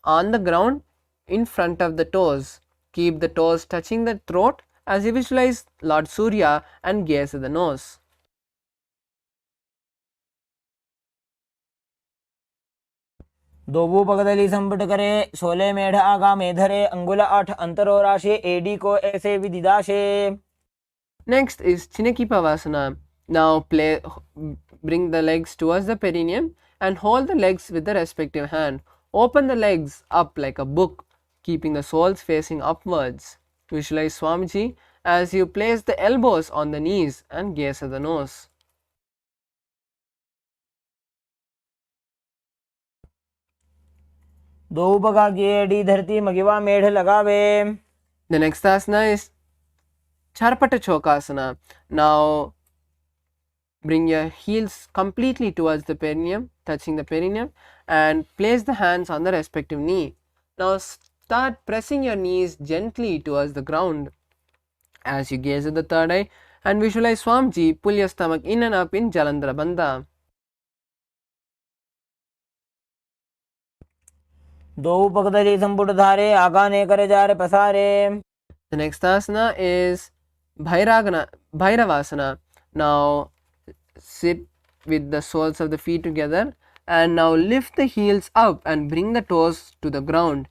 on the ground in front of the toes. Keep the toes touching the throat as you visualize Lord Surya and gaze at the nose. दोबू पगदली संपट करे 16 मेढ़ आगा मेधरे अंगुल 8 अंतरो राशे AD को ऐसे विदिदाशे. Next is Chinaki Pavasana. Now bring the legs towards the perineum and hold the legs with the respective hand. Open the legs up like a book, keeping the soles facing upwards. Visualize Swamiji as you place the elbows on the knees and gaze at the nose. दो बगा गेडी धरती मगिवा मेढ़ लगावे. The next asana is Charpata Chokasana. Now bring your heels completely towards the perineum, touching the perineum, and place the hands on the respective knee. Now start pressing your knees gently towards the ground as you gaze at the third eye and visualize Swamiji. Pull your stomach in and up in Jalandhara Bandha. दो पगदली संपुट धारे आगा ने करे जा रे पसारे. The next asana is Bhairavasana. Now sit with the soles of the feet together and now lift the heels up and bring the toes to the ground.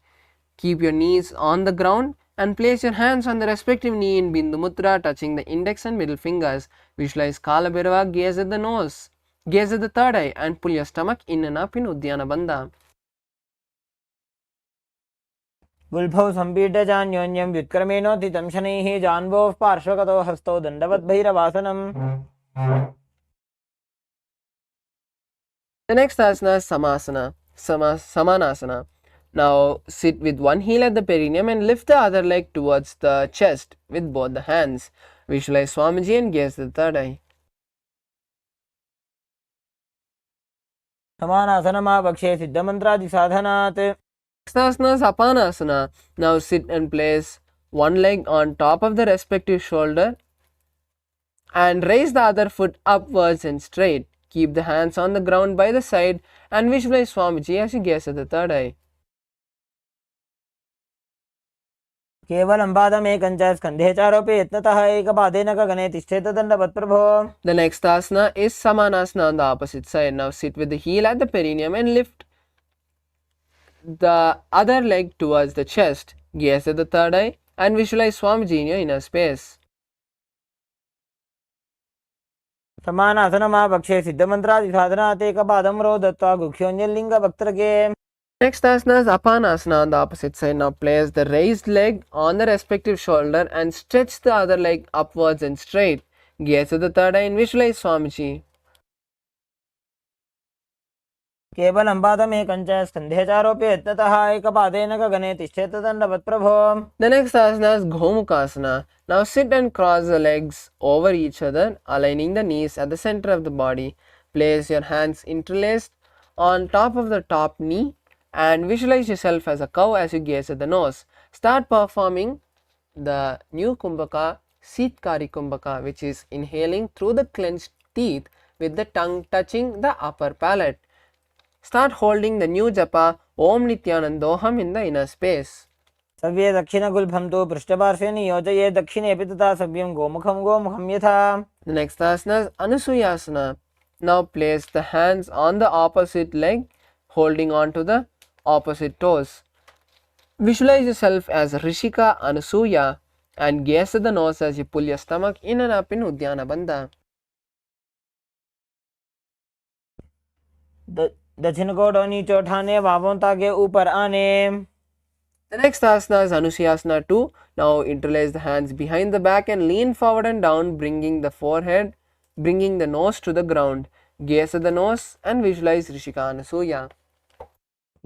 Keep your knees on the ground and place your hands on the respective knee in Bindu Mudra, touching the index and middle fingers. Visualize Kala Bhairava, gaze at the nose, gaze at the third eye and pull your stomach in and up in Uddiyana Bandha. गुल्फौ संपीठ जान्योन्यं व्युत्क्रमेणोत्थितं शनैः जान्वोः पार्श्वगतो हस्तौ दण्डवत् भैरवासनम्. The next asana is Samanasana. Now sit with one heel at the perineum and lift the other leg towards the chest with both the hands. Visualize Swamiji and gaze at the third eye. समानासनमावक्षे सिद्धमन्त्रादि साधनात्. Next asana is Apanasana. Now sit and place one leg on top of the respective shoulder and raise the other foot upwards and straight. Keep the hands on the ground by the side and visualize Swamiji as you gaze at the third eye. केवलं पादमेकञ्च स्कन्धे चारोपि यत्नतः एकपादेन गगने तिष्ठेत दण्डवत् प्रभो. The next asana is Samanasana on the opposite side. Now sit with the heel at the perineum and lift the other leg towards the chest. Gaze at the third eye and visualize Swamiji in your inner space. समानासनमावक्षे सिद्धमन्त्रादि साधनात् एकपादं रोदत्वा गुह्योऽन्यलिङ्गवक्त्रके. Next asana is Apanasana on the opposite side. Now place the raised leg on the respective shoulder and stretch the other leg upwards and straight. Gaze at the third eye and visualize Swamiji. केवलं पादमेकञ्च स्कन्धे चारोपि यत्नतः एकपादेन गगने तिष्ठेत दण्डवत् प्रभो. The next asana is Gomukasana. Now sit and cross the legs over each other, aligning the knees at the center of the body. Place your hands interlaced on top of the top knee and visualize yourself as a cow as you gaze at the nose. Start performing the new Kumbhaka, Sitkari Kumbhaka, which is inhaling through the clenched teeth with the tongue touching the upper palate. Start holding the new japa Om Nithyanandoham in the inner space. सव्ये दक्षिणगुल्फं तु पृष्ठपार्श्वे नियोजये दक्षिणेऽपि तथा सव्यं गोमुखं यथा. The next asana is Anusuyasana. Now place the hands on the opposite leg, holding on to the opposite toes. Visualize yourself as Rishika Anusuya and gaze at the nose as you pull your stomach in and up in Uddiyana Bandha. दक्षिण कोटो नीचे उठाने बाहों ताके ऊपर आने. The next asana is Anusuyasana 2. Now interlace the hands behind the back and lean forward and down, bringing the nose to the ground. Gaze at the nose and visualize Rishika Anusuya.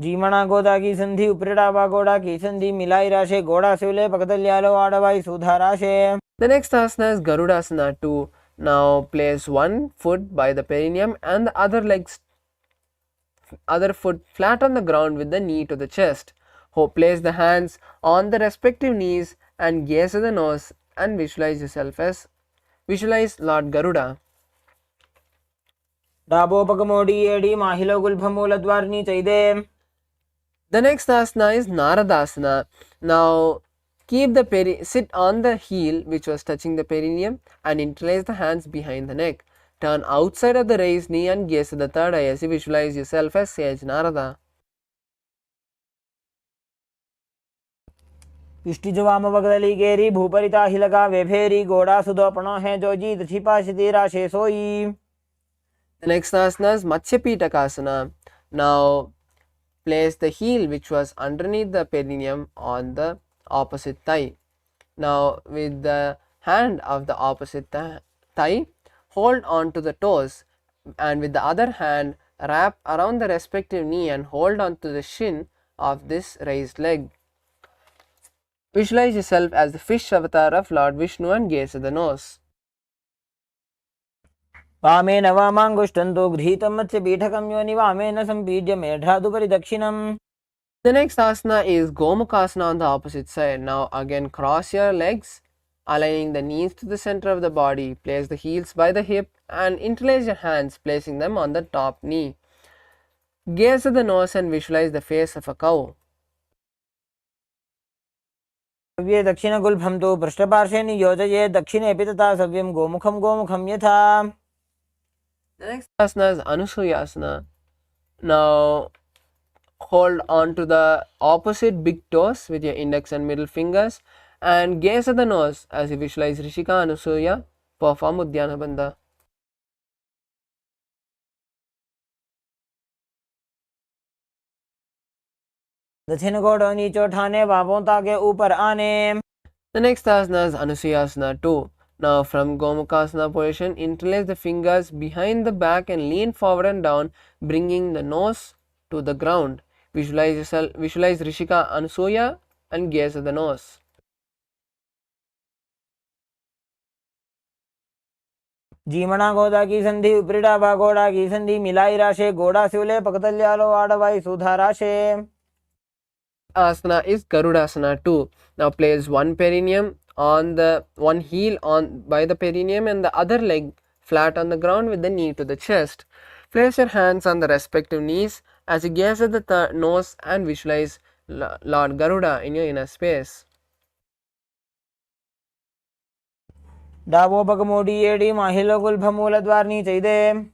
जीमणा गोदा की संधि उपरिडावा गोड़ा की संधि मिलाई राशे गोड़ा सिवले पकदल्यालो आड़वाई सुधा राशे. The next asana is Garudasana 2. Now place one foot by the perineum and the other foot flat on the ground with the knee to the chest. Place the hands on the respective knees and gaze at the nose and visualize Lord Garuda. डाबोपकमोडी एडी माहिलो गुल्फमूलद्वारनी चैदे. The next asana is Naradasana. Now keep the sit on the heel which was touching the perineum and interlace the hands behind the neck. Turn outside of the raised knee and gaze at the third eye as you visualize yourself as Sage Narada. इष्टिज वाम बगदली गेरी भूपरिता हिलगा वेफेरी गोड़ा सुदोपणो है जो जीत छिपा शितीरा शे सोई. The next asana is Matsyapitakasana. Now place the heel which was underneath the perineum on the opposite thigh. Now with the hand of the opposite thigh, hold on to the toes, and with the other hand wrap around the respective knee and hold on to the shin of this raised leg. Visualize yourself as the fish avatar of Lord Vishnu and gaze at the nose. वामेन वामाङ्गुष्ठन्तो गृहीतं मत्स्यपीठकं योनि वामेन सम्पीड्य मेढ्रादुपरि दक्षिणम्. The next asana is Gomukhasana on the opposite side. Now again cross your legs, aligning the knees to the center of the body. Place the heels by the hip and interlace your hands, placing them on the top knee. Gaze at the nose and visualize the face of a cow. सव्ये दक्षिणगुल्फं तु पृष्ठपार्श्वे नियोजये दक्षिणेऽपि तथा सव्यं गोमुखं गोमुखं यथा. The next asana is Anusuyasana. Now hold on to the opposite big toes with your index and middle fingers and gaze at the nose as you visualize Rishika Anusuya perform Udyana Bandha. दक्षिण गोड़ों नीचे उठाने बाहों ताके ऊपर आने. The next asana is Anusuyasana 2. Now from Gomukhasana position, interlace the fingers behind the back and lean forward and down, bringing the nose to the ground. Visualize Rishika Anusuya and gaze at the nose. जीमणा गोदा की संधि उपरिड़ा बा गोड़ा की संधि मिलाई राशे गोड़ा सिवले पकतल्यालो आडवाई सुधा राशे. Asana is Garudasana 2. Now place one perineum on the one heel on by the perineum and the other leg flat on the ground with the knee to the chest. Place your hands on the respective knees as you gaze at the nose and visualize Lord Garuda in your inner space. डावो बगमोडी एडी माहिलो गुल्फमूल द्वारनी चैदे.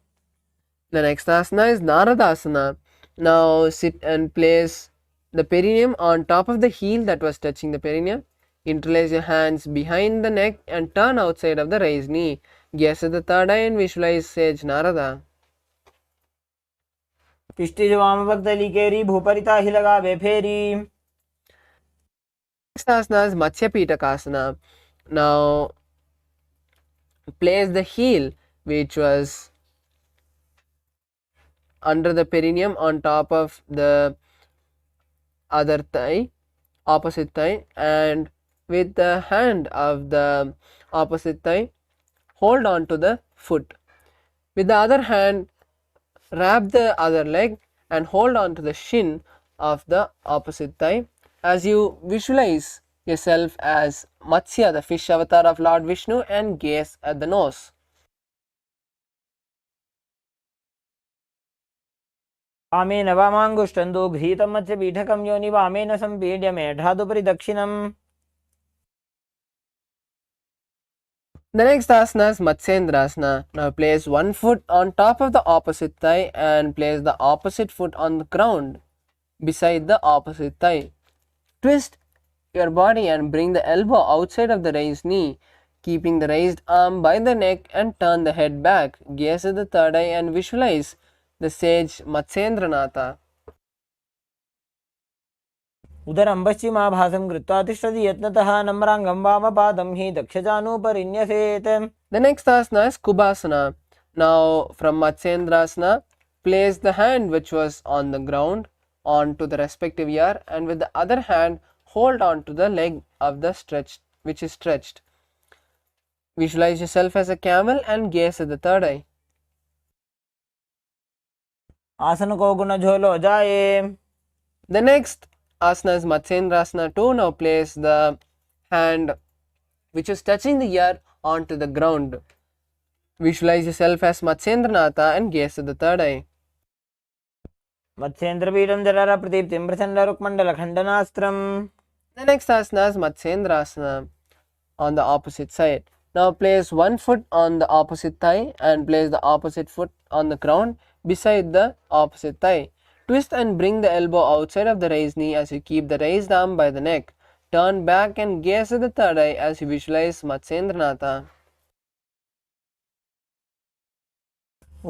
The next asana is Naradasana. Now sit and place the perineum on top of the heel that was touching the perineum. Interlace your hands behind the neck and turn outside of the raised knee. Gaze at the third eye and visualize Sage Narada. इष्टिज वाम बगदली केरी भूपरिता हिलगा वेफेरी. Next asana is Matsyapitakasana. Now place the heel which was under the perineum on top of the other thigh, opposite thigh, and with the hand of the opposite thigh hold on to the foot. With the other hand wrap the other leg and hold on to the shin of the opposite thigh as you visualize yourself as Matsya, the fish avatar of Lord Vishnu, and gaze at the nose. वामेन वामाङ्गुष्ठन्तो गृहीतं मत्स्यपीठकं योनि वामेन सम्पीड्य मेढ्रादुपरि दक्षिणम्. The next asana is Matsyendrasana. Now place one foot on top of the opposite thigh and place the opposite foot on the ground beside the opposite thigh. Twist your body and bring the elbow outside of the raised knee, keeping the raised arm by the neck and turn the head back. Gaze at the third eye and visualize the sage Matsyendranatha. उदरं पश्चिमाभासं कृत्वा तिष्ठति यत्नतः नम्राङ्गं वामपादं हि दक्षजानुपरिन्यसेत्. The next asana is Kubhasana. Now from Matsyendrasana, place the hand which was on the ground onto the respective ear and with the other hand hold on to the leg of the stretched which is stretched. Visualize yourself as a camel and gaze at the third eye. आसन को गुण झोलो जाए. The next asana is Matsyendrasana 2. Now place the hand which is touching the ear onto the ground. Visualize yourself as Matsyendranatha and gaze at the third eye. मत्स्येन्द्रपीठं जठर प्रदीप्तिं प्रचण्डरुक्मण्डलखण्डनास्त्रम्. The next asana is Matsyendrasana on the opposite side. Now place one foot on the opposite thigh and place the opposite foot on the ground beside the opposite thigh. Twist and bring the elbow outside of the raised knee as you keep the raised arm by the neck. Turn back and gaze at the third eye as you visualize Matsyendranatha.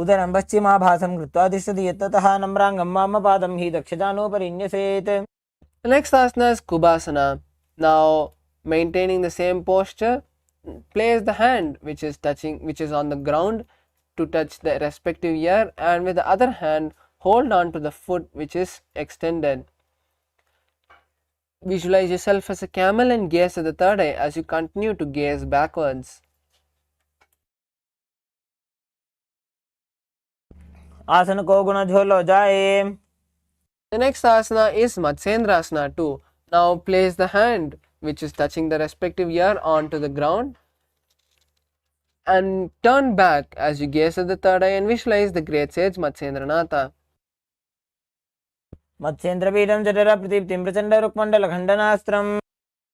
उदरं पश्चिमाभासं कृत्वा तिष्ठति यत्ततः नम्राङ्गं वामपादं हि दक्षिणानोपरिन्यसेत्. The next asana is Kubhasana. Now maintaining the same posture, place the hand which is on the ground to touch the respective ear, and with the other hand hold on to the foot which is extended. Visualize yourself as a camel and gaze at the third eye as you continue to gaze backwards. आसन को गुण झोलो जाए. The next asana is Matsyendrasana too. Now place the hand which is touching the respective ear onto the ground and turn back as you gaze at the third eye and visualize the great sage Matsyendranatha. मत्स्येन्द्रपीठं जठर प्रदीप्तिं प्रचण्डरुक्मण्डलखण्डनास्त्रम्.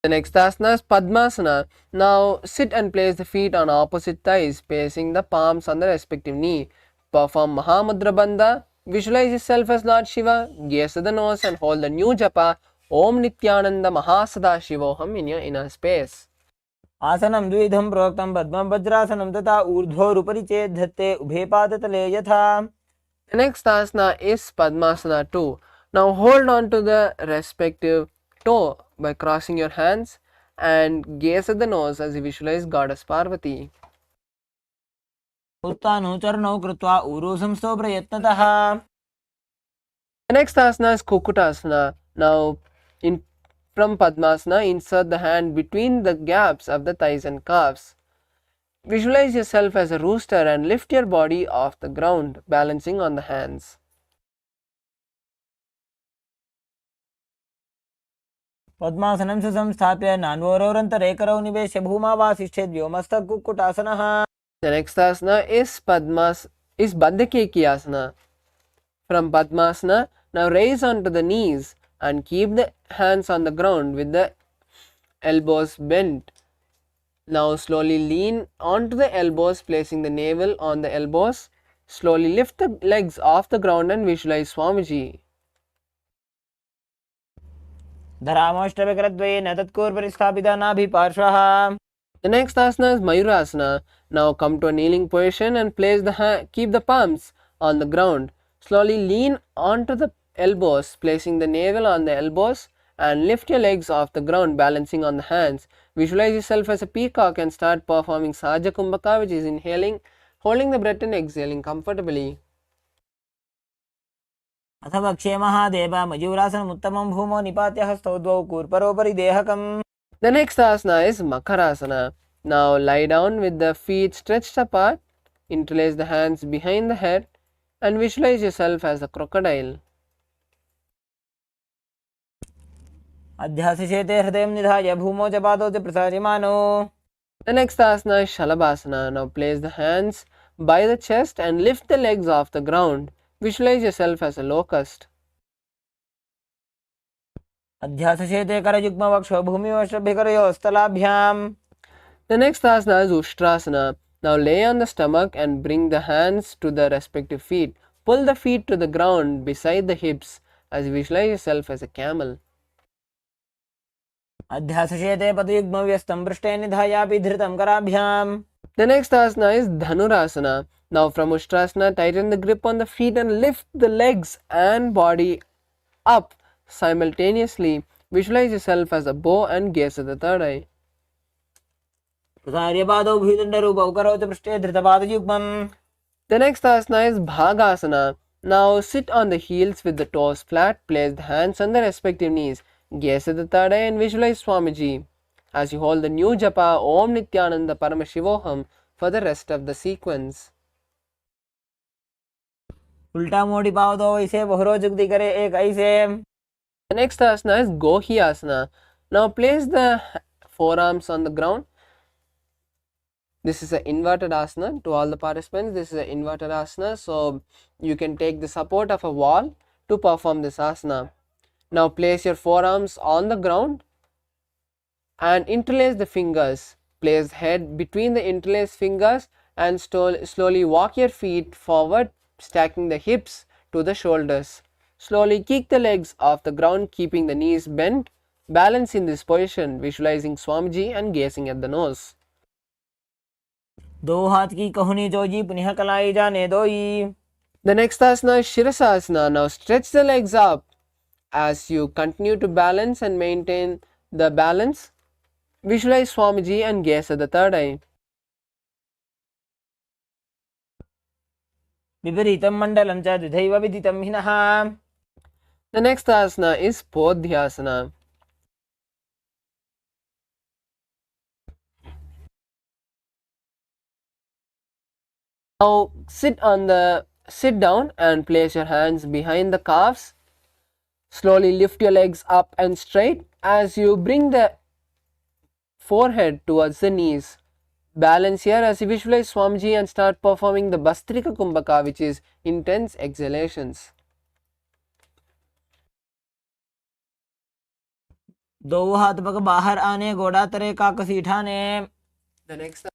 The next asana is Padmasana. Now sit and place the feet on opposite thighs, placing the palms on the respective knee. Perform Mahamudra Bandha. Visualize yourself as Lord Shiva. Gaze at the nose and hold the new japa Om Nithyananda Paramashivoham in your inner space. आसनं द्विधं प्रोक्तं पद्मं वज्रासनं तथा ऊर्ध्वोरुपरि चेत् धत्ते उभे पादतले यथा. The next asana is Padmasana too. Now hold on to the respective toe by crossing your hands and gaze at the nose as you visualize Goddess Parvati. उत्तानो चरणौ कृत्वा ऊरु संस्थो प्रयत्नतः. The next asana is Kukutasana. Now from Padmasana, insert the hand between the gaps of the thighs and calves. Visualize yourself as a rooster and lift your body off the ground, balancing on the hands. पद्मासनं सुसंस्थाप्य नान्वरोरन्तरेकरौ निवेश्य भूमावासिष्ठेद् व्योमस्थः कुक्कुटासनः. The next asana is Baddhakeki asana. From Padmasana, now raise onto the knees and keep the hands on the ground with the elbows bent. Now slowly lean onto the elbows, placing the navel on the elbows. Slowly lift the legs off the ground and visualize Swamiji. धरामष्टविकरद्वयेन तत्कूर्परिस्थापिता नाभिपार्श्वः. The next asana is Mayurasana. Now come to a kneeling position and keep the palms on the ground. Slowly lean onto the elbows, placing the navel on the elbows, and lift your legs off the ground, balancing on the hands. Visualize yourself as a peacock and start performing Sahaja Kumbhaka, which is inhaling, holding the breath and exhaling comfortably. अथ वक्षे महादेव मयूरासनमुत्तमं भूमौ निपात्य हस्तौ द्वौ कूर्परोपरि देहकम्. The next asana is Makarasana. Now lie down with the feet stretched apart, interlace the hands behind the head, and visualize yourself as a crocodile. अध्यासिशेते हृदयं निधाय भूमौ च पादौ च प्रसार्यमानौ. The next asana is Shalabhasana. Now place the hands by the chest and lift the legs off the ground. Visualize yourself as a locust. अध्यासिशेते करयुग्मवक्षो भूमिवशभिकरयोस्तलाभ्याम्. The next asana is Ushtrasana. Now lay on the stomach and bring the hands to the respective feet. Pull the feet to the ground beside the hips as you visualize yourself as a camel. अध्यासिशेते पदयुग्मव्यस्तं पृष्ठे निधायापि धृतं कराभ्याम्. The next asana is Dhanurasana. Now from Ushtrasana, tighten the grip on the feet and lift the legs and body up simultaneously. Visualize yourself as a bow and gaze at the third eye. प्रसार्यपादौ भूदण्डरूपौ करौ च पृष्ठे धृतपादयुग्मम्. The next asana is Bhagasana. Now sit on the heels with the toes flat, place the hands on the respective knees. Gaze at the third eye and visualize Swamiji as you hold the new japa Om Nithyananda Paramashivoham for the rest of the sequence. उल्टा मोड़ी पाव दो ऐसे बहुरो जुगदी करे एक ऐसे. The next asana is Gohi asana. Now place the forearms on the ground. This is an inverted asana to all the participants. This is an inverted asana, so you can take the support of a wall to perform this asana. Now place your forearms on the ground and interlace the fingers. Place the head between the interlaced fingers and slowly walk your feet forward, stacking the hips to the shoulders. Slowly kick the legs off the ground, keeping the knees bent. Balance in this position, visualizing Swamiji and gazing at the nose. दो हाथ की कहुनी जोजी पुनः कलाई जाने दोई. The next asana is Shirasasana. Now stretch the legs up as you continue to balance and maintain the balance. Visualize Swamiji and gaze at the third eye. विपरीतं मण्डलं च द्विधैव विदितं हिनः. The next asana is Podhyasana. Now sit down and place your hands behind the calves. Slowly lift your legs up and straight as you bring the forehead towards the knees. Balance here as you visualize Swamiji and start performing the Bastrika Kumbhaka, which is intense exhalations. दो हाथ पग बाहर आने घोड़ा तरे का कसीठाने. The next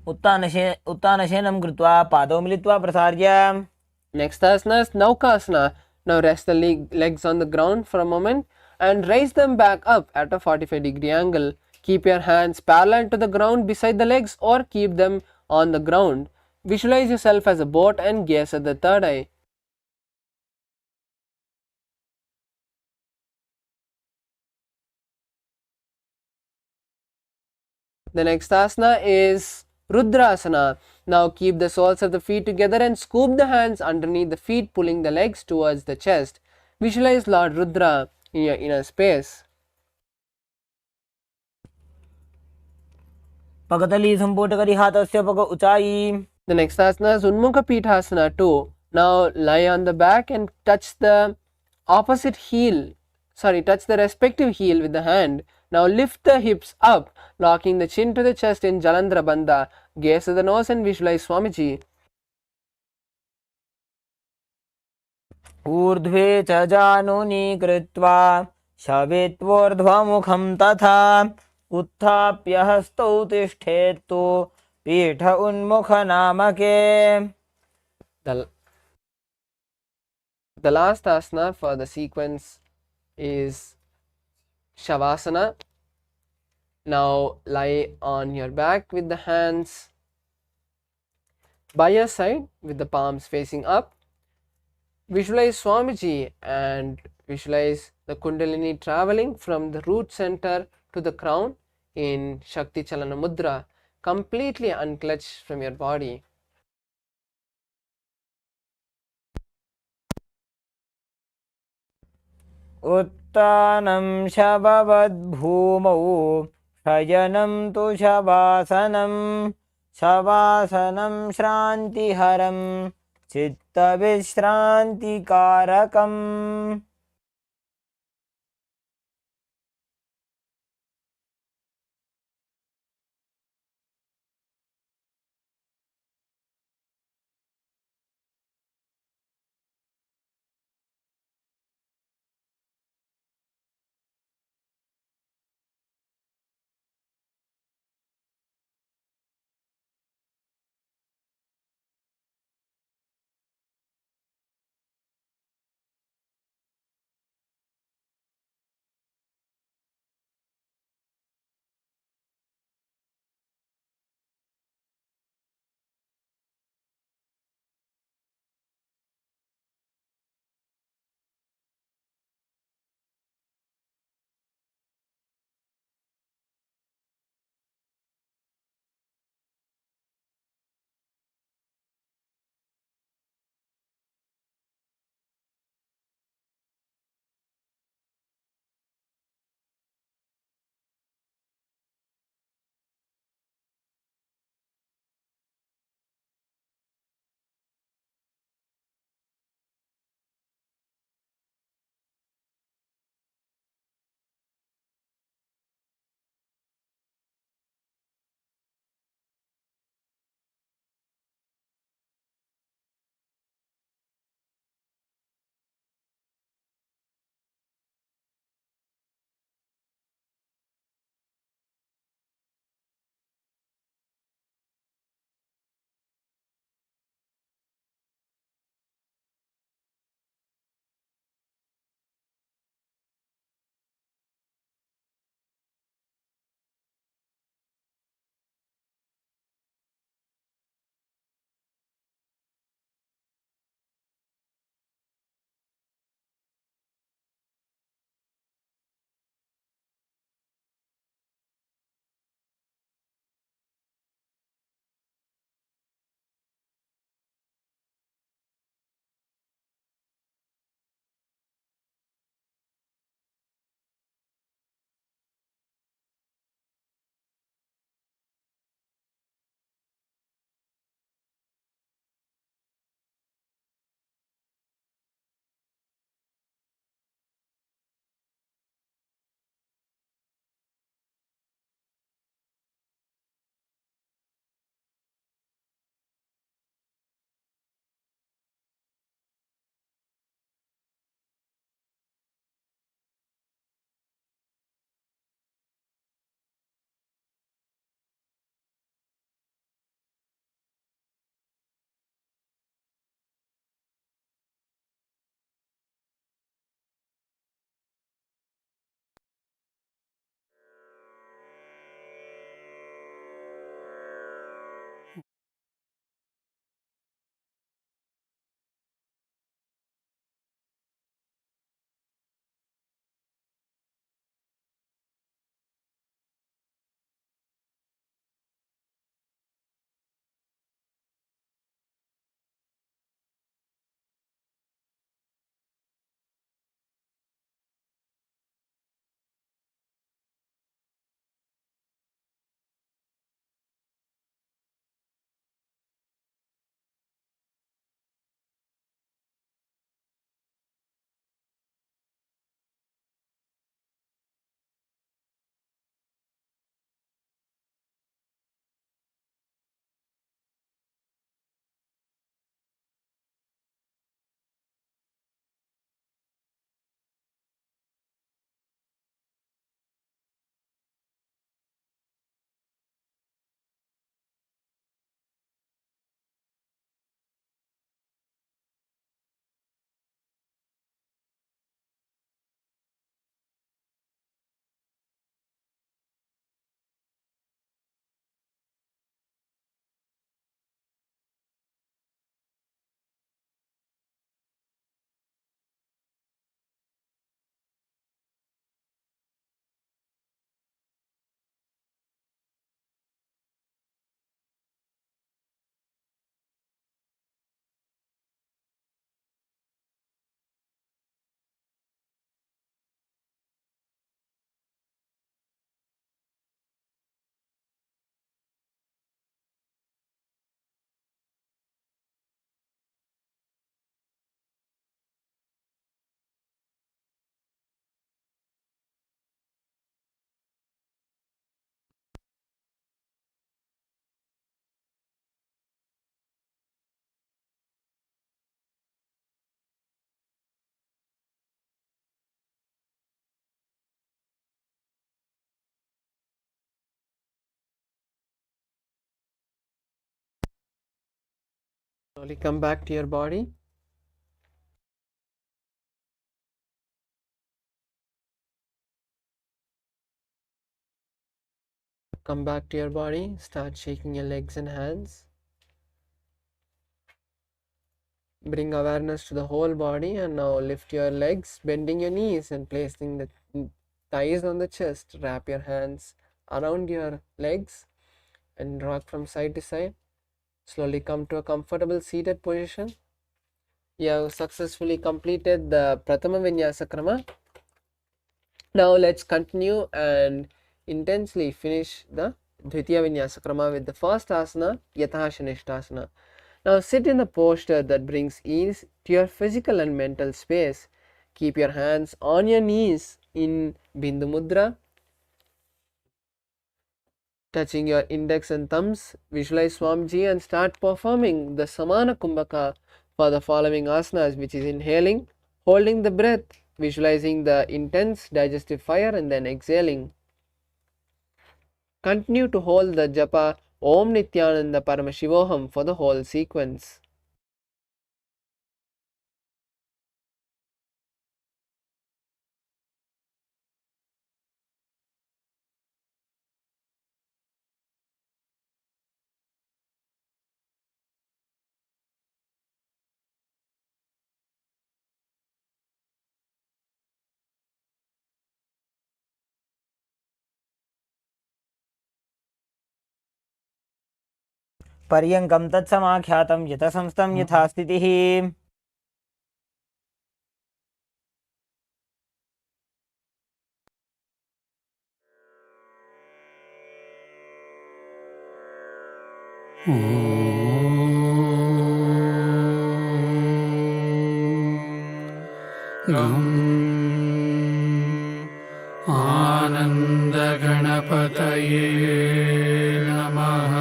उत्तानशयनं कृत्वा पादौ मिलित्वा प्रसार्य. Next asana is Naukasana. Now rest the legs on the ground for a moment and raise them back up at a 45-degree angle. Keep your hands parallel to the ground beside the legs or keep them on the ground. Visualize yourself as a boat and gaze at the third eye. The next asana is Rudrasana. Now keep the soles of the feet together and scoop the hands underneath the feet, pulling the legs towards the chest. Visualize Lord Rudra in your inner space. पगतली संपुट करी हाथस्य पग ऊंचाई. The next asana is Unmukha Pithasana too. Now lie on the back and touch the opposite heel. Touch the respective heel with the hand. Now lift the hips up, locking the chin to the chest in Jalandhara Bandha. Gaze at the nose and visualize Swamiji. ऊर्ध्वे च जानुनी कृत्वा शवित्वोर्ध्वमुखं तथा उत्थाप्य हस्तौ तिष्ठेत्तु पीठ उन्मुख नामके. The last asana for the sequence is Shavasana. Now lie on your back with the hands by your side with the palms facing up. Visualize Swamiji and visualize the Kundalini traveling from the root center to the crown in Shakti Chalana Mudra, completely unclutched from your body. उत्तानं शववद्भूमौ शयनं तु शवासनं. शवासनं श्रान्तिहरं चित्तविश्रान्तिकारकम्. Slowly come back to your body. Come back to your body. Start shaking your legs and hands. Bring awareness to the whole body, and now lift your legs, bending your knees and placing the thighs on the chest. Wrap your hands around your legs and rock from side to side. Slowly come to a comfortable seated position. You have successfully completed the Prathama Vinyasa Krama. Now let's continue and intensely finish the Dvitiya Vinyasa Krama with the first asana, Yatha Shanishtasana. Now sit in the posture that brings ease to your physical and mental space. Keep your hands on your knees in Bindu Mudra. Touching your index and thumbs, visualize Swamiji and start performing the Samana Kumbhaka for the following asanas, which is inhaling, holding the breath, visualizing the intense digestive fire, and then exhaling. Continue to hold the japa Om Nithyananda Paramashivoham for the whole sequence. पर्यङ्कं तत्समाख्यातं यतसंस्थं यथा स्थितिः आनन्दगणपतये नमः।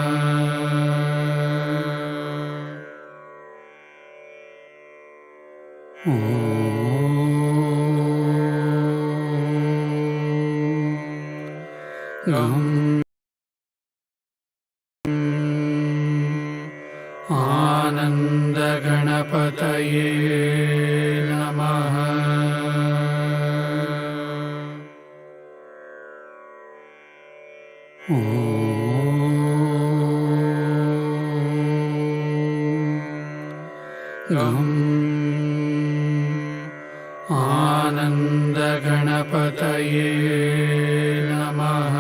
आनन्दगणपतये नमः। आनन्दगणपतये नमः। आनन्दगणपतये नमः।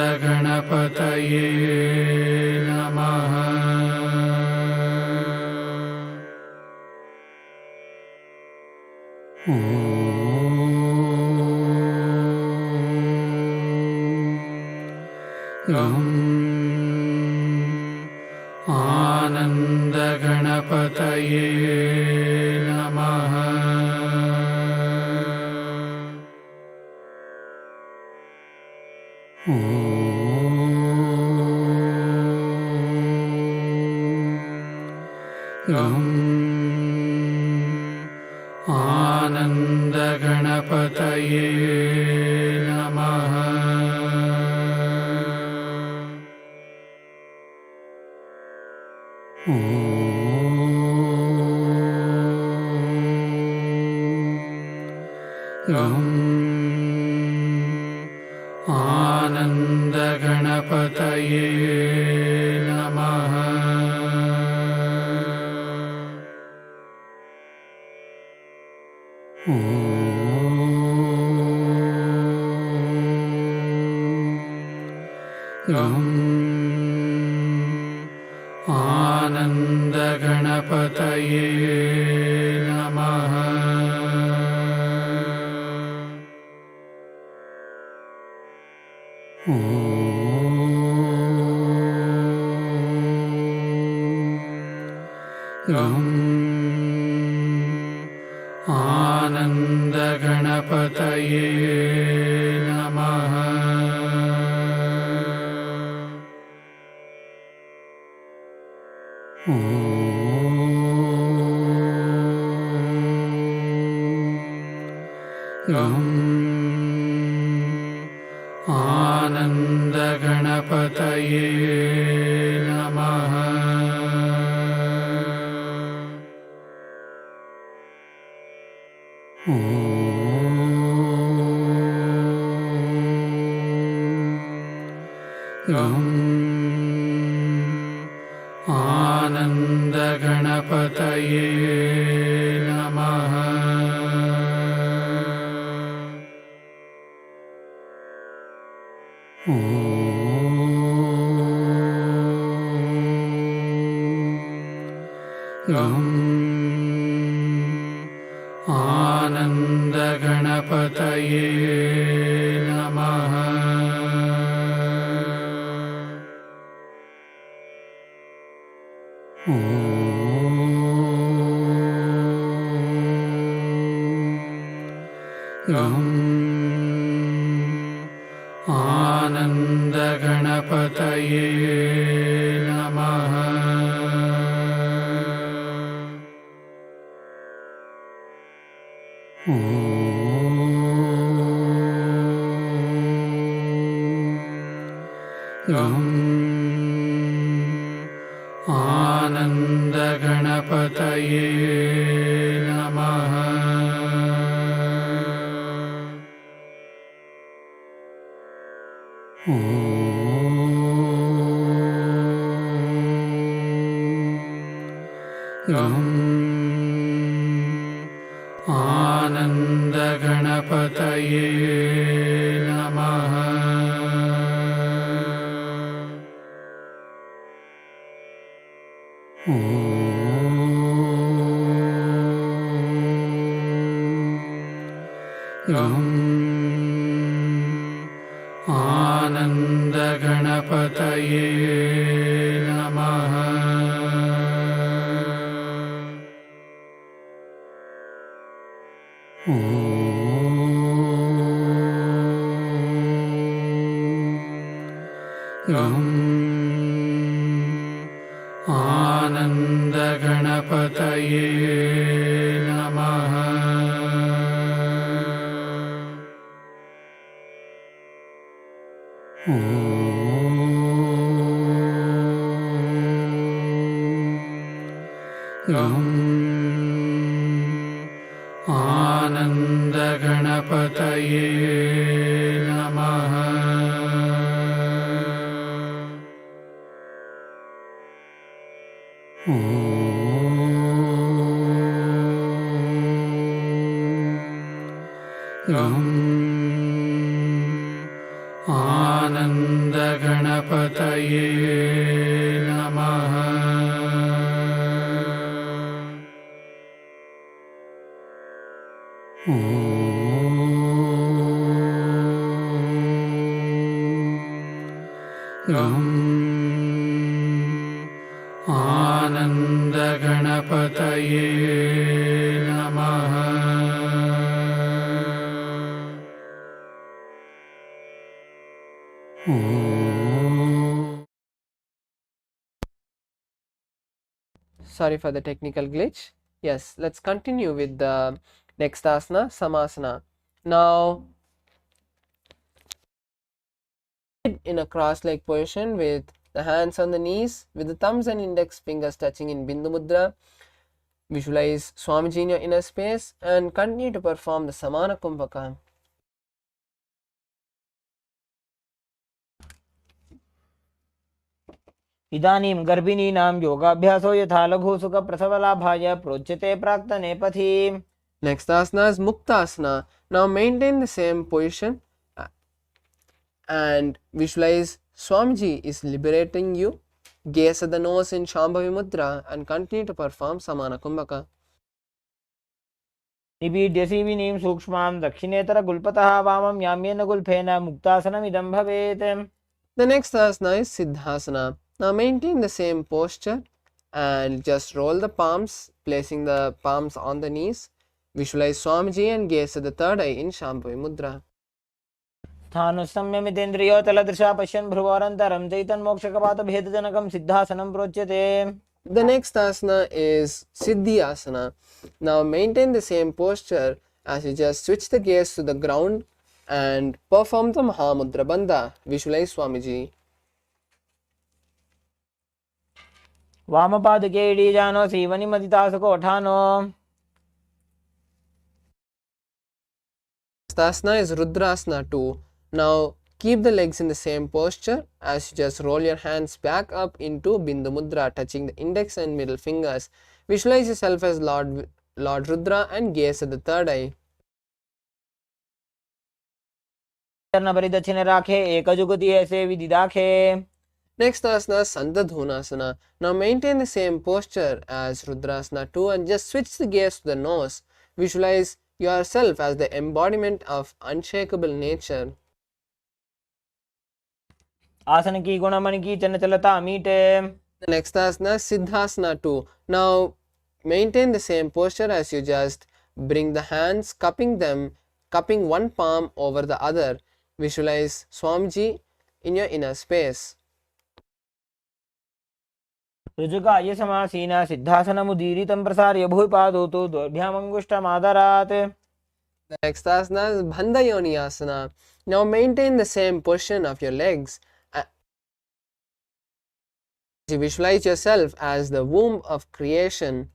आनन्दगणपतये नमः। आनन्दगणपतये नमः। आनन्दगणपतये नमः। आनन्दगणपतये नमः। आनन्दगणपतये नमः। Gam Ananda Ganapataye Namaha. Gam Ananda Ganapataye Namaha. Gam Ananda Ganapataye Namaha. Gam Ananda Ganapataye Namaha. Gam Ananda Ganapataye Namaha. Gam Ananda Ganapataye Namaha. Gam Ananda Ganapataye Namaha. Gam Ananda Ganapataye Namaha. Gam Ananda Ganapataye Namaha. Gam Ananda Ganapataye Namaha. Gam Ananda Ganapataye Namaha. Sorry for the technical glitch. Yes, let's continue with the next asana, Samasana. Now, in a cross-leg position with the hands on the knees, with the thumbs and index fingers touching in Bindu Mudra. Visualize Swamiji in your inner space and continue to perform the Samana Kumbhaka. इदानीं गर्भिणीनां योगाभ्यासो यथा लघुसुखप्रसवलाभाय प्रोच्यते प्राक्तने पथि. Next asana is Muktasana. Now maintain the same position and visualize Swamiji is liberating you. Gaze at the nose in Shambhavi Mudra and continue to perform Samana Kumbhaka. निबीड्य सीविनीं सूक्ष्मां दक्षिणेतरगुल्पतः वामं याम्येन गुल्फेन मुक्तासनमिदं भवेत्. The next asana is Siddhasana. Now maintain the same posture and just roll the palms, placing the palms on the knees. Visualize Swamiji and gaze at the third eye in Shambhavi Mudra. स्थानुसंयमितेन्द्रियोतलदृशा पश्यन् भ्रुवोरन्तरं चैतन्मोक्षकपातभेदजनकं सिद्धासनं प्रोच्यते. The next asana is Siddhi Asana. Now maintain the same posture as you just switch the gaze to the ground and perform the Mahamudra Bandha. Visualize Swamiji. वामपादके इडीजानो सीवनिमदितासको ठानो Asana is Rudrasana too. Now keep the legs in the same posture as you just roll your hands back up into Bindu Mudra, touching the index and middle fingers. Visualize yourself as Lord Rudra and gaze at the third eye. परिदक्षिण राखे एक जुगति ऐसे विधि दाखे. Next asana is Sandadhunasana. Now maintain the same posture as Rudrasana too and just switch the gaze to the nose. Visualize yourself as the embodiment of unshakable nature. आसन की गुणमणि की चंचलता मीटे. The next asana is Siddhasana too. Now maintain the same posture as you just bring the hands, cupping one palm over the other. Visualize Swamiji in your inner space. ऋजुकाय समासीन सिद्धासनमुदीरितं प्रसार्य भूपादौ तु दोर्भ्यामङ्गुष्ठमादरात्. The next asana is Bandha Yoni Asana. Now maintain the same position of your legs. You visualize yourself as the womb of creation.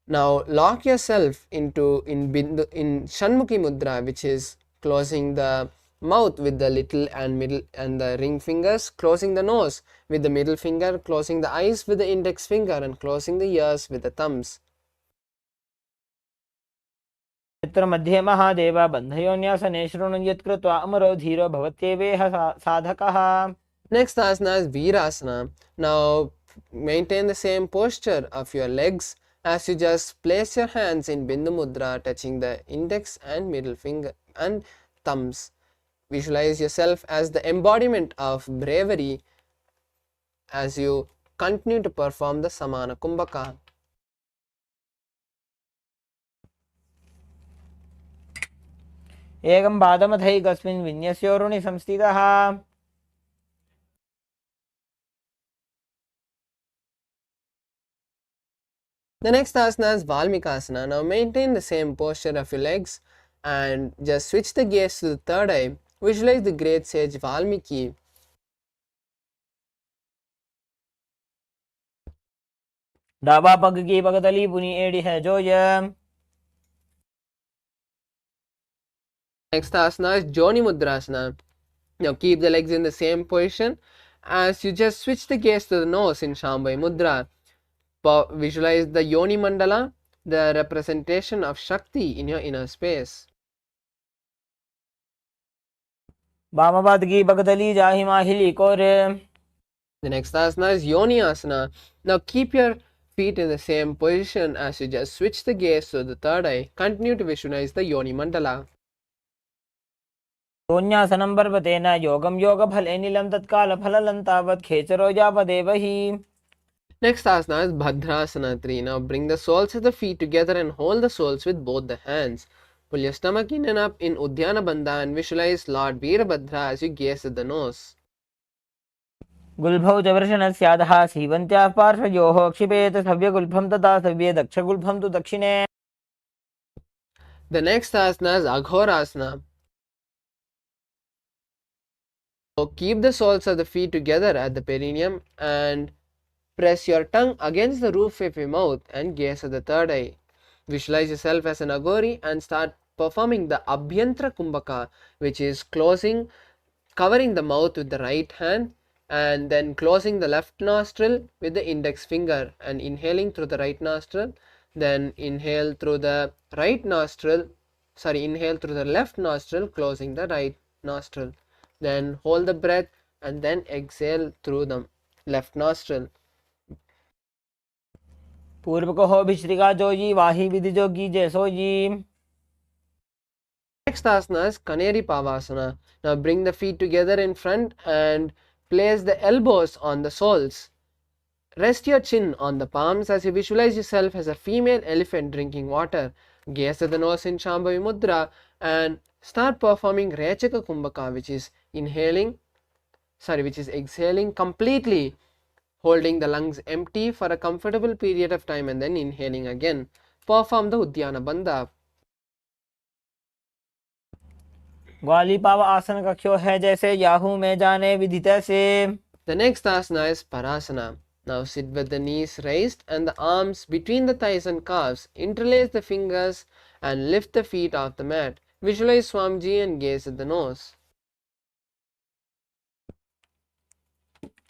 Now lock yourself in Shanmukhi Mudra, which is closing the mouth with the little and middle and the ring fingers, closing the nose with the middle finger, closing the eyes with the index finger, and closing the ears with the thumbs. चित्र मध्ये महादेव बन्धयोन्यासने शृणु यत्कृत्वा अमरो धीरो भवत्येवेह साधकः. Next asana is Virasana. Now maintain the same posture of your legs as you just place your hands in Bindu Mudra, touching the index and middle finger and thumbs. Visualize yourself as the embodiment of bravery as you continue to perform the Samana Kumbhaka. एकं पादमथैकस्मिन् विन्यस्योरुणि संस्थितः. The next asana is Valmikasana. Now maintain the same posture of your legs and just switch the gaze to the third eye. Visualize the great sage Valmiki. डाबा पग की पगतली पुनी एड़ी है जोय. Next asana is Joni Mudrasana. Now keep the legs in the same position as you just switch the gaze to the nose in Shambhavi Mudra. Visualize the Yoni Mandala, the representation of Shakti in your inner space. वामपाद की पगतली जाहि माहिली कोरे. The next asana is Yoni Asana. Now keep your feet in the same position as you just switch the gaze to the third eye. Continue to visualize the Yoni Mandala. योन्यासनं पर्वतेन योगं योगफले नीलं तत्काल फललं तावत् खेचरो यावदेव हि. Next asana is Bhadrasana 3. Now bring the soles of the feet together and hold the soles with both the hands. Pull your stomach in and up in Uddiyana Bandha and visualize Lord Veerabhadra as you gaze at the nose. गुल्भौ च वृषणस्याधः सीवन्त्याः पार्श्वयोः क्षिपेत सव्यगुल्फं तथा सव्ये दक्षगुल्फं तु दक्षिणे. The next asana is Aghorasana. So keep the soles of the feet together at the perineum and press your tongue against the roof of your mouth and gaze at the third eye. Visualize yourself as an Aghori and start performing the Abhyantra Kumbhaka, which is covering the mouth with the right hand and then closing the left nostril with the index finger and inhaling through the right nostril, then inhale through the left nostril, closing the right nostril, then hold the breath and then exhale through the left nostril. पूर्व कहो भिश्रिका जोजी वाही विधि जोगी जैसोजी. Next asana is Kaneri Pavasana. Now bring the feet together in front and place the elbows on the soles. Rest your chin on the palms as you visualize yourself as a female elephant drinking water. Gaze at the nose in Shambhavi Mudra and start performing Rechaka Kumbhaka, which is exhaling completely, holding the lungs empty for a comfortable period of time and then inhaling again. Perform the Uddiyana Bandha. ग्वाली पाव आसन कख्यो है जैसे Yahoo में जाने विधि तैसे. The next asana is Parasana. Now sit with the knees raised and the arms between the thighs and calves. Interlace the fingers and lift the feet off the mat. Visualize Swamiji and gaze at the nose.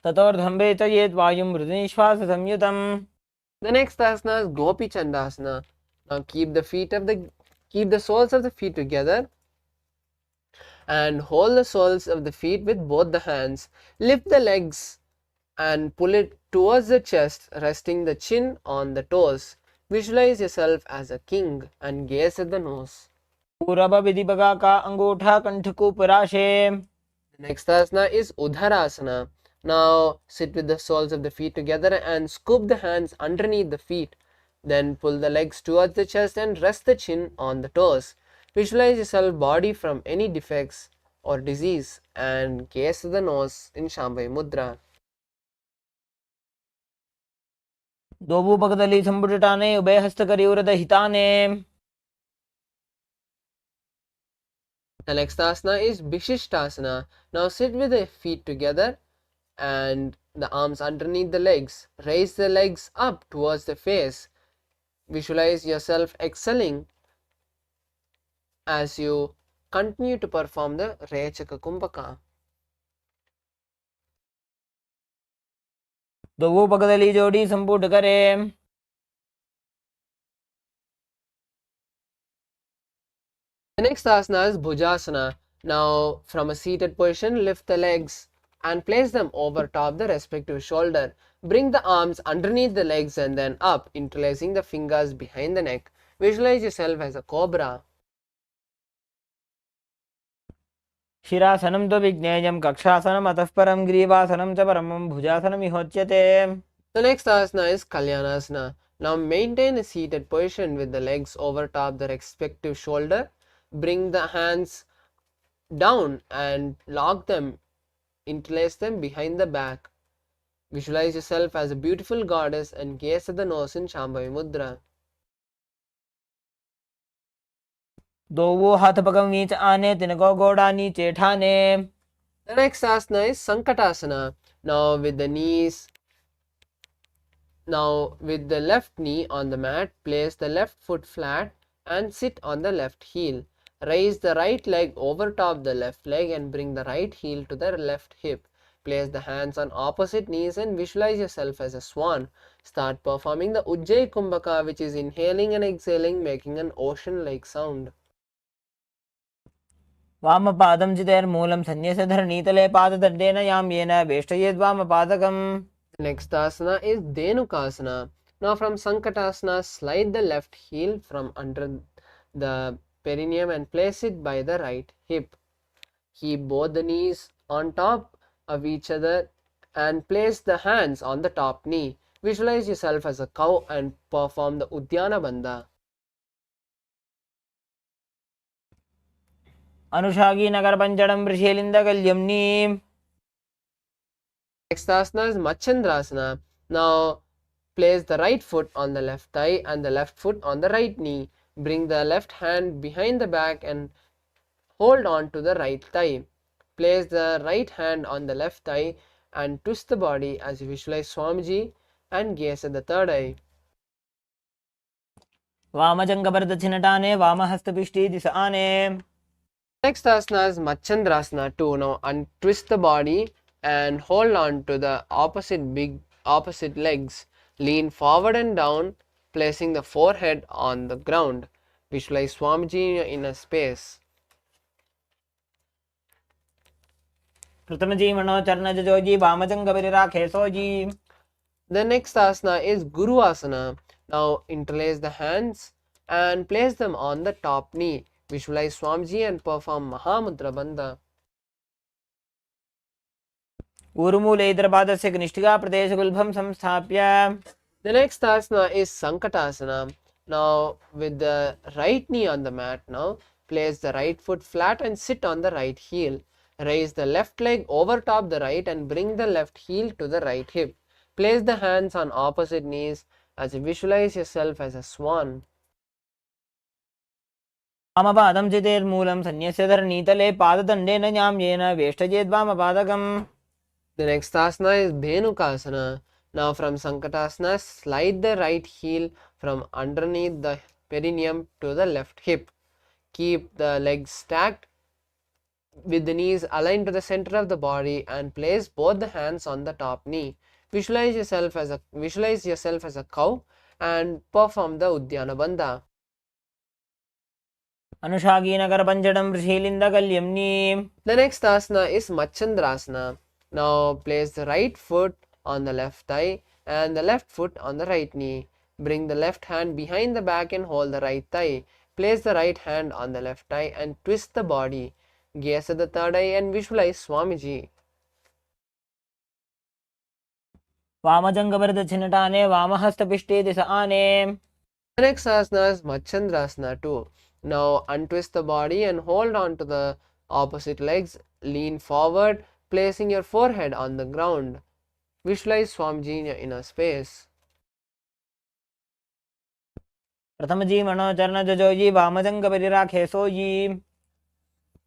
ततोर्धम्बे च येत् वायुं मृदुनिश्वास संयुतम्. The next asana is Gopi Chandasana. Now keep the soles of the feet together and hold the soles of the feet with both the hands. Lift the legs and pull it towards the chest, resting the chin on the toes. Visualize yourself as a king and gaze at the nose. पूरब विधिपगा का अंगूठा कंठ को पराशे. The next asana is Udharasana. Now sit with the soles of the feet together and scoop the hands underneath the feet. Then pull the legs towards the chest and rest the chin on the toes. Visualize yourself body from any defects or disease and gaze at the nose in Shambhavi Mudra. दोबू पगदली संपुटाने उभय हस्त करियुरद हिताने. The next asana is Bishishtasana. Now sit with the feet together and the arms underneath the legs. Raise the legs up towards the face. Visualize yourself excelling as you continue to perform the Rechaka Kumbhaka. दोबू पगदली जोड़ी संपुट करे. The next asana is Bhujasana. Now from a seated position, lift the legs and place them over top the respective shoulder. Bring the arms underneath the legs and then up, interlacing the fingers behind the neck. Visualize yourself as a cobra. शिरासनं तो विज्ञेयं कक्षासनम् अतः परं ग्रीवासनं च परमं भुजासनमिहोच्यते. The next asana is Kalyanasana. Now maintain a seated position with the legs over top the respective shoulder. Bring the hands down and lock them, interlace them behind the back. Visualize yourself as a beautiful goddess and gaze at the nose in Shambhavi Mudra. दोवो हाथ पगम नीच आने तिनको गोड़ा नीचे ठाने. The next asana is Sankatasana. Now with the left knee on the mat, place the left foot flat and sit on the left heel. Raise the right leg over top the left leg and bring the right heel to the left hip. Place the hands on opposite knees and visualize yourself as a swan. Start performing the Ujjayi Kumbhaka, which is inhaling and exhaling, making an ocean-like sound. वामपादं चितेर्मूलं सन्न्यस्य धरणीतले पाददण्डेन याम्येन वेष्टयेद्वामपादकम्. The next asana is Dhenukasana. Now from Sankatasana, slide the left heel from under the perineum and place it by the right hip. Keep both the knees on top of each other and place the hands on the top knee. Visualize yourself as a cow and perform the Udyana Bandha. अनुषागी Nagar पंचडं वृषेलिन्दकल्यम्नी. Next asana is Machandrasana. Now place the right foot on the left thigh and the left foot on the right knee. Bring the left hand behind the back and hold on to the right thigh. Place the right hand on the left thigh and twist the body as you visualize Swamiji and gaze at the third eye. वामजङ्गपरदक्षिणटाने वामहस्तपिष्टी दिश आने. Next asana is Machandrasana too. Now untwist the body and hold on to the opposite legs. Lean forward and down, placing the forehead on the ground. Visualize Swamiji in a space. प्रथमजी मनो चरणजोजी वामजङ्गपरिराखे sooji. The next asana is Guruvasana. Now interlace the hands and place them on the top knee. Visualize Swamiji and perform Mahamudra Bandha. ऊर्मूले इतरपादस्य कनिष्ठिका प्रदेशगुल्भं संस्थाप्य. The next asana is Sankatasana. Now with the right knee on the mat, now place the right foot flat and sit on the right heel. Raise the left leg over top the right and bring the left heel to the right hip. Place the hands on opposite knees as you visualize yourself as a swan. वामपादं चितेर्मूलं सन्न्यस्य धरणीतले पाददण्डेन न्याम्येन वेष्टयेद्वामपादकम्. The next asana is Bhenukasana. Now from Sankatasana, slide the right heel from underneath the perineum to the left hip. Keep the legs stacked with the knees aligned to the center of the body and place both the hands on the top knee. Visualize yourself as a cow and perform the Udyana Bandha. अनुषागीनकरपञ्चडं ऋषीलिन्दकल्यम्नि. The next asana is Machandrasana. Now place the right foot on the left thigh and the left foot on the right knee. Bring the left hand behind the back and hold the right thigh. Place the right hand on the left thigh and twist the body. Gaze at the third eye and visualize Swamiji. वामजङ्गभरदच्छिनटाने वामहस्तपिष्टे दिश आने. The next asana is Machandrasana too. Now untwist the body and hold on to the opposite legs. Lean forward, placing your forehead on the ground. Visualize Swamiji in your inner space. प्रथमजी मनोचरणजोजी वामजङ्गपरिराखे sooji.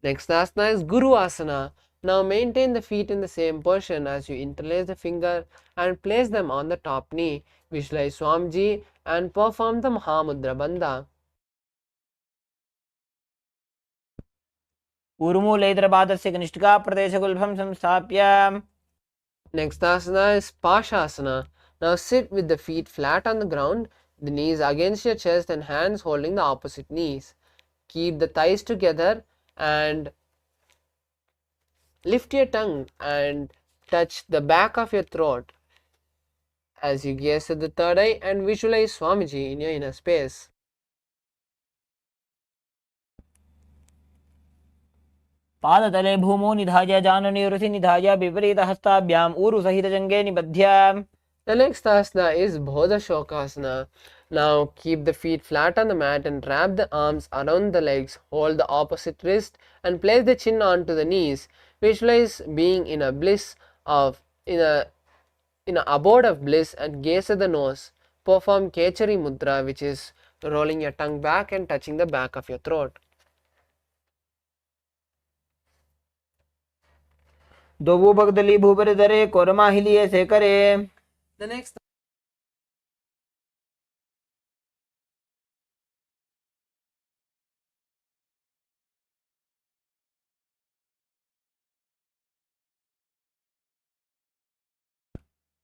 Next asana is Guru Asana. Now maintain the feet in the same position as you interlace the finger and place them on the top knee. Visualize Swamiji and perform the Mahamudra Bandha. ऊर्मूलैत्रपादस्य कनिष्ठिकाप्रदेशगुल्फं संस्थाप्य. Next asana is Pashasana. Now sit with the feet flat on the ground, the knees against your chest and hands holding the opposite knees. Keep the thighs together and lift your tongue and touch the back of your throat as you gaze at the third eye and visualize Swamiji in your inner space. पादतले भूमौ निधाय जाननीरुषि निधाय विपरीतहस्ताभ्याम् ऊरुसहितजङ्गे निबध्य. The next asana is Bodha Shokasana. Now keep the feet flat on the mat and wrap the arms around the legs. Hold the opposite wrist and place the chin onto the knees. Visualize being in a abode of bliss and gaze at the nose. Perform Kechari Mudra, which is rolling your tongue back and touching the back of your throat. दोबू भगदली भूपर दरे कोरमा हिलिए से करे. The next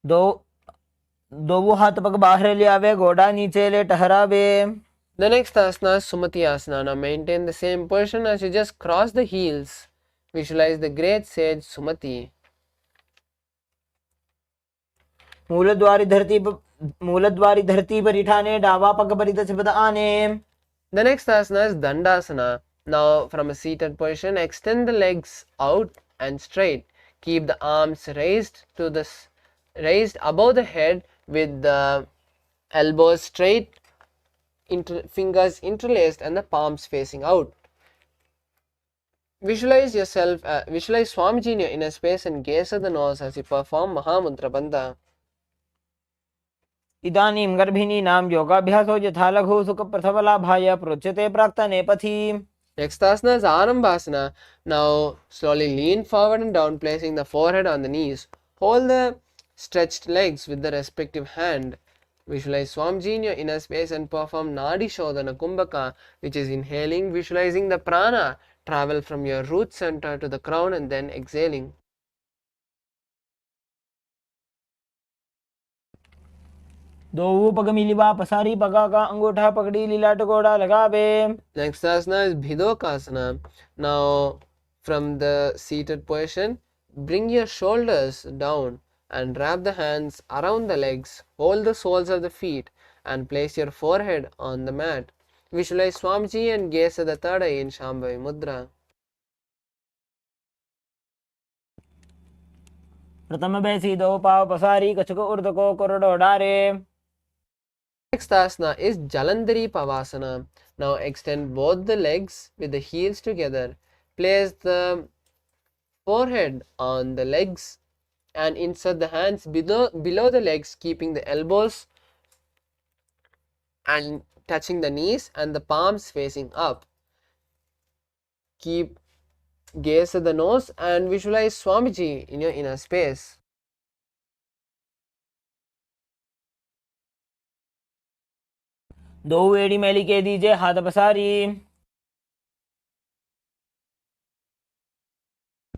दोबू हाथ पग बाहर ले आवे गोड़ा नीचे ले टहरावे. The next asana is Sumati Asana. Now maintain the same position as you just cross the heels. Visualize the great sage Sumati. मूलद्वारी धरती पर इठाने डावा पग परित सिपद आने. The next asana is Dandasana. Now from a seated position, extend the legs out and straight. Keep the arms raised above the head with the elbows straight, fingers interlaced and the palms facing out. Visualize Swamiji in your inner space and gaze at the nose as you perform Mahamudra Bandha. इदानीं गर्भिणीनां योगाभ्यासो यथा लघु सुखप्रसवलाभाय प्रोच्यते प्राक्तने पथि. Next asana is Arambhasana. Now slowly lean forward and down, placing the forehead on the knees. Hold the stretched legs with the respective hand. Visualize Swamiji in your inner space and perform Nadi Shodhana Kumbhaka, which is inhaling, visualizing the prana travel from your root center to the crown and then exhaling. दो पग मिलिवा पसारी पगा का अंगूठा पकड़ी लीलाट गोड़ा लगावे. Next asana is Bhidokasana. Now from the seated position, bring your shoulders down and wrap the hands around the legs. Hold the soles of the feet and place your forehead on the mat. Visualize Swamiji and gaze at the third eye in Shambhavi Mudra. प्रथम बैसी दो पाव पसारी कछुक उर्द को कोरडो डारे. Next asana is Jalandhari Pavasana. Now extend both the legs with the heels together. Place the forehead on the legs and insert the hands below the legs, keeping the elbows and touching the knees and the palms facing up. Keep gaze at the nose and visualize Swamiji in your inner space. दो एड़ी मैली के दीजिए हाथ पसारी.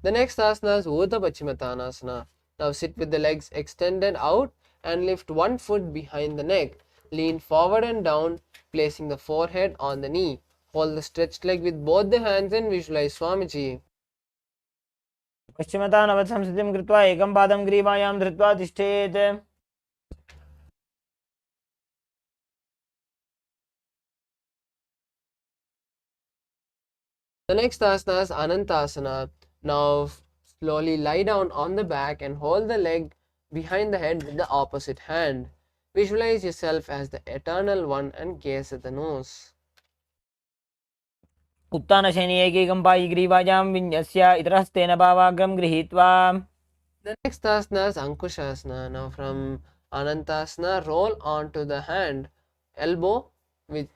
The next asana is Urdhva Paschimottanasana. Now sit with the legs extended out and lift one foot behind the neck. Lean forward and down, placing the forehead on the knee. Hold the stretched leg with both the hands and visualize Swamiji. पश्चिमतानवत् संस्थितिं कृत्वा एकं पादं ग्रीवायां धृत्वा तिष्ठेत्. The next asana is Anantasana. Now slowly lie down on the back and hold the leg behind the head with the opposite hand. Visualize yourself as the eternal one and gaze at the nose. उत्तानशयने एकैकं पायि ग्रीवायां विन्यस्य इतरहस्तेन भावाग्रं गृहीत्वा. The next asana is Ankushasana. Now from Anantasana, roll onto the hand, elbow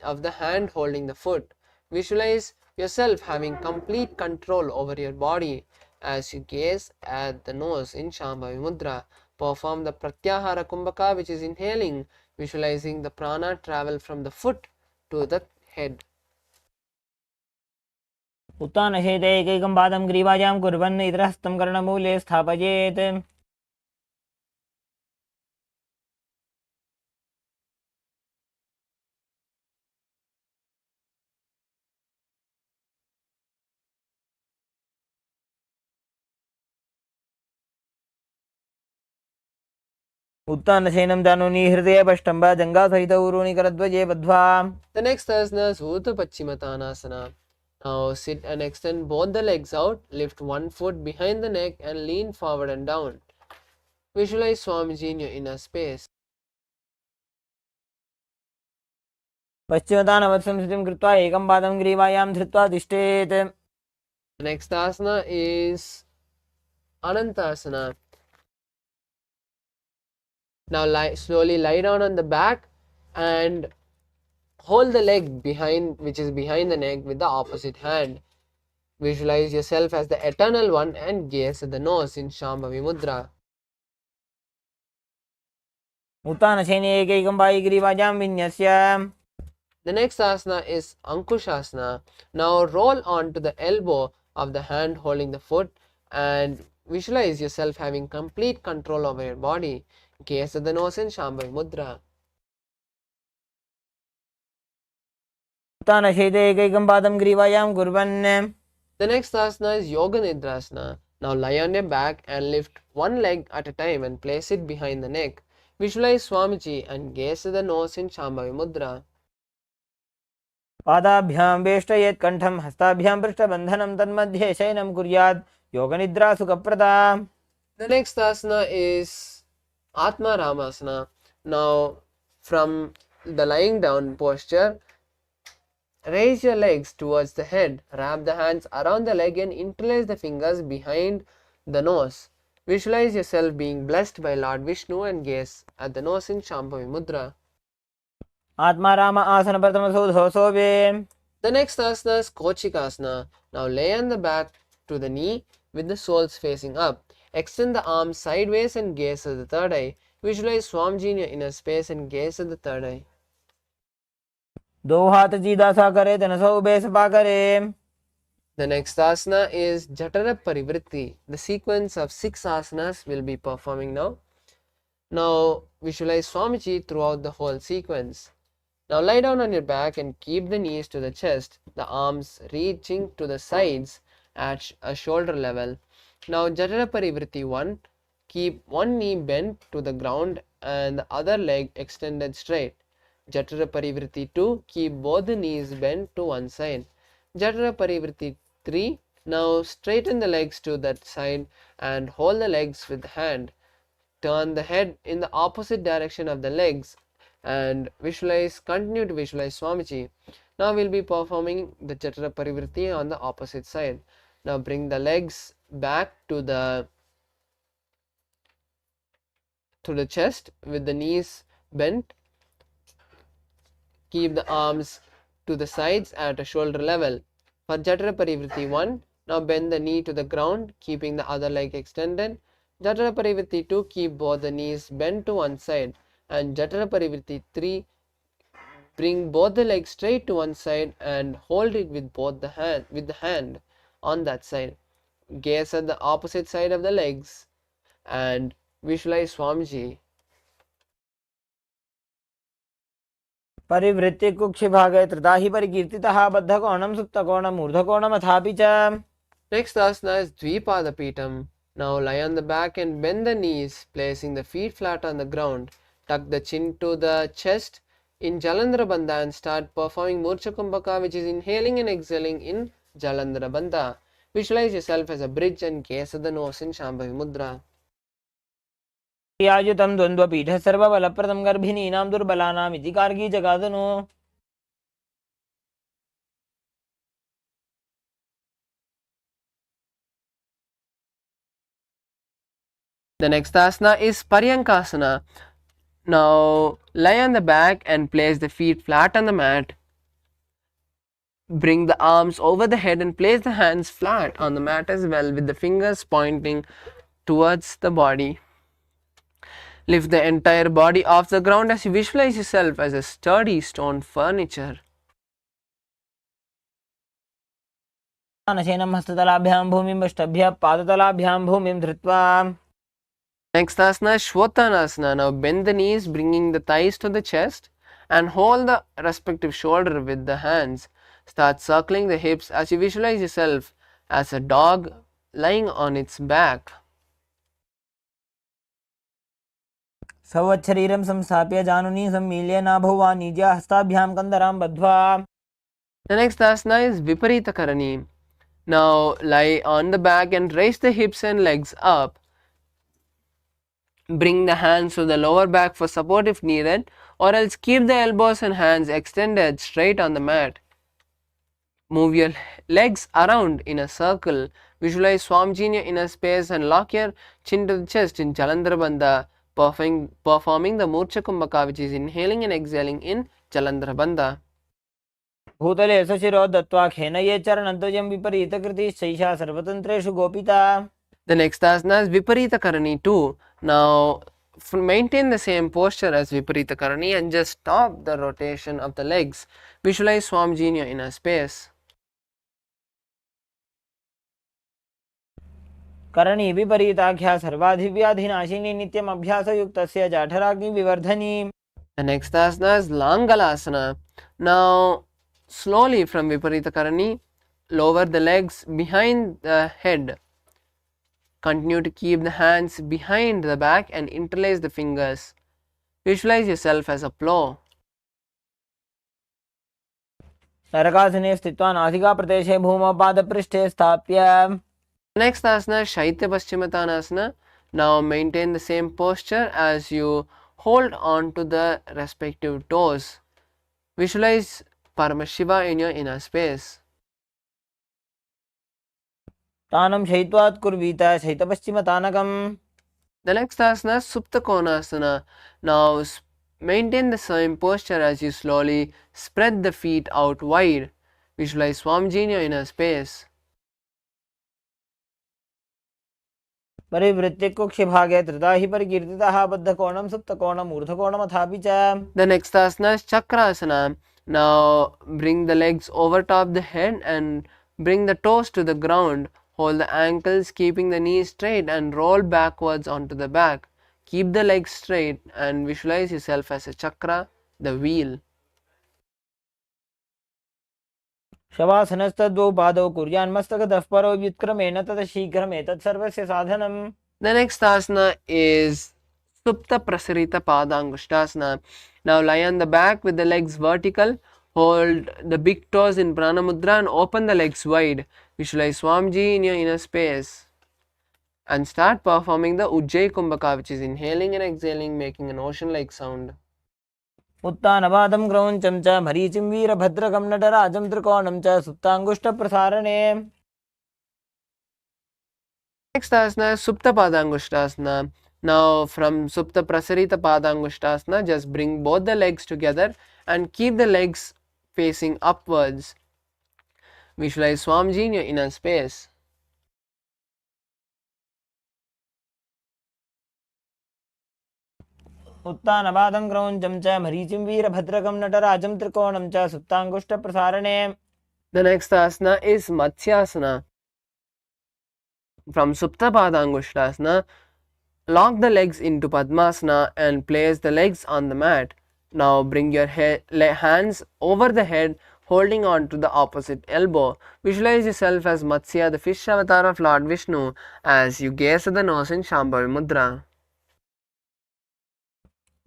of the hand holding the foot. Visualize yourself having complete control over your body as you gaze at the nose in Shambhavi Mudra. Perform the Pratyahara Kumbhaka, which is inhaling, visualizing the prana travel from the foot to the head. उत्तानशयते एकैकं पादं ग्रीवायां कुर्वन् इतरहस्तं कर्णमूले स्थापयेत्. उत्तानशयनं जानुनी हृदयपष्टम्ब जङ्घासहित ऊरूणि करद्वये बद्ध्वा. The next asana is Urdhva Paschimottanasana. Now sit and extend both the legs out, lift one foot behind the neck and lean forward and down. Visualize Swamiji in your inner space. पश्चिमतानवत् संस्थितिं कृत्वा एकं पादं ग्रीवायां धृत्वा तिष्ठेत्. The next asana is Anantasana. Now slowly lie down on the back and hold the leg behind, which is behind the neck, with the opposite hand. Visualize yourself as the eternal one and gaze at the nose in Shambhavi Mudra. उत्तानशयने एकैकं Pai ग्रीवायां विन्यस्य. The next asana is Ankushasana. Now roll onto the elbow of the hand holding the foot and visualize yourself having complete control over your body. Gaze at the nose in Shambhavi Mudra. उत्तानशयते एकैकं पादं ग्रीवायां कुर्वन्. The next asana is Yoga Nidrasana. Now lie on your back and lift one leg at a time and place it behind the neck. Visualize Swamiji and gaze at the nose in Shambhavi Mudra. पादाभ्यां वेष्टयेत् कण्ठं हस्ताभ्यां पृष्ठबन्धनं तन्मध्ये शयनं कुर्यात् योगनिद्रा सुखप्रदा. The next asana is Atma Ramasana. Now from the lying down posture, raise your legs towards the head, wrap the hands around the leg and interlace the fingers behind the nose. Visualize yourself being blessed by Lord Vishnu and gaze at the nose in Shambhavi Mudra. आत्मा राम आसन प्रथमसोधो सोवे. The next asana is Kochikasana. Now lay on the back to the knee with the soles facing up. Extend the arms sideways and gaze at the third eye. Visualize Swamiji in your inner space and gaze at the third eye. दो हाथ सीधा सा करे तनसो ube Sapa करे. The next asana is Jatara Parivritti. The sequence of 6 asanas will be performing now. Now visualize Swamiji throughout the whole sequence. Now lie down on your back and keep the knees to the chest, the arms reaching to the sides at a shoulder level. Now Jatara Parivritti 1, keep one knee bent to the ground and the other leg extended straight. Jatara Parivritti 2, keep both the knees bent to one side. Jatara Parivritti 3, now straighten the legs to that side and hold the legs with the hand. Turn the head in the opposite direction of the legs and continue to visualize Swamiji. Now we'll be performing the Jatara Parivritti on the opposite side. Now bring the legs back to the chest with the knees bent. Keep the arms to the sides at a shoulder level. For Jatara Parivritti 1, now bend the knee to the ground, keeping the other leg extended. Jatara Parivritti 2, keep both the knees bent to one side. And Jatara Parivritti 3, bring both the legs straight to one side and hold it with the hand on that side. Gaze at the opposite side of the legs and visualize Swamiji. परिवृत्ति कुक्षिभागे त्रिधा हि परिकीर्तितः बद्धकोणं सुप्तकोणम् ऊर्ध्वकोणमथापि च. Next asana is Dvipada Pitam. Now lie on the back and bend the knees, placing the feet flat on the ground. Tuck the chin to the chest in Jalandhara Bandha and start performing Murcha Kumbhaka, which is inhaling and exhaling in Jalandhara Bandha. Visualize yourself as a bridge and gaze at the nose in Shambhavi Mudra. यायुतं द्वन्द्वपीठः सर्वबलप्रदं गर्भिणीनां दुर्बलानाम् इति Gargi जगादनु. The next asana is Paryankasana. Now lie on the back and place the feet flat on the mat. Bring the arms over the head and place the hands flat on the mat as well, with the fingers pointing towards the body. Lift the entire body off the ground as you visualize yourself as a sturdy stone furniture. अनशेनं हस्ततलाभ्यां भूमिं अष्टभ्यः पादतलाभ्यां भूमिं धृत्वा. Next asana is Shvotanasana. Now bend the knees, bringing the thighs to the chest and hold the respective shoulder with the hands. Start circling the hips as you visualize yourself as a dog lying on its back. संवत्सरीरं संस्थाप्य जानुनी सम्मील्य नाभौ वा निज्या हस्ताभ्यां कन्दरां बद्ध्वा. The next asana is Viparita Karani. Now lie on the back and raise the hips and legs up. Bring the hands to the lower back for support if needed, or else keep the elbows and hands extended straight on the mat. Move your legs around in a circle. Visualize Swamiji in your inner space and lock your chin to the chest in Jalandhara Bandha, performing the Murcha Kumbhaka, which is inhaling and exhaling in Jalandhara Bandha. भूतले सशिरो दत्त्वा खेनये चरणद्वयं विपरीतकृतिः शैषा सर्वतन्त्रेषु गोपिता. The next asana is Viparita Karani too. Now maintain the same posture as Viparita Karani and just stop the rotation of the legs. Visualize Swamiji in your inner space. करणी विपरीताख्या सर्वाधिव्याधिनाशिनी नित्यम् अभ्यासयुक्तस्य जाठराग्नि विवर्धनी. The next asana is Langalasana. Now slowly from Viparita Karani, lower the legs behind the head. Continue to keep the hands behind the back and interlace the fingers. Visualize yourself as a plow. नरकासने स्थित्वा नासिकाप्रदेशे भूमौ पादपृष्ठे स्थाप्य. Next asana is Shaitya Paschimottanasana. Now maintain the same posture as you hold on to the respective toes. Visualize Paramashiva in your inner space. तानं शयित्वात् कुर्वीत शयितपश्चिमतानकम्. The next asana is Supta Konasana. Now maintain the same posture as you slowly spread the feet out wide. Visualize Swamiji in your inner space. परिवृत्ति कुक्षिभागे त्रिधा हि परिकीर्तितः बद्धकोणं सुप्तकोणम् ऊर्ध्वकोणमथापि च. The next asana is Chakrasana. Now bring the legs over top the head and bring the toes to the ground. Hold the ankles, keeping the knees straight, and roll backwards onto the back. Keep the legs straight and visualize yourself as a chakra, the wheel. शवासनस्तद्वौ पादौ कुर्यान्मस्तकतः परो व्युत्क्रमेण ततः शीघ्रमेतत् सर्वस्य साधनम्. The next asana is Supta Prasarita Padangushtasana. Now lie on the back with the legs vertical. Hold the big toes in Prana Mudra and open the legs wide. Visualize Swamiji in your inner space. And start performing the Ujjayi Kumbhaka, which is inhaling and exhaling, making an ocean-like sound. उत्तानपादं क्रौञ्चं च मरीचिं वीरभद्रकं नटराजं त्रिकोणं च सुप्ताङ्गुष्ठप्रसारणे. Next asana is Supta Padangushtasana. Now from Supta Prasarita Padangushtasana, just bring both the legs together and keep the legs facing upwards. Visualize Swamiji in your inner space. उत्तानपादं क्रौञ्चं च मरीचिं वीरभद्रकं नटराजं त्रिकोणं च सुप्ताङ्गुष्ठप्रसारणे. The next asana is Matsyasana. From Supta Padangushtasana, lock the legs into Padmasana and place the legs on the mat. Now bring your hands over the head, holding on to the opposite elbow. Visualize yourself as Matsya, the fish avatar of Lord Vishnu, as you gaze at the nose in Shambhavi Mudra.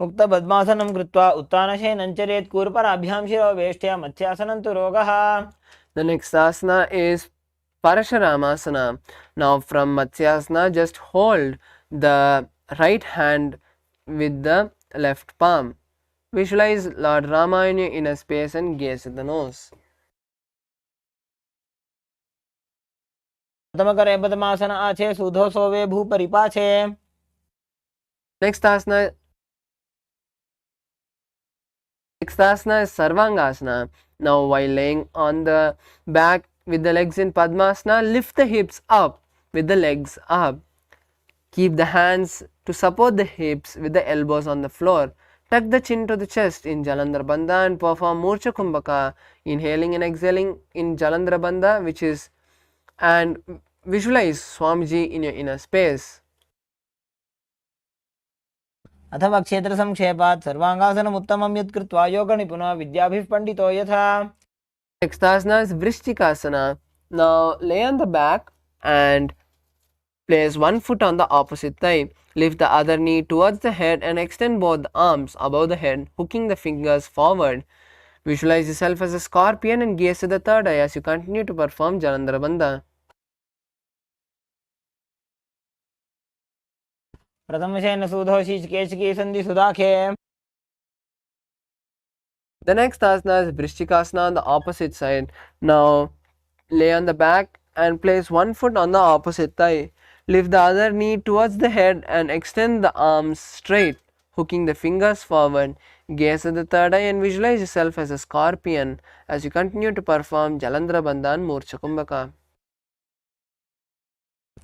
उक्तपद्मासनं कृत्वा उत्तानशयनं चरेत् कूर्पराभ्यां शिरो वेष्ट्या मत्स्यासनं तु रोगः. The next asana is Parashuramasana. Now from Matsyasana, just hold the right hand with the left palm. Visualize Lord Rama in your inner space and gaze at the nose. प्रथमकरे पद्मासन आचे सुधो सोवे भूपरिपाचे. Next asana is Sarvangasana. Now while laying on the back with the legs in Padmasana, lift the hips up with the legs up. Keep the hands to support the hips with the elbows on the floor. Tuck the chin to the chest in Jalandhar Bandha and perform Murcha Kumbhaka, inhaling and exhaling in Jalandhar Bandha, and visualize Swamiji in your inner space. अथवा क्षेत्रसंक्षेपात् सर्वाङ्गासनम् उत्तमं यत् कृत्वा योगनिपुणः विद्याभिः पण्डितो यथा. Next asana is Vrishchikasana. Now lay on the back and place one foot on the opposite thigh. Lift the other knee towards the head and extend both the arms above the head, hooking the fingers forward. Visualize yourself as a scorpion and gaze to the third eye as you continue to perform Jalandhara Bandha. प्रथमशयन सूधो शीर्षकेशकी सन्धि सुदाखे. The next asana is Vrishchikasana on the opposite side. Now lay on the back and place one foot on the opposite thigh. Lift the other knee towards the head and extend the arms straight, hooking the fingers forward. Gaze at the third eye and visualize yourself as a scorpion as you continue to perform Jalandhara Bandha and Murcha Kumbhaka.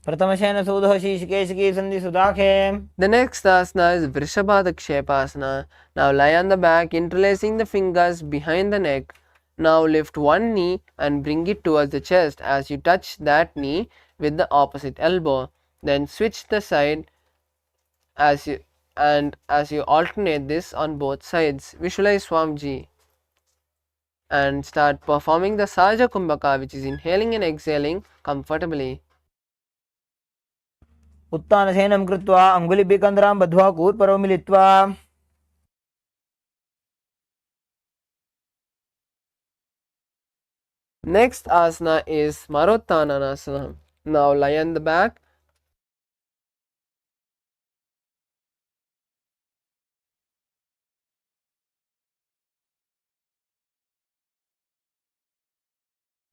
प्रथमशयन सूधो शीर्षकेशकी सन्धि सुदाखे. The next asana is Vrishabhadakshepasana. Now lie on the back, interlacing the fingers behind the neck. Now lift one knee and bring it towards the chest as you touch that knee with the opposite elbow. Then switch the side as you alternate this on both sides. Visualize Swamiji and start performing the Sahaja Kumbhaka, which is inhaling and exhaling comfortably. उत्तानशयनं कृत्वा अङ्गुलिभिकन्द्रां बद्ध्वा कूर्परौ मिलित्वा. Next asana is Marottananasana. Now lie on the back.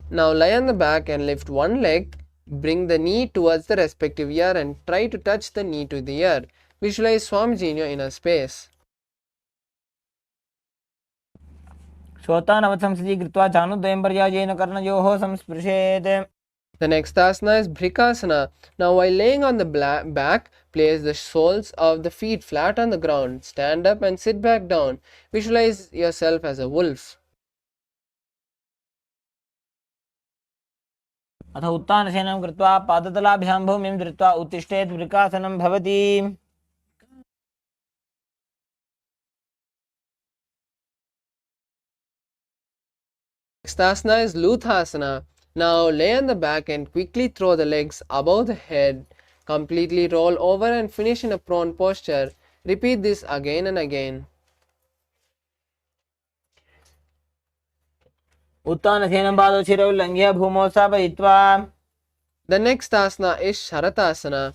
Now lie on the back and lift one leg. Bring the knee towards the respective ear and try to touch the knee to the ear. Visualize Swamiji in your inner space. श्रोतानवत्संसदि कृत्वा चानुद्वयं पर्यायेन कर्णयोः संस्पृशेत्. The next asana is Bhrikasana. Now while laying on the back, place the soles of the feet flat on the ground. Stand up and sit back down. Visualize yourself as a wolf. अथ उत्तानशयनं कृत्वा पादतलाभ्यां भूमिं धृत्वा उत्तिष्ठेत् वृकासनं भवति. Next asana is Luthasana. Now lay on the back and quickly throw the legs above the head. Completely roll over and finish in a prone posture. Repeat this again and again. उत्तानशयनं पादौ शिरौ लङ्घ्य भूमौ स्थापयित्वा. The next asana is Sharatasana.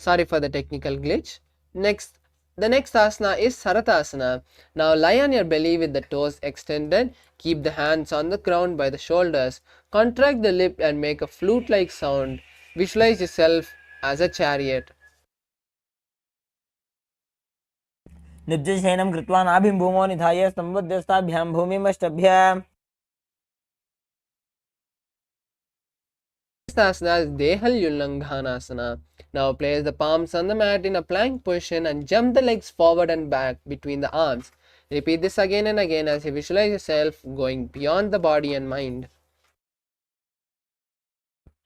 Sorry for the technical glitch. The next asana is Saratasana. Now lie on your belly with the toes extended. Keep the hands on the ground by the shoulders. Contract the lip and make a flute-like sound. Visualize yourself as a chariot. निर्जशयनं कृत्वा नाभिं भूमौ निधाय स्तम्भोद्यस्ताभ्यां भूमिमष्टभ्य Next asana is Dehalyulanghanasana. Now place the palms on the mat in a plank position and jump the legs forward and back between the arms. Repeat this again and again as you visualize yourself going beyond the body and mind.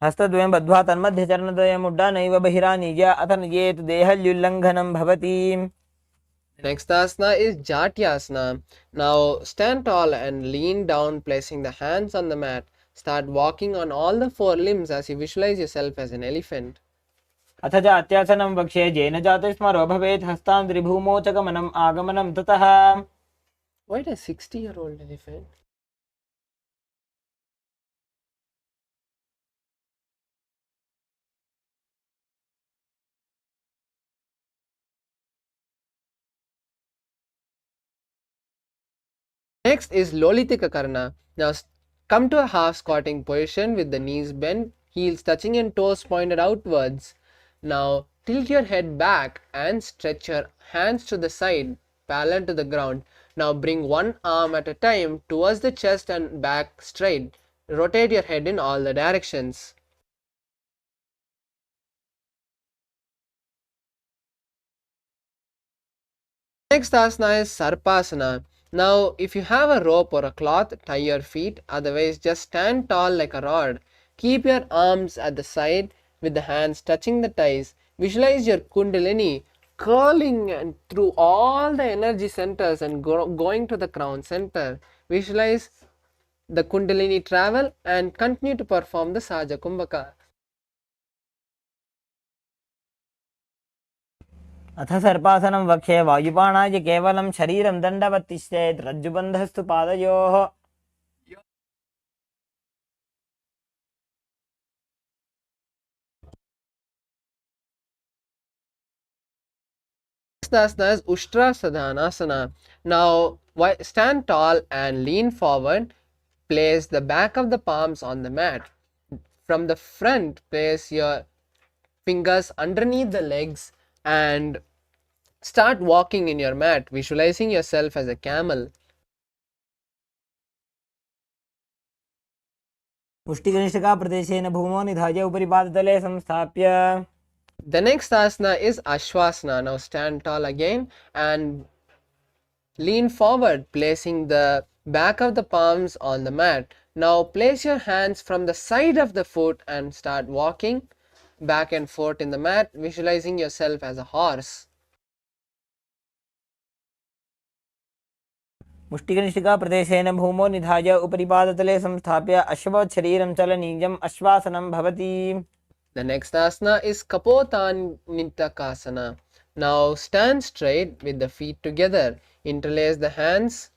हस्तद्वयं बद्ध्वा तन्मध्यचरणद्वयम् उड्डानैव बहिरानीय अथ नियेत् देहल्युल्लङ्घनं भवति. Next asana is Jatyasana. Now stand tall and lean down, placing the hands on the mat. Start walking on all the four limbs as you visualize yourself as an elephant. अथ जात्यासनं वक्ष्ये येन जातस्मरो भवेत् हस्तान्द्रिभूमौ च गमनम् आगमनं ततः. Why a 60-year-old elephant? Next is Lolitika Karna. Now come to a half squatting position with the knees bent, heels touching and toes pointed outwards. Now tilt your head back and stretch your hands to the side, parallel to the ground. Now bring one arm at a time towards the chest and back straight. Rotate your head in all the directions. Next asana is Sarpasana. Now, if you have a rope or a cloth, tie your feet, otherwise, just stand tall like a rod. Keep your arms at the side with the hands touching the thighs. Visualize your Kundalini curling and through all the energy centers and going to the crown center. Visualize the Kundalini travel and continue to perform the Saja Kumbhaka. अथ सर्पासनं वक्ष्ये वायुपाणाय केवलं शरीरं दण्डवत् तिष्ठेत् रज्जुबन्धस्तु पादयोः. Next asana is Ushtrasadhanasana. Now stand tall and lean forward. Place the back of the palms on the mat. From the front, place your fingers underneath the legs and start walking in your mat, visualizing yourself as a camel. मुष्टिकनिष्ठिकाप्रदेशेन भूमौ निधाय उपरि पादतले संस्थाप्य. The next asana is Ashwasana. Now stand tall again and lean forward, placing the back of the palms on the mat. Now place your hands from the side of the foot and start walking back and forth in the mat, visualizing yourself as a horse. मुष्टिकनिष्ठिकाप्रदेशेन भूमौ निधाय उपरि पादतले संस्थाप्य अश्ववत् शरीरं चलनीयम् अश्वासनं भवति. The next asana is Kapotanitakasana. Now stand straight with the feet together. Interlace the hands.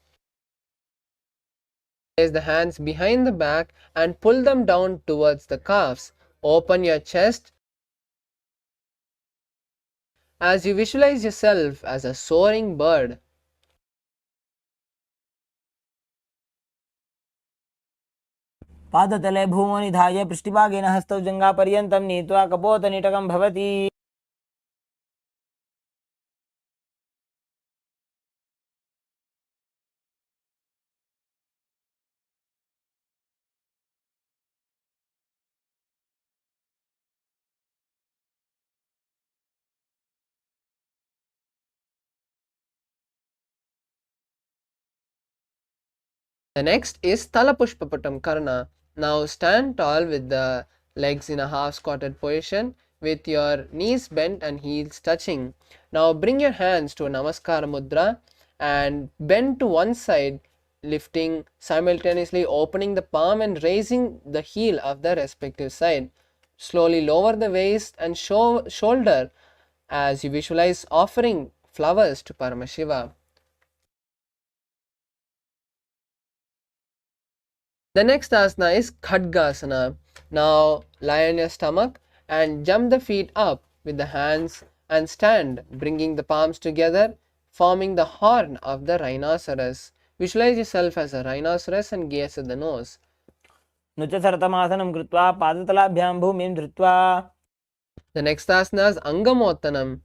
Place the hands behind the back and pull them down towards the calves. Open your chest as you visualize yourself as a soaring bird. पादतले भूमौ निधाय पृष्ठभागेन हस्तौ जङ्घापर्यन्तं नीत्वा कपोतनिटकं भवति. The next is Talapushpapatam Karna. Now stand tall with the legs in a half squatted position with your knees bent and heels touching. Now bring your hands to a Namaskara Mudra and bend to one side, lifting simultaneously, opening the palm and raising the heel of the respective side. Slowly lower the waist and shoulder as you visualize offering flowers to Paramashiva. The next asana is Khadgasana. Now lie on your stomach and jump the feet up, with the hands and stand, bringing the palms together, forming the horn of the rhinoceros. Visualize yourself as a rhinoceros and gaze at the nose. नुचसरतमासनं कृत्वा पादतलाभ्यां भूमिं धृत्वा The next asana is Angamottanam.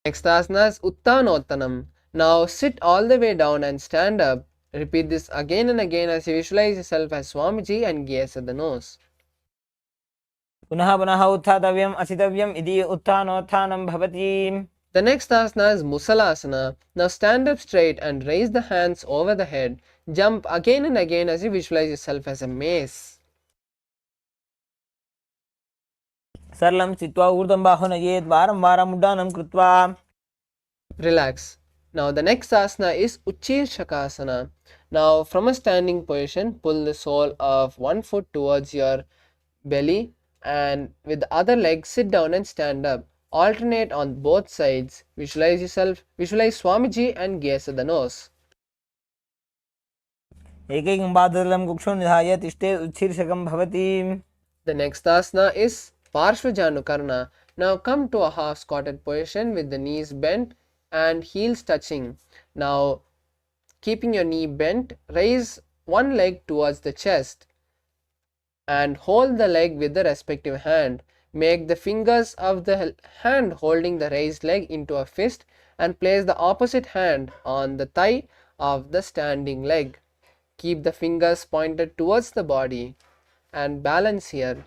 Next asana is Uttanottanam. Now sit all the way down and stand up. Repeat this again and again as you visualize yourself as Swamiji and gaze at the nose. पुनः पुनः उत्थातव्यम् असितव्यम् इति उत्थानोत्थानं भवति. The next asana is Musalasana. Now stand up straight and raise the hands over the head. Jump again and again as you visualize yourself as a mace. सरलं स्थित्वा ऊर्ध्वं बाहुं नयेत् वारं वारम् उड्डानं कृत्वा. Relax. Now the next asana is Uchirshakasana. Now from a standing position, pull the sole of one foot towards your belly and with the other leg sit down and stand up. Alternate on both sides. Visualize Swamiji and gaze at the nose. एकैकं पादतलं कुक्षौ निधाय तिष्ठेत् उच्छीर्षकं भवति. The next asana is Parshvajanukarna. Now come to a half squatted position with the knees bent and heels touching. Now keeping your knee bent, raise one leg towards the chest and hold the leg with the respective hand. Make the fingers of the hand holding the raised leg into a fist and place the opposite hand on the thigh of the standing leg. Keep the fingers pointed towards the body and balance here.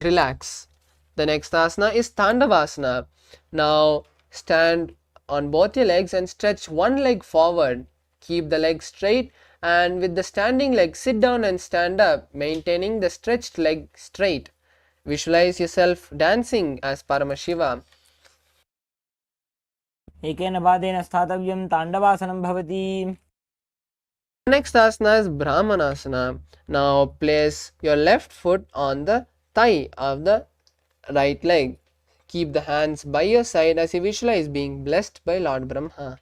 Relax. The next asana is Tandavasana. Now stand on both your legs and stretch one leg forward. Keep the leg straight and with the standing leg sit down and stand up, maintaining the stretched leg straight. Visualize yourself dancing as Paramashiva. एकेन पादेन स्थातव्यं ताण्डवासनं भवति. Next asana is Brahmanasana. Now place your left foot on the thigh of the right leg. Keep the hands by your side as you visualize being blessed by Lord Brahma.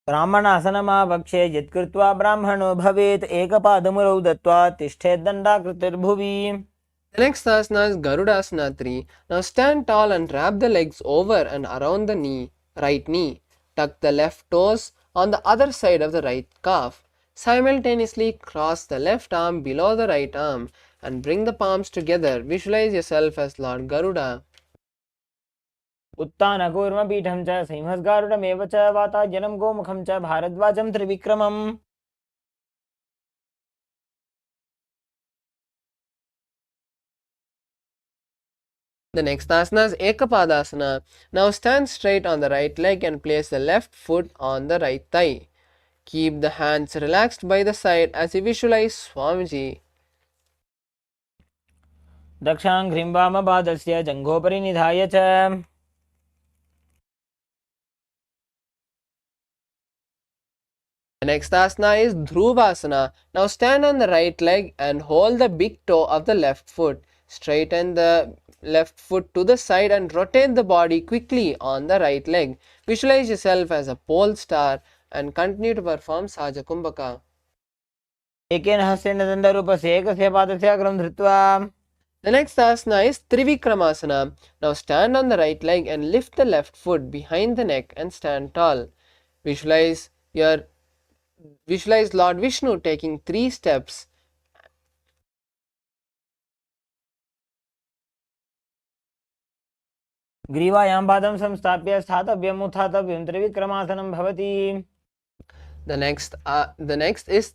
ब्राह्मणासनमावक्षे यत्कृत्वा ब्राह्मणो भवेत् एकपादमुरौ दत्त्वा तिष्ठेद्दण्डाकृतिर्भुवि. The next asana is Garudasana 3. Now stand tall and wrap the legs over and around the right knee. Tuck the left toes on the other side of the right calf. Simultaneously cross the left arm below the right arm and bring the palms together. Visualize yourself as Lord Garuda. उत्तानकूर्मपीठं च सिंहस्गारुडमेव च वातायनं गोमुखं च भारद्वाजं त्रिविक्रमम्. The next asana is Ekapadasana. Now stand straight on the right leg and place the left foot on the right thigh. Keep the hands relaxed by the side as you visualize Swamiji. दक्षाङ्घ्रिं वामपादस्य जङ्घोपरि निधाय च. The next asana is Dhruvasana. Now stand on the right leg and hold the big toe of the left foot. Straighten the left foot to the side and rotate the body quickly on the right leg. Visualize yourself as a pole star and continue to perform Saja Kumbhaka. एकेन हस्तेन दण्डरूपस्य एकस्य पादस्य अग्रं धृत्वा. The next asana is Trivikramasana. Now stand on the right leg and lift the left foot behind the neck and stand tall. Visualize Lord Vishnu taking 3 steps. ग्रीवायां पादं संस्थाप्य स्थातव्यम् उत्थातव्यं त्रिविक्रमासनं भवति. The next is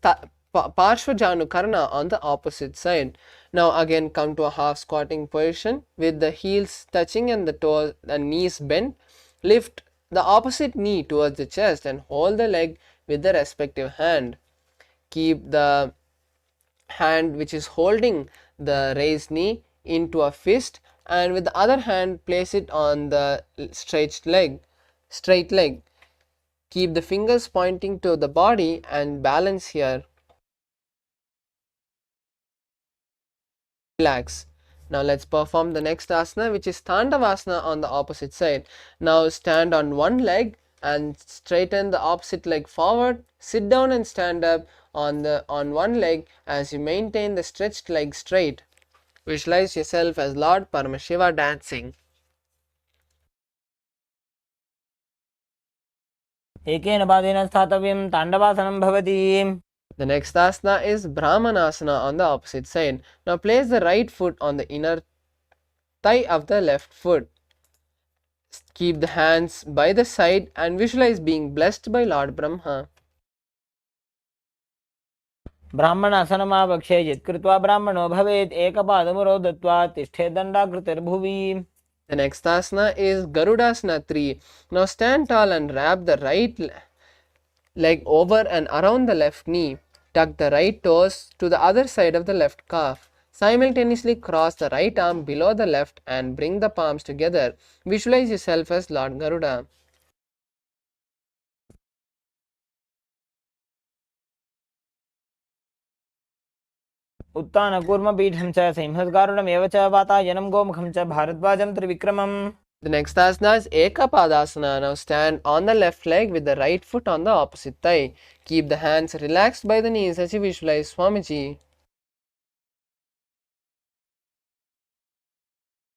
Parshvajanukarna on the opposite side. Now again come to a half squatting position with the heels touching and the toes and knees bent. Lift the opposite knee towards the chest and hold the leg with the respective hand. Keep the hand which is holding the raised knee into a fist and with the other hand place it on the straight leg. Keep the fingers pointing to the body and balance here. Relax. Now let's perform the next asana, which is Tandavasana on the opposite side. Now stand on one leg and straighten the opposite leg forward. Sit down and stand up on one leg as you maintain the stretched leg straight. Visualize yourself as Lord Paramashiva dancing. एकेन पादेन स्थातव्यं ताण्डवासनं भवति. The next asana is Brahmanasana on the opposite side. Now place the right foot on the inner thigh of the left foot. Keep the hands by the side and visualize being blessed by Lord Brahma. ब्राह्मणासनमावक्ष्ये यत्कृत्वा ब्राह्मणो भवेत् एकपादमुरो दत्त्वा तिष्ठेदण्डाकृतिर्भुवि. The next asana is Garudasana 3. Now stand tall and wrap the right leg over and around the left knee. Tuck the right toes to the other side of the left calf. Simultaneously cross the right arm below the left and bring the palms together. Visualize yourself as Lord Garuda. उत्तानकूर्मपीठं च सिंहस्गारुडमेव च वातायनं गोमुखं च भारद्वाजं त्रिविक्रमम्. The next asana is Ekapadasana. Now stand on the left leg with the right foot on the opposite thigh. Keep the hands relaxed by the knees as you visualize Swamiji.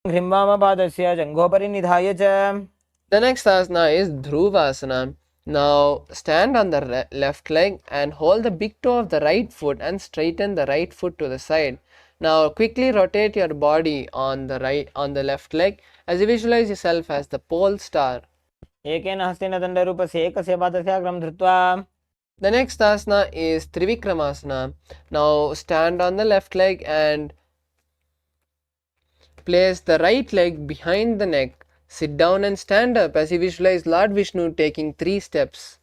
ह्रीं जङ्घोपरि निधाय च. The next asana is Dhruvasana. Now stand on the left leg and hold the big toe of the right foot and straighten the right foot to the side. Now quickly rotate your body on the left leg as you visualize yourself as the pole star. एकेन हस्तेन दण्डरूपस्य एकस्य पादस्याग्रं धृत्वा. The next asana is Trivikramasana. Now stand on the left leg and place the right leg behind the neck. Sit down and stand up as you visualize Lord Vishnu taking 3 steps.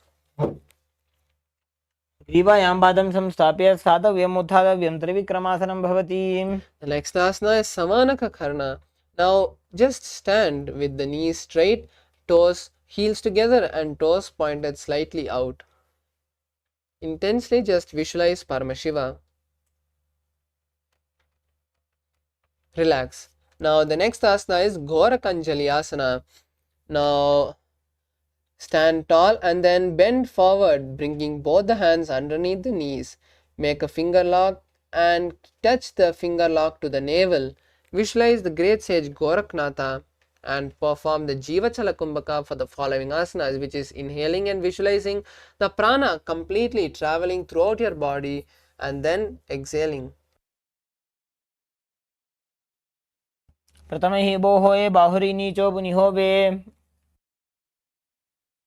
ग्रीवायां पादं संस्थाप्य स्थातव्यम् उत्थातव्यं त्रिविक्रमासनं भवति. The next asana is Samanaka Karna. Now just stand with the knees straight, toes, heels together and toes pointed slightly out. Intensely just visualize Paramashiva. Relax. Now the next asana is Gorakanjali Asana. Now stand tall and then bend forward, bringing both the hands underneath the knees. Make a finger lock and touch the finger lock to the navel. Visualize the great sage Goraknatha and perform the Jivachala Kumbhaka for the following asanas, which is inhaling and visualizing the prana completely traveling throughout your body and then exhaling. प्रथमैः बोहोए बाहुरी नीचो पुनिहोवे.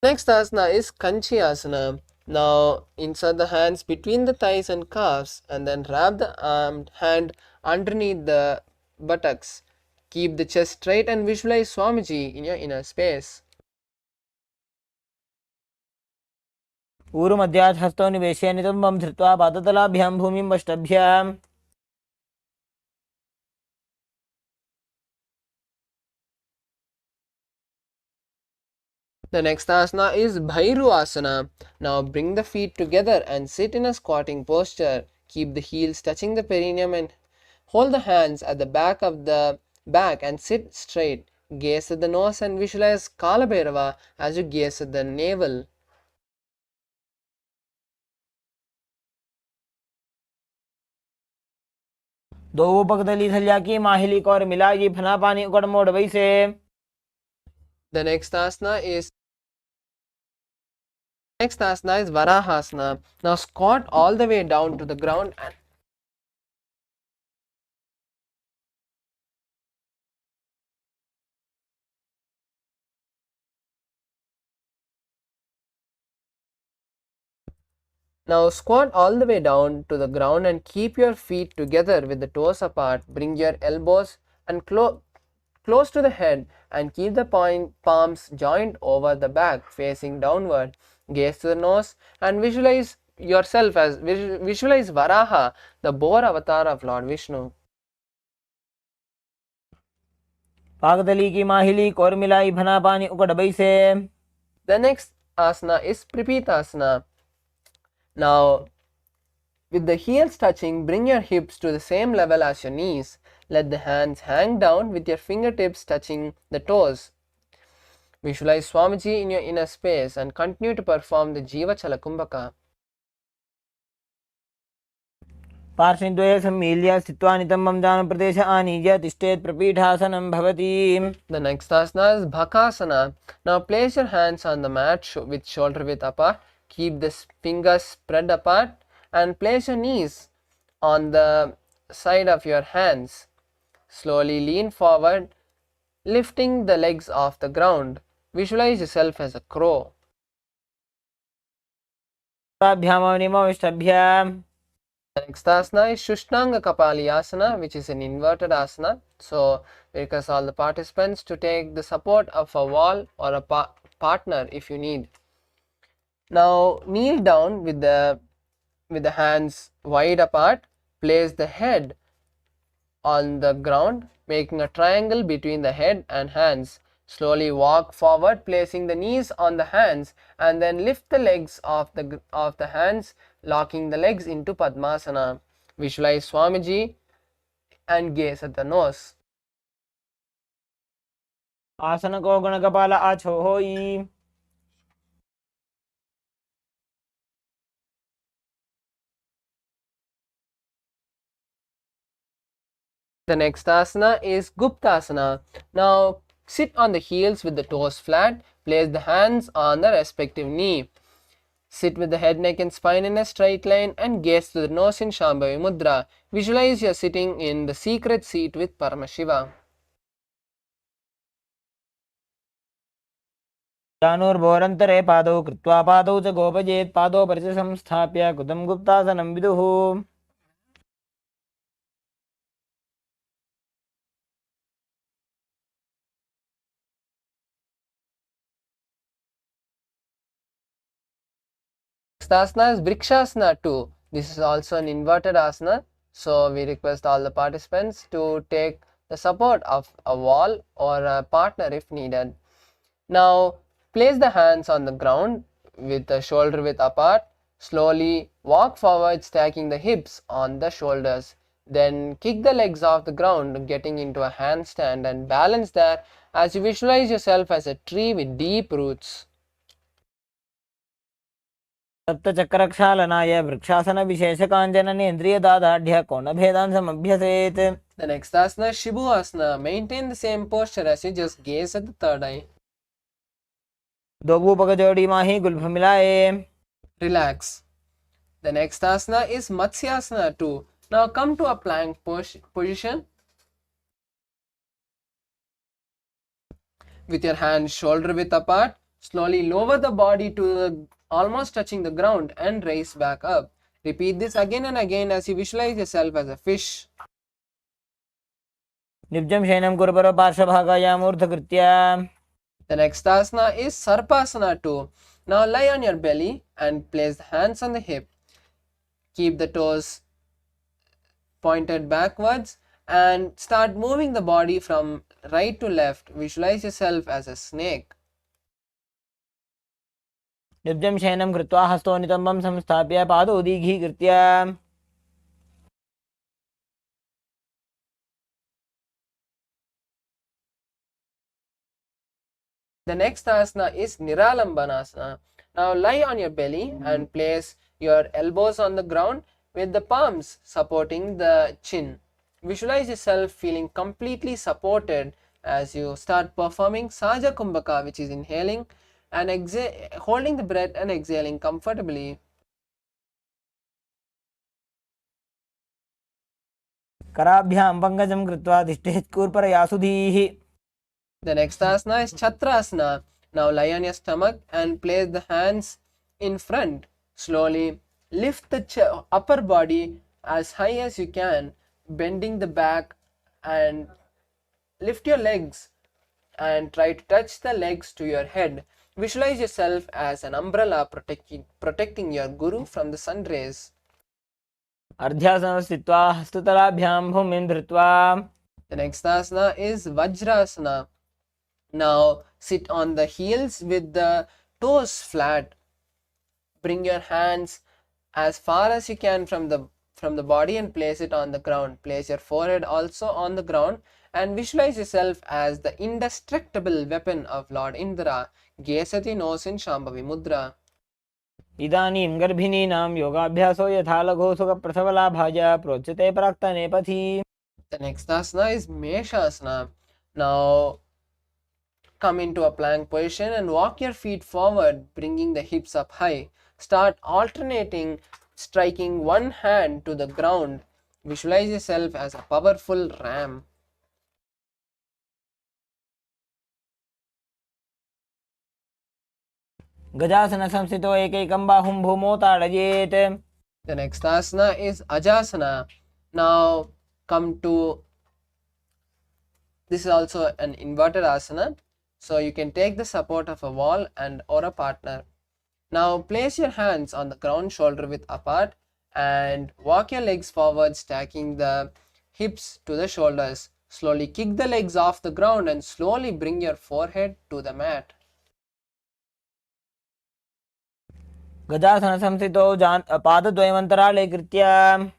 Next asana is Kanchi Asana. Now insert the hands between the thighs and calves and then wrap the hand underneath the buttocks. Keep the chest straight and visualize Swamiji in your inner space. ऊरुमध्यात् हस्तो निवेश्य नितम्बं धृत्वा पादतलाभ्यां भूमिं वष्टभ्य. The next asana is Bhairu Asana. Now bring the feet together and sit in a squatting posture. Keep the heels touching the perineum and hold the hands at the back of the back and sit straight. Gaze at the nose and visualize Kala Bhairava as you gaze at the navel. दो पगदली थलिया की माहिली और मिलागी फना पानी उकड़ मोड़ वैसे. The next asana is Varahasana. Now squat all the way down to the ground and now squat all the way down to the ground and keep your feet together with the toes apart. Bring your elbows and close to the head and keep the palms joined over the back facing downward. Gaze to the nose and visualize yourself as visualize Varaha, the boar avatar of Lord Vishnu. पागदली की माहिली और मिलाई फना पानी उकड़ वैसे. The next asana is Pripitasana. Now, with the heels touching, bring your hips to the same level as your knees. Let the hands hang down with your fingertips touching the toes. Visualize Swamiji in your inner space and continue to perform the Jiva Chalakumbhaka. पार्श्वद्वये सम्मील्य स्थित्वा नितम्बं दानप्रदेश आनीय तिष्ठेत् प्रपीठासनं भवति. The next asana is Bhakasana. Now place your hands on the mat with shoulder width apart. Keep the fingers spread apart and place your knees on the side of your hands. Slowly lean forward, lifting the legs off the ground. Visualize yourself as a crow. The next asana is Shushnanga Kapali Asana, which is an inverted asana. So we request all the participants to take the support of a wall or a partner if you need. Now kneel down with the hands wide apart. Place the head on the ground, making a triangle between the head and hands. Slowly walk forward, placing the knees on the hands, and then lift the legs off the hands, locking the legs into Padmasana. Visualize Swamiji and gaze at the nose. आसन को गणकपाल आछो होई. The next asana is Guptasana. Now sit on the heels with the toes flat. Place the hands on the respective knee. Sit with the head, neck and spine in a straight line and gaze to the nose in Shambhavi Mudra. Visualize you are sitting in the secret seat with Paramashiva. दानोर्भोरन्तरे पादौ कृत्वा पादौ च गोपजेत् पादौ परिच संस्थाप्य कृतं गुप्तासनं विदुः. Next asana is Vrikshasana 2. This is also an inverted asana. So we request all the participants to take the support of a wall or a partner if needed. Now place the hands on the ground with the shoulder width apart. Slowly walk forward, stacking the hips on the shoulders. Then kick the legs off the ground, getting into a handstand and balance there as you visualize yourself as a tree with deep roots. सप्तचक्रक्षालनाय वृक्षासनविशेषकाञ्चननेन्द्रियदादाढ्य कोणभेदान् समभ्यसेत्. The next asana is Shibhu Asana. Maintain the same posture as you just gaze at the third eye. दोगुपगजोड़ी माही गुल्फ मिलाए. Relax. The next asana is Matsyasana 2. Now come to a plank position with your hands shoulder width apart. Slowly lower the body to almost touching the ground and raise back up. Repeat this again and again as you visualize yourself as a fish. निब्जं शयनं कुरु पार्श्वभागायामूर्धकृत्य. The next asana is Sarpasana 2. Now lie on your belly and place the hands on the hip. Keep the toes pointed backwards and start moving the body from right to left. Visualize yourself as a snake. निब्जं शयनं कृत्वा हस्तो नितम्बं संस्थाप्य पादौ दीघीकृत्य. The next asana is Niralambanasana. Now lie on your belly and place your elbows on the ground with the palms supporting the chin. Visualize yourself feeling completely supported as you start performing Saja Kumbhaka, which is inhaling and holding the breath and exhaling comfortably. कराभ्यां पङ्कजं कृत्वा तिष्ठेत् कूर्परयासुधीः. The next asana is Chatrasana. Now lie on your stomach and place the hands in front. Slowly lift the upper body as high as you can, bending the back, and lift your legs and try to touch the legs to your head. Visualize yourself as an umbrella protecting your guru from the sun rays. अर्ध्यासनं स्थित्वा हस्ततलाभ्यां भूमिं धृत्वा. The next asana is Vajrasana. Now sit on the heels with the toes flat. Bring your hands as far as you can from the body and place it on the ground. Place your forehead also on the ground and visualize yourself as the indestructible weapon of Lord Indra. Gesati nos in Shambhavi Mudra. इदानीं गर्भिणीनां योगाभ्यासो यथा लघुसुखप्रसवलाभाय प्रोच्यते प्राक्तनेपथि. The next asana is Meshasana. Now come into a plank position and walk your feet forward, bringing the hips up high. Start alternating, striking one hand to the ground. Visualize yourself as a powerful ram. गजासन संस्थितो एकैकं बाहुं भूमौ ताडयेत्. The next asana is Ajasana. Now come to, this is also an inverted asana. So you can take the support of a wall and or a partner. Now place your hands on the ground, shoulder width apart, and walk your legs forward, stacking the hips to the shoulders. Slowly kick the legs off the ground and slowly bring your forehead to the mat. गजासन संस्थितो पादद्वयमन्तराळे कृत्य.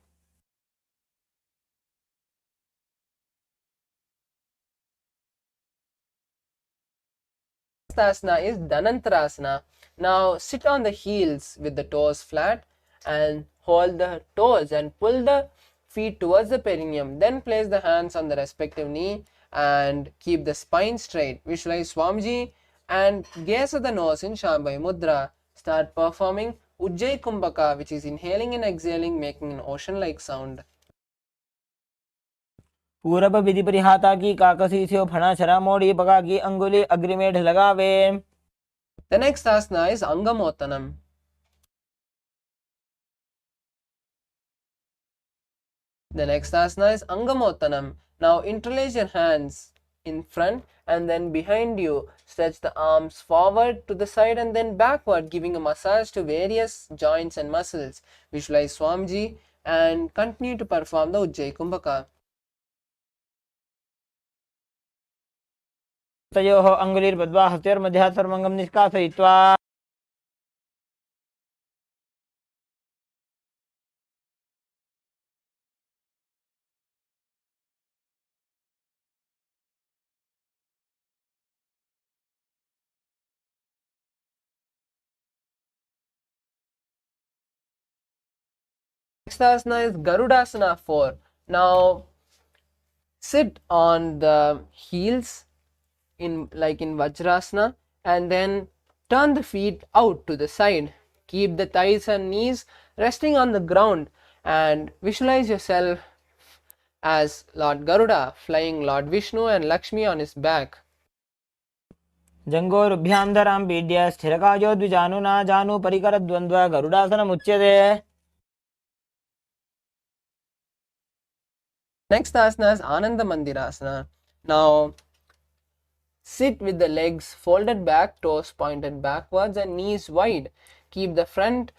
Asana is Dhanantarasana. Now sit on the heels with the toes flat and hold the toes and pull the feet towards the perineum. Then place the hands on the respective knee and keep the spine straight. Visualize Swamiji and gaze at the nose in Shambhavi Mudra. Start performing Ujjayi Kumbhaka, which is inhaling and exhaling, making an ocean-like sound. पूरब विधि परिहाता की काकसी से फणा शरा मोड़ी पका की अंगुली अग्रिमेढ़ लगावे. The next asana is Angamotanam. The next asana is Angamotanam. Now interlace your hands in front and then behind you. Stretch the arms forward to the side and then backward, giving a massage to various joints and muscles. Visualize Swamiji and continue to perform the Ujjayi Kumbhaka. तयोः अंगुलीर्बद्ध्वा हस्तयोर्मध्यात् सर्वंगं निष्कासयित्वा. Next asana is Garudasana 4. Now sit on the heels in Vajrasana and then turn the feet out to the side. Keep the thighs and knees resting on the ground and visualize yourself as Lord Garuda flying Lord Vishnu and Lakshmi on his back. जंगोरुभ्यां धरां पीड्य स्थिरकायो द्विजानुना जानु परिकरद्वन्द्व गरुडासनमुच्यते. Next asana is Ananda Mandirasana. Now sit with the legs folded back, toes pointed backwards and knees wide. Keep the front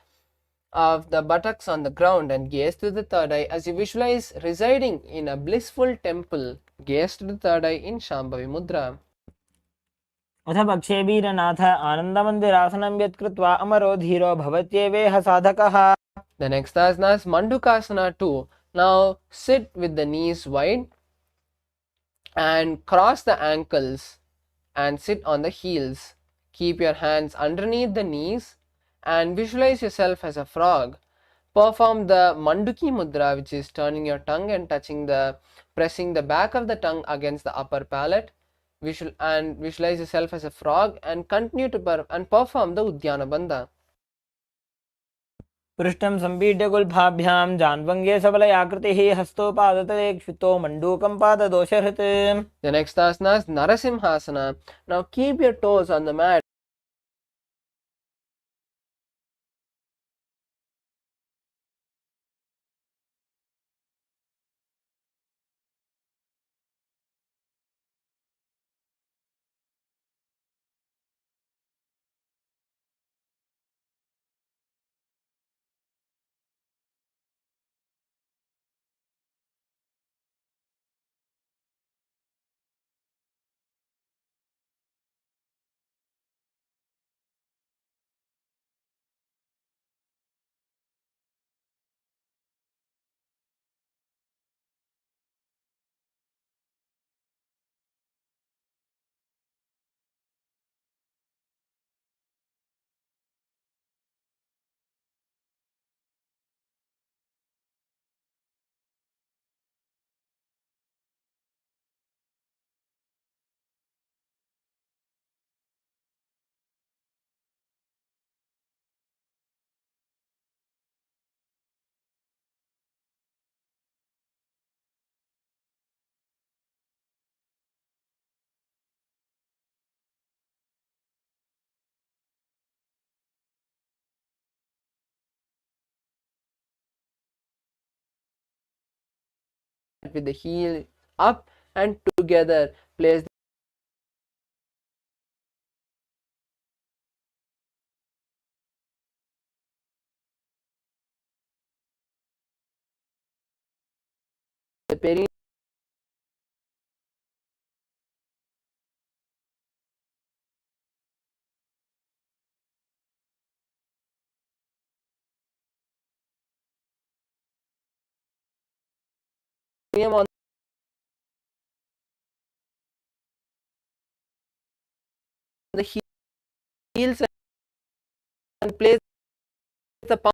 of the buttocks on the ground and gaze to the third eye as you visualize residing in a blissful temple. Gaze to the third eye in Shambhavi Mudra. अथ पक्षे वीरनाथ आनन्दमन्दिरासनं यत्कृत्वा अमरो धीरो भवत्येवेह साधकः. The next asana is Mandukasana 2. Now sit with the knees wide and cross the ankles and sit on the heels. Keep your hands underneath the knees and visualize yourself as a frog. Perform the Manduki Mudra, which is turning your tongue and pressing the back of the tongue against the upper palate. Visualize yourself as a frog and continue to perform the Udyana Bandha. पृष्ठं सम्पीड्य गुल्फाभ्यां जान्वङ्गे सबलयाकृतिः हस्तोपादतले क्षितो मण्डूकं पाददोषहृत्. The next asana is Narasimhasana. Now keep your toes on the mat with the heel up, and together place the perineum on the heels and place the palm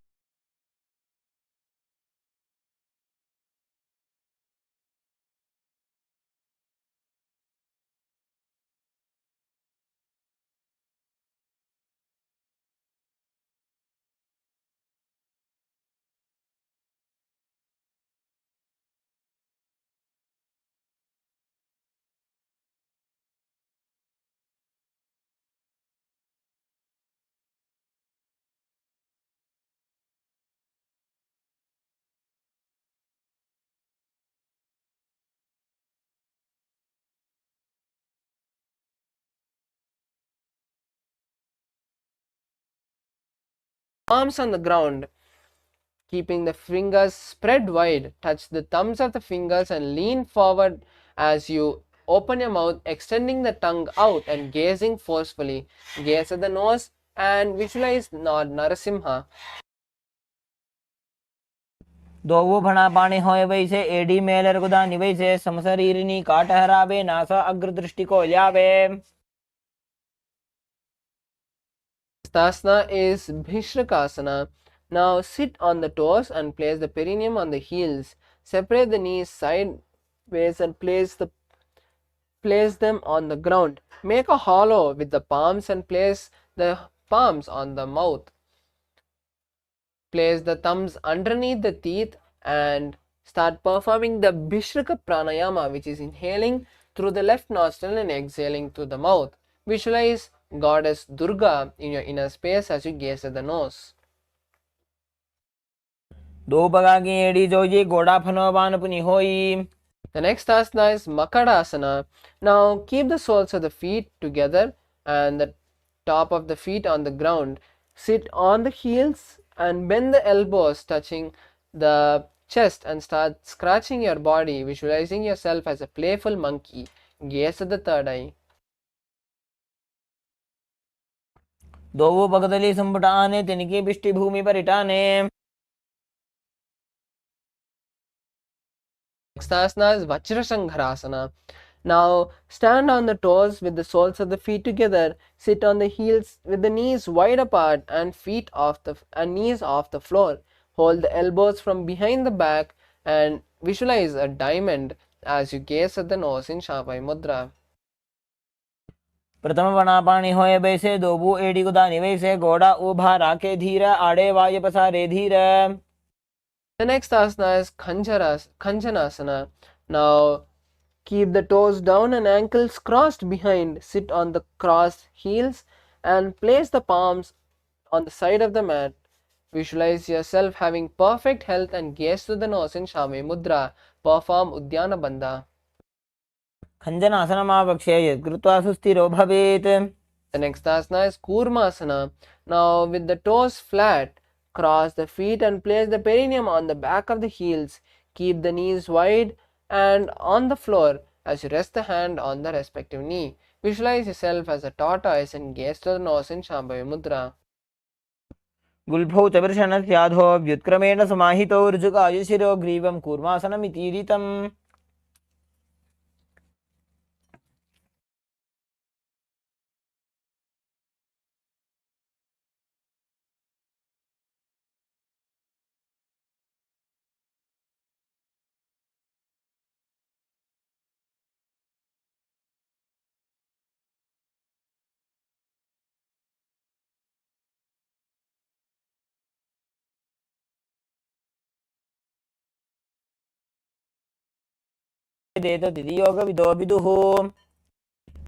palms on the ground, keeping the fingers spread wide. Touch the thumbs of the fingers and lean forward as you open your mouth, extending the tongue out and gazing forcefully. Gaze at the nose and visualize Narasimha. दोवो भणा पाणी होय वैसे AD Mailer गुदा निवैसे समशरीरिनी काट हरावे NASA अग्र दृष्टि को ल्यावे. Asana is Bhishrakasana. Now sit on the toes and place the perineum on the heels. Separate the knees sideways and place them on the ground. Make a hollow with the palms and place the palms on the mouth. Place the thumbs underneath the teeth and start performing the Bhishraka Pranayama, which is inhaling through the left nostril and exhaling through the mouth. Visualize Goddess Durga in your inner space as you gaze at the nose. दो बगा की AD Joji गोड़ा फनोबान पुनि होई. The next asana is Makadasana. Now keep the soles of the feet together and the top of the feet on the ground. Sit on the heels and bend the elbows touching the chest and start scratching your body, visualizing yourself as a playful monkey. Gaze at the third eye. दोवो भगदली संपुटाने तिनकी बिष्टि भूमि पर इटाने. Next asana is Vajrasangharasana. Now stand on the toes with the soles of the feet together. Sit on the heels with the knees wide apart and knees off the floor. Hold the elbows from behind the back and visualize a diamond as you gaze at the nose in Shavai Mudra. प्रथम वनापाणी होय बैसे दोबू AD गुदा निवैसे गोड़ा उभा राके धीर आड़े वाय पसारे धीर. The next asana is Khanjanasana. Now keep the toes down and ankles crossed behind. Sit on the crossed heels and place the palms on the side of the mat. Visualize yourself having perfect health and gaze to the nose in Shame Mudra. Perform Udyana Bandha. खञ्जनासनमावक्ष्य यत्कृत्वा सुस्थिरो भवेत्. The next asana is Kurmasana. Now with the toes flat, cross the feet and place the perineum on the back of the heels. Keep the knees wide and on the floor as you rest the hand on the respective knee. Visualize yourself as a tortoise and gaze to the nose in Shambhavi Mudra. गुल्फौ च वृषणस्याधो व्युत्क्रमेण समाहितो ऋजुकायुशिरो ग्रीवं कूर्मासनमितीरितम्.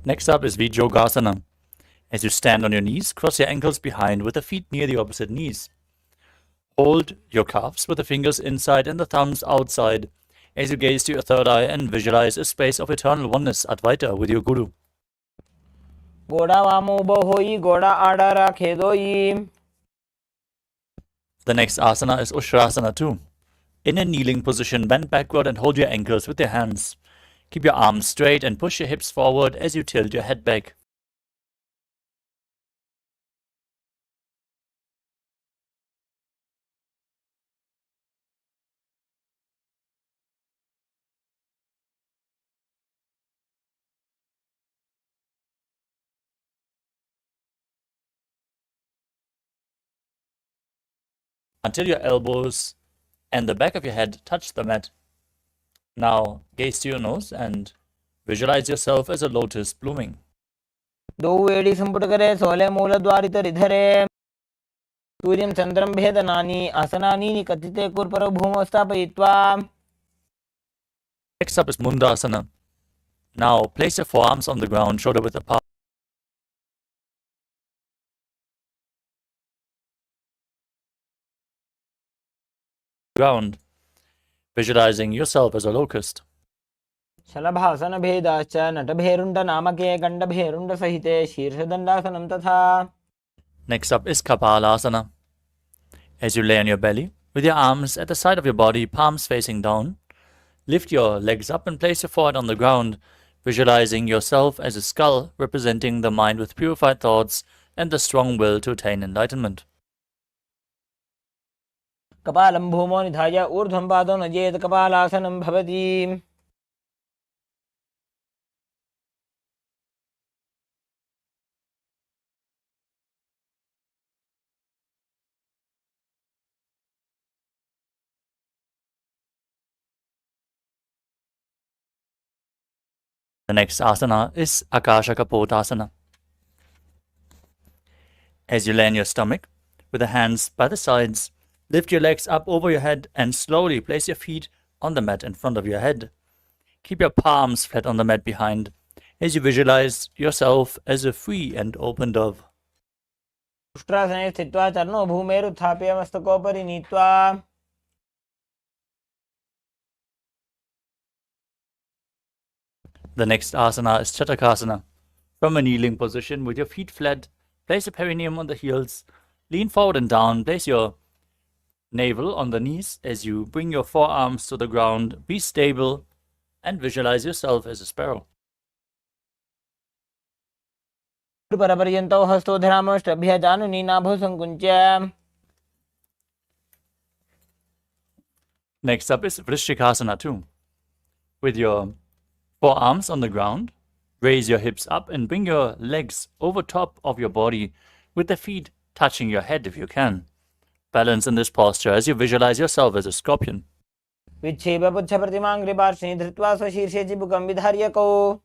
Next up is Vijogasana. As you stand on your knees, cross your ankles behind with the feet near the opposite knees. Hold your calves with the fingers inside and the thumbs outside as you gaze to your third eye and visualize a space of eternal oneness Advaita with your Guru. गोड़ा वामो उभो होई गोड़ा आड़ा राखे दोई. The next asana is Ushrasana 2. In a kneeling position, bend backward and hold your ankles with your hands. Keep your arms straight and push your hips forward as you tilt your head back. Until your elbows and the back of your head touch the mat. Now gaze to your nose and visualize yourself as a lotus blooming. दो AD संपुट करे सोले मूल द्वारित रिधरे. सूर्यं चन्द्रं भेदनानि आसनानि निकथिते कुर्परो भूमौ स्थापयित्वा. Next up is Mundasana. Now place your forearms on the ground, shoulder width apart. Ground, visualizing yourself as a locust. शलभासन भेदाश्च नटभेरुण्ड नामके गण्डभेरुण्ड सहिते शीर्षदण्डासनं तथा. Next up is Kayakalpa. As you lay on your belly, with your arms at the side of your body, palms facing down, lift your legs up and place your forehead on the ground, visualizing yourself as a skull representing the mind with purified thoughts and the strong will to attain enlightenment. कपालं भूमौ निधाय ऊर्ध्वं पादौ नजेत कपालासनं भवति. The next asana is Akashakapotasana. As you lay on your stomach, with the hands by the sides, lift your legs up over your head and slowly place your feet on the mat in front of your head. Keep your palms flat on the mat behind as you visualize yourself as a free and open dove. उष्ट्रासने स्थित्वा चरणौ भूमेरुत्थाप्य मस्तकोपरि नीत्वा. The next asana is Chatakasana. From a kneeling position with your feet flat, place your perineum on the heels, lean forward and down, place your navel on the knees as you bring your forearms to the ground, be stable and visualize yourself as a sparrow. परपर्यन्तौ हस्तोधरामष्टभ्य जानुनी नाभो संकुञ्च्य. Next up is Vrishikasana 2. With your forearms on the ground, raise your hips up and bring your legs over top of your body with the feet touching your head if you can. Balance in this posture as you visualize yourself as a scorpion. विच्छेप पुच्छ प्रतिमाङ्घ्रिपार्श्वनि धृत्वा स्वशीर्षे चिबुकं विधार्य कौ.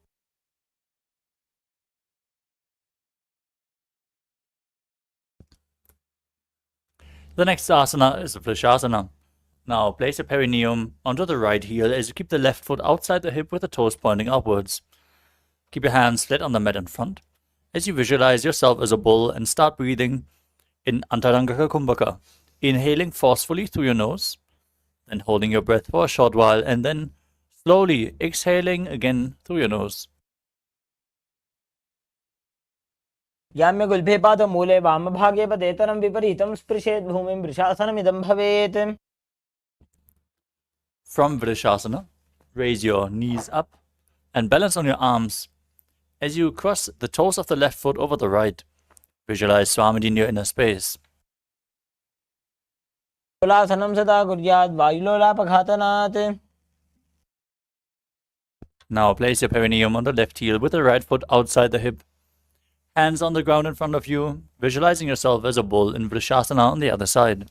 The next asana is Vrishasana. Now place your perineum onto the right heel as you keep the left foot outside the hip with the toes pointing upwards. Keep your hands flat on the mat in front as you visualize yourself as a bull and start breathing in Antarangaka Kumbhaka, inhaling forcefully through your nose, then holding your breath for a short while and then slowly exhaling again through your nose. याम्य गुल्फे पादमूले वामभागे पदेतरं विपरीतं स्पृशेत् भूमिं वृषासनमिदं भवेत्. From Vrishasana, raise your knees up and balance on your arms as you cross the toes of the left foot over the right. Visualize Swamiji in your inner space. कुलासनं सदा कुर्यात् वायुलोलापघातनात्. Now place your perineum on the left heel with the right foot outside the hip. Hands on the ground in front of you, visualizing yourself as a bull in Vrishasana on the other side.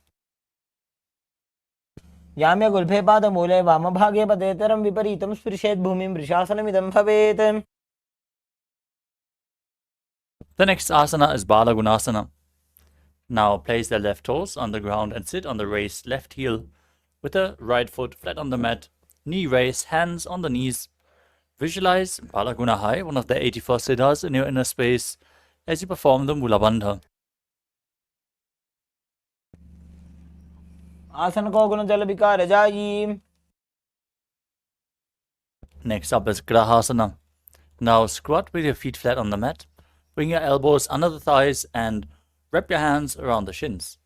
याम्य गुल्फे पादमूले वामभागे पदेतरं विपरीतं स्पृशेत् भूमिं वृषासनमिदं भवेत्. The next asana is Balagunasana. Now place the left toes on the ground and sit on the raised left heel with the right foot flat on the mat, knee raised, hands on the knees. Visualize Balaguna High, one of the 84 siddhas in your inner space, as you perform the Mula Bandha. आसन को गुण जल विकार जाई. Next up is Grahasana. Now squat with your feet flat on the mat. Bring your elbows under the thighs and wrap your hands around the shins.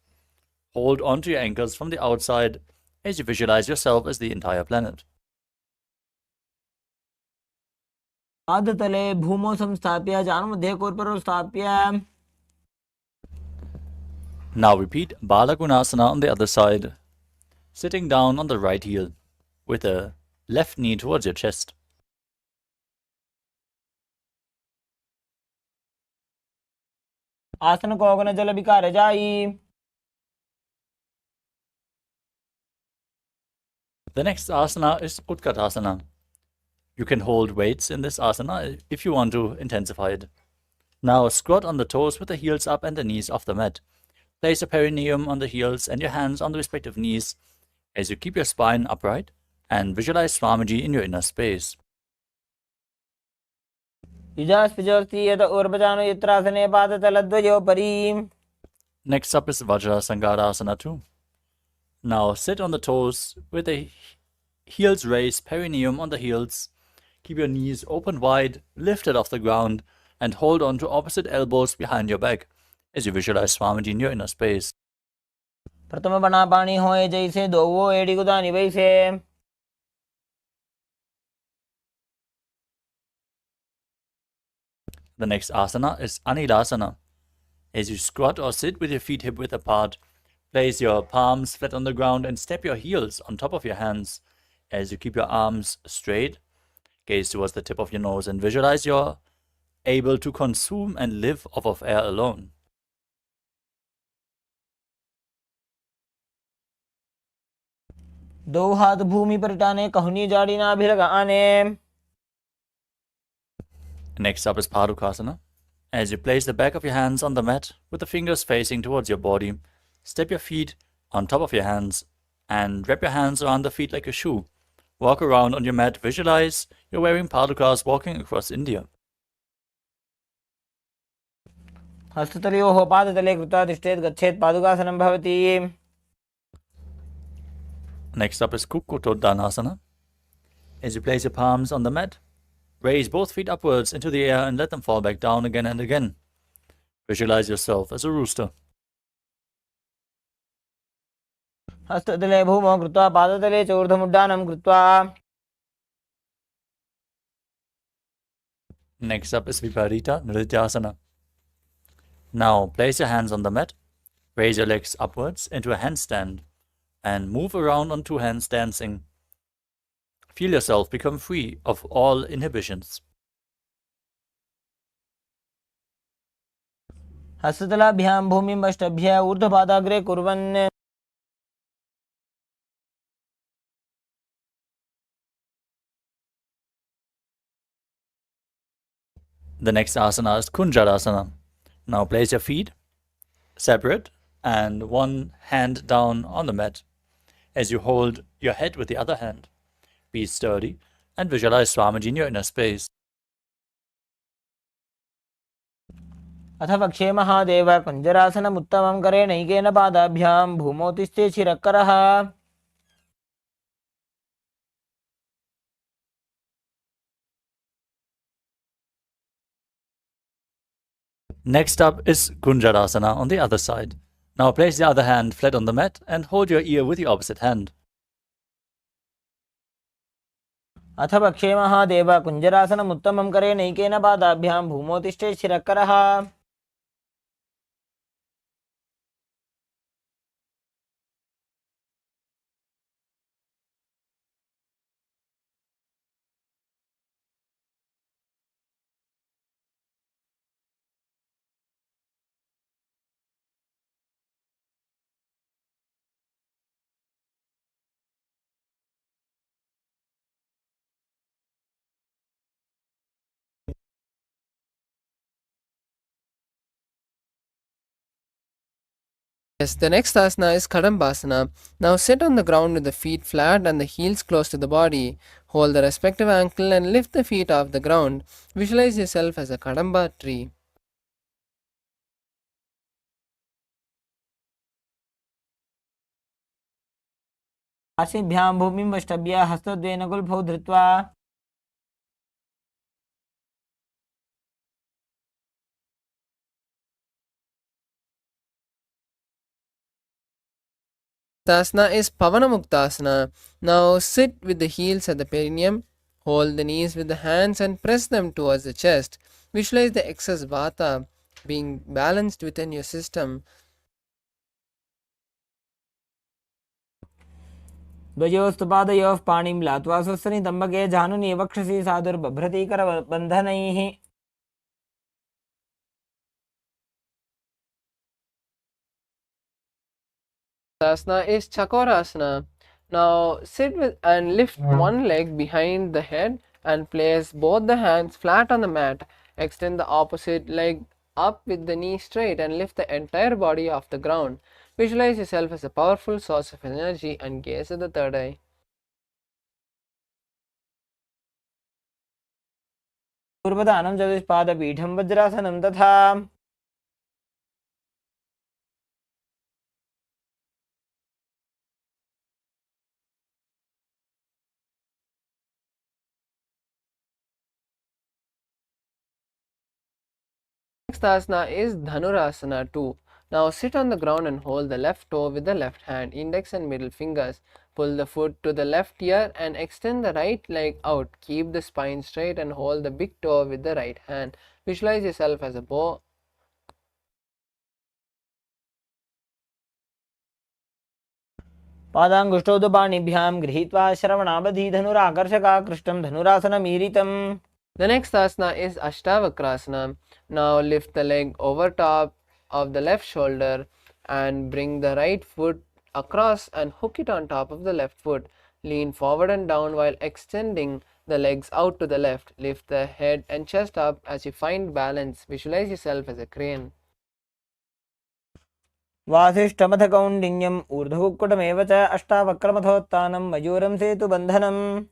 Hold onto your ankles from the outside as you visualize yourself as the entire planet. पादतले भूमौ संस्थाप्य जानुमध्ये कोर्परो स्थाप्य. Now repeat Balagunasana on the other side, sitting down on the right heel with the left knee towards your chest. आसन को अगन जल विकार जाई. The next asana is Utkatasana. You can hold weights in this asana if you want to intensify it. Now squat on the toes with the heels up and the knees off the mat. Place your perineum on the heels and your hands on the respective knees as you keep your spine upright and visualize Swamiji in your inner space. युजास्पिजोस्ति यत ऊर्वजानो यत्रासने पादतलद्वयोपरि. Next up is Vajrasangarasana too. Now sit on the toes with the heels raised, perineum on the heels. Keep your knees open wide, lifted off the ground, and hold on to opposite elbows behind your back as you visualize Swamiji in your inner space. प्रथम बना पानी होए जैसे दोवो एड़ी गुदानी वैसे. The next asana is Anilasana. As you squat or sit with your feet hip width apart, place your palms flat on the ground and step your heels on top of your hands as you keep your arms straight. Gaze towards the tip of your nose and visualize you're able to consume and live off of air alone. दो हाथ भूमि पर टाने कहनी जाड़ी ना भी लगाने. Next up is Padukasana. As you place the back of your hands on the mat with the fingers facing towards your body, step your feet on top of your hands and wrap your hands around the feet like a shoe. Walk around on your mat, visualize you're wearing padukas walking across India. हस्ततलयोः पादतले कृत्वा तिष्ठेत् गच्छेत् पादुकासनं भवति. Next up is Kukkotoddanasana. As you place your palms on the mat, raise both feet upwards into the air and let them fall back down again and again. Visualize yourself as a rooster. हस्ततले भूमौ कृत्वा पादतले च ऊर्ध्वमुड्डानं कृत्वा. Next up is Viparita Nrityasana. Now place your hands on the mat, raise your legs upwards into a handstand, and move around on two hands dancing. Feel yourself become free of all inhibitions. हस्ततलाभ्यां भूमिं अष्टभ्य ऊर्ध्वपादाग्रे कुर्वन्. The next asana is Kunjarasana. Now place your feet separate and one hand down on the mat as you hold your head with the other hand. Be sturdy and visualize Swamiji in your inner space. अथ वक्षे महादेव कुञ्जरासनमुत्तमं करे नैकेन पादाभ्यां भूमौ तिष्ठे शिरःकरः. Next up is Kunjarasana on the other side. Now place the other hand flat on the mat and hold your ear with the opposite hand. अथ वक्षे महादेव कुञ्जरासनमुत्तमं करे नैकेन पादाभ्यां भूमौ तिष्ठे शिरःकरः. Yes, the next asana is Kadambasana. Now sit on the ground with the feet flat and the heels close to the body. Hold the respective ankle and lift the feet off the ground. Visualize yourself as a Kadamba tree. पार्श्वेभ्यां भूमिं अष्टभ्य हस्तद्वयेन गुल्फौ धृत्वा. Asana is Pavana Muktasana. Now sit with the heels at the perineum, hold the knees with the hands and press them towards the chest. Visualize the excess vata being balanced within your system. द्वयोस्तु पादयोः पाणिं लात्वा स्वस्ति तम्बके जानुनि वक्षसि साधुर्बभ्रतीकरबन्धनैः Asana is Chakorasana. Now sit with and lift one leg behind the head and place both the hands flat on the mat. Extend the opposite leg up with the knee straight and lift the entire body off the ground. Visualize yourself as a powerful source of energy and gaze at the third eye. पूर्वदानं चतुष्पादपीठं वज्रासनं तथा Next asana is Dhanurasana 2. Now sit on the ground and hold the left toe with the left hand, index and middle fingers. Pull the foot to the left ear and extend the right leg out. Keep the spine straight and hold the big toe with the right hand. Visualize yourself as a bow. पादाङ्गुष्ठौ तु पाणिभ्यां गृहीत्वा श्रवणावधि धनुराकर्षकाकृष्टं धनुरासनमीरितम्. The next asana is Ashtavakrasana. Now lift the leg over top of the left shoulder and bring the right foot across and hook it on top of the left foot. Lean forward and down while extending the legs out to the left. Lift the head and chest up as you find balance. Visualize yourself as a crane. वासिष्ठमथ कौण्डिन्यम् ऊर्ध्वकुक्कुटमेव च अष्टावक्रमथोत्थानं मयूरं सेतुबन्धनम्.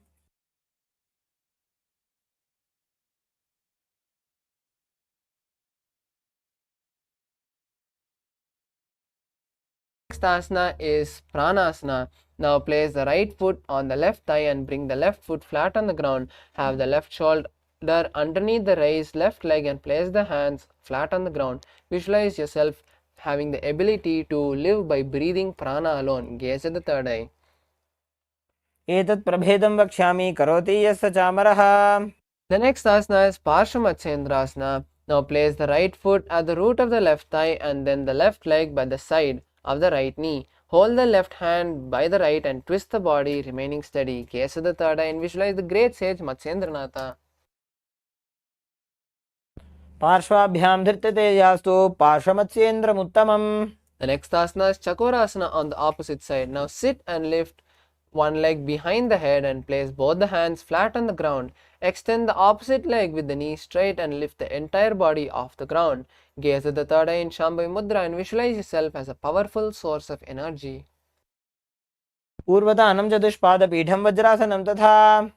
Next asana is Pranasana. Now place the right foot on the left thigh and bring the left foot flat on the ground. Have the left shoulder underneath the raised left leg and place the hands flat on the ground. Visualize yourself having the ability to live by breathing prana alone. Gaze at the third eye. एतत् प्रभेदं वक्ष्यामि करोति यस्य चामरः. The next asana is Parshamatsendrasana. Now place the right foot at the root of the left thigh and then the left leg by the side of the right knee. Hold the left hand by the right and twist the body, remaining steady. Gaze at the third eye and visualize the great sage Matsyendranatha. पार्श्वाभ्यां धृत्यतेजास्तु पार्श्वमत्स्येन्द्रमुत्तमम्. The next asana is Chakorasana on the opposite side. Now sit and lift one leg behind the head and place both the hands flat on the ground. Extend the opposite leg with the knee straight and lift the entire body off the ground. Gaze at the third eye in Shambhavi Mudra and visualize yourself as a powerful source of energy. पूर्वदानं चतुष्पादपीठं वज्रासनं तथा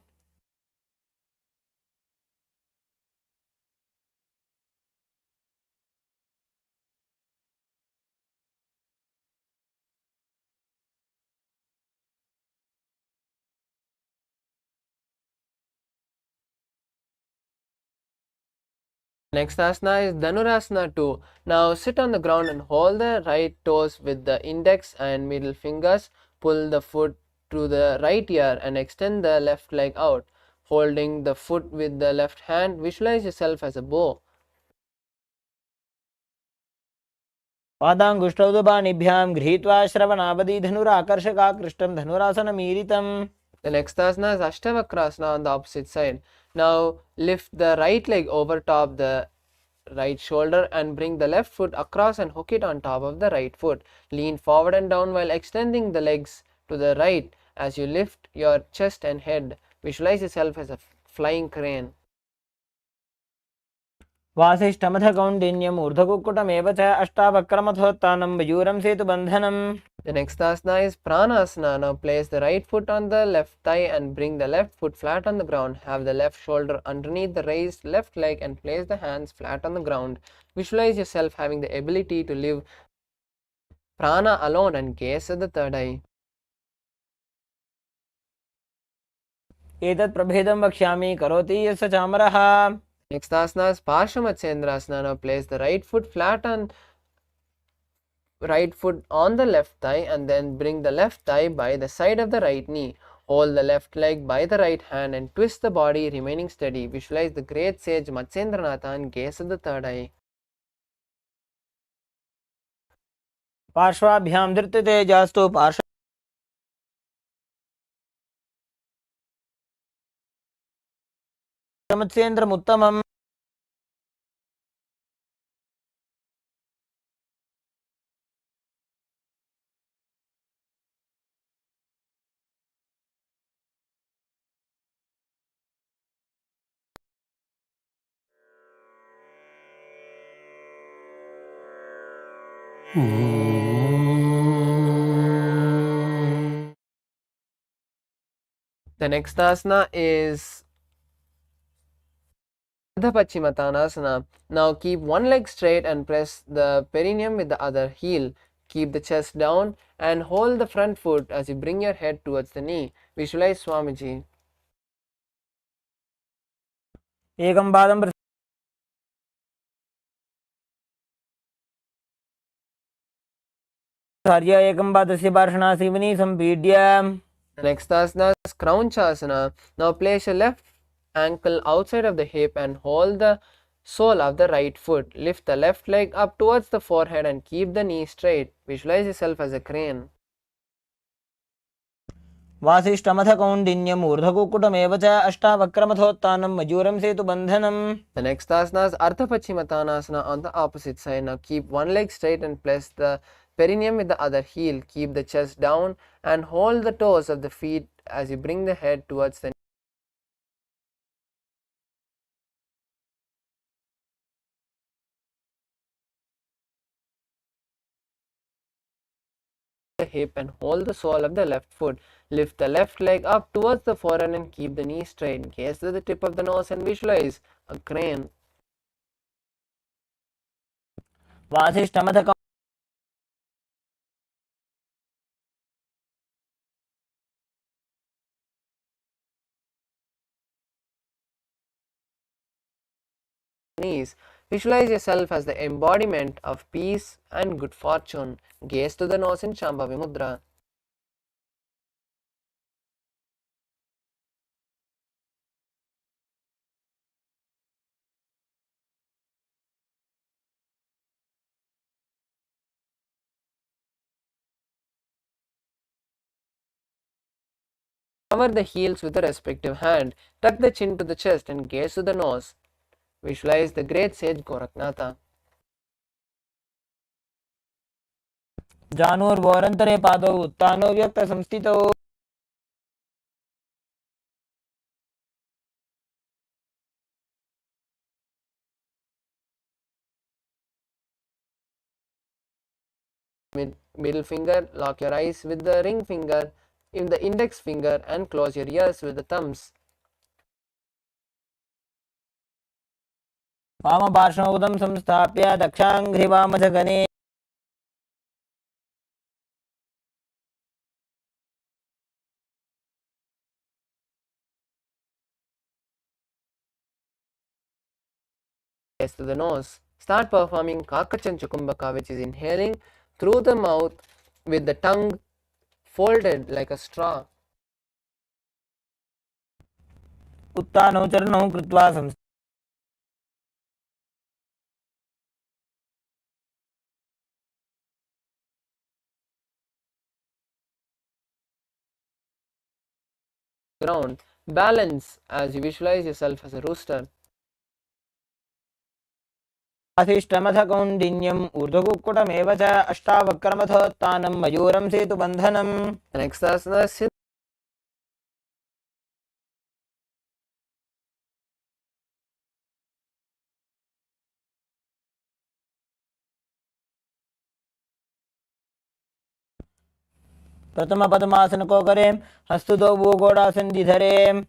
Next asana is Dhanurasana 2. Now sit on the ground and hold the right toes with the index and middle fingers. Pull the foot to the right ear and extend the left leg out. Holding the foot with the left hand, visualize yourself as a bow. पादाङ्गुष्ठौ तु पाणिभ्यां गृहीत्वा श्रवणावधि धनुराकर्षकाकृष्टं धनुरासनमीरितम्. The next asana is Ashtavakrasana on the opposite side. Now lift the right leg over top the right shoulder and bring the left foot across and hook it on top of the right foot. Lean forward and down while extending the legs to the right as you lift your chest and head. Visualize yourself as a flying crane. वासिष्ठमथ कौण्डिन्यम् ऊर्ध्वकुक्कुटमेव च अष्टावक्रमथोत्थानं मयूरं सेतुबन्धनम्. The next asana is Pranasana. Now place the right foot on the left thigh and bring the left foot flat on the ground. Have the left shoulder underneath the raised left leg and place the hands flat on the ground. Visualize yourself having the ability to live prana alone and gaze at the third eye. एतत् प्रभेदं वक्ष्यामि करोति यस्य चामरः. Next asana is Parshamatsendrasana. Now place the right foot flat on right foot on the left thigh and then bring the left thigh by the side of the right knee. Hold the left leg by the right hand and twist the body, remaining steady. Visualize the great sage Matsendranath and gaze at the third eye. पार्श्वाभ्यां धृततेजास्तु पार्श्वमत्स्येन्द्रमुत्तमम् The next asana is Ardha Paschimottanasana. Now keep one leg straight and press the perineum with the other heel. Keep the chest down and hold the front foot as you bring your head towards the knee. Visualize Swamiji. एकं पादं प्रसार्य एकं पादस्य पार्श्वनासीवनी सम्पीड्य. The next asana is Kraunchasana. Now place your left ankle outside of the hip and hold the sole of the right foot. Lift the left leg up towards the forehead and keep the knee straight. Visualize yourself as a crane. वासिष्ठमथ कौण्डिन्यम् ऊर्ध्वकुक्कुटमेव च अष्टावक्रमथोत्थानं मयूरं सेतुबन्धनम्. The next asana is Ardha Paschimottanasana on the opposite side. Now keep one leg straight and press the perineum with the other heel. Keep the chest down and hold the toes of the feet as you bring the head towards the hip and hold the sole of the left foot. Lift the left leg up towards the forehead and keep the knee straight. Gaze to the tip of the nose and visualize a crane. वासिष्ठमथ Knees. Visualize yourself as the embodiment of peace and good fortune. Gaze to the nose in Shambhavi Mudra. Cover the heels with the respective hand. Tuck the chin to the chest and gaze to the nose. Visualize the great sage Goraknatha. जानुर्वोरन्तरे पादौ उत्तानो व्यक्तसंस्थितौ. Middle finger, lock your eyes with the ring finger in the index finger and close your ears with the thumbs. वामपार्श्वमुदं संस्थाप्य दक्षाङ्घ्रिवामजगने Gaze to the nose. Start performing Kakachan Chukumbaka, which is inhaling through the mouth with the tongue folded like a straw. उत्तानौ चरणौ कृत्वा Ground. Balance as you visualize yourself as a rooster. वासिष्ठमथ कौण्डिन्यम् ऊर्ध्वकुक्कुटमेव च अष्टावक्रमथोत्थानं मयूरं सेतुबन्धनम्. The next asana is प्रथम पद्मासन को करें, हस्तुतो भूगोड़ासन धरे.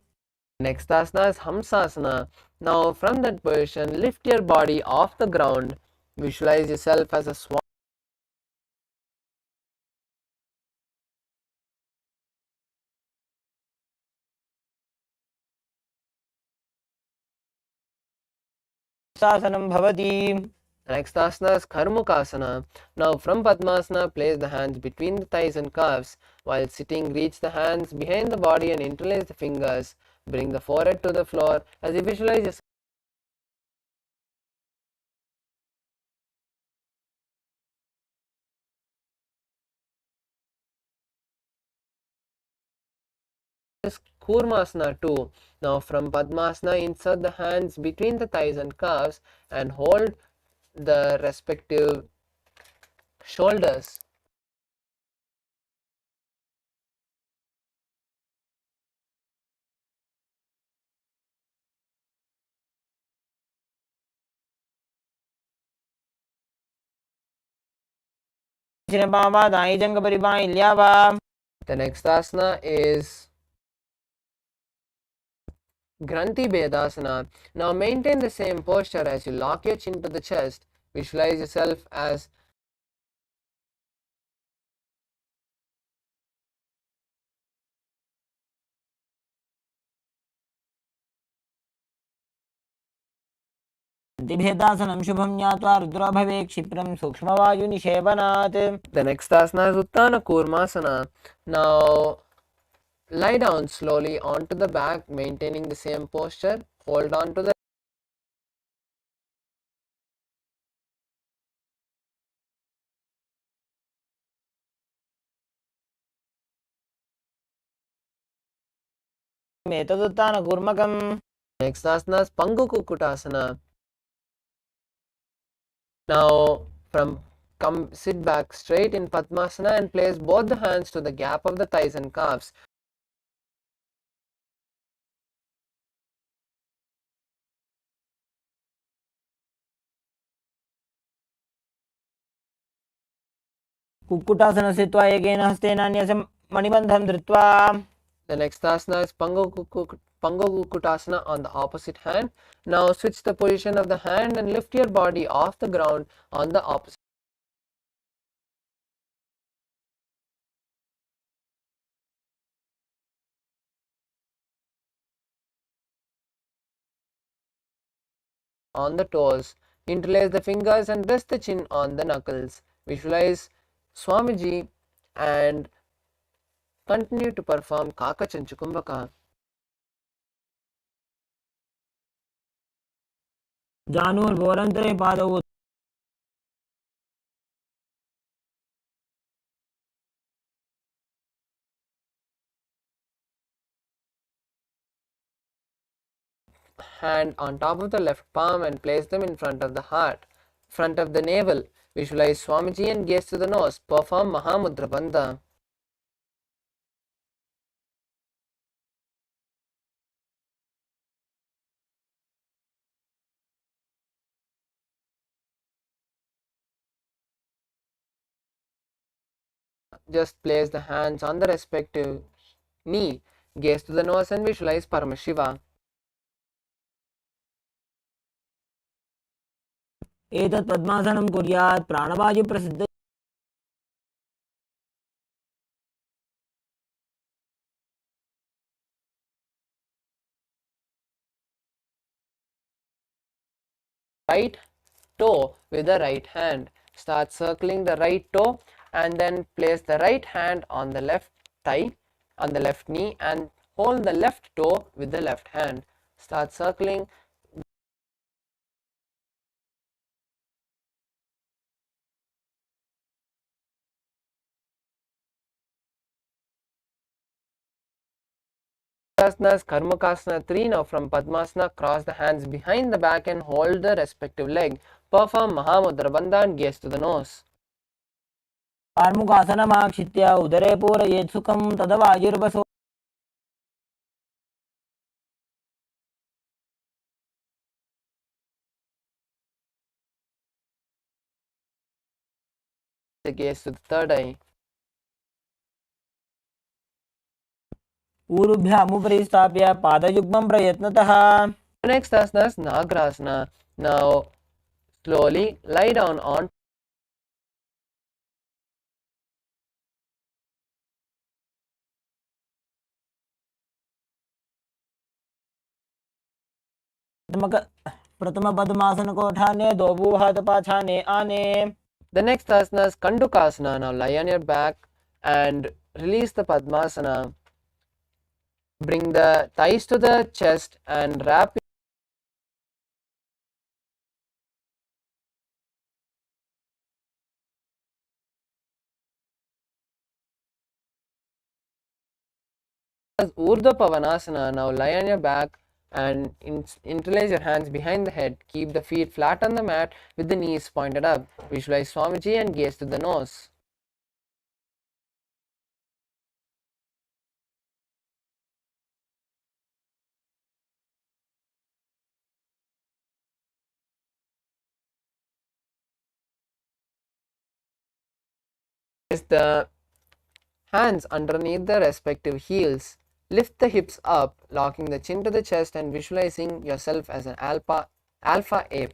Next asana is Hamsasana. Now from that position, lift your body off the ground. Visualize yourself as a swan. शासनं भवति. The next asana is Karmukasana. Now from Padmasana, place the hands between the thighs and calves. While sitting, reach the hands behind the body and interlace the fingers. Bring the forehead to the floor as you visualize yourself Kurmasana 2. Now from Padmasana, insert the hands between the thighs and calves and hold the respective shoulders. The The next asana is Granthi Bedasana. Now maintain the same posture as you lock your chin to the chest. Visualize yourself as शुभं ज्ञात्वा रुद्रो भवे क्षिप्रं सूक्ष्मवायुनिषेवनात्. the next asana is Uttana Kurmasana. Now lie down slowly onto the back, maintaining the same posture. Hold on to the एतदुत्थानकूर्मकम्. next asana is Pangu Kukutasana. Now come sit back straight in Padmasana and place both the hands to the gap of the thighs and calves. कुक्कुटासनं स्थित्वा एकेन हस्तेन अन्यस्य मणिबन्धं धृत्वा. The next asana is Pangu Kukutasana on the opposite hand. Now switch the position of the hand and lift your body off the ground on the opposite. On the toes. Interlace the fingers and rest the chin on the knuckles. Visualize Swamiji and continue to perform Kaka Chanchukumbaka. जानुर्भोरन्तरे पादौ Hand on top of the left palm and place them in front of the heart, front of the navel. Visualize Swamiji and gaze to the nose. Perform Mahamudra Bandha. Just place the hands on the respective knee. Gaze to the nose and visualize Paramashiva. एतत् पद्मासनं कुर्यात् प्राणवायुप्रसिद्ध Right toe with the right hand. Start circling the right toe and then place the right hand on the left thigh, on the left knee, and hold the left toe with the left hand. Start circling. Asana is Karmakasana 3. Now from Padmasana, cross the hands behind the back and hold the respective leg. Perform Mahamudra Bandha and gaze to the nose. कार्मुकासनमाक्षित्य उदरे पूरयेत् सुखं तदवायुर्वसो. The gaze to the third eye. ऊरुभ्यामुपरि स्थाप्य पादयुग्मं प्रयत्नतः. The next asana is Nagrasana. Now slowly lie down on प्रथम पद्मासन को ठाने, दो भू हाथ पाछाने आने. The next asana is Kandukasana. Now lie on your back and release the Padmasana. Bring the thighs to the chest and wrap Urdhva Pavanasana. Now lie on your back and interlace your hands behind the head. Keep the feet flat on the mat with the knees pointed up. Visualize Swamiji and gaze to the nose. Place the hands underneath the respective heels. Lift the hips up, locking the chin to the chest and visualizing yourself as an alpha ape.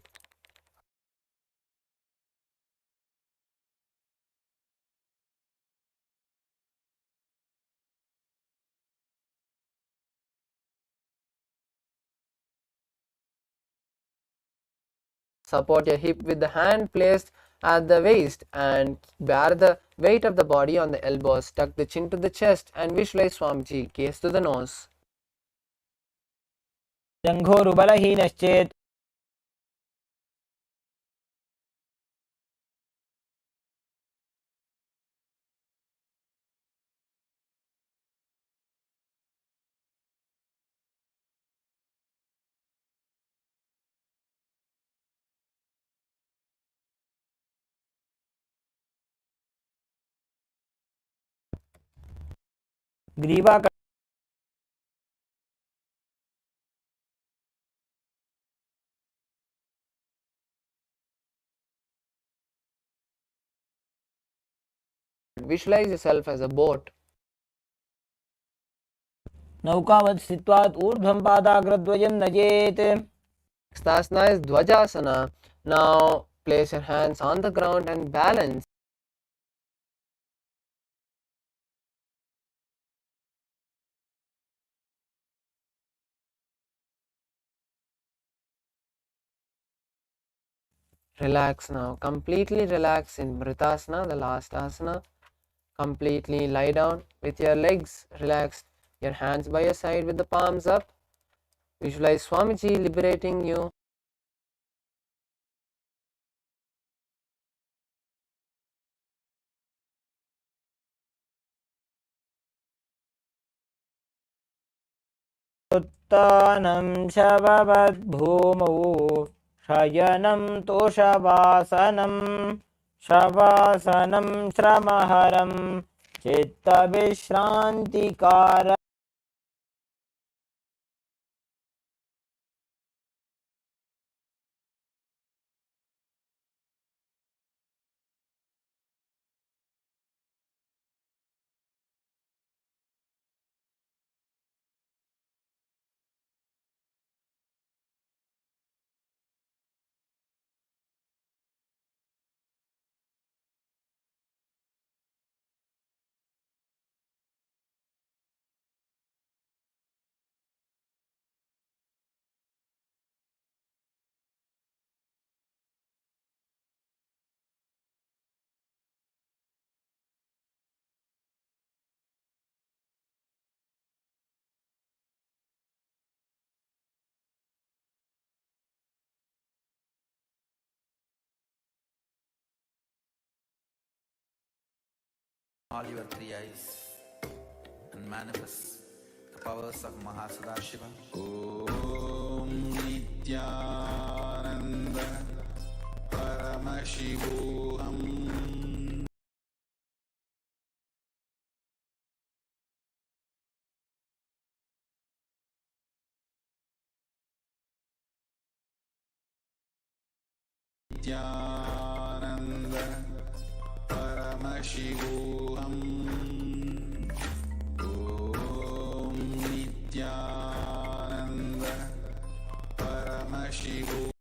Support your hip with the hand placed at the waist and bear the weight of the body on the elbows. Tuck the chin to the chest and visualize Swamiji. Gaze to the nose. जङ्घोरुबलहीनश्चेत् ग्रीवा Visualize yourself as a boat. नौकावत् स्थित्वात् ऊर्ध्वं पादाग्रद्वयं नयेत्. Next asana is Dvajasana. Now place your hands on the ground and balance. Relax now. Completely relax in Mritasana, the last asana. Completely lie down with your legs relaxed, your hands by your side with the palms up. Visualize Swamiji liberating you. उत्तानं शववद्भूमौ शयनं तोषवासनं शवासनं श्रमहरं चित्तविश्रान्तिकार. All your three eyes and manifest the powers of Mahasadashiva. Om Nithyananda Paramashivoham. Nithyananda Paramashivoham. Om Nithyananda Paramashivoham.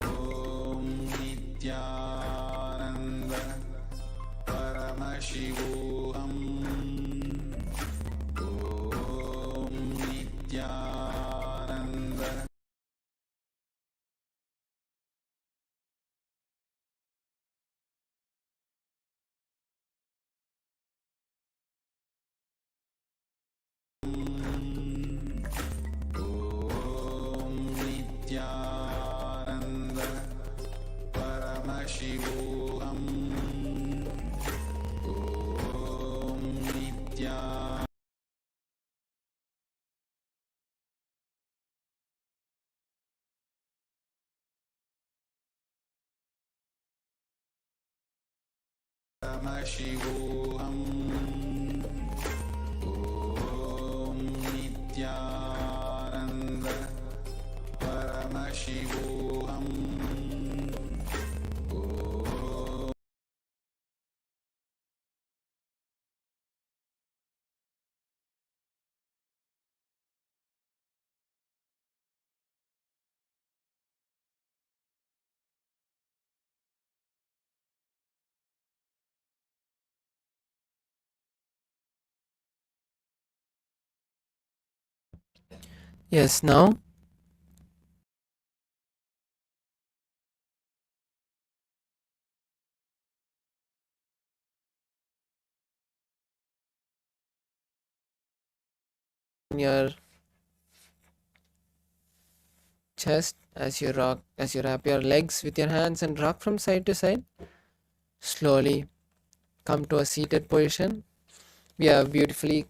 Om Nithyananda Nithyananda Om Nithyananda Paramashivoham Om Nithyananda Paramashivoham Om Nithyananda Paramashivoham Om Yes, now in your chest as you rock, as you wrap your legs with your hands and rock from side to side. Slowly come to a seated position. We have beautifully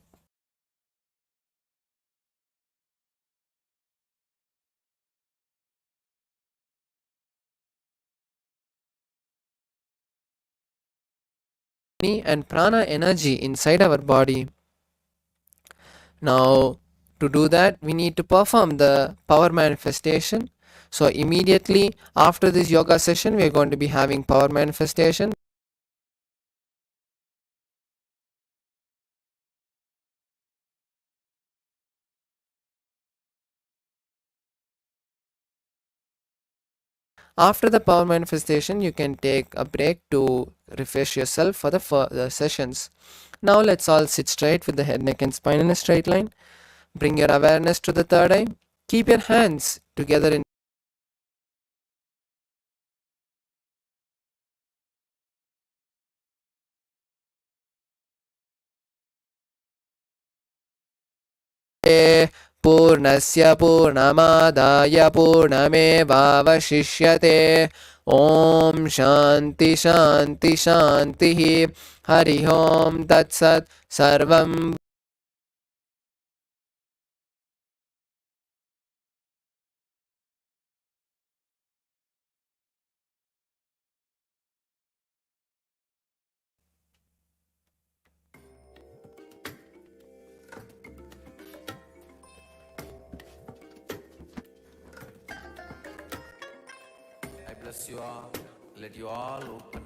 and prana energy inside our body. Now, to do that, we need to perform the power manifestation. So, immediately after this yoga session, we are going to be having power manifestation. After the power manifestation, you can take a break to refresh yourself for the further sessions. Now, let's all sit straight with the head, neck, and spine in a straight line. Bring your awareness to the third eye. Keep your hands together in पूर्णस्य पूर्णमादाय पूर्णमेवावशिष्यते ॐ शान्ति शान्ति शान्तिः हरिः ओं तत्सत् सर्वं I bless you all. Let you all open.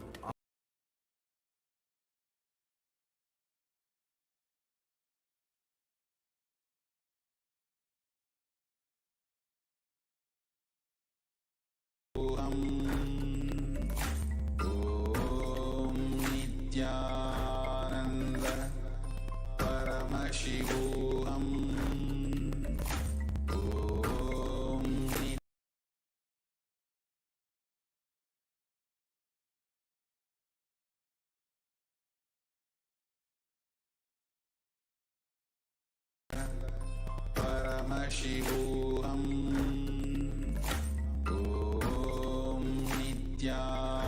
Om Nithyananda Paramashivoham Om Paramashivoham Om Nithyananda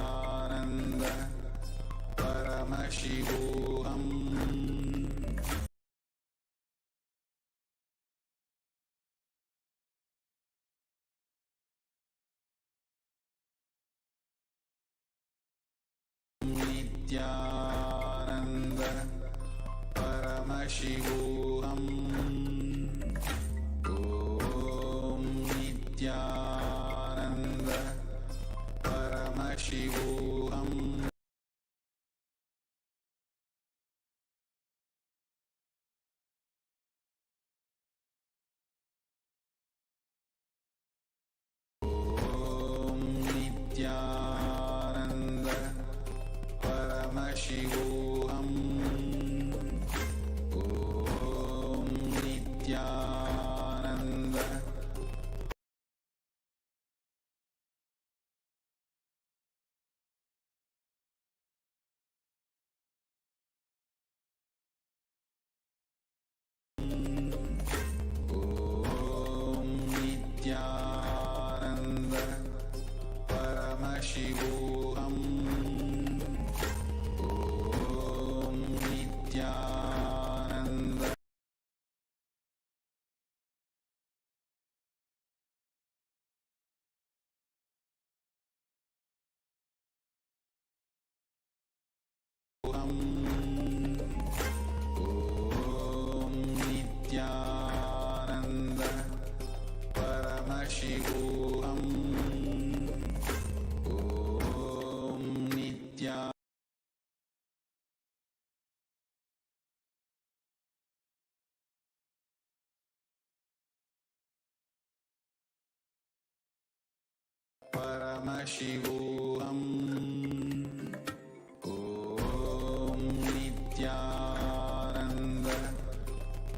Paramashivoham Nithyananda Paramashivoham Om Nithyananda Paramashivoham Om Nithyananda Paramashivoham Om Nithyananda Paramashivoham. Om Nithyananda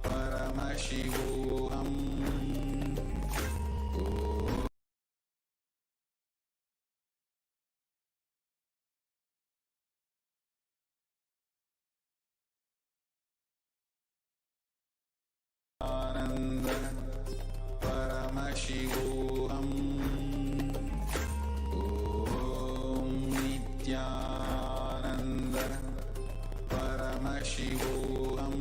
Paramashivoham. Ananda Paramashivoham. Om Nithyananda Paramashivoham.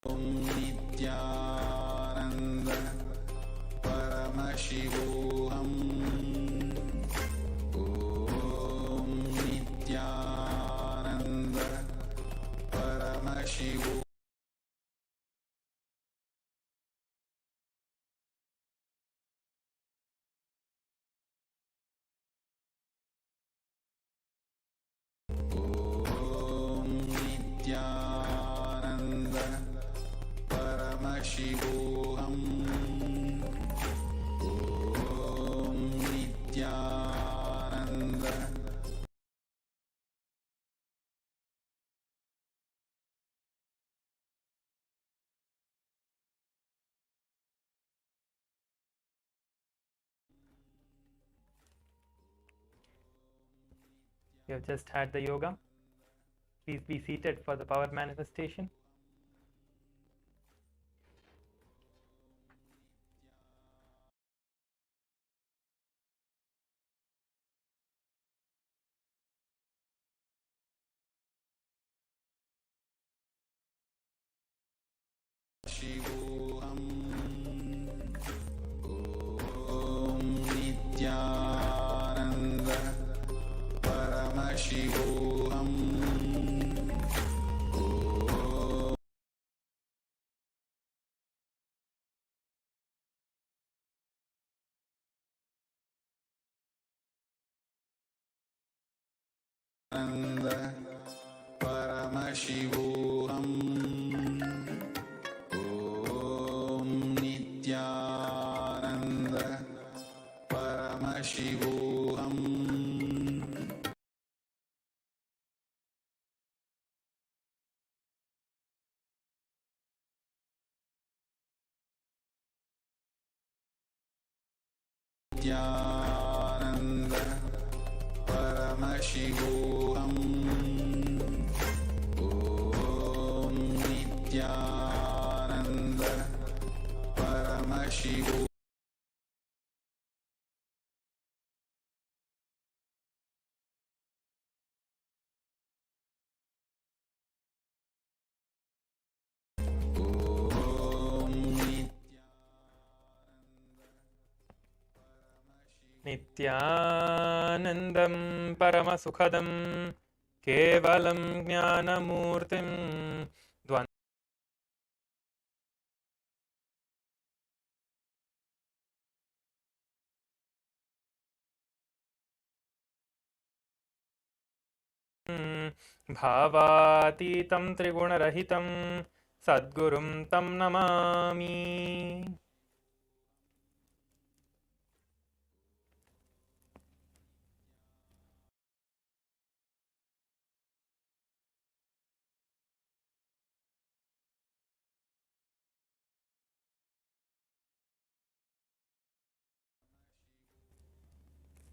Om Nithyananda Paramashivoham. Om Nithyananda Paramashivoham. Om Nithyananda Paramashivoham. Om Nithyananda You have just had the yoga. Please be seated for the power manifestation. Shivoham. Om Nithyananda Paramashivoham. Nanda Paramashivoham. Om Nithyananda Paramashivoham. Nithyananda Paramashivoham. Om Nithyananda Paramashivoham. Nithyanandam Paramasukhadam Kevalam Jnanamurtim Bhavatitam Trigunarahitam Sadgurum Tam Namami.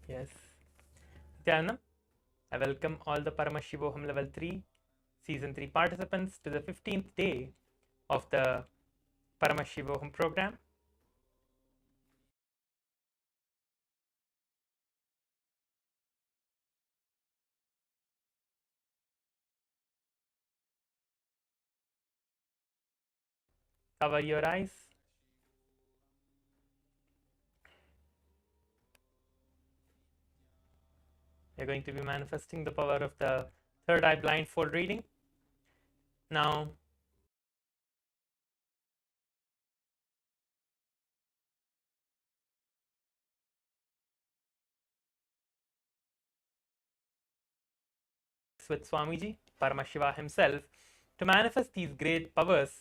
Yes. Nithyanam, I welcome all the Paramashivoham level 3 season 3 participants to the 15th day of the Paramashivoham program. Cover your eyes. You're going to be manifesting the power of the third eye blindfold reading. Now, with Swamiji, Paramashiva himself, to manifest these great powers.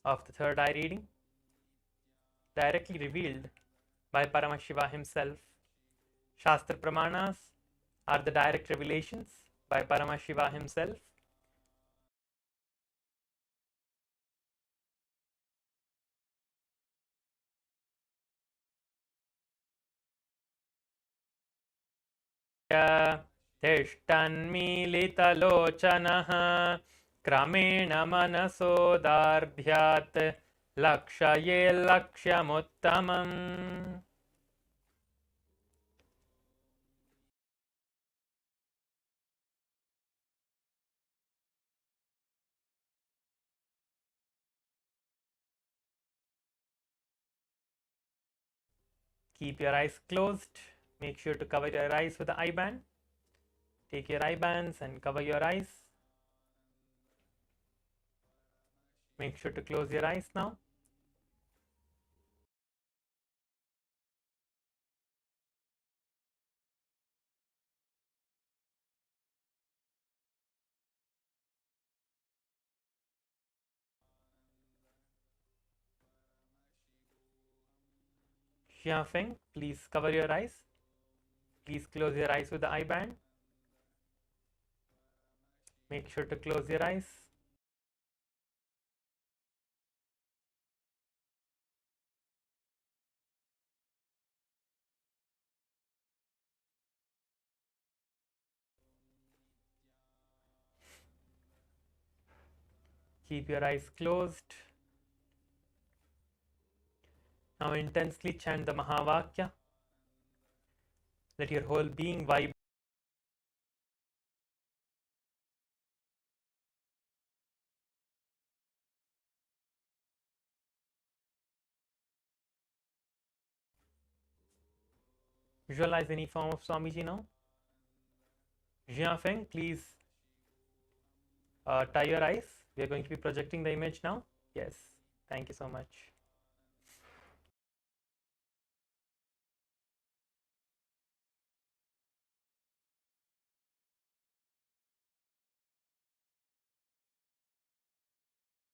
Of the third eye reading, directly revealed by Paramashiva himself. Shastra Pramanas are the direct revelations by Paramashiva himself. तिष्ठन्मीलितलोचनः क्रमेण मनसोदार्ढ्यात् लक्ष्ये लक्ष्यमुत्तमम्. Keep your eyes closed. Make sure to cover your eyes with the eye band. Take your eye bands and cover your eyes. Make sure to close your eyes now. Xiafeng, please cover your eyes. Please close your eyes with the eye band. Make sure to close your eyes. Keep your eyes closed. Now intensely chant the Mahavakya. Let your whole being vibrate. Visualize any form of Swamiji now. Jiafeng, please tie your eyes. We are going to be projecting the image now. Yes, thank you so much.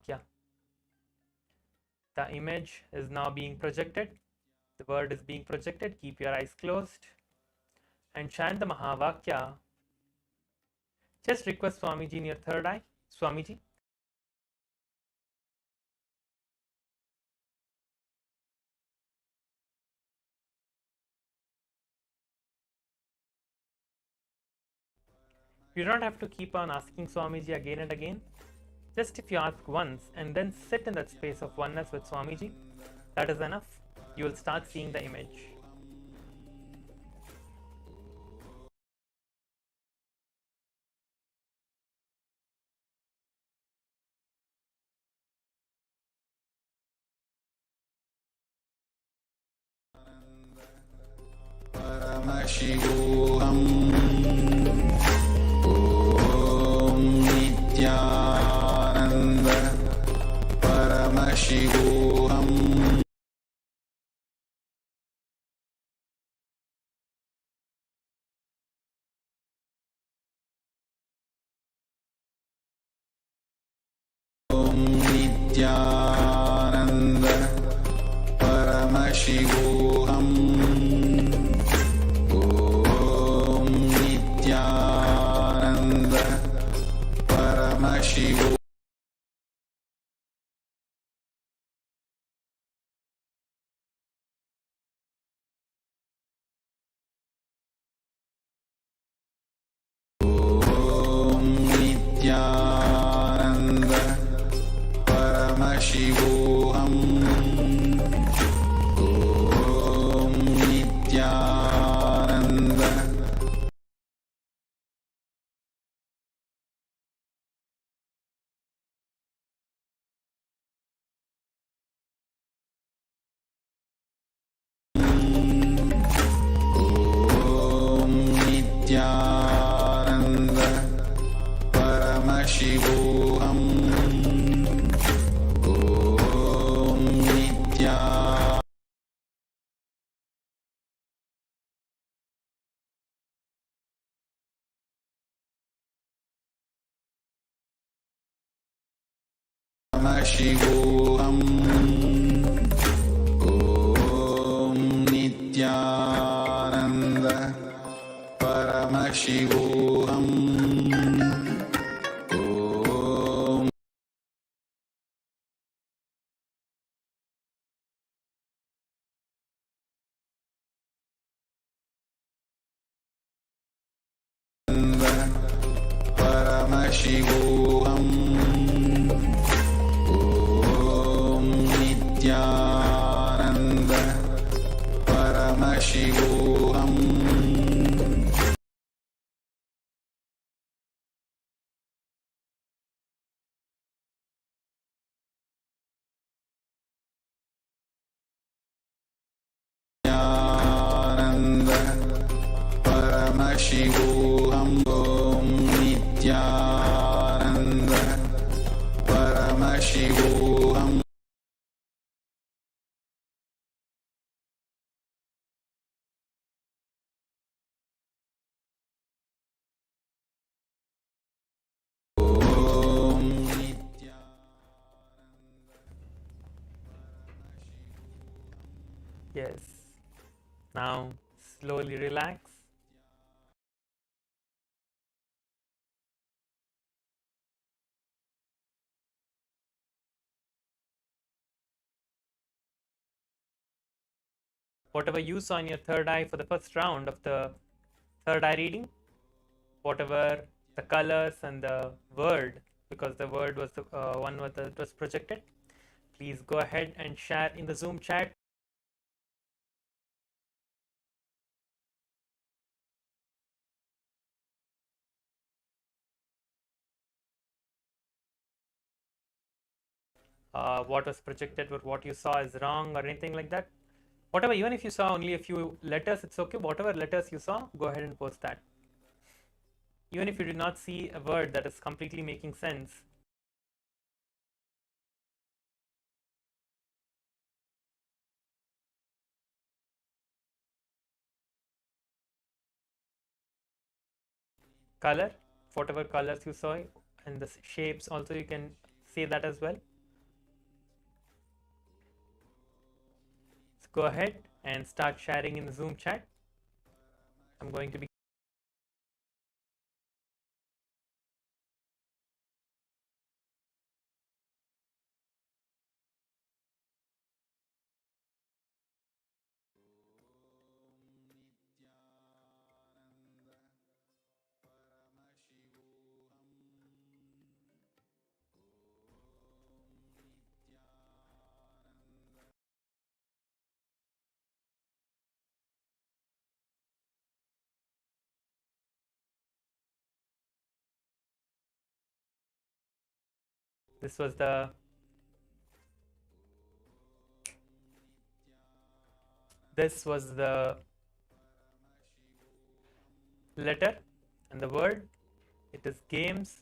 Yeah. The image is now being projected. The word is being projected. Keep your eyes closed and chant the Mahavakya. Just request Swamiji in your third eye. Swamiji. You don't have to keep on asking Swamiji again and again. Just if you ask once and then sit in that space of oneness with Swamiji, that is enough. You will start seeing the image. Paramashivoham. Om Nithyananda Paramashivoham. Om Nithyananda Paramashivoham. Om Nithyananda Paramashivoham. Om Nithyananda Paramashivoham. Om Nithyananda. Om Nithyananda Paramashivoham. Om Nithyananda Paramashivoham. Om Nithyananda Paramashivoham. Om Paramashivoham. Om Nithyananda Paramashivoham. Nithyananda Paramashivoham. Om Nithyananda Paramashivoham. Om Yes. Now slowly relax. Whatever you saw in your third eye for the first round of the third eye reading, whatever the colors and the word, because the word was the one that was projected, please go ahead and share in the Zoom chat. What was projected or what you saw is wrong or anything like that. Whatever, even if you saw only a few letters, it's okay. Whatever letters you saw, go ahead and post that. Even if you did not see a word that is completely making sense, color, whatever colors you saw, and the shapes also, you can say that as well. So go ahead and start sharing in the Zoom chat. I'm going to be this was the letter and the word. It is games.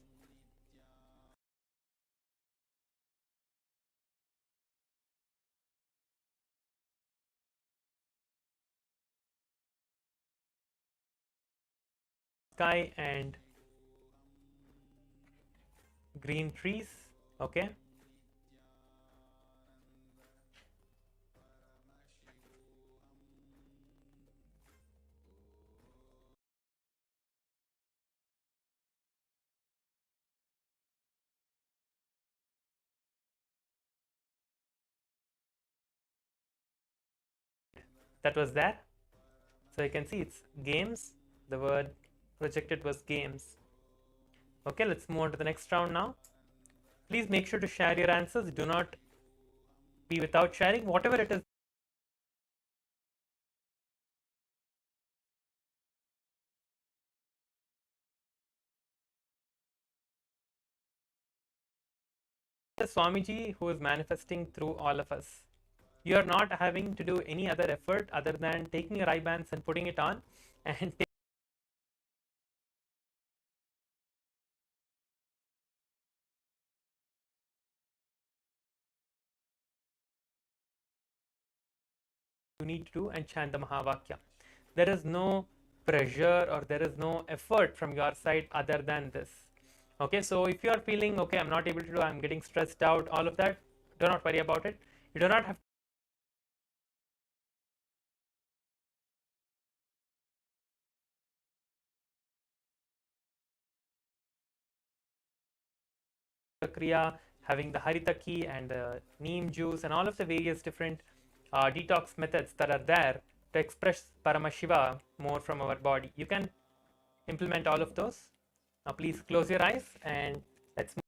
Sky and green trees. Okay. That was that. So you can see it's games. The word projected was games. Okay, let's move on to the next round now. Please make sure to share your answers. Do not be without sharing. Whatever it is, Swamiji who is manifesting through all of us. You are not having to do any other effort other than taking your eye bands and putting it on and need to do and chant the Mahavakya. There is no pressure or there is no effort from your side other than this. Okay, so if you are feeling, okay, I'm not able to do, I'm getting stressed out, all of that, do not worry about it. You do not have Kriya, having the Harita key and the neem juice and all of the various different detox methods that are there to express Paramashiva more from our body. You can implement all of those. Now please close your eyes and let's move.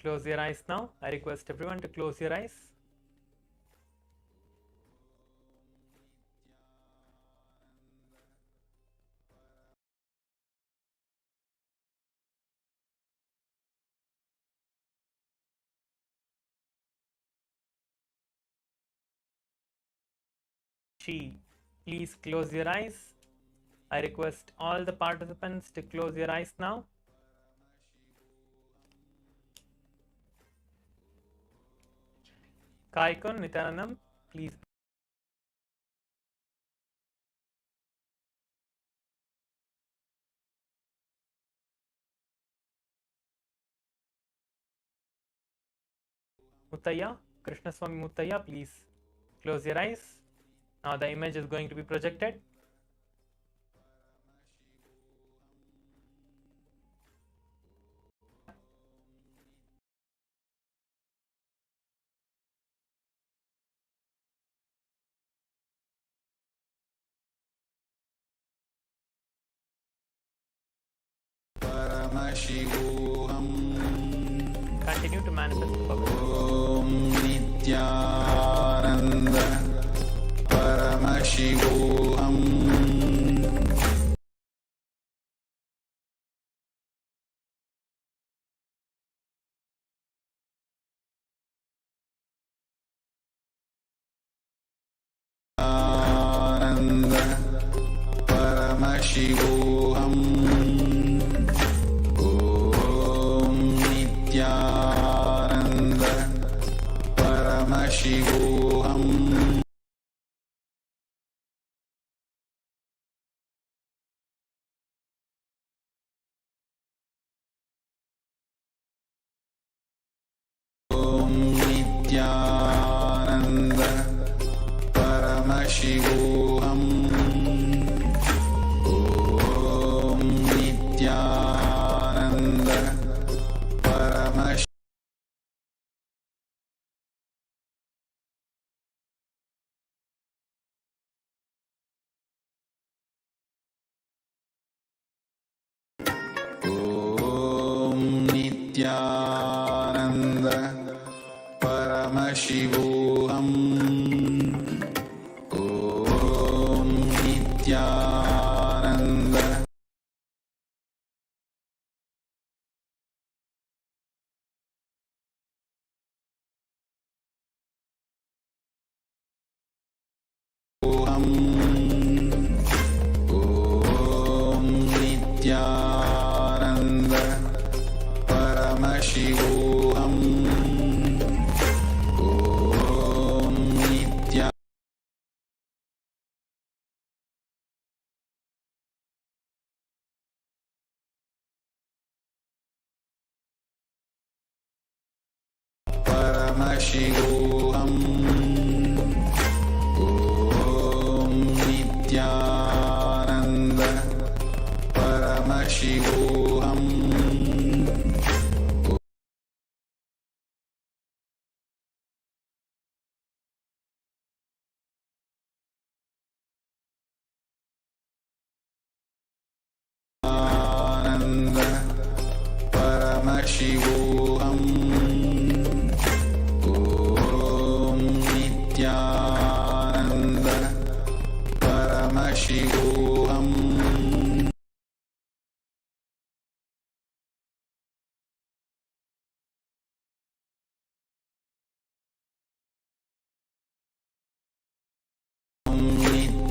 Close your eyes now. I request everyone to close your eyes. Please close your eyes. I request all the participants to close your eyes now. Karma and Dharma, please. Muttaya, Krishnaswamy Muttaya, please close your eyes. Now the image is going to be projected. Paramashivoham. Continue to manifest the power. Om Nithyananda Paramashivoham. Ananda Paramashivoham. Om Nithyananda Paramashivoham. Om Nithyananda Paramashivoham. Om Nithyananda Paramashivoham. Om Nithyananda Paramashivoham. Om Nithyananda Om Nithyananda Paramashivoham. Om Nithyananda Paramashivoham. Om Nithyananda Paramashivoham. Ananda Paramashivoham. Om Nithyananda Paramashivoham. Om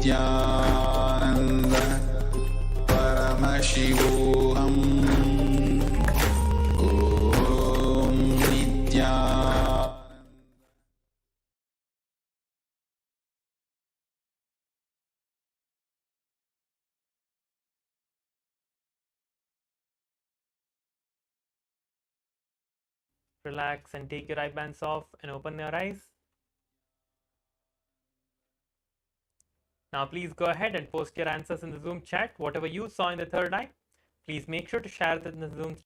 Nithyananda Paramashivoham. Om Nithyananda. Relax and take your eye bands off and open your eyes. Now please go ahead and post your answers in the Zoom chat. Whatever you saw in the third eye, please make sure to share that in the Zoom.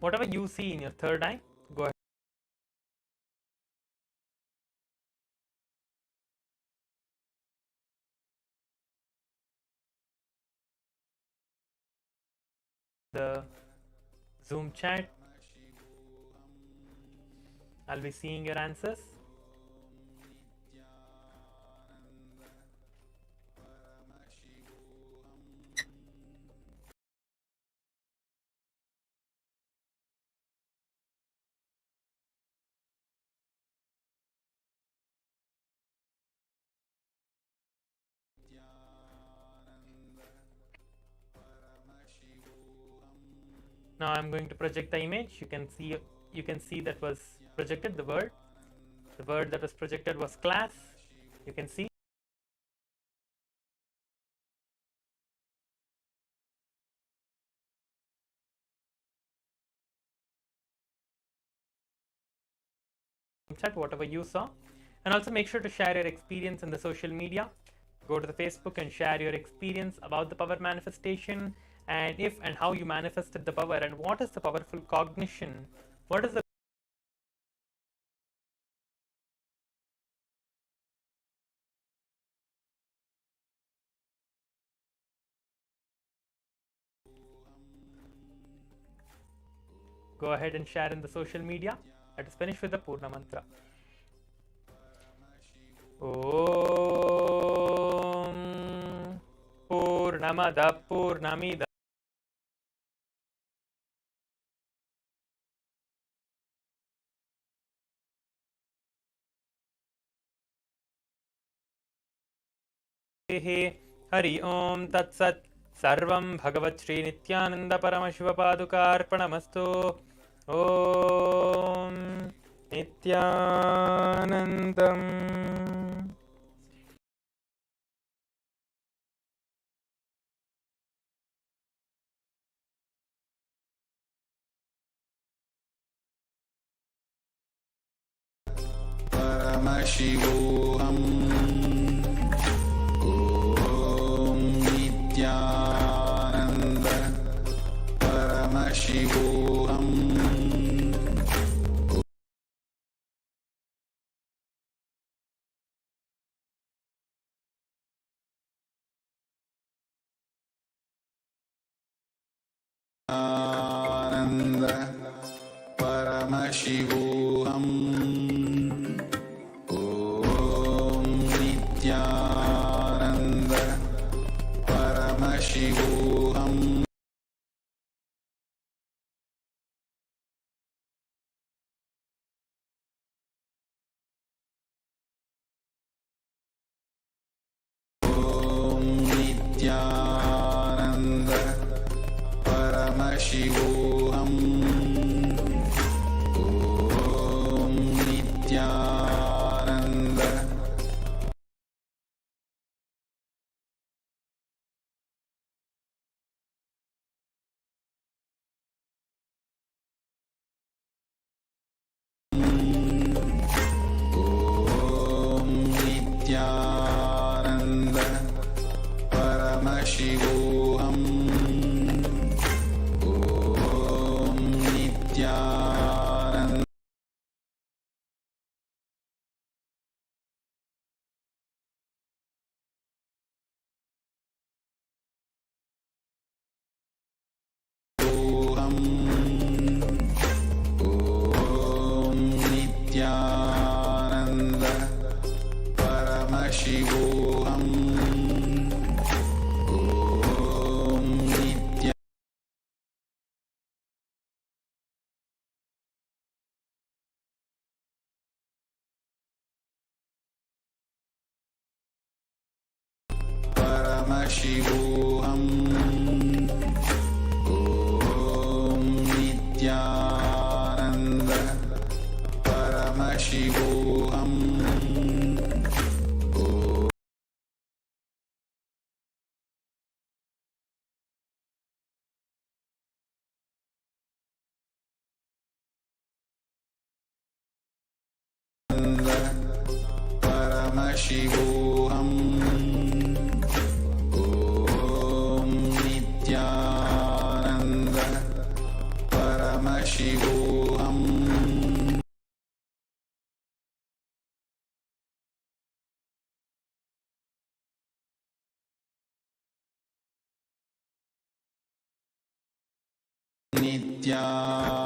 Whatever you see in your third eye, go ahead. The Zoom chat. I'll be seeing your answers. Now I'm going to project the image. You can see that was projected, the word that was projected was class. You can see. Chat whatever you saw, and also make sure to share your experience in the social media. Go to the Facebook and share your experience about the power manifestation, and if and how you manifested the power, and what is the powerful cognition, what is the go ahead and share in the social media. Let us finish with the Purna mantra. Om Purnamada Purnamida Hari Om Tat Sat Sarvam Bhagavat Shri Nithyananda Paramashiva Padukarpanamastu. Om Nithyanandam. Paramashivoham. Om Nithyananda Paramashivoham. Ananda Paramashivoham. Om Nithyananda Paramashivoham. Om Nithyananda Paramashivoham. Om Nithyananda. Om Nithyananda Paramashivoham. Om Paramashivoham. Om Nithyananda Paramashivoham. Paramashivoham. Om Nithyananda Paramashivoham.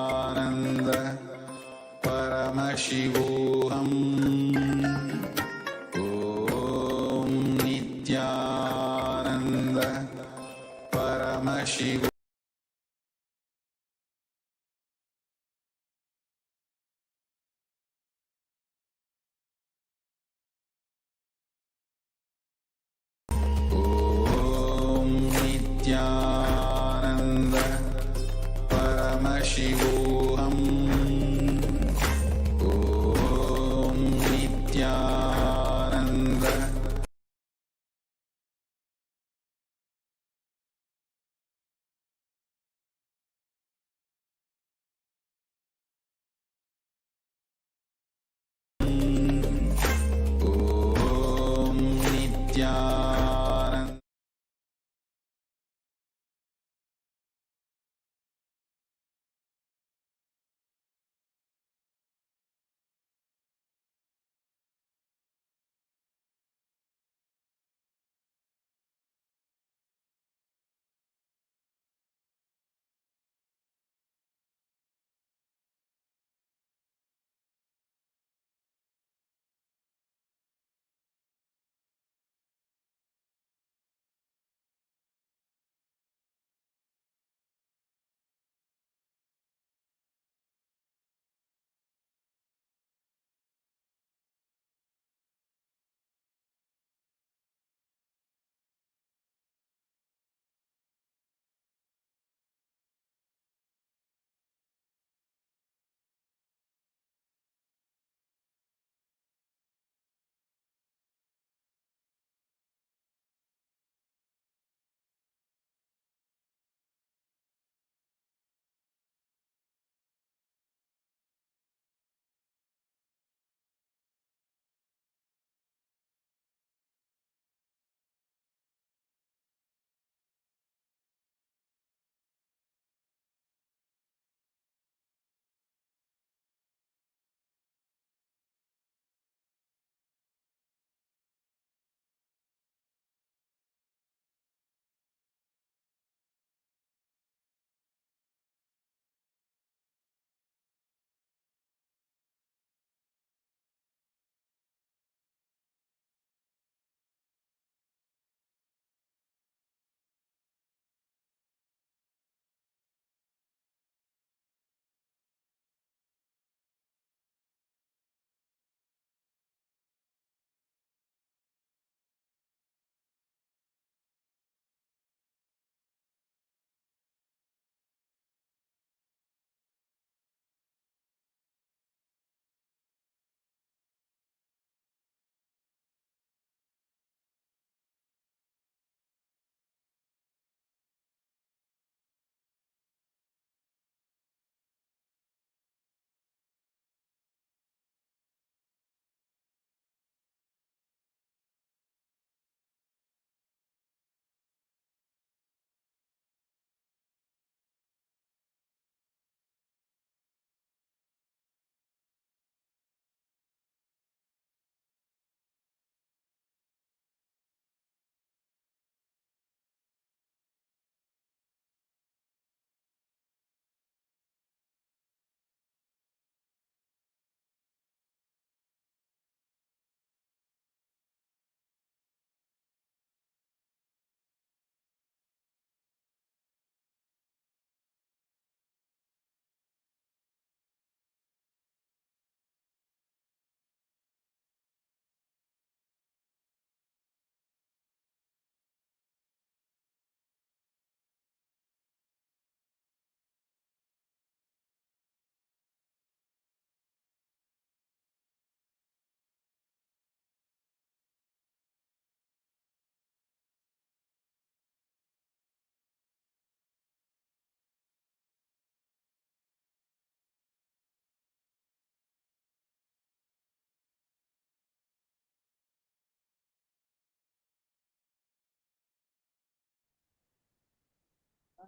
Nithyananda Paramashivoham. Om Nithyananda Paramashivoham. Om Nithyananda Paramashivoham. Om Nithyananda Om Nithyananda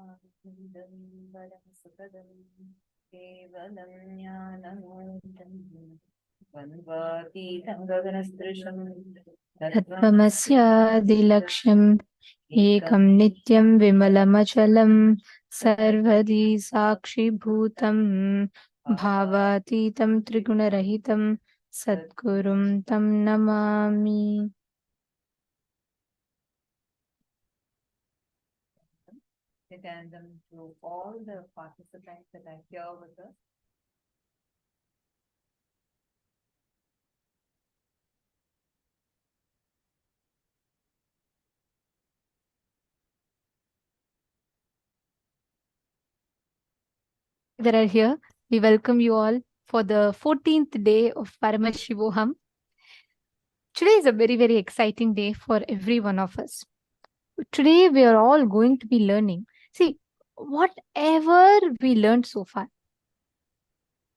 तत्त्वमस्यादिलक्ष्यम् एकं नित्यं विमलमचलं सर्वदि साक्षिभूतं भावातीतं त्रिगुणरहितं सद्गुरुं तं Namami. Nithyanandam to all the participants that are here with us. That are here, we welcome you all for the 14th day of Paramashivoham. Today is a very, very exciting day for every one of us. Today we are all going to be learning. See, whatever we learned so far,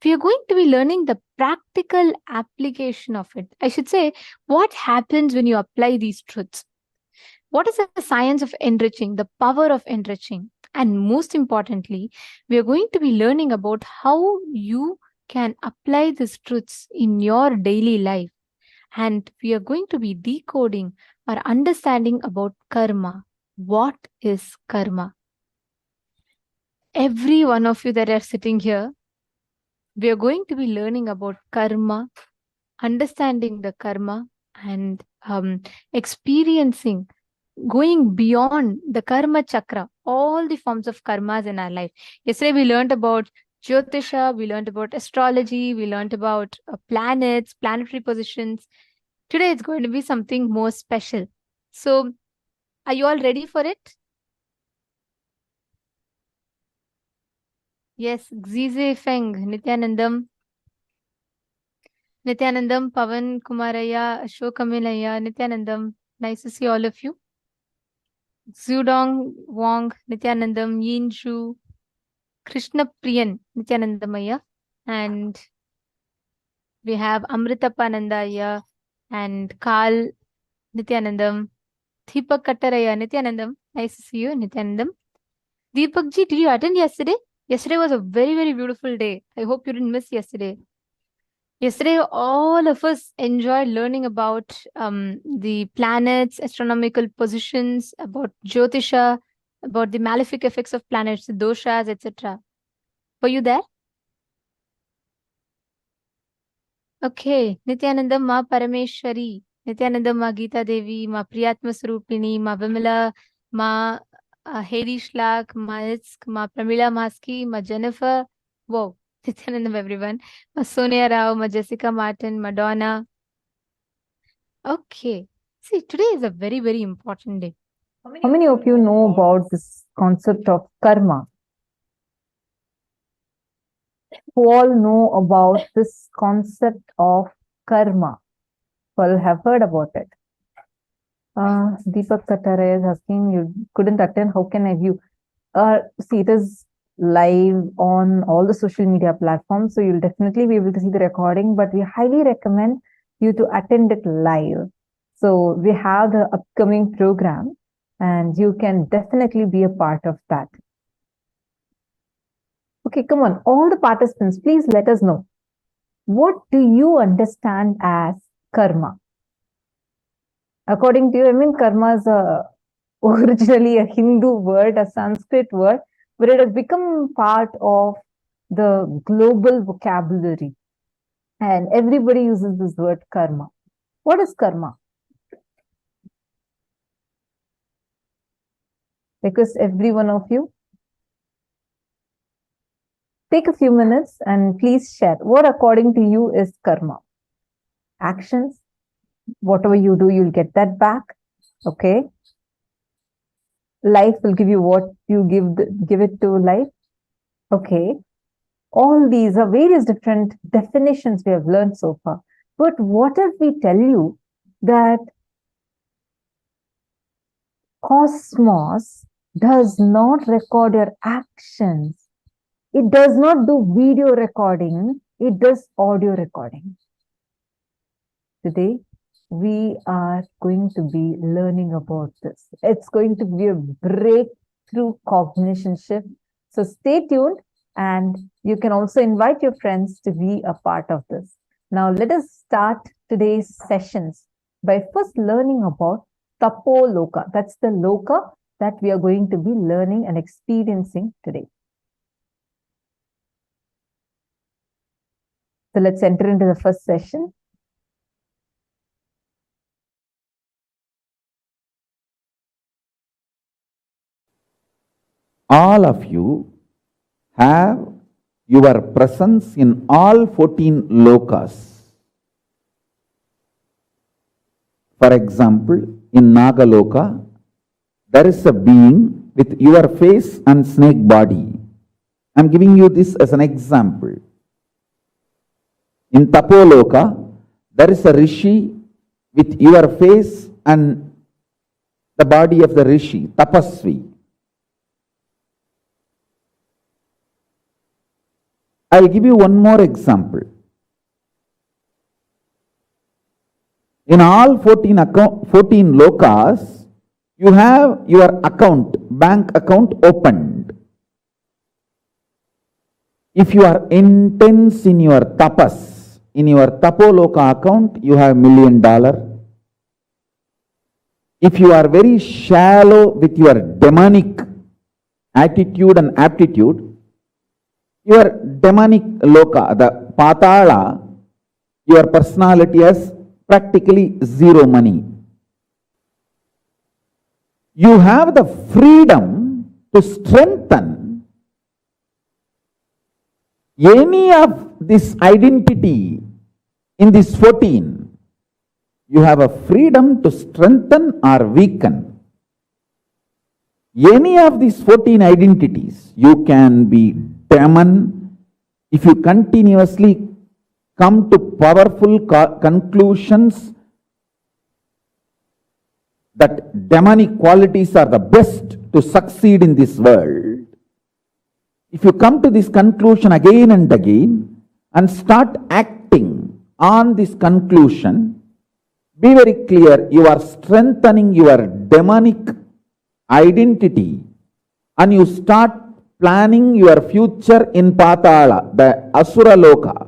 we are going to be learning the practical application of it. I should say, what happens when you apply these truths? What is the science of enriching, the power of enriching? And most importantly, we are going to be learning about how you can apply these truths in your daily life. And we are going to be decoding or understanding about karma. What is karma? Every one of you that are sitting here, we are going to be learning about karma, understanding the karma, and experiencing, going beyond the karma chakra, all the forms of karmas in our life. Yesterday we learned about Jyotisha, we learned about astrology, we learned about planets, planetary positions. Today it's going to be something more special. So, are you all ready for it? Yes, Xize Feng, Nithyanandam, Pavan Kumaraya, Ashok Amilaya, Nithyanandam. Nice to see all of you. Zudong Wong, Nithyanandam, Yin Shu, Krishna Priyan, Nithyanandamaya, and we have Amritapanandaya and Karl Nithyanandam, Deepak Kattaraya, Nithyanandam. Nice to see you, Nithyanandam. Deepak ji, did you attend yesterday? Yesterday was a very, very beautiful day. I hope you didn't miss yesterday. Yesterday, all of us enjoyed learning about the planets, astronomical positions, about Jyotisha, about the malefic effects of planets, doshas, etc. Were you there? Okay. Nithyanandam Ma Parameshwari, Nithyanandam Ma Geeta Devi, Ma Priyatma Swarupini, Ma Vimala, Ma Hedi Shlak, Ma Itzk, Ma Pramila Maski, Ma Jennifer. Whoa. Nithyanandam, everyone. Ma Sonia Rao, Ma Jessica Martin, Madonna. Okay. See, today is a very, very important day. How many of you know about this concept of karma? Who all know about this concept of karma? Well, have heard about it. Deepak Katare is asking, you couldn't attend, how can I view? See, it is live on all the social media platforms, so you'll definitely be able to see the recording, but we highly recommend you to attend it live. So we have the upcoming program and you can definitely be a part of that. Okay, come on, all the participants, please let us know. What do you understand as karma? According to you, I mean, karma is originally a Hindu word, a Sanskrit word, but it has become part of the global vocabulary. And everybody uses this word karma. What is karma? Because every one of you, take a few minutes and please share. What according to you is karma? Actions. Whatever you do, you'll get that back. Okay. Life will give you what you give it to life. Okay. All these are various different definitions we have learned so far. But what if we tell you that cosmos does not record your actions? It does not do video recording. It does audio recording. Today, we are going to be learning about this. It's going to be a breakthrough breakthrough cognition shift. So stay tuned, and you can also invite your friends to be a part of this. Now let us start today's sessions by first learning about Tapo Loka. That's the Loka that we are going to be learning and experiencing today. So let's enter into the first session. All of you have your presence in all 14 lokas. For example, in Nagaloka, there is a being with your face and snake body. I am giving you this as an example. In Tapo Loka, there is a rishi with your face and the body of the rishi, tapasvi. I will give you one more example. In all 14 lokas, you have your account, bank account opened. If you are intense in your tapas, in your Tapo Loka account, you have $1 million. If you are very shallow with your demonic attitude and aptitude, your demonic loka, the patala, your personality has practically zero money. You have the freedom to strengthen any of this identity in this 14. You have a freedom to strengthen or weaken any of these 14 identities. You can be demon if you continuously come to powerful conclusions that demonic qualities are the best to succeed in this world. If you come to this conclusion again and again and start acting on this conclusion, be very clear, you are strengthening your demonic identity and you start planning your future in Patala, the Asura Loka.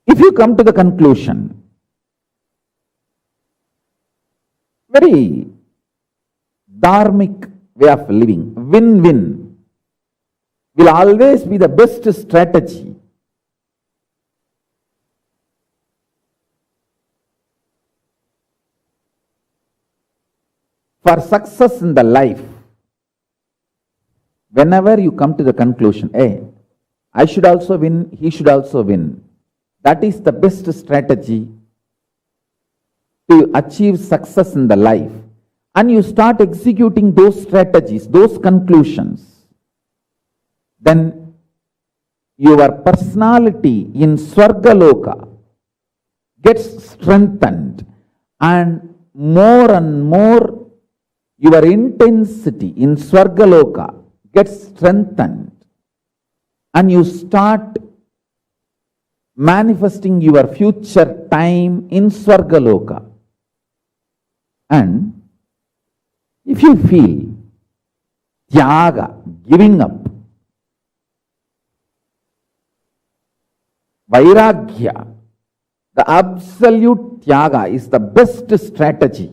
If you come to the conclusion, very dharmic way of living, win-win, will always be the best strategy. For success in the life, whenever you come to the conclusion, hey, I should also win, he should also win, that is the best strategy to achieve success in the life. And you start executing those strategies, those conclusions, then your personality in Swargaloka gets strengthened, and more your intensity in Swargaloka gets strengthened, and you start manifesting your future time in Swargaloka. And if you feel tyaga, giving up, vairagya, the absolute tyaga is the best strategy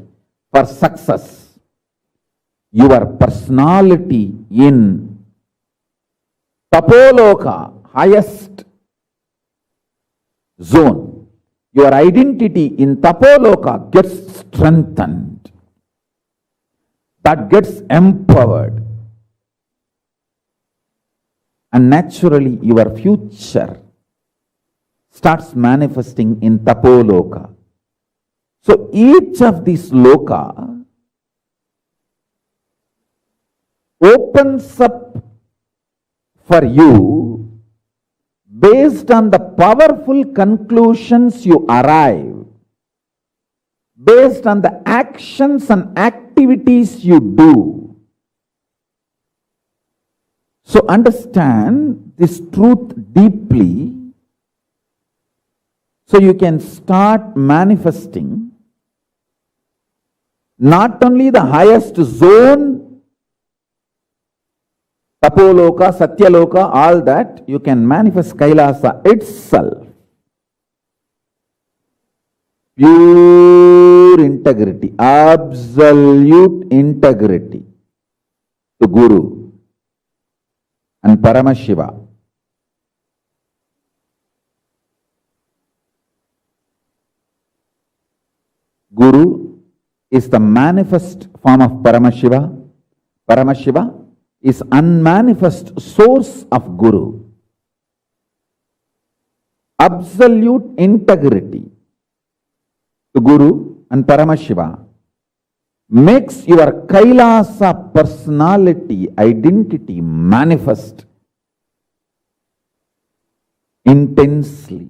for success. Your personality in Tapoloka, highest zone, your identity in Tapoloka gets strengthened. That gets empowered. And naturally your future starts manifesting in Tapoloka. So each of these loka opens up for you based on the powerful conclusions you arrive, based on the actions and activities you do. So understand this truth deeply so you can start manifesting not only the highest zone, Tapo Loka, Satya Loka, all that, you can manifest Kailasa itself. Pure integrity, absolute integrity to Guru and Paramashiva. Guru is the manifest form of Paramashiva. Paramashiva is unmanifest source of Guru. Absolute integrity to Guru and Paramashiva makes your Kailasa personality, identity manifest intensely.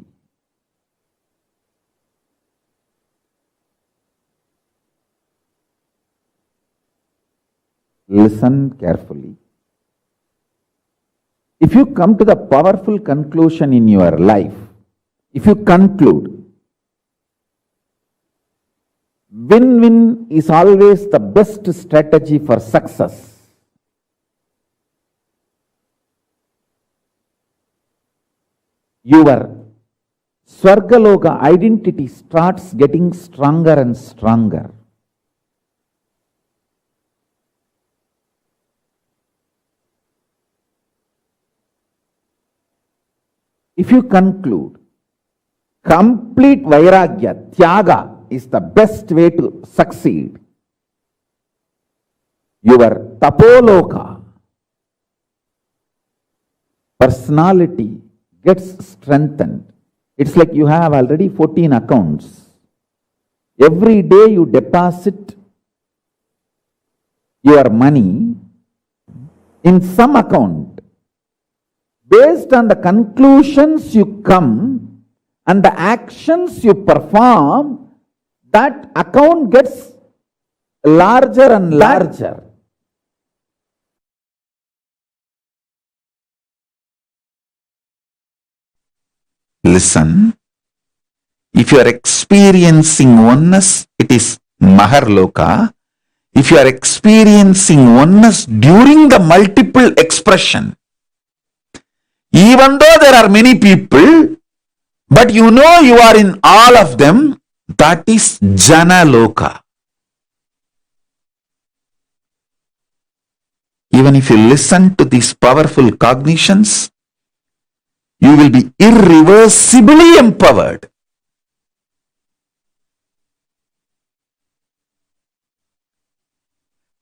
Listen carefully. If you come to the powerful conclusion in your life, if you conclude, win-win is always the best strategy for success. Your Swargaloka identity starts getting stronger and stronger. If you conclude complete Vairagya, Tyaga is the best way to succeed, your Tapo Loka personality gets strengthened. It's like you have already 14 accounts. Every day you deposit your money in some account. Based on the conclusions you come and the actions you perform, that account gets larger and larger. Listen, if you are experiencing oneness, it is Maharloka. If you are experiencing oneness during the multiple expression, even though there are many people, but you know you are in all of them, that is Jana Loka. Even if you listen to these powerful cognitions, you will be irreversibly empowered.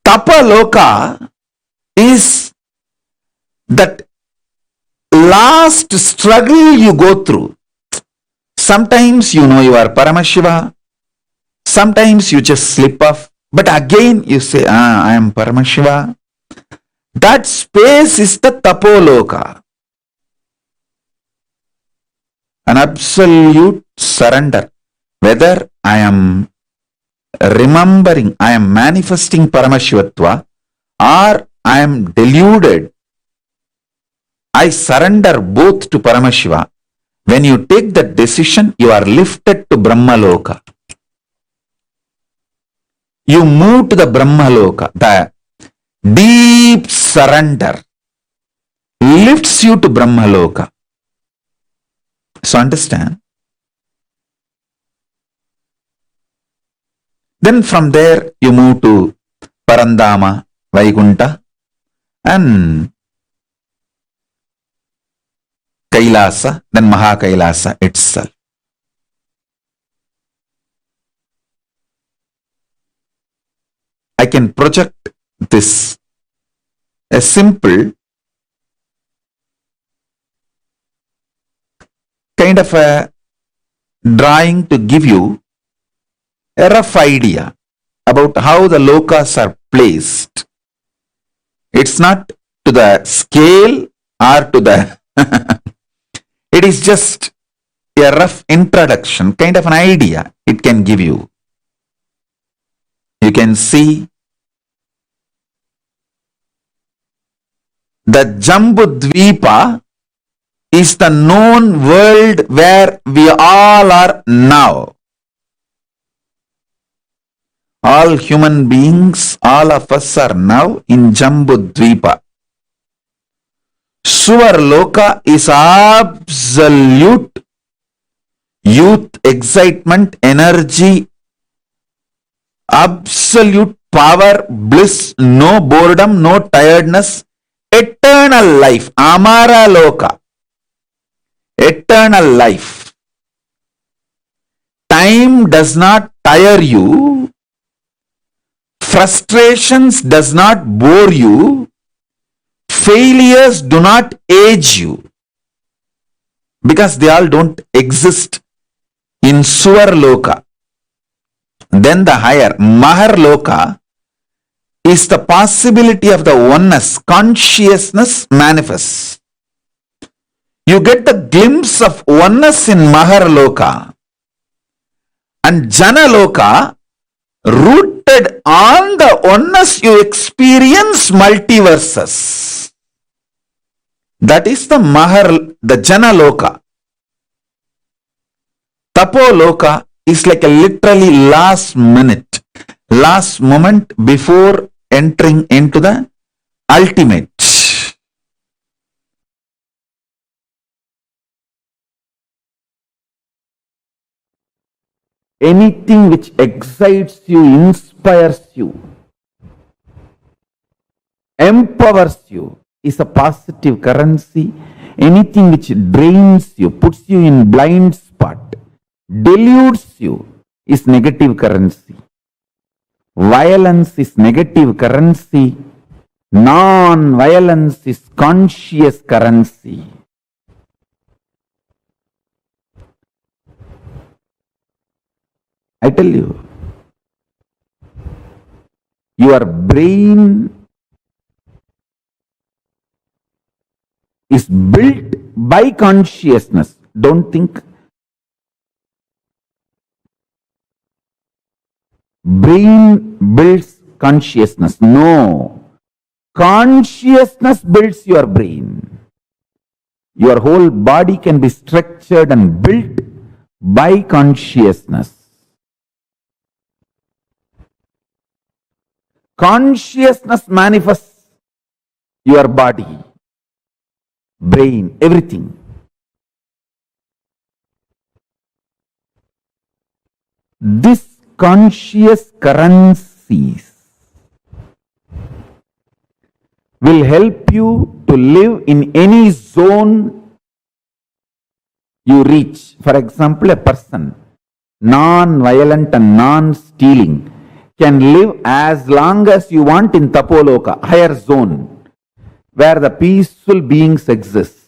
Tapo Loka is that last struggle you go through. Sometimes you know you are Paramashiva, sometimes you just slip off, but again you say, I am Paramashiva. That space is the Tapo Loka. An absolute surrender. Whether I am remembering, I am manifesting Paramashivatva, or I am deluded, I surrender both to Paramashiva. When you take that decision, you are lifted to Brahmaloka. You move to the Brahmaloka. The deep surrender lifts you to Brahmaloka. So understand. Then from there you move to Parandama, Vaikunta, and Kailasa, then Mahakailasa itself. I can project this, a simple kind of a drawing to give you a rough idea about how the lokas are placed. It's not to the scale or to the it is just a rough introduction, kind of an idea it can give you. You can see the Jambudvipa is the known world where we all are now. All human beings, all of us are now in Jambudvipa. Loka is absolute youth, excitement, energy, absolute power, bliss, no boredom, no tiredness, eternal life, Amara Loka, eternal life. Time does not tire you, frustrations does not bore you, failures do not age you, because they all don't exist in Loka. Then the higher Mahar Loka is the possibility of the oneness, consciousness manifests. You get the glimpse of oneness in Mahar Loka, and Jana Loka, rooted on the oneness, you experience multiverses. That is the the Jana Loka. Tapo Loka is like a literally last moment before entering into the ultimate. Anything which excites you, inspires you, empowers you is a positive currency. Anything which drains you, puts you in blind spot, deludes you is negative currency. Violence is negative currency. Non-violence is conscious currency. I tell you, your brain is built by consciousness. Don't think brain builds consciousness. No. Consciousness builds your brain. Your whole body can be structured and built by consciousness. Consciousness manifests your body, brain, everything. This conscious currencies will help you to live in any zone you reach. For example, a person non-violent and non-stealing can live as long as you want in Tapo Loka, higher zone, where the peaceful beings exist.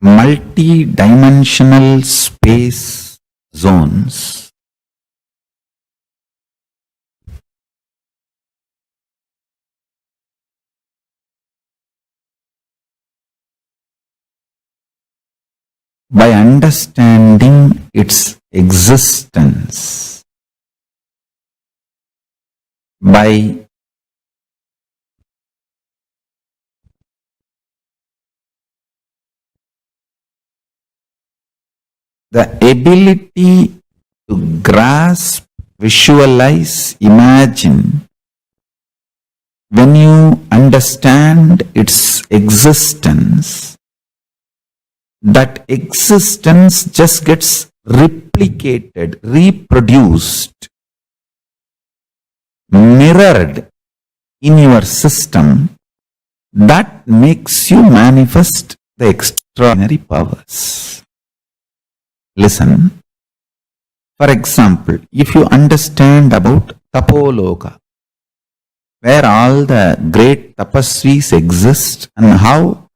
Multi-dimensional space zones by understanding its existence, by the ability to grasp, visualize, imagine. When you understand its existence, that existence just gets replicated, reproduced, mirrored in your system. That makes you manifest the extraordinary powers. Listen. For example, if you understand about Tapo Loka, where all the great tapasvis exist and how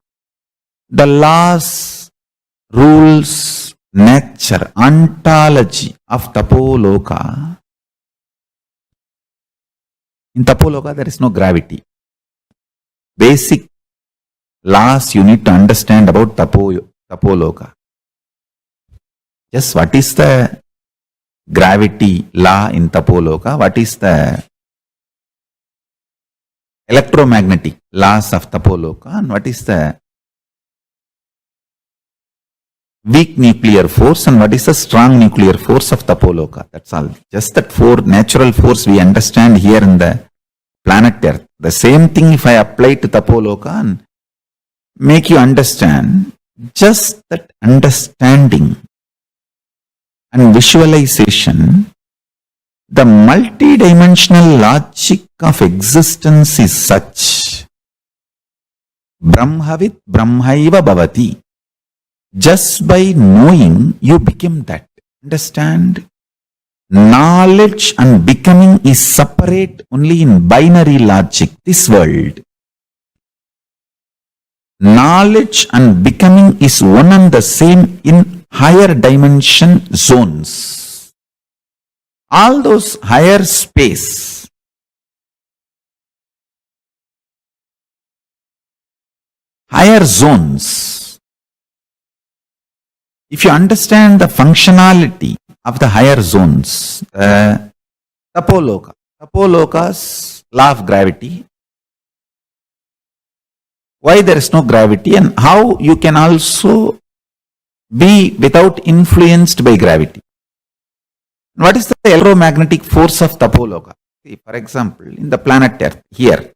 the laws, rules, nature, ontology of Tapo Loka. In Tapo Loka, there is no gravity. Basic laws you need to understand about Tapo Loka. Just what is the gravity law in Tapo Loka? What is the electromagnetic laws of Tapo Loka? And what is the weak nuclear force and what is the strong nuclear force of Tapo Loka. That's all. Just that four natural force we understand here in the planet Earth. The same thing if I apply to Tapo Loka and make you understand, just that understanding and visualization, the multidimensional logic of existence is such. Brahmavit Brahmaiva Bhavati. Just by knowing, you become that. Understand? Knowledge and becoming is separate only in binary logic, this world. Knowledge and becoming is one and the same in higher dimension zones. All those higher space, higher zones. If you understand the functionality of the higher zones, Tapo Loka's law of gravity, why there is no gravity and how you can also be without influenced by gravity. What is the electromagnetic force of Tapo Loka? See, for example, in the planet Earth, here,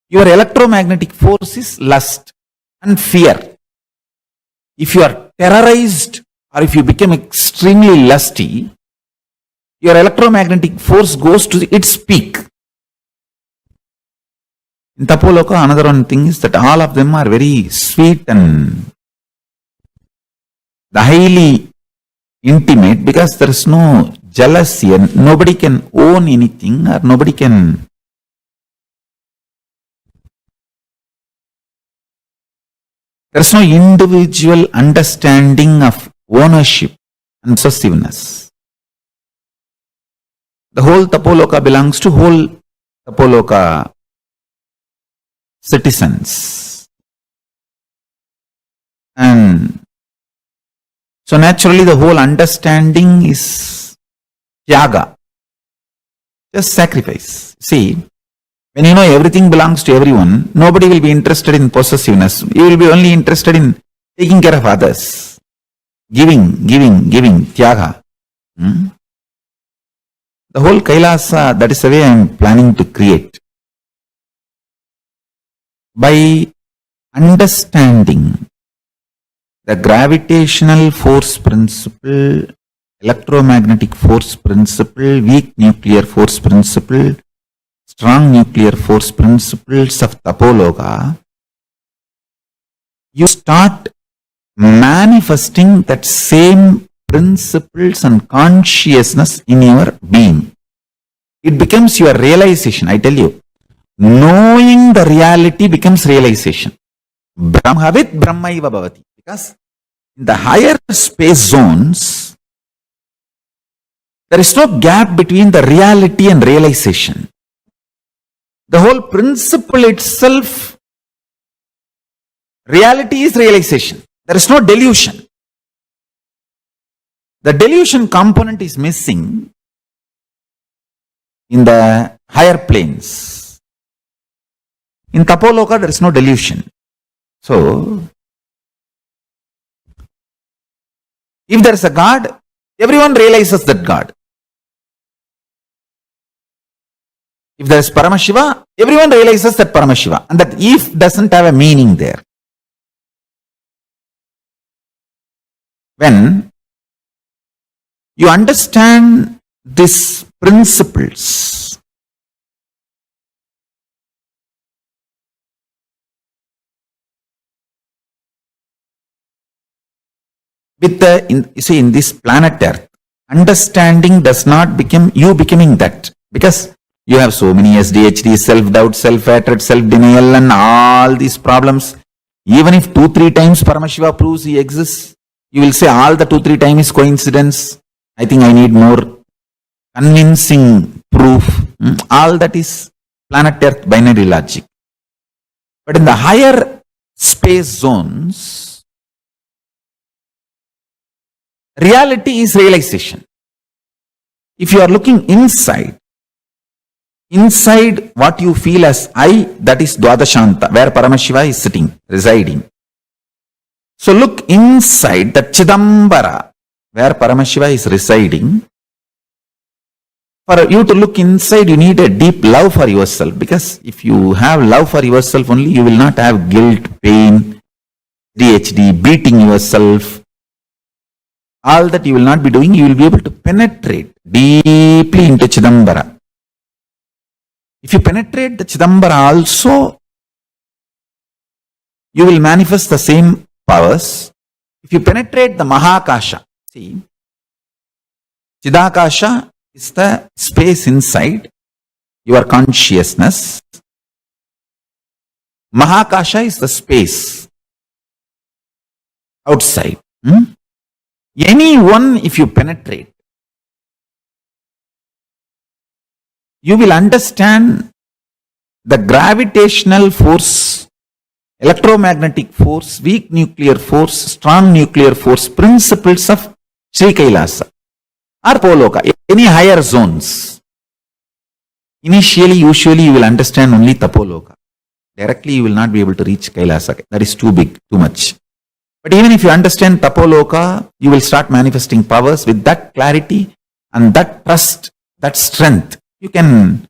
your electromagnetic force is lust and fear. If you are terrorized or if you become extremely lusty, your electromagnetic force goes to its peak. In Tapo Loka, another one thing is that all of them are very sweet and highly intimate because there is no jealousy and nobody can own anything or nobody can there is no individual understanding of ownership and possessiveness. The whole Tapo Loka belongs to whole Tapo Loka citizens. And so naturally the whole understanding is tyaga, just sacrifice. See, when you know everything belongs to everyone, nobody will be interested in possessiveness. You will be only interested in taking care of others. Giving, tyaga. The whole Kailasa, that is the way I am planning to create. By understanding the gravitational force principle, electromagnetic force principle, weak nuclear force principle, strong nuclear force principles of Tapo Loka, you start manifesting that same principles and consciousness in your being. It becomes your realization, I tell you. Knowing the reality becomes realization. Brahmavit Brahmaiva Bhavati. Because in the higher space zones, there is no gap between the reality and realization. The whole principle itself, reality is realization. There is no delusion. The delusion component is missing in the higher planes. In Tapo Loka, there is no delusion. So, if there is a God, everyone realizes that God. If there is Paramashiva, everyone realizes that Paramashiva. And that if doesn't have a meaning there. When you understand these principles, with the, in this planet Earth, understanding does not become you becoming that. Because you have so many SDHD, self-doubt, self-hatred, self-denial and all these problems. Even if 2-3 times Paramashiva proves he exists, you will say all the 2-3 times is coincidence. I think I need more convincing proof. All that is planet Earth binary logic. But in the higher space zones, reality is realization. If you are looking inside what you feel as I, that is Dwadashanta, where Paramashiva is sitting, residing. So look inside that Chidambara, where Paramashiva is residing. For you to look inside, you need a deep love for yourself, because if you have love for yourself only, you will not have guilt, pain, ADHD, beating yourself. All that you will not be doing, you will be able to penetrate deeply into Chidambara. If you penetrate the Chidambara also, you will manifest the same powers. If you penetrate the Mahakasha, see, Chidakasha is the space inside your consciousness. Mahakasha is the space outside. Any one, if you penetrate, you will understand the gravitational force, electromagnetic force, weak nuclear force, strong nuclear force principles of Sri Kailasa or Tapo Loka, any higher zones. Initially, usually you will understand only Tapo Loka. Directly you will not be able to reach Kailasa. That is too big, too much. But even if you understand Tapo Loka, you will start manifesting powers with that clarity and that trust, that strength. You can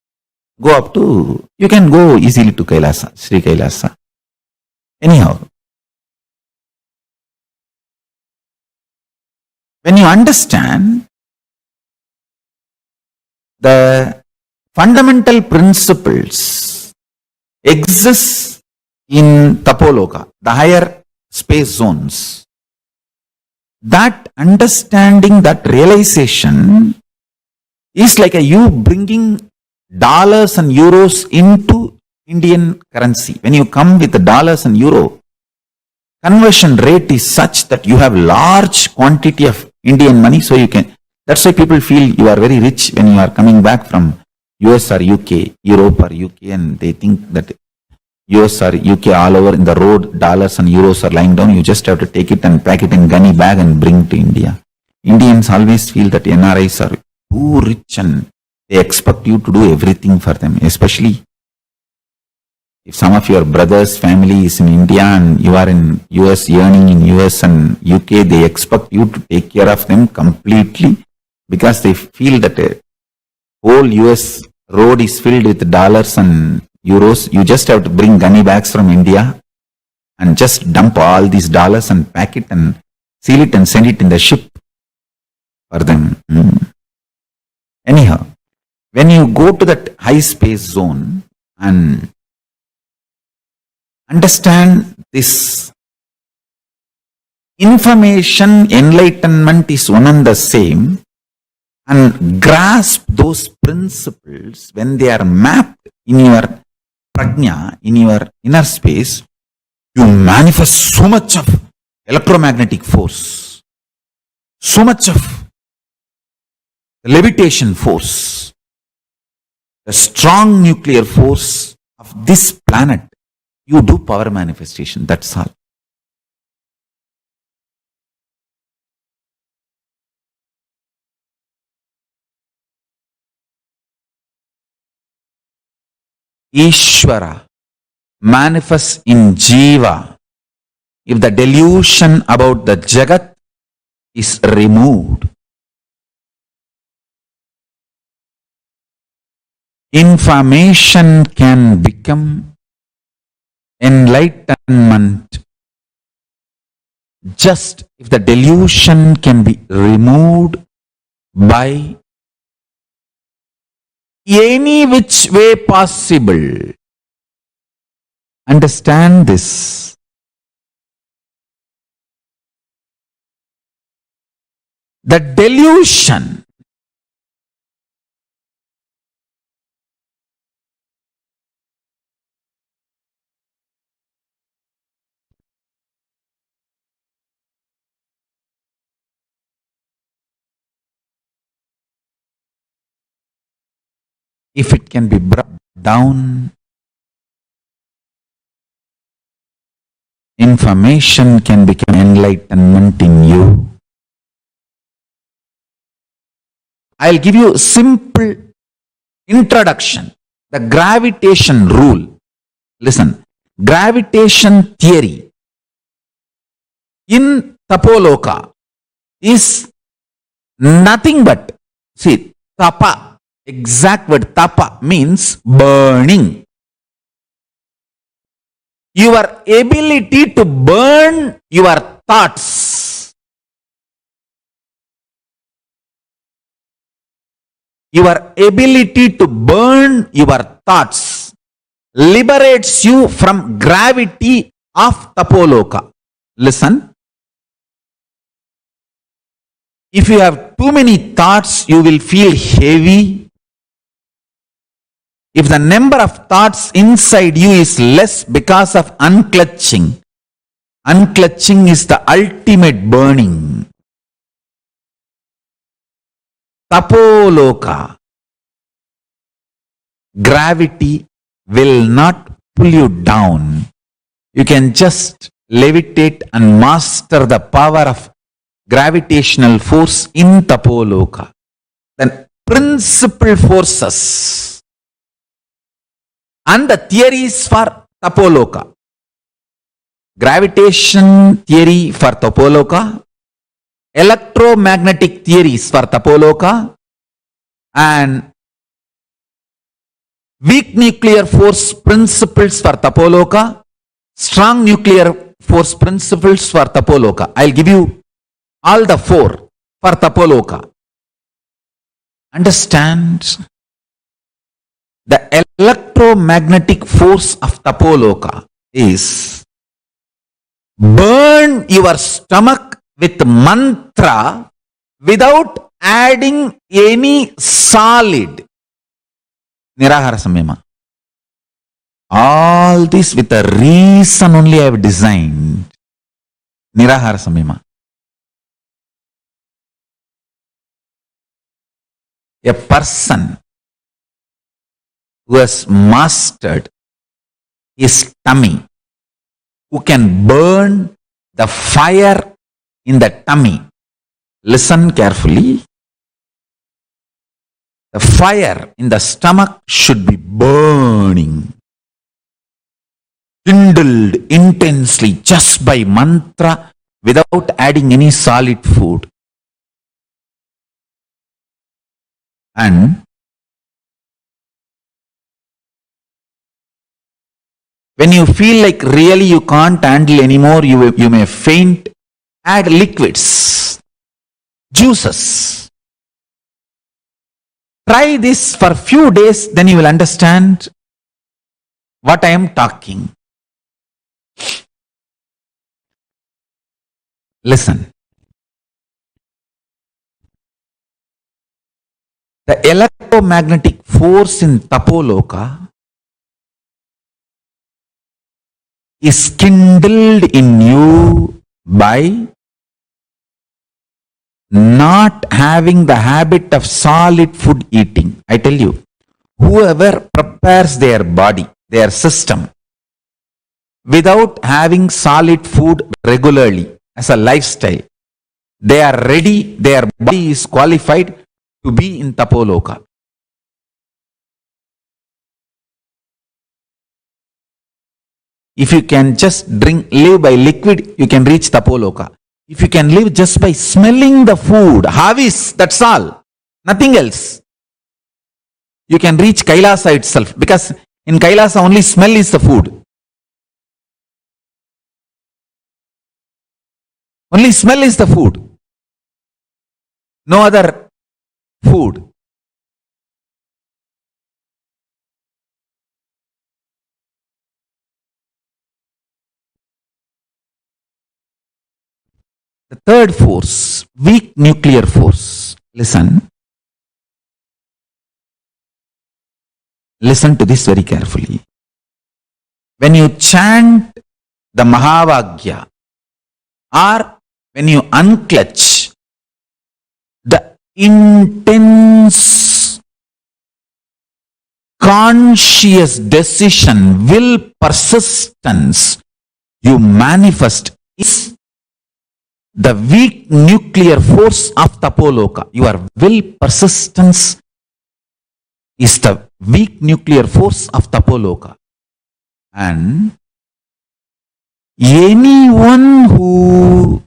go up to, you can go easily to Kailasa, Sri Kailasa. Anyhow, when you understand the fundamental principles exist in Tapo Loka, the higher space zones, that understanding, that realization is like you bringing dollars and euros into Indian currency. When you come with the dollars and euro, conversion rate is such that you have large quantity of Indian money, so you can, that's why people feel you are very rich when you are coming back from US or UK, Europe or UK, and they think that US or UK all over in the road, dollars and euros are lying down. You just have to take it and pack it in gunny bag and bring to India. Indians always feel that NRIs are too rich and they expect you to do everything for them. Especially if some of your brother's family is in India and you are in US, earning in US and UK, they expect you to take care of them completely, because they feel that a whole US road is filled with dollars and euros. You just have to bring gunny bags from India and just dump all these dollars and pack it and seal it and send it in the ship for them. Anyhow, when you go to that high space zone and understand this information, enlightenment is one and the same, and grasp those principles when they are mapped in your prajna, in your inner space, you manifest so much of electromagnetic force, so much of levitation force, the strong nuclear force of this planet. You do power manifestation, that's all. Ishvara manifests in Jiva if the delusion about the Jagat is removed. Information can become enlightenment just if the delusion can be removed by any which way possible. Understand this. The delusion if it can be brought down, information can become enlightenment in you. I'll give you a simple introduction. The gravitation rule. Listen, gravitation theory in Tapo Loka is nothing but, see, tapa, exact word tapa means burning. Your ability to burn your thoughts, your ability to burn your thoughts liberates you from gravity of Tapo Loka. Listen. If you have too many thoughts, you will feel heavy. If the number of thoughts inside you is less because of unclutching, unclutching is the ultimate burning. Tapo Loka, gravity will not pull you down. You can just levitate and master the power of gravitational force in Tapo Loka. Then principal forces and the theories for Tapo Loka. Gravitation theory for Tapo Loka, electromagnetic theories for Tapo Loka, and weak nuclear force principles for Tapo Loka, strong nuclear force principles for Tapo Loka. I'll give you all the four for Tapo Loka. Understand? The electromagnetic force of Tapo Loka is burn your stomach with mantra without adding any solid. Nirahara Samyama. All this with a reason only I have designed. Nirahara Samyama. A person who has mastered his tummy, who can burn the fire in the tummy. Listen carefully. The fire in the stomach should be burning, kindled intensely just by mantra without adding any solid food. And when you feel like really you can't handle anymore, you may faint, add liquids, juices. Try this for a few days, then you will understand what I am talking. Listen. The electromagnetic force in Tapo Loka is kindled in you by not having the habit of solid food eating. I tell you, whoever prepares their body, their system, without having solid food regularly as a lifestyle, they are ready, their body is qualified to be in Tapo Loka. If you can just live by liquid, you can reach Tapo Loka. If you can live just by smelling the food, havis, that's all, nothing else, you can reach Kailasa itself, because in Kailasa only smell is the food. Only smell is the food. No other food. The third force, weak nuclear force. Listen. Listen to this very carefully. When you chant the Mahavagya, or when you unclutch, the intense conscious decision, will, persistence you manifest is the weak nuclear force of Tapo Loka. Your will, persistence is the weak nuclear force of Tapo Loka. And anyone who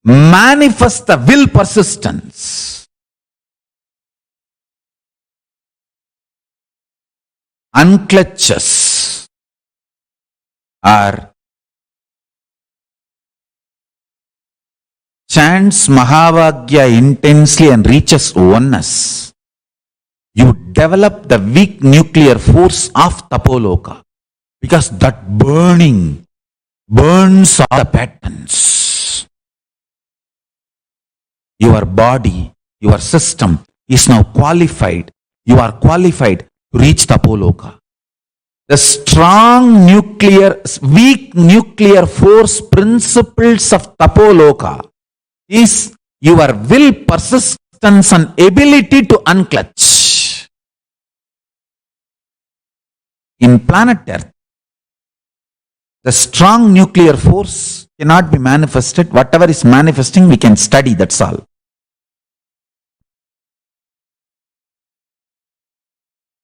manifests the will persistence, unclutches, or chants Mahavagya intensely and reaches oneness, you develop the weak nuclear force of Tapo Loka, because that burning burns all the patterns. Your body, your system is now qualified. You are qualified to reach Tapo Loka. The strong weak nuclear force principles of Tapo Loka is your will, persistence, and ability to unclutch. In planet Earth, the strong nuclear force cannot be manifested. Whatever is manifesting, we can study, that's all.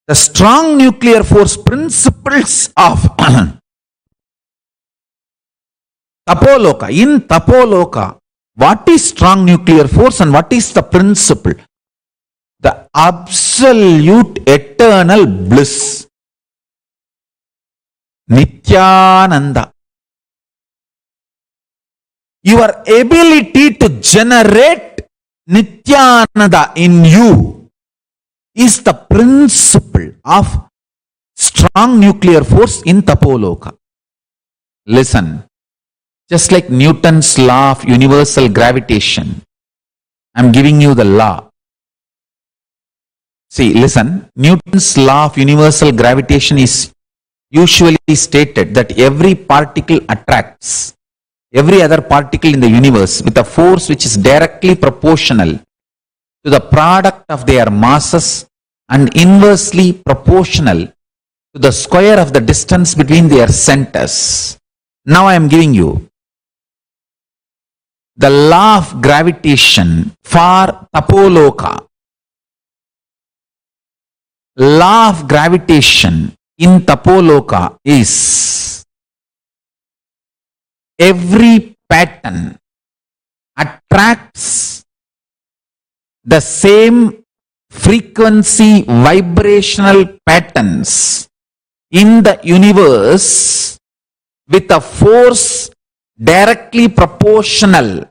The strong nuclear force principles of Tapo Loka. In Tapo Loka, what is strong nuclear force and what is the principle? The absolute eternal bliss. Nithyananda. Your ability to generate Nithyananda in you is the principle of strong nuclear force in Tapo Loka. Listen, just like Newton's law of universal gravitation, I'm giving you the law. See, listen, Newton's law of universal gravitation is usually stated that every particle attracts every other particle in the universe with a force which is directly proportional to the product of their masses and inversely proportional to the square of the distance between their centers. Now I am giving you the law of gravitation for Tapo Loka. Law of gravitation in Tapo Loka is every pattern attracts the same frequency vibrational patterns in the universe with a force directly proportional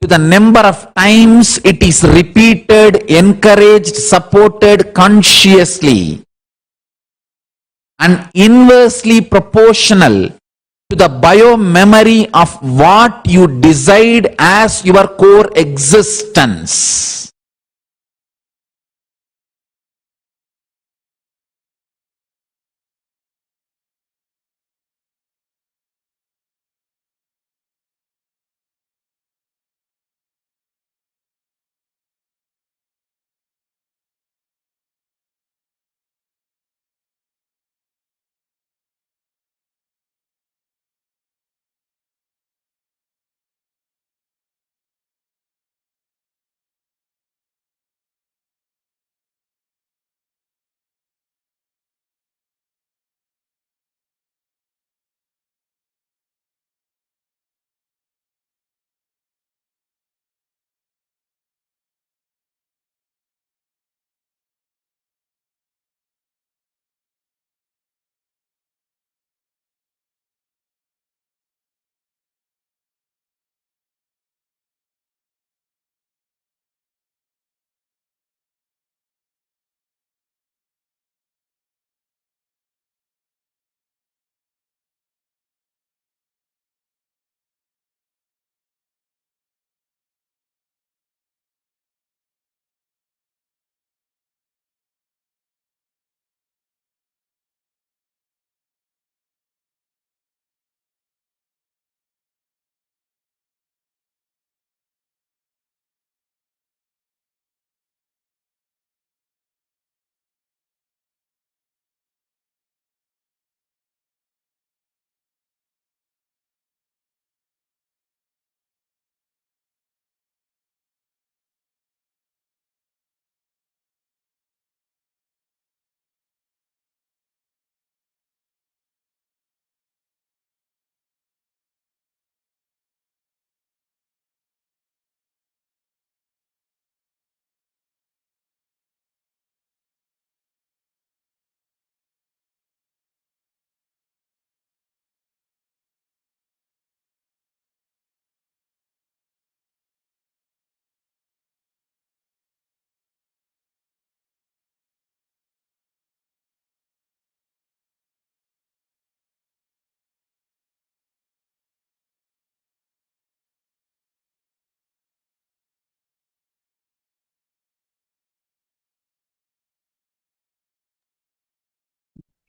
to the number of times it is repeated, encouraged, supported consciously, and inversely proportional to the bio-memory of what you decide as your core existence.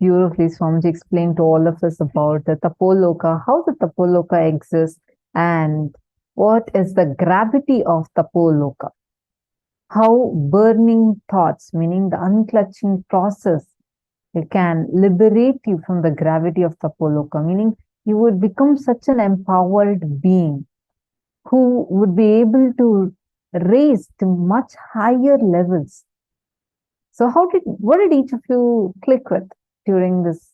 beautifully Swamiji explained to all of us about the Tapo Loka, how the Tapo Loka exists, and what is the gravity of Tapo Loka. How burning thoughts, meaning the unclutching process, it can liberate you from the gravity of Tapo Loka, meaning you would become such an empowered being who would be able to raise to much higher levels. So what did each of you click with during this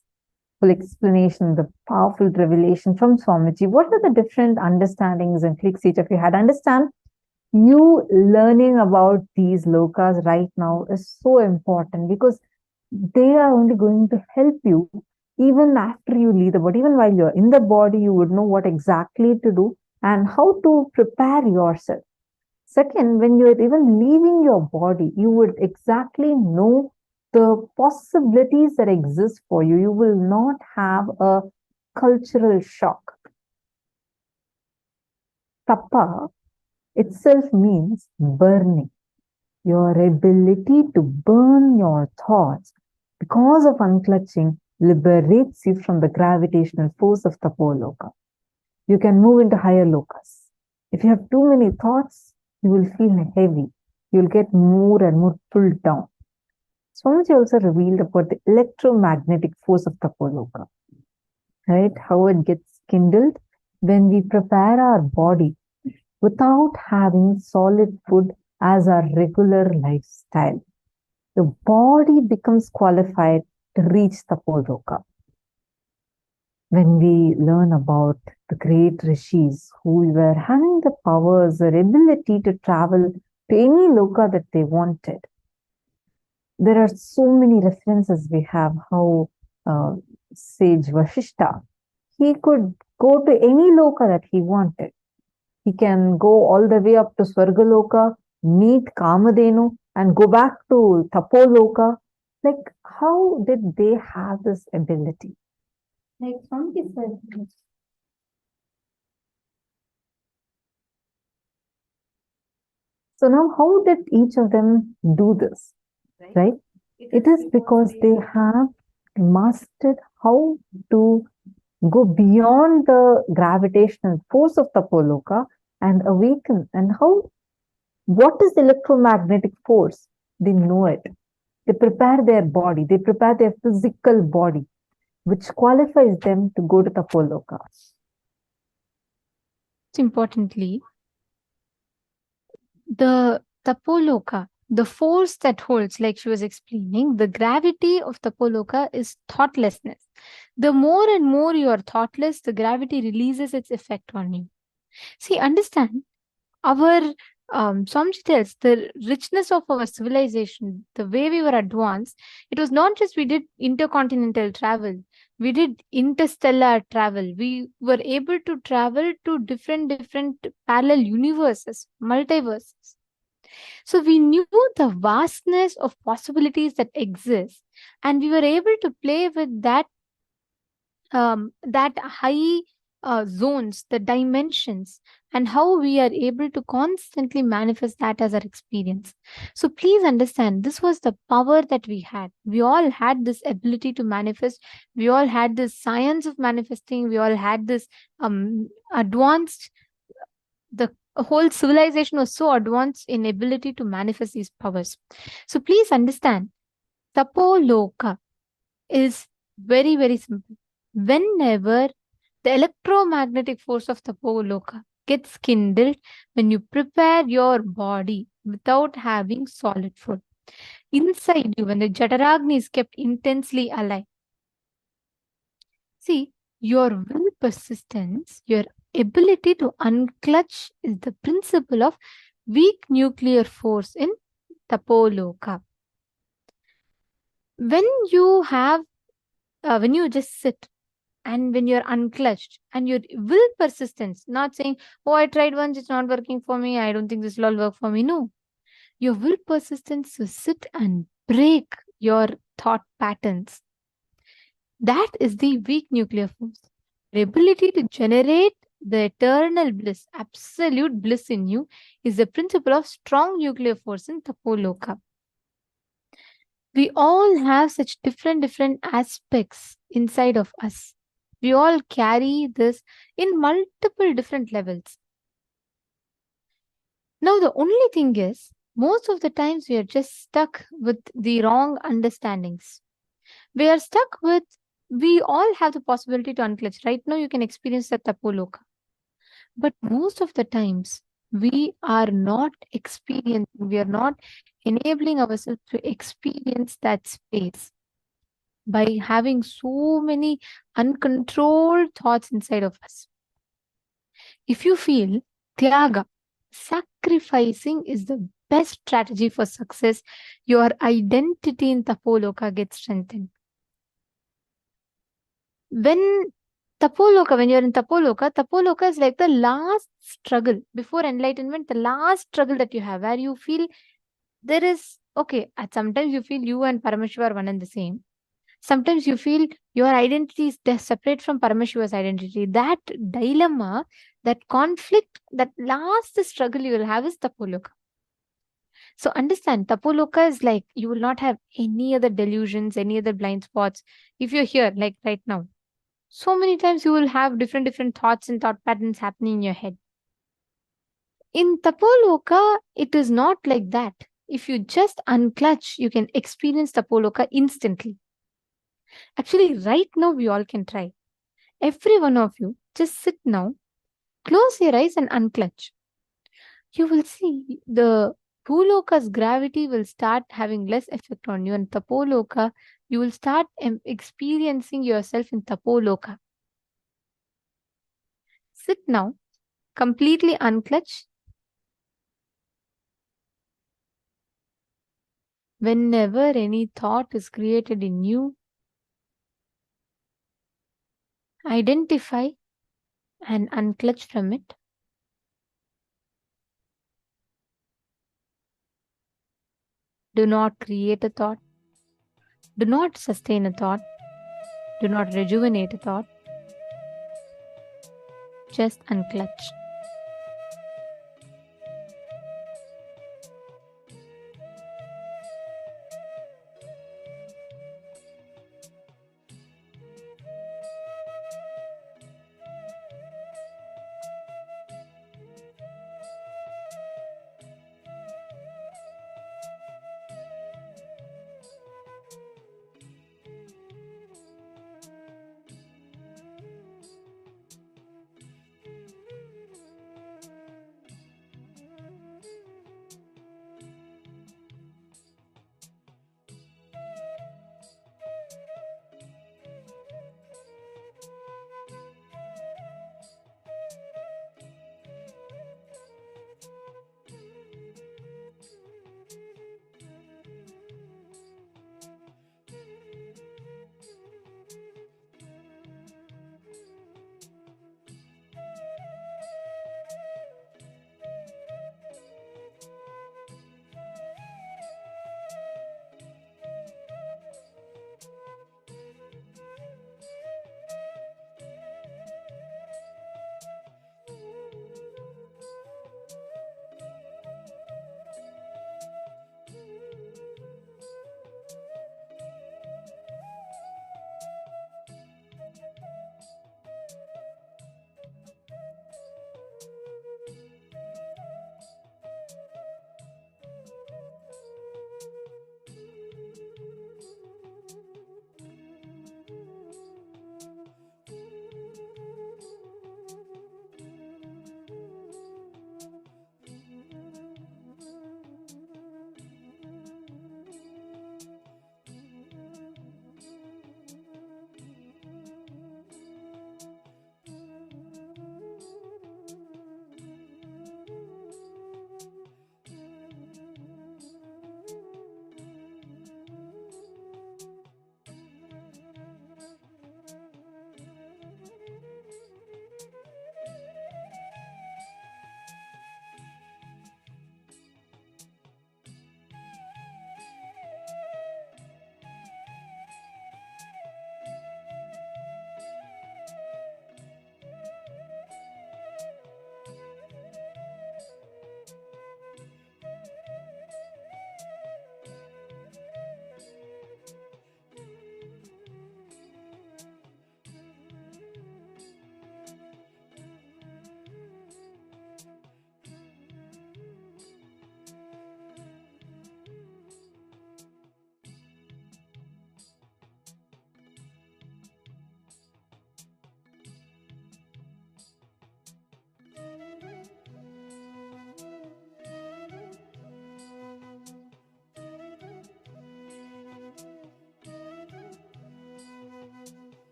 full explanation, the powerful revelation from Swamiji? What are the different understandings and clicks each of you had? Understand, you learning about these lokas right now is so important because they are only going to help you even after you leave the body. Even while you're in the body, you would know what exactly to do and how to prepare yourself. Second, when you're even leaving your body, you would exactly know the possibilities that exist for you. You will not have a cultural shock. Tapa itself means burning. Your ability to burn your thoughts because of unclutching liberates you from the gravitational force of Tapo Loka. You can move into higher lokas. If you have too many thoughts, you will feel heavy. You will get more and more pulled down. Swamiji also revealed about the electromagnetic force of Tapo Loka, right? How it gets kindled when we prepare our body without having solid food as our regular lifestyle. The body becomes qualified to reach Tapo Loka. When we learn about the great rishis who were having the powers or ability to travel to any loka that they wanted, there are so many references we have how sage Vashishta, he could go to any loka that he wanted. He can go all the way up to Swargaloka, meet Kamadenu, and go back to Tapo Loka. Like, how did they have this ability? Like Swamiji said. So now, how did each of them do this? Right? It is because they have mastered how to go beyond the gravitational force of Tapo Loka and awaken. And what is the electromagnetic force? They know it. They prepare their body, they prepare their physical body, which qualifies them to go to Tapo Loka. Importantly, the Tapo Loka, the force that holds, like she was explaining, the gravity of Tapo Loka is thoughtlessness. The more and more you are thoughtless, the gravity releases its effect on you. See, understand, our Swamiji tells the richness of our civilization, the way we were advanced, it was not just we did intercontinental travel, we did interstellar travel. We were able to travel to different parallel universes, multiverses. So we knew the vastness of possibilities that exist, and we were able to play with that high zones, the dimensions, and how we are able to constantly manifest that as our experience. So please understand, this was the power that we had. We all had this ability to manifest. We all had this science of manifesting. We all had this advanced, the whole civilization was so advanced in ability to manifest these powers. So please understand, Tapo Loka is very, very simple. Whenever the electromagnetic force of Tapo Loka gets kindled, when you prepare your body without having solid food, inside you, when the Jataragni is kept intensely alive, see, your will persistence, your ability to unclutch is the principle of weak nuclear force in Tapo Loka. When you have, when you just sit and when you're unclutched and your will persistence, not saying, oh, I tried once, it's not working for me, I don't think this will all work for me. No, your will persistence to sit and break your thought patterns. That is the weak nuclear force. The ability to generate the eternal bliss, absolute bliss in you, is the principle of strong nuclear force in Tapo Loka. We all have such different aspects inside of us. We all carry this in multiple different levels. Now, the only thing is, most of the times we are just stuck with the wrong understandings. We are stuck with, we all have the possibility to unclutch. Right now, you can experience the Tapo Loka. But most of the times, we are not experiencing, we are not enabling ourselves to experience that space by having so many uncontrolled thoughts inside of us. If you feel Tyaga, sacrificing is the best strategy for success, your identity in Tapoloka gets strengthened. When when you're in Tapoloka is like the last struggle before enlightenment, the last struggle that you have, where you feel there is, okay, at sometimes you feel you and Paramashiva are one and the same. Sometimes you feel your identity is separate from Paramashiva's identity. That dilemma, that conflict, that last struggle you will have is Tapoloka. So understand, Tapoloka is like you will not have any other delusions, any other blind spots. If you're here, like right now, so many times you will have different thoughts and thought patterns happening in your head. In Tapoloka, it is not like that. If you just unclutch, you can experience Tapoloka instantly. Actually, right now, we all can try. Every one of you, just sit now, close your eyes and unclutch. You will see the Bhuloka's gravity will start having less effect on you, and Tapoloka, you will start experiencing yourself in Tapoloka. Sit now, completely unclutch. Whenever any thought is created in you, identify and unclutch from it. Do not create a thought. Do not sustain a thought. Do not rejuvenate a thought. Just unclutch.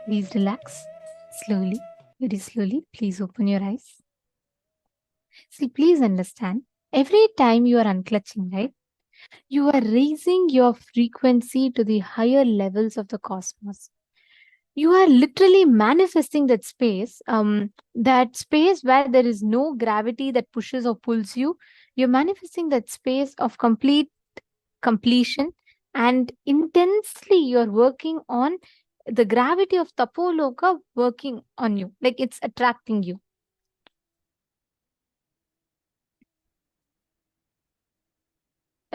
Please relax slowly, very slowly. Please open your eyes. See, please understand, every time you are unclutching, right, you are raising your frequency to the higher levels of the cosmos. You are literally manifesting that space where there is no gravity that pushes or pulls you. You're manifesting that space of complete completion, and intensely you're working on the gravity of Tapo Loka working on you, like it's attracting you.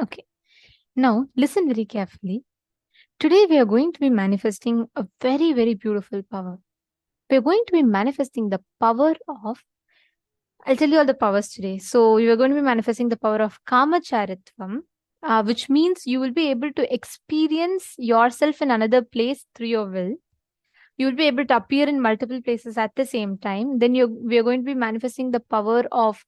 Okay, now listen very carefully. Today we are going to be manifesting a very, very beautiful power. We're going to be manifesting the power of, I'll tell you all the powers today. So you are going to be manifesting the power of Kamacharitvam, which means you will be able to experience yourself in another place through your will. You will be able to appear in multiple places at the same time. Then we are going to be manifesting the power of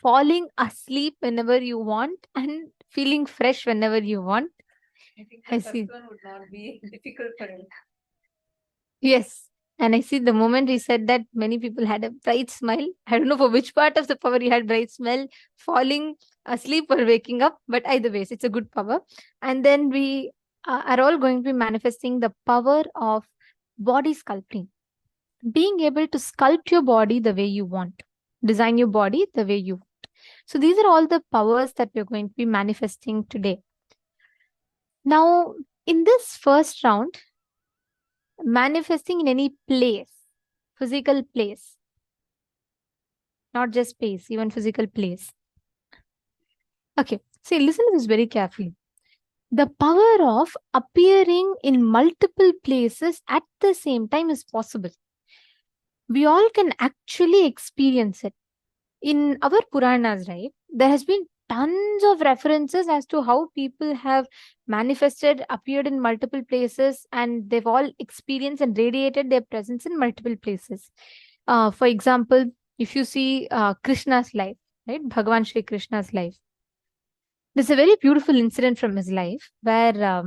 falling asleep whenever you want and feeling fresh whenever you want. I think I the see. first one would not be difficult for him. Yes. And I see the moment he said that, many people had a bright smile. I don't know for which part of the power he had bright smile, falling asleep or waking up, but either ways, it's a good power. And then we are all going to be manifesting the power of body sculpting, being able to sculpt your body the way you want, design your body the way you want. So these are all the powers that we're going to be manifesting today. Now, in this first round, manifesting in any place, physical place, not just space, even physical place. Okay, see, listen to this very carefully. The power of appearing in multiple places at the same time is possible. We all can actually experience it. In our Puranas, right, there has been tons of references as to how people have manifested, appeared in multiple places, and they've all experienced and radiated their presence in multiple places. For example, if you see Krishna's life, right, Bhagavan Shri Krishna's life, there's a very beautiful incident from his life where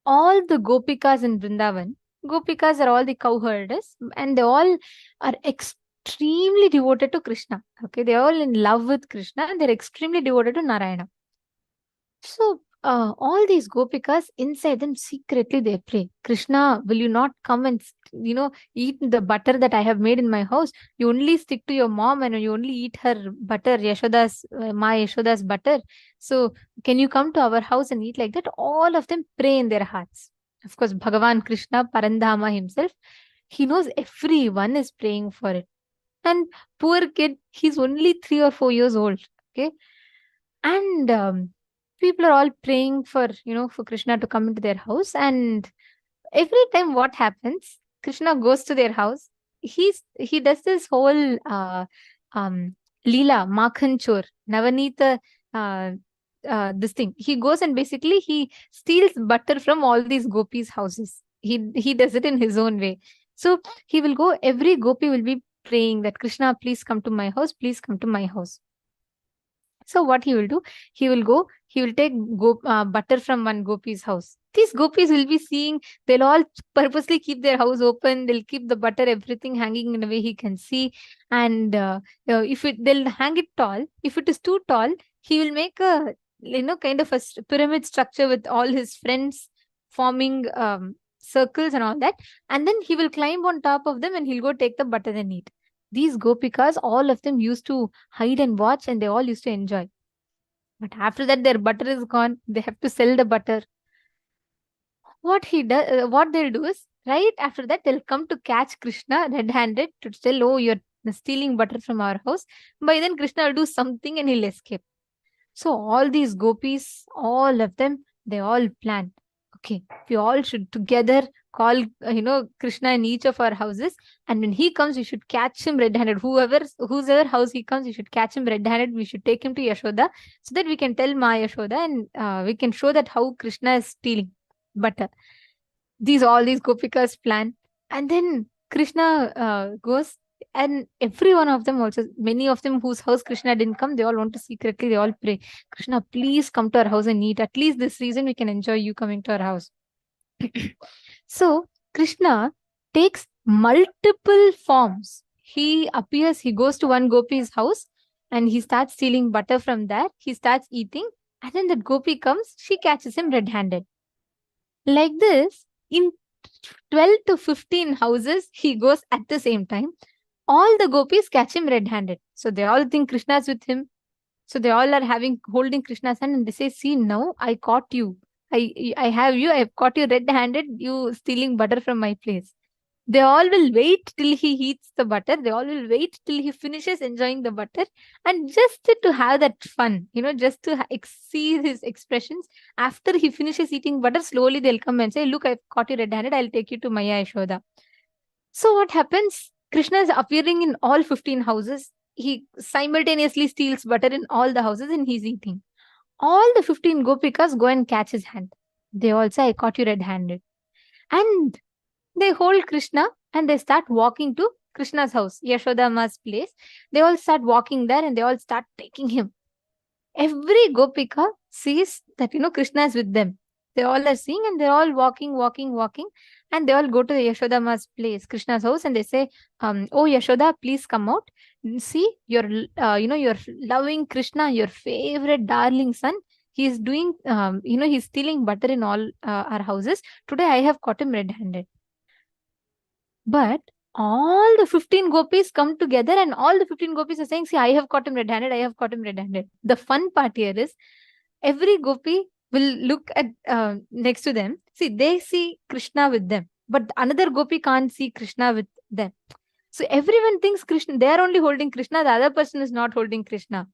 all the gopikas in Vrindavan, gopikas are all the cowherders, and they all are extremely devoted to Krishna. Okay, they're all in love with Krishna and they're extremely devoted to Narayana. So, all these gopikas, inside them secretly they pray, Krishna, will you not come and eat the butter that I have made in my house? You only stick to your mom and you only eat her butter, Yashoda's, my Yashoda's butter. So can you come to our house and eat like that? All of them pray in their hearts. Of course, Bhagavan Krishna, Parandhama himself, he knows everyone is praying for it. And poor kid, he's only 3 or 4 years old. Okay. And people are all praying for Krishna to come into their house. And every time what happens, Krishna goes to their house. He does this whole Leela, Makhan Chor, Navanita, this thing. He goes and basically he steals butter from all these gopis' houses. He does it in his own way. So he will go, every gopi will be praying that Krishna, please come to my house, please come to my house. So what he will do, he will take butter from one gopi's house. These gopis will be seeing, they'll all purposely keep their house open, they'll keep the butter, everything hanging in a way he can see. And they'll hang it tall. If it is too tall, he will make a kind of a pyramid structure with all his friends forming circles and all that. And then he will climb on top of them and he'll go take the butter and eat. These gopikas, all of them used to hide and watch and they all used to enjoy. But after that, their butter is gone. They have to sell the butter. What they'll do is, right after that, they'll come to catch Krishna red-handed to tell, oh, you're stealing butter from our house. By then, Krishna will do something and he'll escape. So all these gopis, all of them, they all plan. Okay, we all should together call, Krishna in each of our houses. And when he comes, we should catch him red-handed. Whose house he comes, we should catch him red-handed. We should take him to Yashoda so that we can tell Ma Yashoda and we can show that how Krishna is stealing butter. All these gopikas plan. And then Krishna goes, and every one of them also, many of them whose house Krishna didn't come, they all want to secretly, they all pray, Krishna, please come to our house and eat. At least this reason we can enjoy you coming to our house. So Krishna takes multiple forms. He appears, he goes to one gopi's house and he starts stealing butter from there. He starts eating, and then that gopi comes, she catches him red-handed. Like this, in 12 to 15 houses, he goes at the same time. All the gopis catch him red-handed. So they all think Krishna's with him. So they all are holding Krishna's hand and they say, see, now I caught you. I have caught you red-handed, you stealing butter from my place. They all will wait till he heats the butter. They all will wait till he finishes enjoying the butter. And just to have that fun, just to see his expressions. After he finishes eating butter, slowly they'll come and say, look, I've caught you red-handed. I'll take you to Maya Yashoda. So what happens? Krishna is appearing in all 15 houses. He simultaneously steals butter in all the houses and he's eating. All the 15 gopikas go and catch his hand. They all say, I caught you red-handed. And they hold Krishna and they start walking to Krishna's house, Yashodama's place. They all start walking there and they all start taking him. Every gopika sees that, Krishna is with them. They all are seeing and they're all walking. And they all go to the Yashodama's place, Krishna's house, and they say, oh, Yashoda, please come out. See, you're loving Krishna, your favorite darling son. He's doing, he's stealing butter in all our houses. Today, I have caught him red-handed. But all the 15 gopis come together and all the 15 gopis are saying, see, I have caught him red-handed. I have caught him red-handed. The fun part here is every gopi will look at next to them. See, they see Krishna with them, but another gopi can't see Krishna with them. So everyone thinks Krishna, they are only holding Krishna. The other person is not holding Krishna.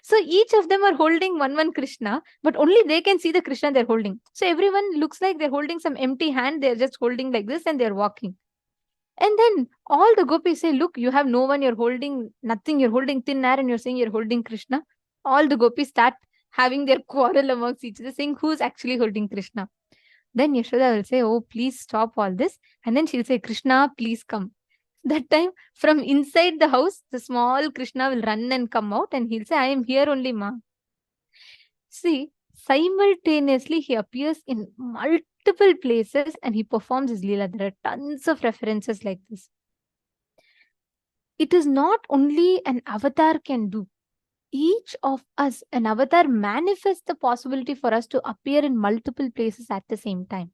So each of them are holding one Krishna, but only they can see the Krishna they're holding. So everyone looks like they're holding some empty hand. They're just holding like this and they're walking. And then all the gopis say, look, you have no one, you're holding nothing, you're holding thin air and you're saying you're holding Krishna. All the gopis start having their quarrel amongst each other, saying who's actually holding Krishna. Then Yashoda will say, oh, please stop all this. And then she'll say, Krishna, please come. That time, from inside the house, the small Krishna will run and come out and he'll say, I am here only, ma. See, simultaneously he appears in multiple places and he performs his Leela. There are tons of references like this. It is not only an avatar can do. Each of us, an avatar manifests the possibility for us to appear in multiple places at the same time.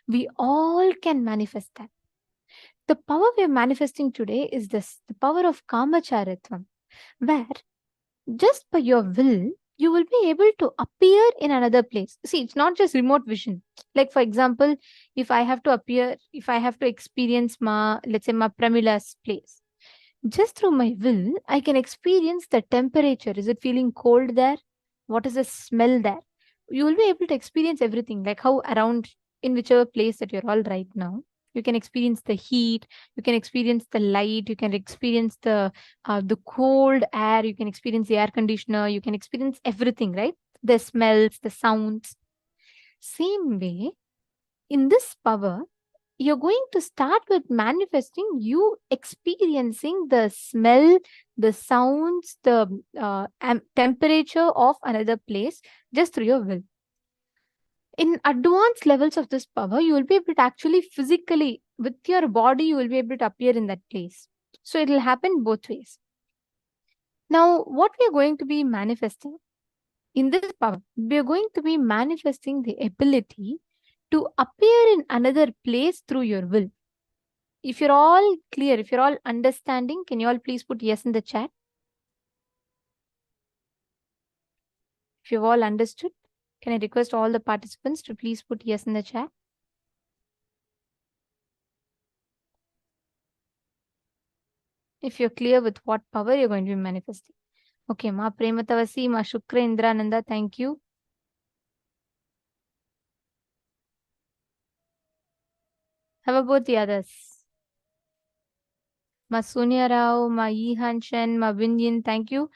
We all can manifest that. The power we are manifesting today is this, the power of Kamacharitvam, where just by your will, you will be able to appear in another place. See, it's not just remote vision. Like, for example, if I have to experience let's say, Pramila's place, just through my will, I can experience the temperature. Is it feeling cold there? What is the smell there? You will be able to experience everything, like how around in whichever place that you're all right now. You can experience the heat, you can experience the light, you can experience the cold air, you can experience the air conditioner, you can experience everything, right? The smells, the sounds. Same way, in this power, you're going to start with manifesting you experiencing the smell, the sounds, the temperature of another place just through your will. In advanced levels of this power, you will be able to actually physically, with your body, you will be able to appear in that place. So it will happen both ways. Now, what we are going to be manifesting in this power, we are going to be manifesting the ability to appear in another place through your will. If you're all clear, if you're all understanding, can you all please put yes in the chat? If you've all understood, can I request all the participants to please put yes in the chat? If you're clear with what power you're going to be manifesting. Okay, Ma Prematavasi, Ma Shukra Indrananda, thank you. How about the others? Ma Sonia Rao, Ma Yihan Chen, Ma Winyin, thank you.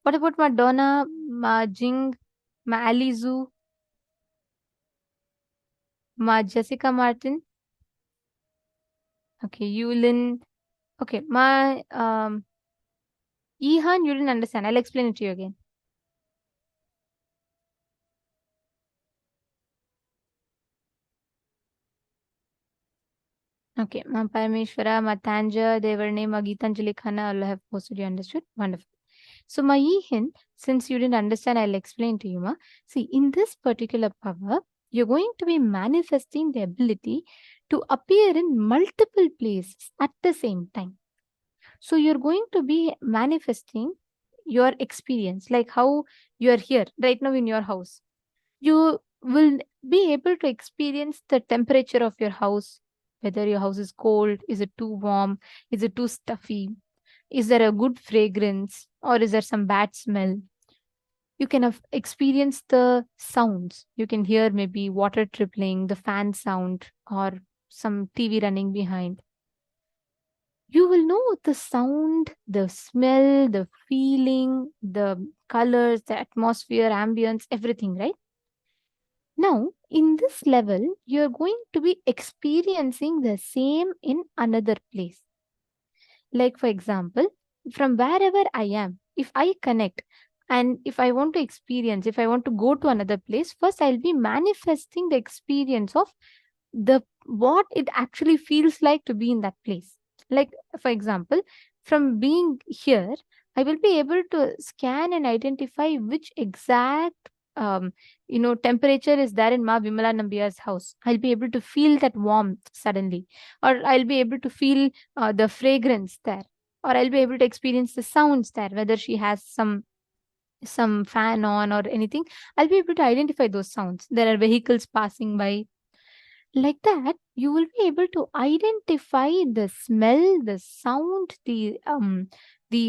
What about Ma Donna, Ma Jing, Ma Alizu, Ma Jessica Martin? Okay, Yulin. Okay, Ma Yihan, you didn't understand. I'll explain it to you again. Okay, Ma Parameshwara, Ma Tanja, Devarne, Ma Geetanjali Khanna, Allah have posted, you understood? Wonderful. So, Ma Yihin, since you didn't understand, I'll explain to you, Ma. See, in this particular power, you're going to be manifesting the ability to appear in multiple places at the same time. So, you're going to be manifesting your experience, like how you are here right now in your house. You will be able to experience the temperature of your house, whether your house is cold, is it too warm, is it too stuffy, is there a good fragrance, or is there some bad smell. You can have experienced the sounds. You can hear maybe water trickling, the fan sound, or some TV running behind. You will know the sound, the smell, the feeling, the colors, the atmosphere, ambience, everything, right? Now, in this level, you're going to be experiencing the same in another place. Like, for example, from wherever I am, if I connect and if I want to experience, if I want to go to another place, first I'll be manifesting the experience of the what it actually feels like to be in that place. Like, for example, from being here, I will be able to scan and identify which exact temperature is there in Ma Vimala Nambiar's house. I'll be able to feel that warmth suddenly, or I'll be able to feel the fragrance there, or I'll be able to experience the sounds there, whether she has some fan on or anything. I'll be able to identify those sounds. There are vehicles passing by. Like that, you will be able to identify the smell, the sound, the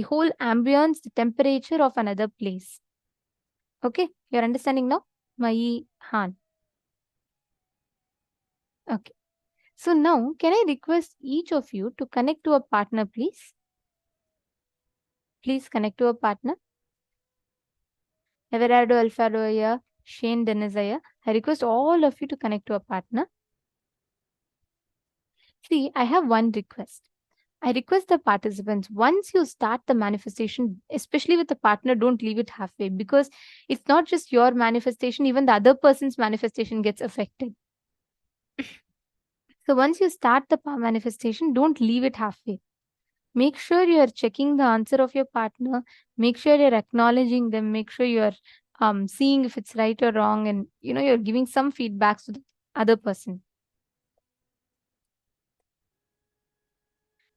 whole ambience, the temperature of another place. Okay, you're understanding now? Mai Han. Okay. So now, can I request each of you to connect to a partner, please? Please connect to a partner. Everardo Alfaroya, Shane Denizaya. I request all of you to connect to a partner. See, I have one request. I request the participants, once you start the manifestation, especially with the partner, don't leave it halfway, because it's not just your manifestation, even the other person's manifestation gets affected. So once you start the manifestation, don't leave it halfway. Make sure you are checking the answer of your partner. Make sure you're acknowledging them. Make sure you're seeing if it's right or wrong, and you're giving some feedbacks to the other person.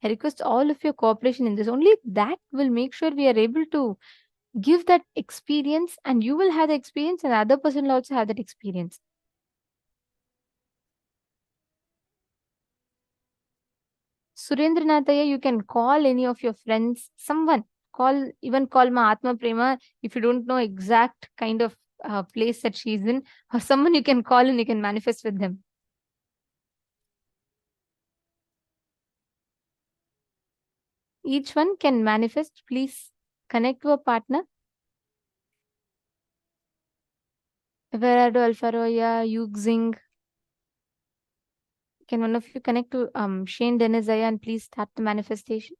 I request all of your cooperation in this. Only that will make sure we are able to give that experience, and you will have the experience, and the other person will also have that experience. Surendranataya, you can call any of your friends, someone. Even call Ma Atma Prema if you don't know exact kind of place that she's in, or someone you can call and you can manifest with them. Each one can manifest. Please connect to a partner. Everardo Alfaroya, Yuxing. Can one of you connect to Shane Denizaya and please start the manifestation?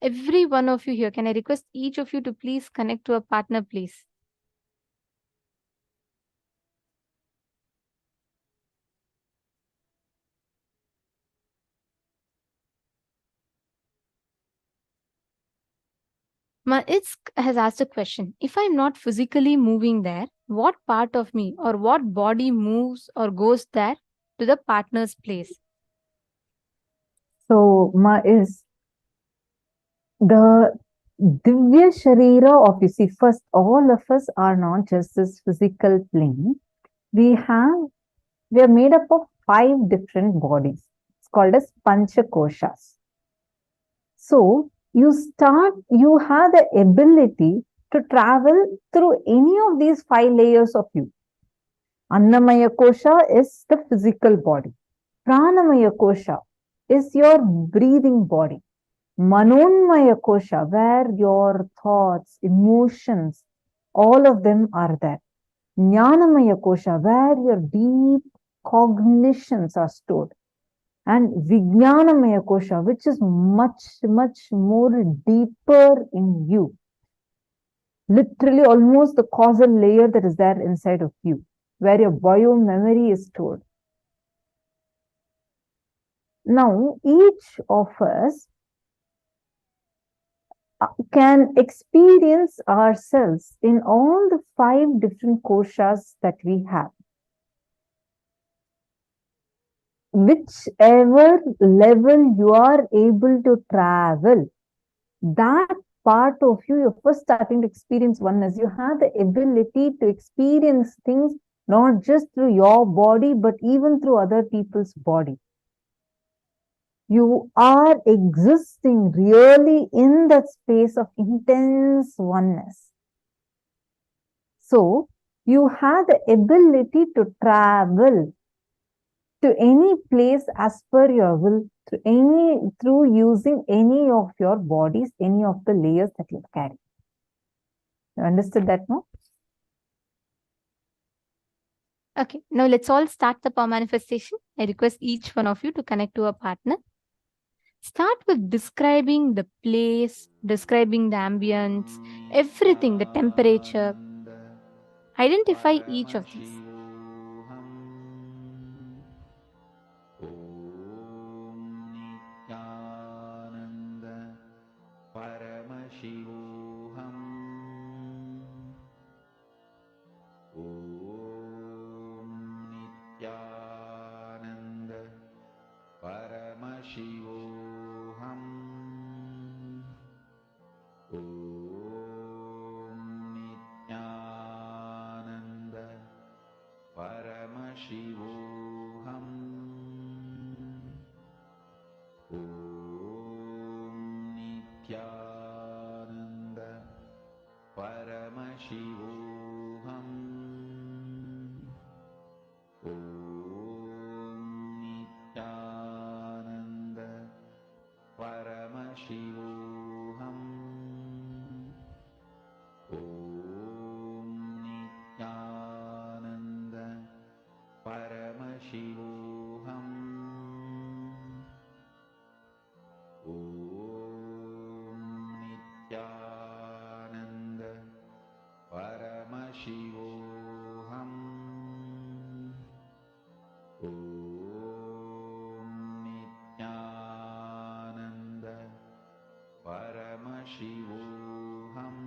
Every one of you here, can I request each of you to please connect to a partner, please? It's has asked a question. If I'm not physically moving there, what part of me or what body moves or goes there to the partner's place? So, Ma is the Divya Sharira of, you see, first, all of us are not just this physical plane. We are made up of 5 different bodies. It's called as Panchakoshas. So, you have the ability to travel through any of these 5 layers of you. Annamaya Kosha is the physical body. Pranamaya Kosha is your breathing body. Manonmaya Kosha, where your thoughts, emotions, all of them are there. Jnanamaya Kosha, where your deep cognitions are stored. And Vijnanamaya Kosha, which is much, much more deeper in you. Literally almost the causal layer that is there inside of you, where your bio memory is stored. Now, each of us can experience ourselves in all the 5 different koshas that we have. Whichever level you are able to travel, that part of you, you're first starting to experience oneness. You have the ability to experience things not just through your body, but even through other people's body. You are existing really in that space of intense oneness. So, you have the ability to travel to any place as per your will, through using any of your bodies, any of the layers that you carry. You understood that, no? Okay, now let's all start the power manifestation. I request each one of you to connect to a partner. Start with describing the place, describing the ambience, everything, the temperature. Identify each of these. Paramashivoham. Om Nithyananda Paramashivoham. Om Nithyananda Paramashivoham. Om Nithyananda Paramashivoham. Om Nithyananda Paramashivoham. Om Nithyananda Paramashivoham. Om Nithyananda Paramashivoham. Om Nithyananda Paramashivoham. Om Nithyananda Paramashivoham.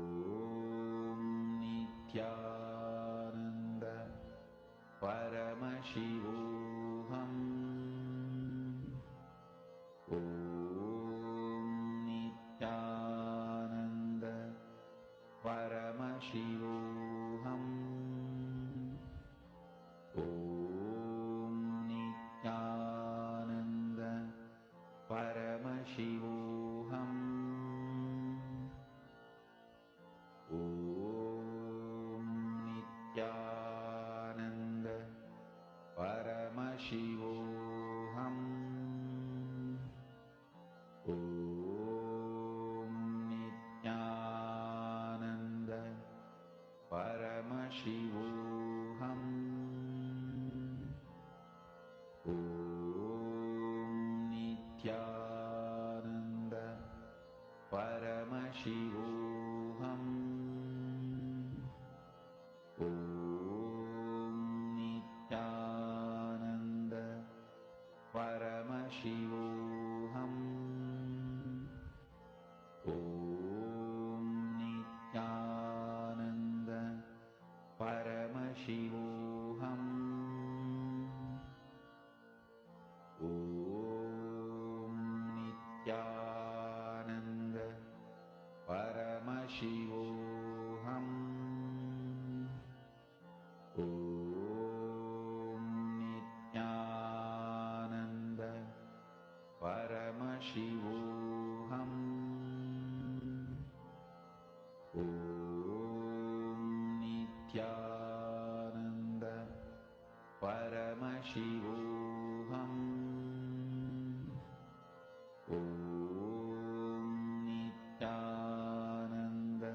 Om Nithyananda Paramashivoham. Om Nithyananda Paramashivoham. Om Nithyananda Paramashivoham. Om Nithyananda Paramashivoham. Om Nithyananda Paramashivoham. Om Nithyananda Paramashivoham. Om Nithyananda Paramashivoham. Om Nithyananda Paramashivoham. Om Nithyananda Paramashivoham. Om Nithyananda Paramashivoham. Om Nithyananda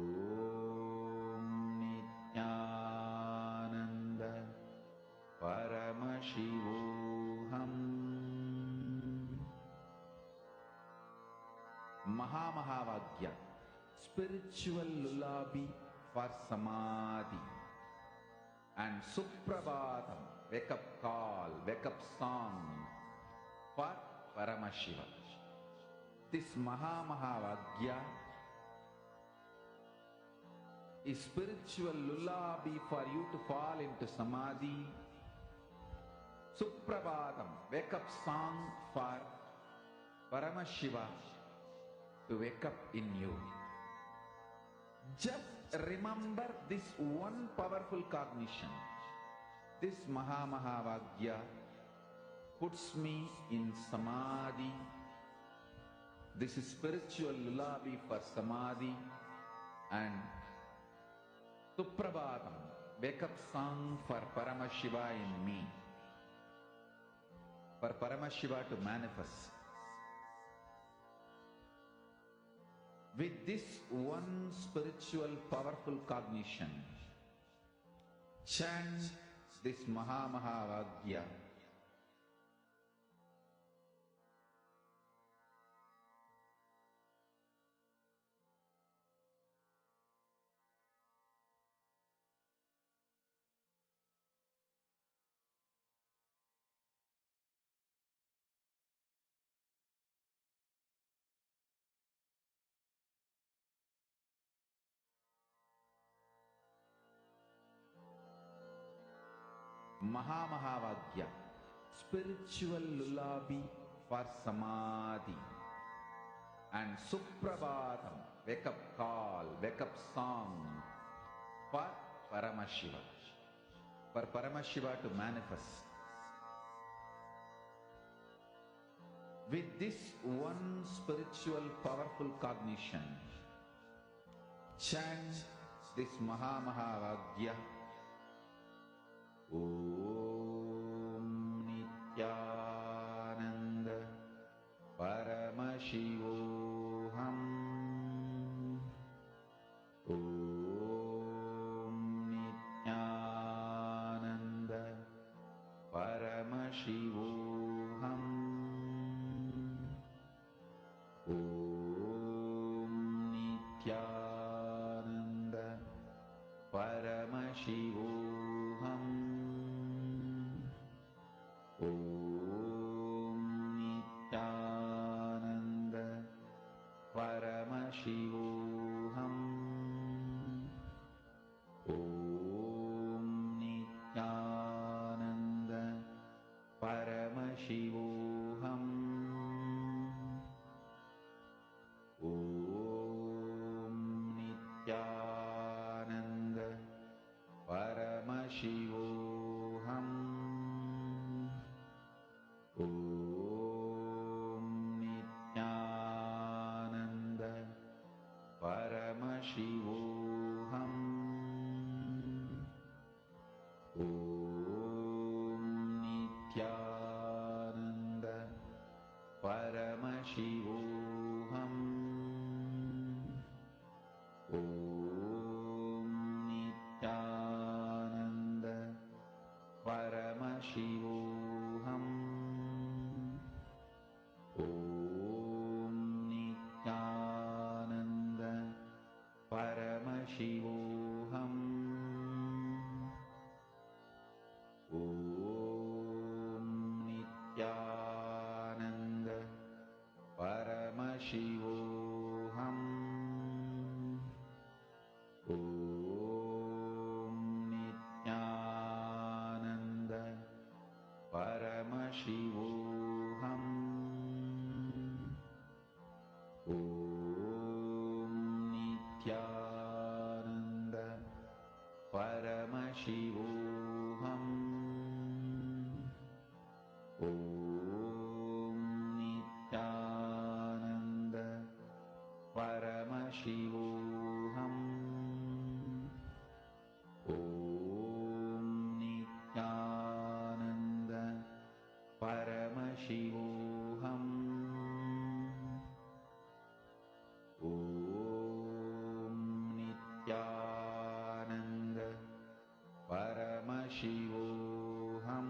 spiritual lullaby for samadhi, and Suprabhatam, wake up call, wake up song for Paramashiva. This Mahavagya is spiritual lullaby for you to fall into samadhi. Suprabhatam, wake up song for Paramashiva to wake up in you. Just remember this one powerful cognition. This Mahavagya puts me in samadhi. This is spiritual lullaby for samadhi, and Suprabhatam, wake up song for Paramashiva in me, for Paramashiva to manifest. With this one spiritual powerful cognition, chant this Mahavagya. Mahavagya, spiritual lullaby for samadhi, and Suprabhatam, wake up call, wake up song for Paramashiva, for Paramashiva to manifest. With this one spiritual powerful cognition, chant this Mahavagya. Om Nithyananda Paramashivoham. Om Nithyananda Paramashivoham. Om Nithyananda Paramashivoham. Om Nithyananda Paramashivoham. Om Nithyananda Paramashivoham. Om Nithyananda Paramashivoham. Om Nithyananda Paramashivoham. Om Nithyananda Paramashivoham. Om Nithyananda Paramashivoham. Om Nithyananda Paramashivoham. Om Nithyananda Paramashivoham. Om Nithyananda Paramashivoham. Om Nithyananda Paramashivoham. Om Nithyananda Paramashivoham. Om Nithyananda Paramashivoham. Om Nithyananda Paramashivoham.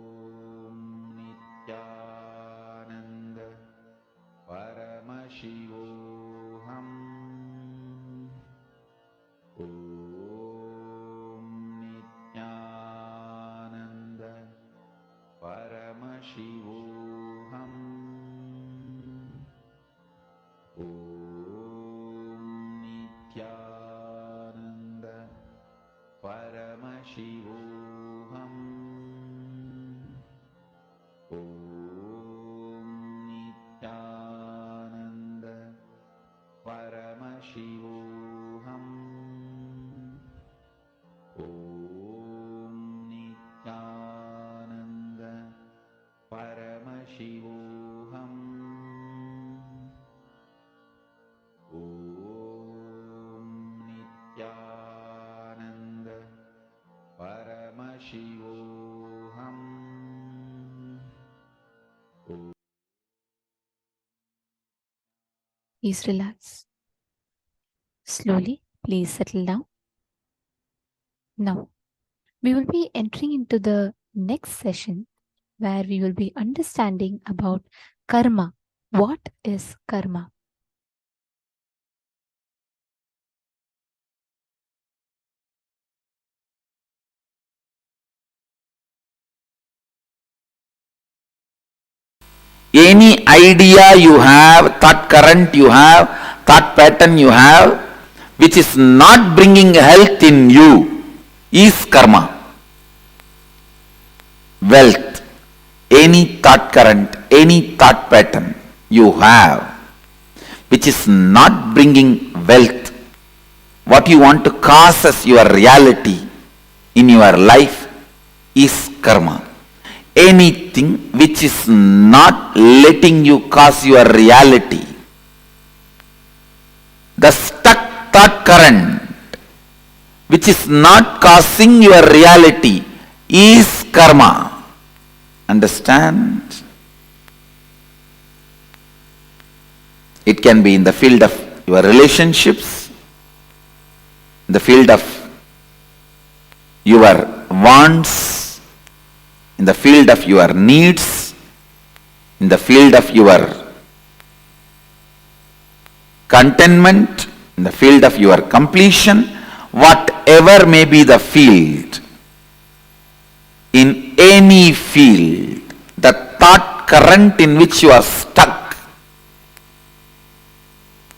Paramashivoham. Om Nithyananda Paramashivoham. Om Nithyananda Paramashivoham. Om Nithyananda Paramashivoham. Om Nithyananda Paramashivoham. Om Nithyananda Paramashivoham. Please relax. Slowly, please settle down. Now, we will be entering into the next session where we will be understanding about karma. What is karma? Any idea you have, thought current you have, thought pattern you have, which is not bringing health in you, is karma. Wealth, any thought current, any thought pattern you have, which is not bringing wealth, what you want to cause as your reality in your life is karma. Anything which is not letting you cause your reality, the stuck thought current which is not causing your reality is karma. Understand? It can be in the field of your relationships, in the field of your wants, in the field of your needs, in the field of your contentment, in the field of your completion, whatever may be the field, in any field, the thought current in which you are stuck,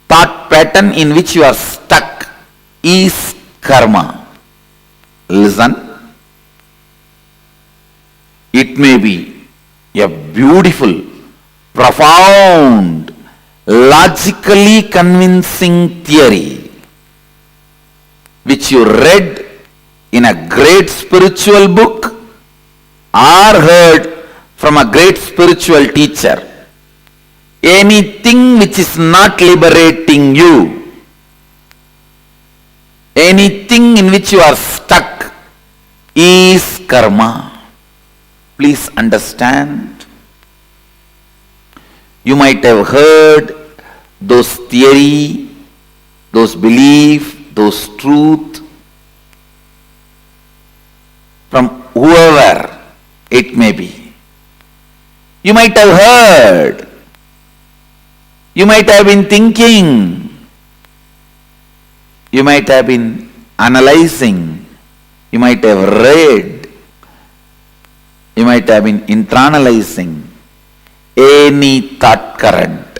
thought pattern in which you are stuck is karma. Listen. It may be a beautiful, profound, logically convincing theory which you read in a great spiritual book or heard from a great spiritual teacher. Anything which is not liberating you, anything in which you are stuck is karma. Please understand. You might have heard those theory, those belief, those truth from whoever it may be. You might have heard. You might have been thinking. You might have been analyzing. You might have read. You might have been internalizing. Any thought current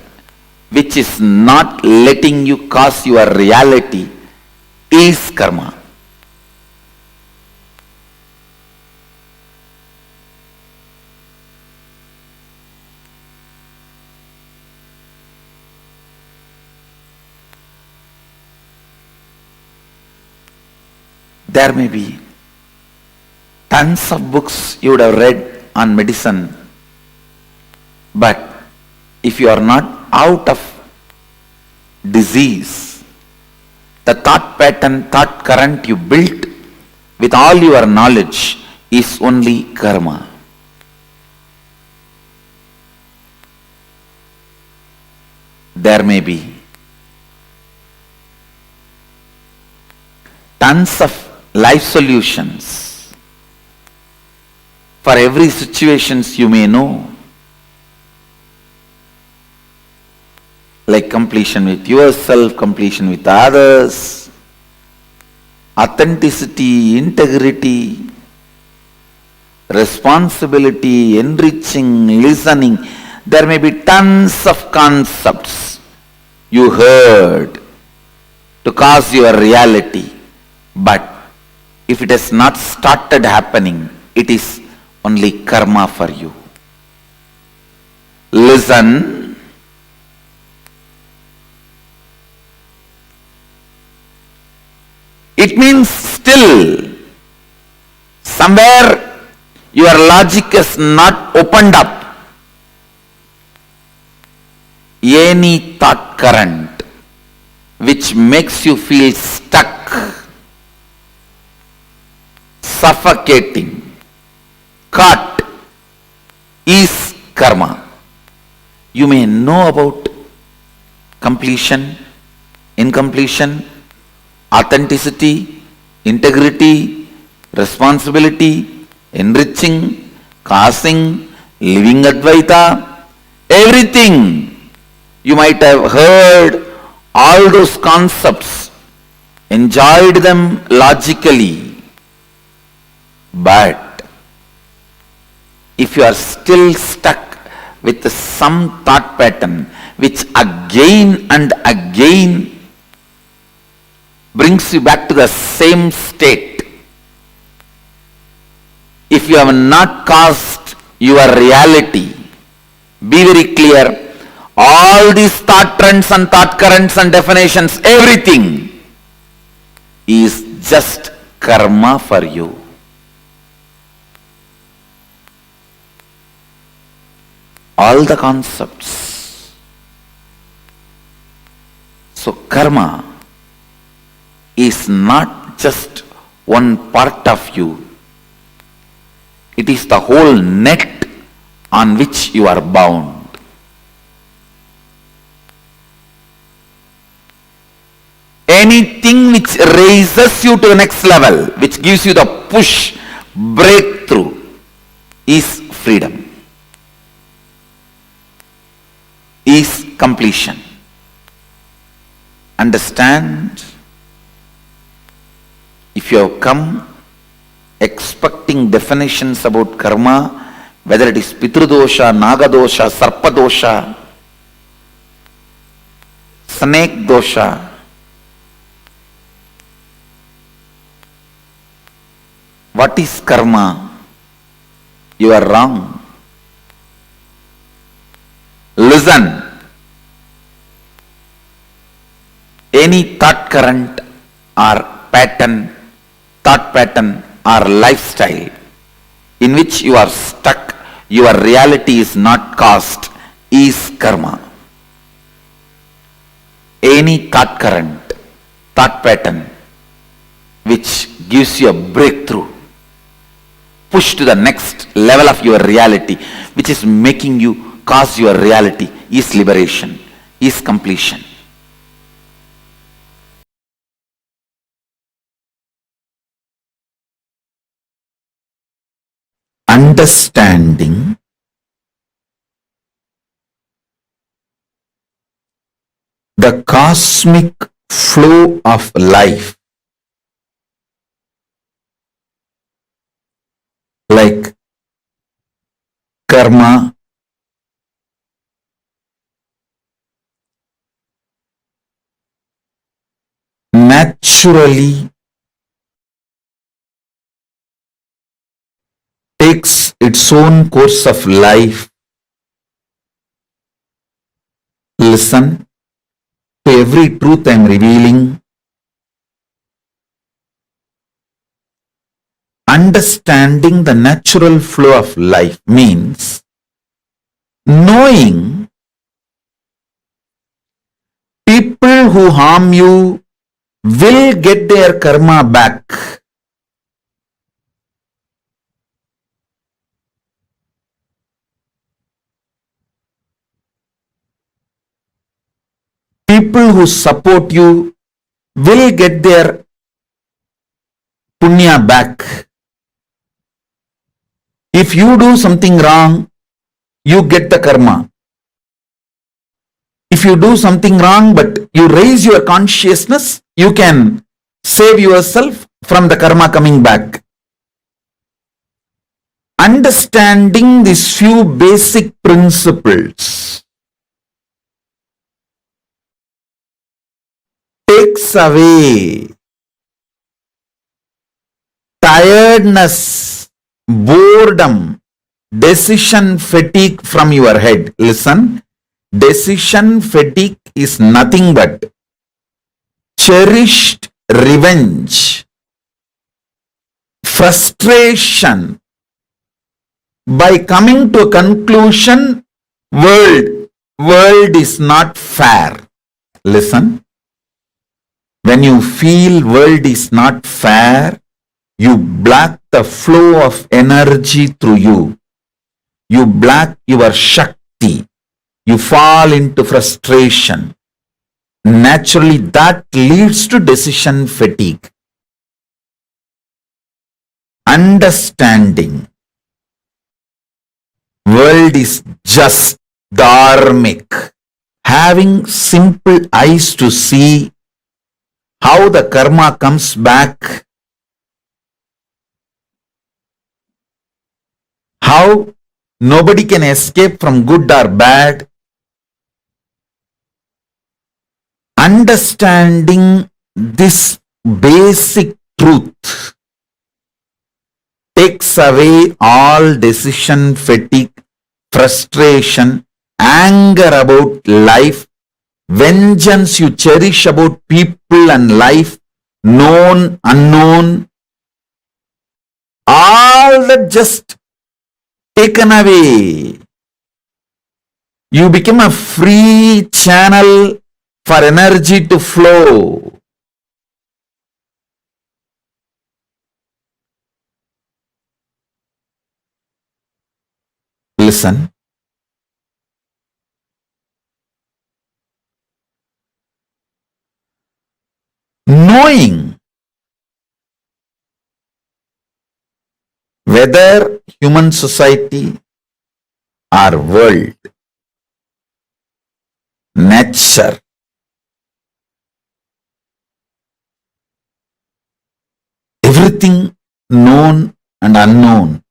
which is not letting you cause your reality is karma. There may be tons of books you would have read on medicine, but if you are not out of disease, the thought pattern, thought current you built with all your knowledge is only karma. There may be tons of life solutions for every situations you may know, like completion with yourself, completion with others, authenticity, integrity, responsibility, enriching, listening. There may be tons of concepts you heard to cause your reality, but if it has not started happening, it is only karma for you. Listen. It means still somewhere your logic is not opened up. Any thought current which makes you feel stuck, suffocating, caught, is karma. You may know about completion, incompletion, authenticity, integrity, responsibility, enriching, causing, living Advaita, everything. You might have heard all those concepts, enjoyed them logically, but if you are still stuck with some thought pattern which again and again brings you back to the same state, if you have not caused your reality, be very clear, all these thought trends and thought currents and definitions, everything is just karma for you. All the concepts. So karma is not just one part of you. It is the whole net on which you are bound. Anything which raises you to the next level, which gives you the push, breakthrough, is freedom, is completion. Understand? If you have come expecting definitions about karma, whether it is Pitrudosha, Nagadosha, Sarpadosha, Snake dosha, what is karma? You are wrong. Listen. Any thought current or pattern, thought pattern or lifestyle in which you are stuck, your reality is not caused, is karma. Any thought current, thought pattern which gives you a breakthrough, push to the next level of your reality, which is making you cause your reality, is liberation, is completion. Understanding the cosmic flow of life, like karma, naturally takes its own course of life. Listen to every truth I am revealing. Understanding the natural flow of life means knowing people who harm you will get their karma back. People who support you will get their punya back. If you do something wrong, you get the karma. If you do something wrong, but you raise your consciousness, you can save yourself from the karma coming back. Understanding these few basic principles takes away tiredness, boredom, decision fatigue from your head. Listen, decision fatigue is nothing but cherished revenge, frustration by coming to a conclusion, world is not fair. Listen, when you feel world is not fair, you block the flow of energy through you. You block your Shakti. You fall into frustration. Naturally, that leads to decision fatigue. Understanding world is just dharmic. Having simple eyes to see how the karma comes back, how nobody can escape from good or bad. Understanding this basic truth takes away all decision fatigue, frustration, anger about life, vengeance you cherish about people and life, known, unknown, all that just taken away. You become a free channel for energy to flow. Listen. Knowing whether human society or world, nature, everything known and unknown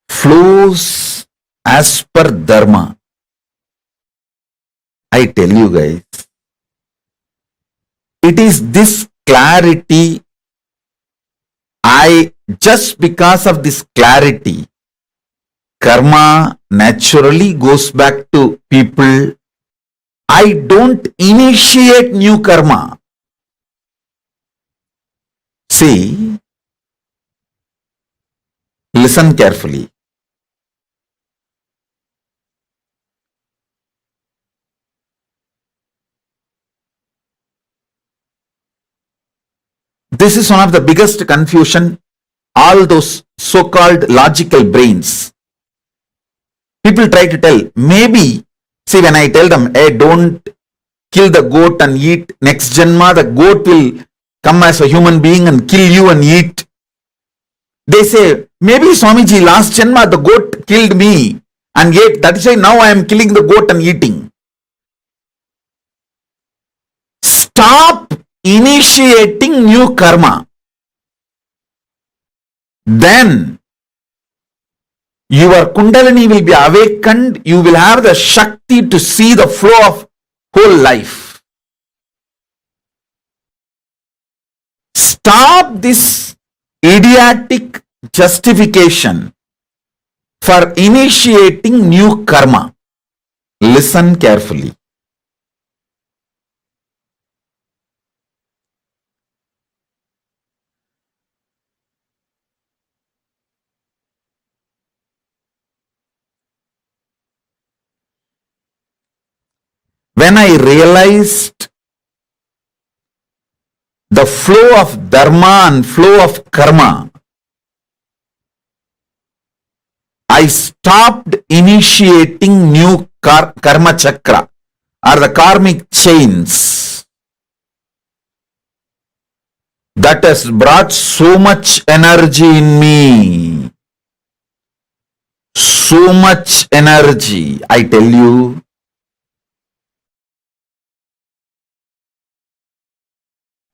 flows as per dharma. I tell you guys, it is this clarity, just because of this clarity, karma naturally goes back to people. I don't initiate new karma. See, listen carefully. This is one of the biggest confusion, all those so-called logical brains. People try to tell, maybe, see, when I tell them, hey, don't kill the goat and eat, next janma, the goat will come as a human being and kill you and eat. They say, maybe Swamiji, last janma, the goat killed me and ate. That is why now I am killing the goat and eating. Stop initiating new karma. Then your Kundalini will be awakened. You will have the Shakti to see the flow of whole life. Stop this idiotic justification for initiating new karma. Listen carefully. When I realized the flow of dharma and flow of karma, I stopped initiating new karma chakra or the karmic chains that has brought so much energy in me. So much energy, I tell you.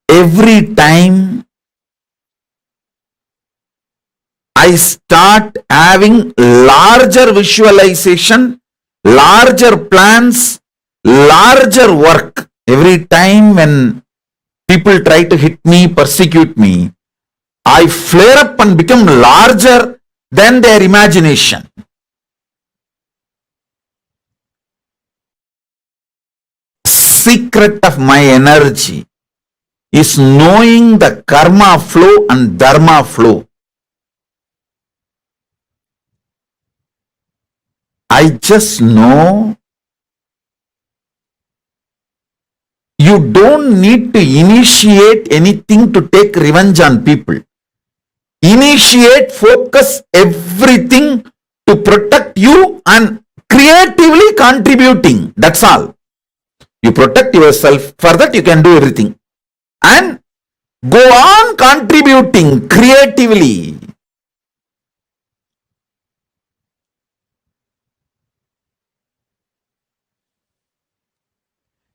every time I start having larger visualization, larger plans, larger work. Every time when people try to hit me, persecute me, I flare up and become larger than their imagination. Secret of my energy is knowing the karma flow and dharma flow. I just know you don't need to initiate anything to take revenge on people. Initiate, focus everything to protect you and creatively contributing. That's all. You protect yourself. For that you can do everything. And go on contributing creatively.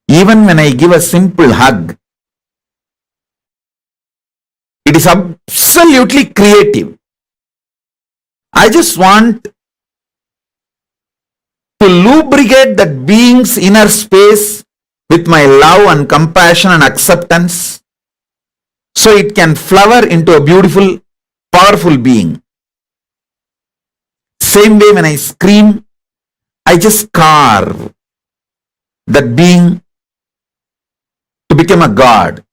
Even when I give a simple hug, it is absolutely creative. I just want to lubricate that being's inner space with my love and compassion and acceptance so it can flower into a beautiful, powerful being. Same way when I scream, I just carve that being to become a god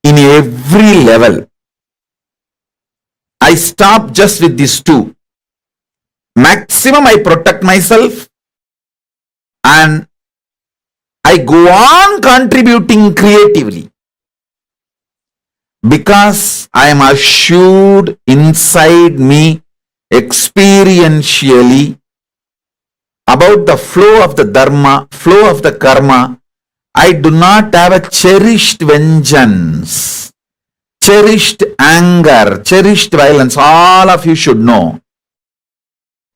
in every level. I stop just with these two. Maximum I protect myself and I go on contributing creatively because I am assured inside me experientially about the flow of the dharma, flow of the karma. I do not have a cherished vengeance, cherished anger, cherished violence. All of you should know.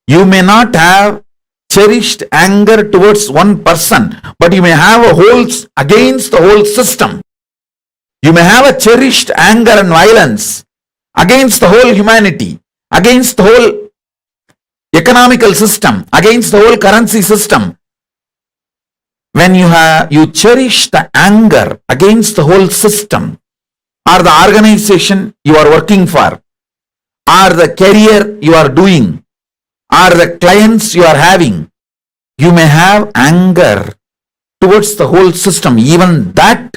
You may not have cherished anger towards one person, but you may have a whole against the whole system. You may have a cherished anger and violence against the whole humanity, against the whole economical system, against the whole currency system. When you cherish the anger against the whole system, or the organization you are working for, or the career you are doing, or the clients you are having, you may have anger towards the whole system. Even that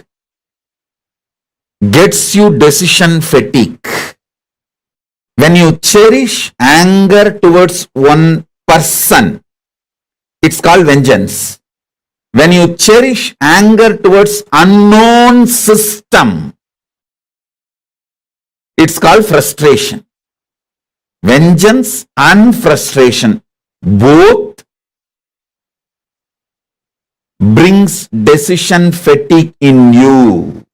gets you decision fatigue. When you cherish anger towards one person, it's called vengeance. When you cherish anger towards unknown system, it's called frustration. Vengeance and frustration both brings decision fatigue in you.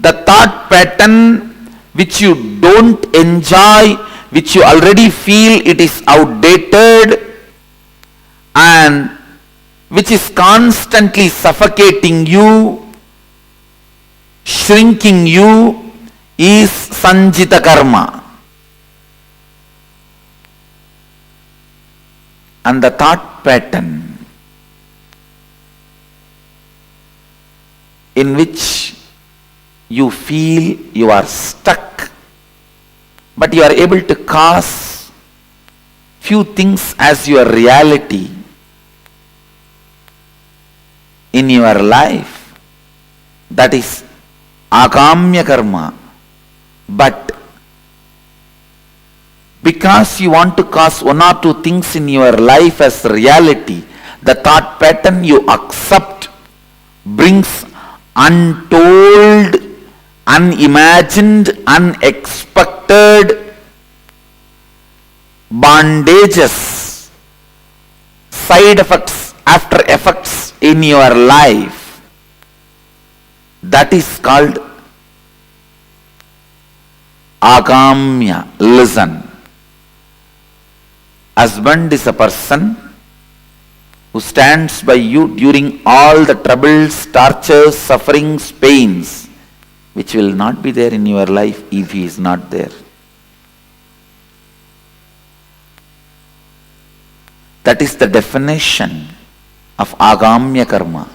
The thought pattern which you don't enjoy, which you already feel it is outdated and which is constantly suffocating you, shrinking you, is Sanchita Karma. And the thought pattern in which you feel you are stuck, but you are able to cause few things as your reality in your life, that is agamya karma. But because you want to cause one or two things in your life as reality, the thought pattern you accept brings untold, unimagined, unexpected bondages, side effects, after effects in your life. That is called agamya. Listen. Husband is a person who stands by you during all the troubles, tortures, sufferings, pains, which will not be there in your life if he is not there. That is the definition of agamya karma.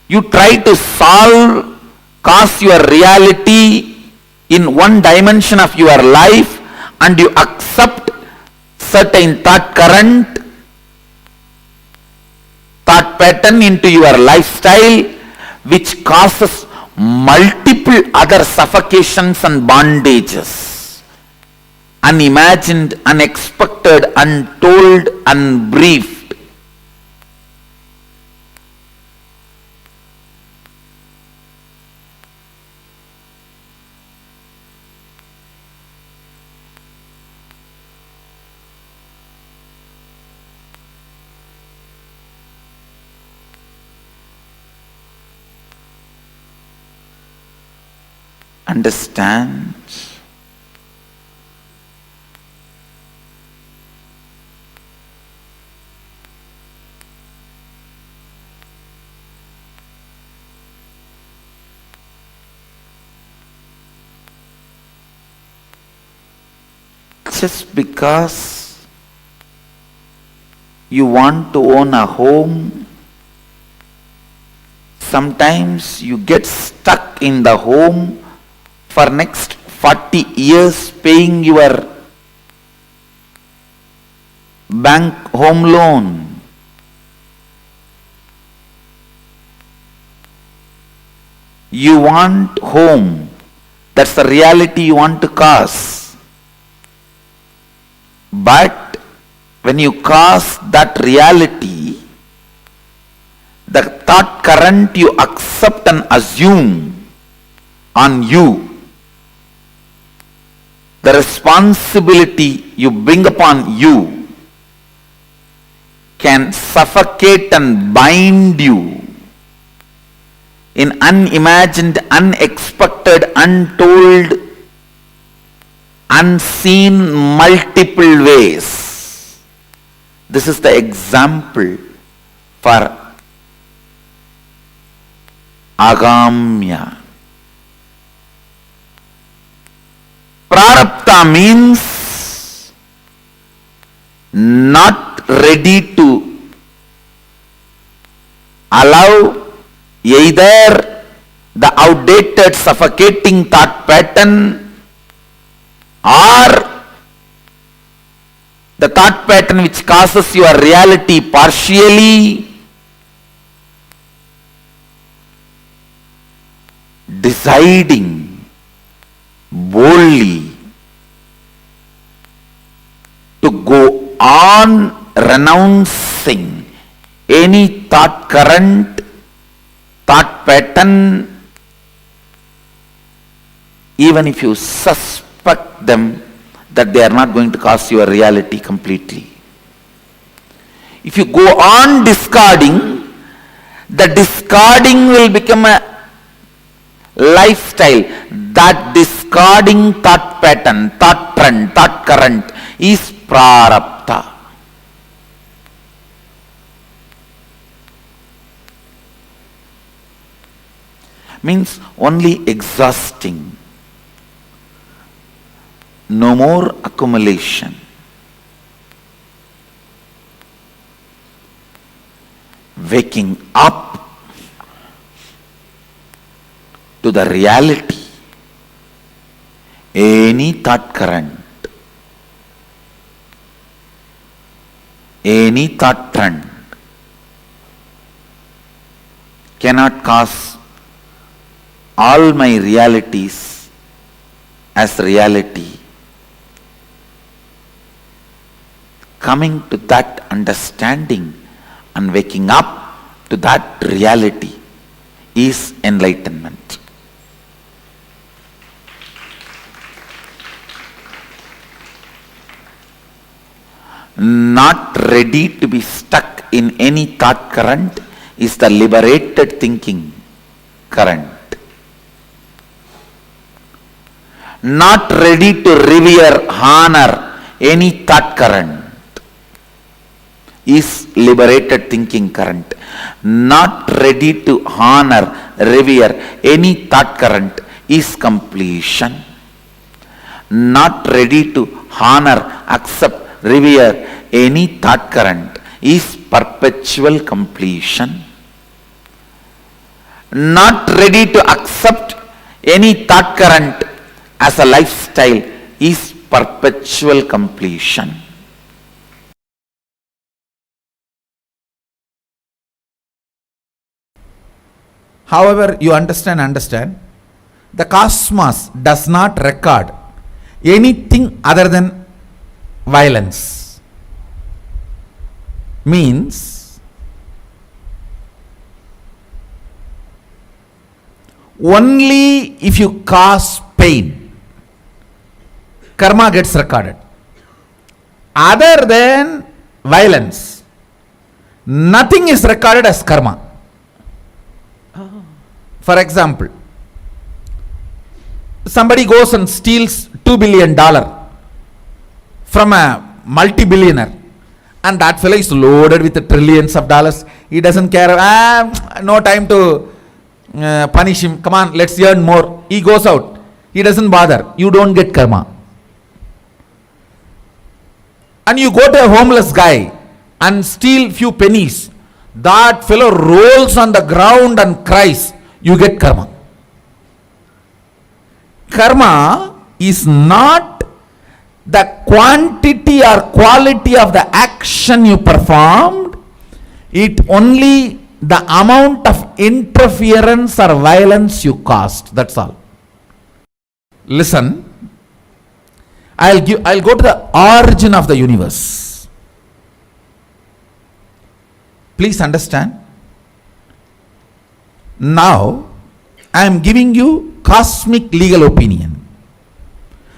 You try to cause your reality in one dimension of your life, and you accept certain thought current, thought pattern into your lifestyle, which causes multiple other suffocations and bondages. Unimagined, unexpected, untold, unbriefed. Understand? Just because you want to own a home, sometimes you get stuck in the home for next 40 years paying your bank home loan. You want home. That's the reality you want to cause. But when you cause that reality, the thought current you accept and assume on you, the responsibility you bring upon you, can suffocate and bind you in unimagined, unexpected, untold, unseen multiple ways. This is the example for agamya. Prarabdha means not ready to allow either the outdated suffocating thought pattern or the thought pattern which causes your reality partially, deciding boldly to go on renouncing any thought current, thought pattern, even if you suspect them that they are not going to cause your reality completely. If you go on discarding, the discarding will become a lifestyle. That discarding thought pattern, thought trend, thought current is prarabdha. Means only exhausting. No more accumulation. Waking up to the reality. Any thought current, any thought trend cannot cause all my realities as reality. Coming to that understanding and waking up to that reality is enlightenment. Not ready to be stuck in any thought current is the liberated thinking current. not ready to revere, honor any thought current is liberated thinking current. Not ready to honor, revere any thought current is completion. Not ready to honor, accept, revere any thought current is perpetual completion. Not ready to accept any thought current as a lifestyle is perpetual completion. However, you understand, the cosmos does not record anything other than violence. Means only if you cause pain, karma gets recorded. Other than violence, nothing is recorded as karma. For example, somebody goes and steals $2 billion from a multi-billionaire, and that fellow is loaded with trillions of dollars. He doesn't care. No time to punish him. Come on, let's earn more. He goes out. He doesn't bother. You don't get karma. And you go to a homeless guy and steal few pennies. That fellow rolls on the ground and cries. You get karma. Karma is not the quantity or quality of the action you performed. It only the amount of interference or violence you caused. That's all. Listen, I'll go to the origin of the universe. Please understand. Now, I am giving you cosmic legal opinion.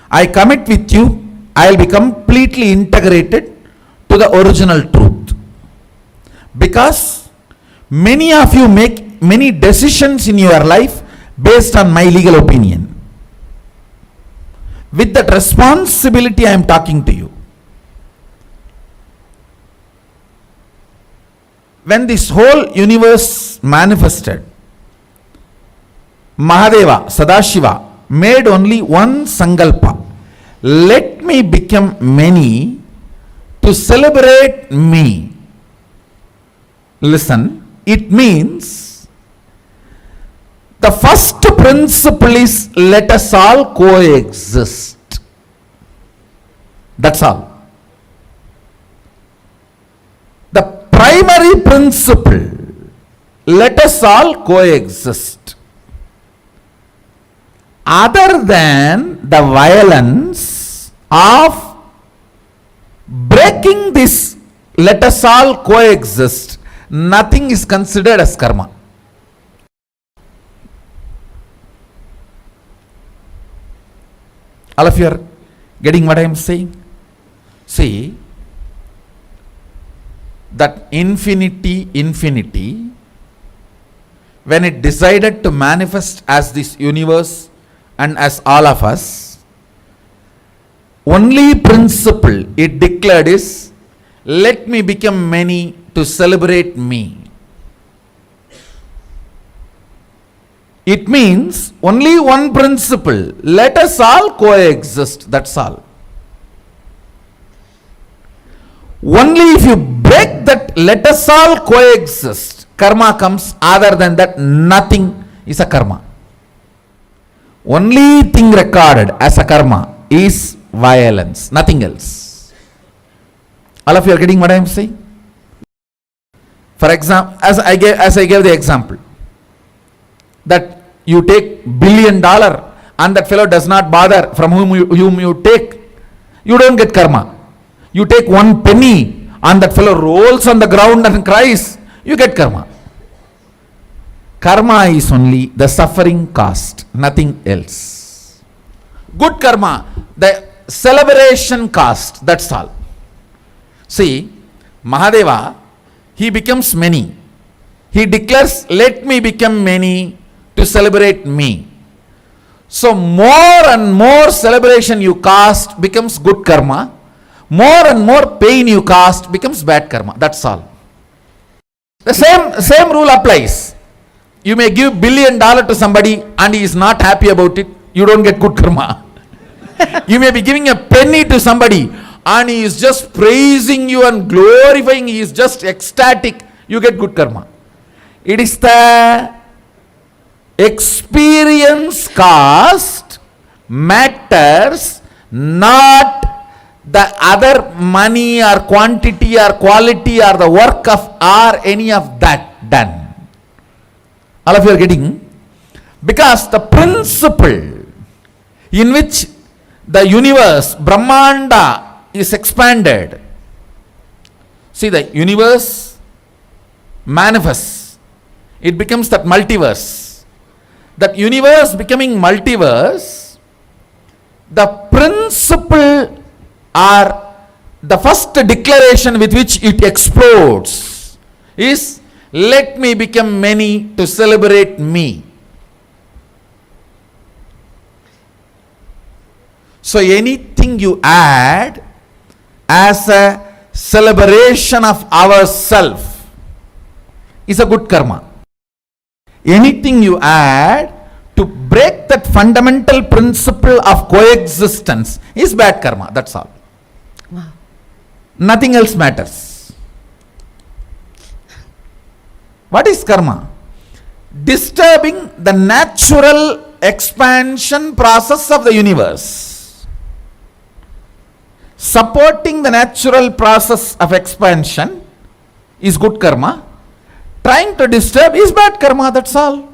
I commit with you, I will be completely integrated to the original truth. Because many of you make many decisions in your life based on my legal opinion. With that responsibility, I am talking to you. When this whole universe manifested, Mahadeva, Sadashiva made only one sankalpa. Let me become many to celebrate me. Listen, it means the first principle is let us all coexist. That's all. The primary principle, let us all coexist. Other than the violence of breaking this, let us all coexist, nothing is considered as karma. All of you are getting what I am saying? See, that infinity, when it decided to manifest as this universe and as all of us, only principle it declared is, let me become many to celebrate me. It means only one principle, let us all coexist, that's all. Only if you break that let us all coexist, karma comes. Other than that, nothing is a karma. Only thing recorded as a karma is violence, nothing else. All of you are getting what I am saying? For example, as I gave the example, that you take $1 billion and that fellow does not bother from whom you take, you don't get karma. You take 1 penny and that fellow rolls on the ground and cries, you get karma. Karma is only the suffering caused, nothing else. Good karma, the celebration caused, that's all. See, Mahadeva, he becomes many. He declares, let me become many to celebrate me. So more and more celebration you cast becomes good karma. More and more pain you cast becomes bad karma. That's all. The same rule applies. You may give $1 billion to somebody and he is not happy about it. You don't get good karma. You may be giving a penny to somebody and he is just praising you and glorifying. He is just ecstatic. You get good karma. It is the experience cost matters, not the other money or quantity or quality or the work of or any of that done. All of you are getting? Because the principle in which the universe, Brahmanda, is expanded. See, the universe manifests. It becomes that multiverse. That universe becoming multiverse, the principle or the first declaration with which it explodes is, let me become many to celebrate me. So anything you add as a celebration of ourself is a good karma. Anything you add to break that fundamental principle of coexistence is bad karma. That's all. Wow. Nothing else matters. What is karma? Disturbing the natural expansion process of the universe. Supporting the natural process of expansion is good karma. Trying to disturb is bad karma, that's all.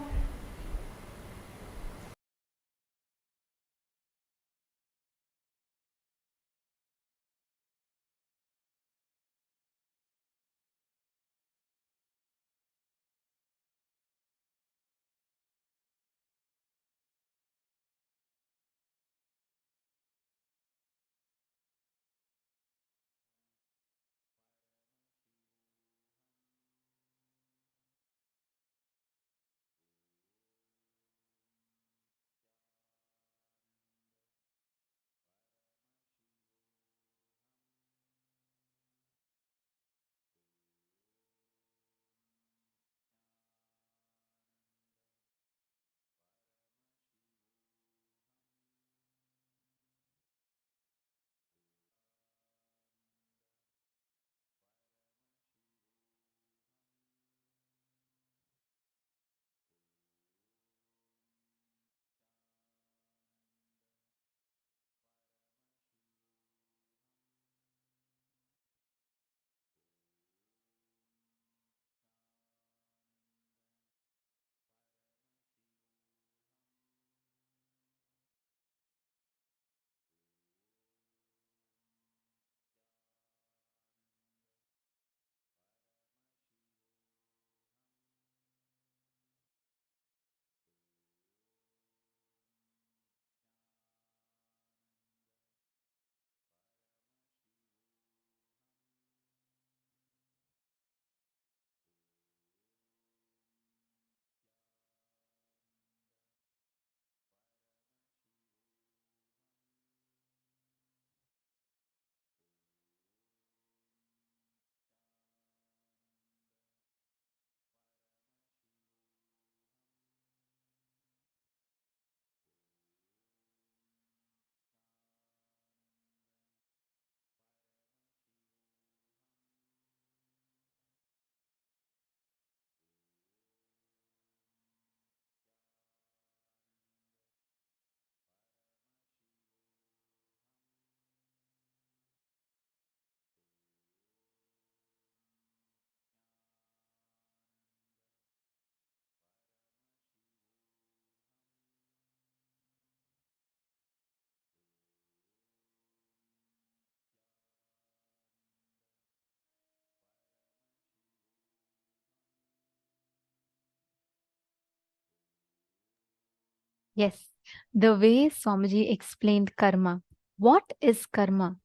Yes, the way Swamiji explained karma. What is karma?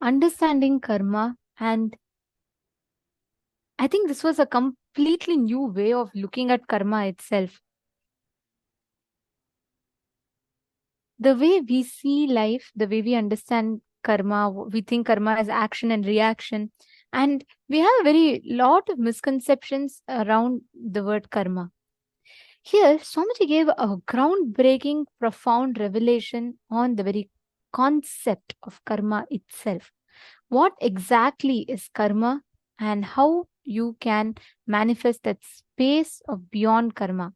Understanding karma, and I think this was a completely new way of looking at karma itself. the way we see life, the way we understand karma, we think karma is action and reaction. And we have a very lot of misconceptions around the word karma. Here, Swamiji gave a groundbreaking, profound revelation on the very concept of karma itself. What exactly is karma and how you can manifest that space of beyond karma.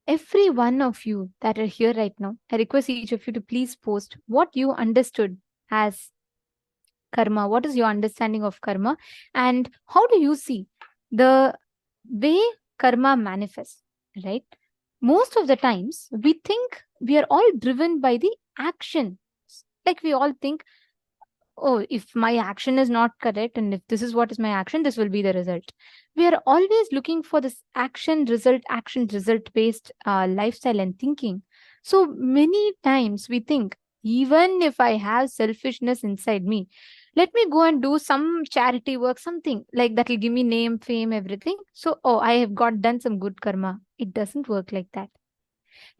Every one of you that are here right now, I request each of you to please post what you understood as karma. What is your understanding of karma? And how do you see the way karma manifests, right? Most of the times, we think we are all driven by the action. Like we all think, oh, if my action is not correct and if this is what is my action, this will be the result. We are always looking for this action result based lifestyle and thinking. So many times we think, even if I have selfishness inside me, let me go and do some charity work, something like that will give me name, fame, everything. So, oh, I have done some good karma. It doesn't work like that.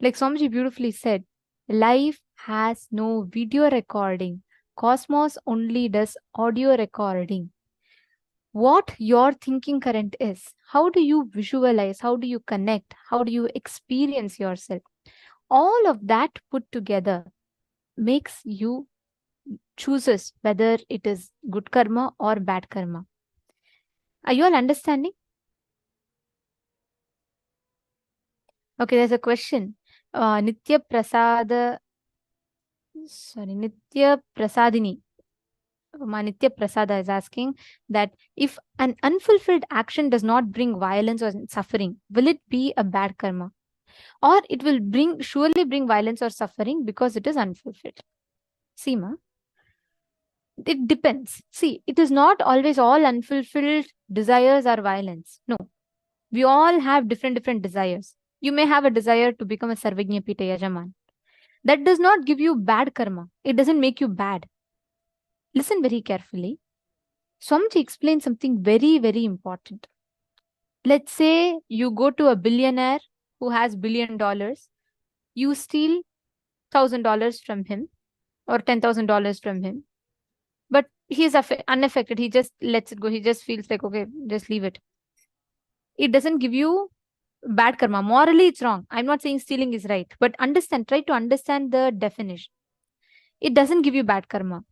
Like Swamiji beautifully said, life has no video recording. Cosmos only does audio recording. What your thinking current is, how do you visualize, how do you connect, how do you experience yourself? All of that put together makes you chooses whether it is good karma or bad karma. Are you all understanding? Okay, there's a question. Nitya Prasadini. Manitya Prasada is asking that if an unfulfilled action does not bring violence or suffering, will it be a bad karma? Or it will surely bring violence or suffering because it is unfulfilled? Seema, it depends. See, it is not always all unfulfilled desires are violence. No. We all have different desires. You may have a desire to become a Sarvajña Pita Yajaman. That does not give you bad karma. It doesn't make you bad. Listen very carefully. Swamiji explained something very, very important. Let's say you go to a billionaire who has $1 billion. You steal $1,000 from him or $10,000 from him. But he is unaffected. He just lets it go. He just feels like, okay, just leave it. It doesn't give you bad karma. Morally, it's wrong. I'm not saying stealing is right. But try to understand the definition. It doesn't give you bad karma.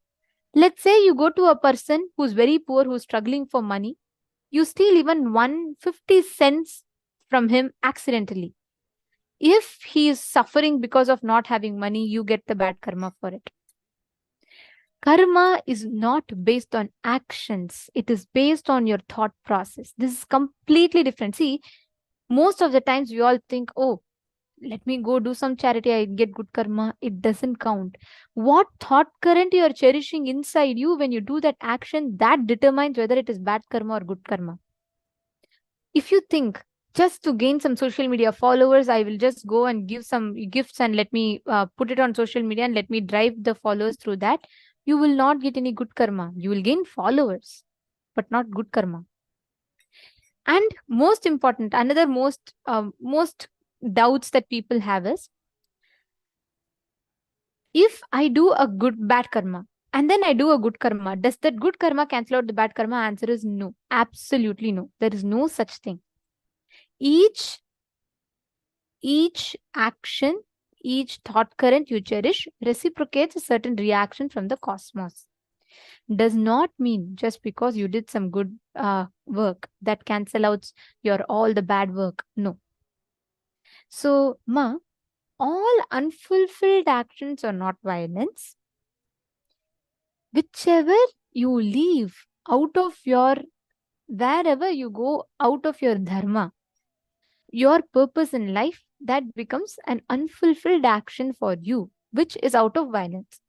Let's say you go to a person who's very poor, who's struggling for money. You steal even 150 cents from him accidentally. If he is suffering because of not having money, you get the bad karma for it. Karma is not based on actions. It is based on your thought process. This is completely different. See, most of the times we all think, oh, let me go do some charity, I get good karma. It doesn't count. What thought current you are cherishing inside you when you do that action, that determines whether it is bad karma or good karma. If you think just to gain some social media followers, I will just go and give some gifts and let me put it on social media and let me drive the followers through that, you will not get any good karma. You will gain followers, but not good karma. And most important, another most doubts that people have is, if I do a bad karma and then I do a good karma, does that good karma cancel out the bad karma? Answer is no. Absolutely no. There is no such thing. Each action, each thought current you cherish reciprocates a certain reaction from the cosmos. Does not mean just because you did some good work that cancel out all the bad work. No. So, all unfulfilled actions are not violence. Whichever you leave out of wherever you go out of your dharma, your purpose in life, that becomes an unfulfilled action for you, which is out of violence.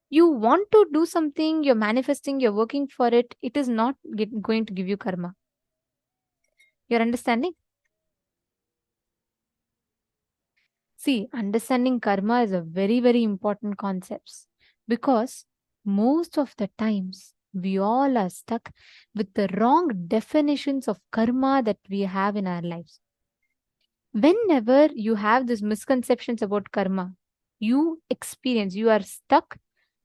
You want to do something, you're manifesting, you're working for it, it is not going to give you karma. You're understanding? See, understanding karma is a very, very important concept, because most of the times We all are stuck with the wrong definitions of karma that we have in our lives. Whenever you have these misconceptions about karma, you are stuck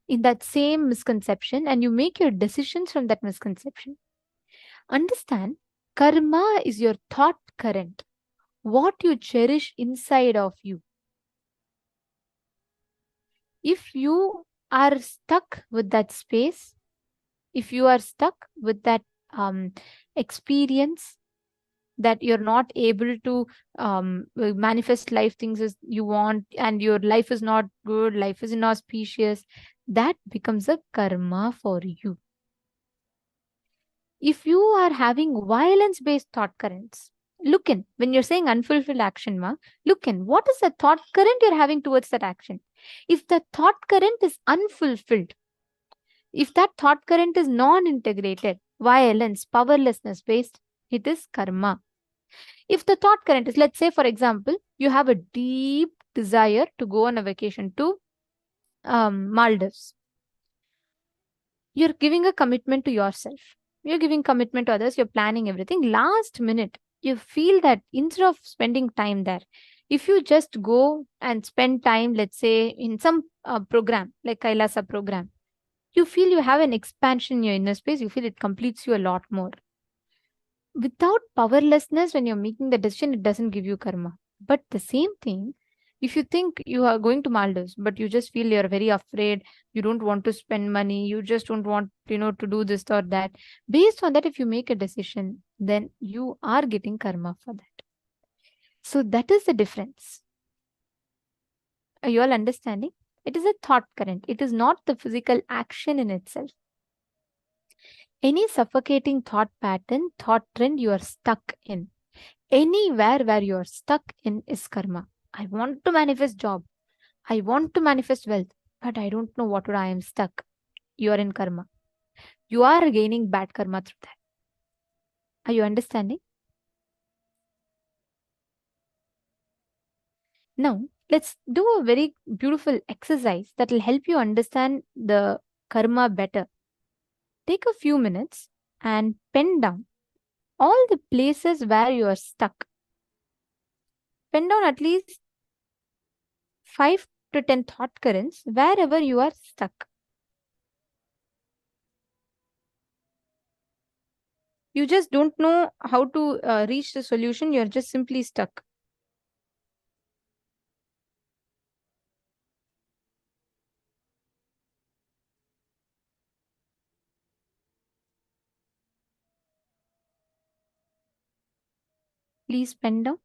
in that same misconception and you make your decisions from that misconception. Understand, karma is your thought current, what you cherish inside of you. If you are stuck with that space, if you are stuck with that experience that you're not able to manifest life things as you want, and your life is not good, life is inauspicious, that becomes a karma for you. If you are having violence based thought currents, look in, when you're saying unfulfilled action, look in, what is the thought current you're having towards that action? If the thought current is unfulfilled, if that thought current is non-integrated, violence, powerlessness based, it is karma. If the thought current is, let's say, for example, you have a deep desire to go on a vacation to Maldives. You're giving a commitment to yourself. You're giving commitment to others. You're planning everything. Last minute, you feel that instead of spending time there, if you just go and spend time, let's say, in some program, like KAILASA program, you feel you have an expansion in your inner space. You feel it completes you a lot more. Without powerlessness, when you're making the decision, it doesn't give you karma. But the same thing, if you think you are going to Maldives, but you just feel you're very afraid, you don't want to spend money, you just don't want, to do this or that. Based on that, if you make a decision, then you are getting karma for that. So that is the difference. Are you all understanding? It is a thought current. It is not the physical action in itself. Any suffocating thought pattern, thought trend you are stuck in, anywhere where you are stuck in is karma. I want to manifest job. I want to manifest wealth, but I don't know what I am stuck. You are in karma. You are gaining bad karma through that. Are you understanding? Now, let's do a very beautiful exercise that will help you understand the karma better. Take a few minutes and pen down all the places where you are stuck. Pen down at least 5 to 10 thought currents wherever you are stuck. You just don't know how to reach the solution. You're just simply stuck. Please pen down.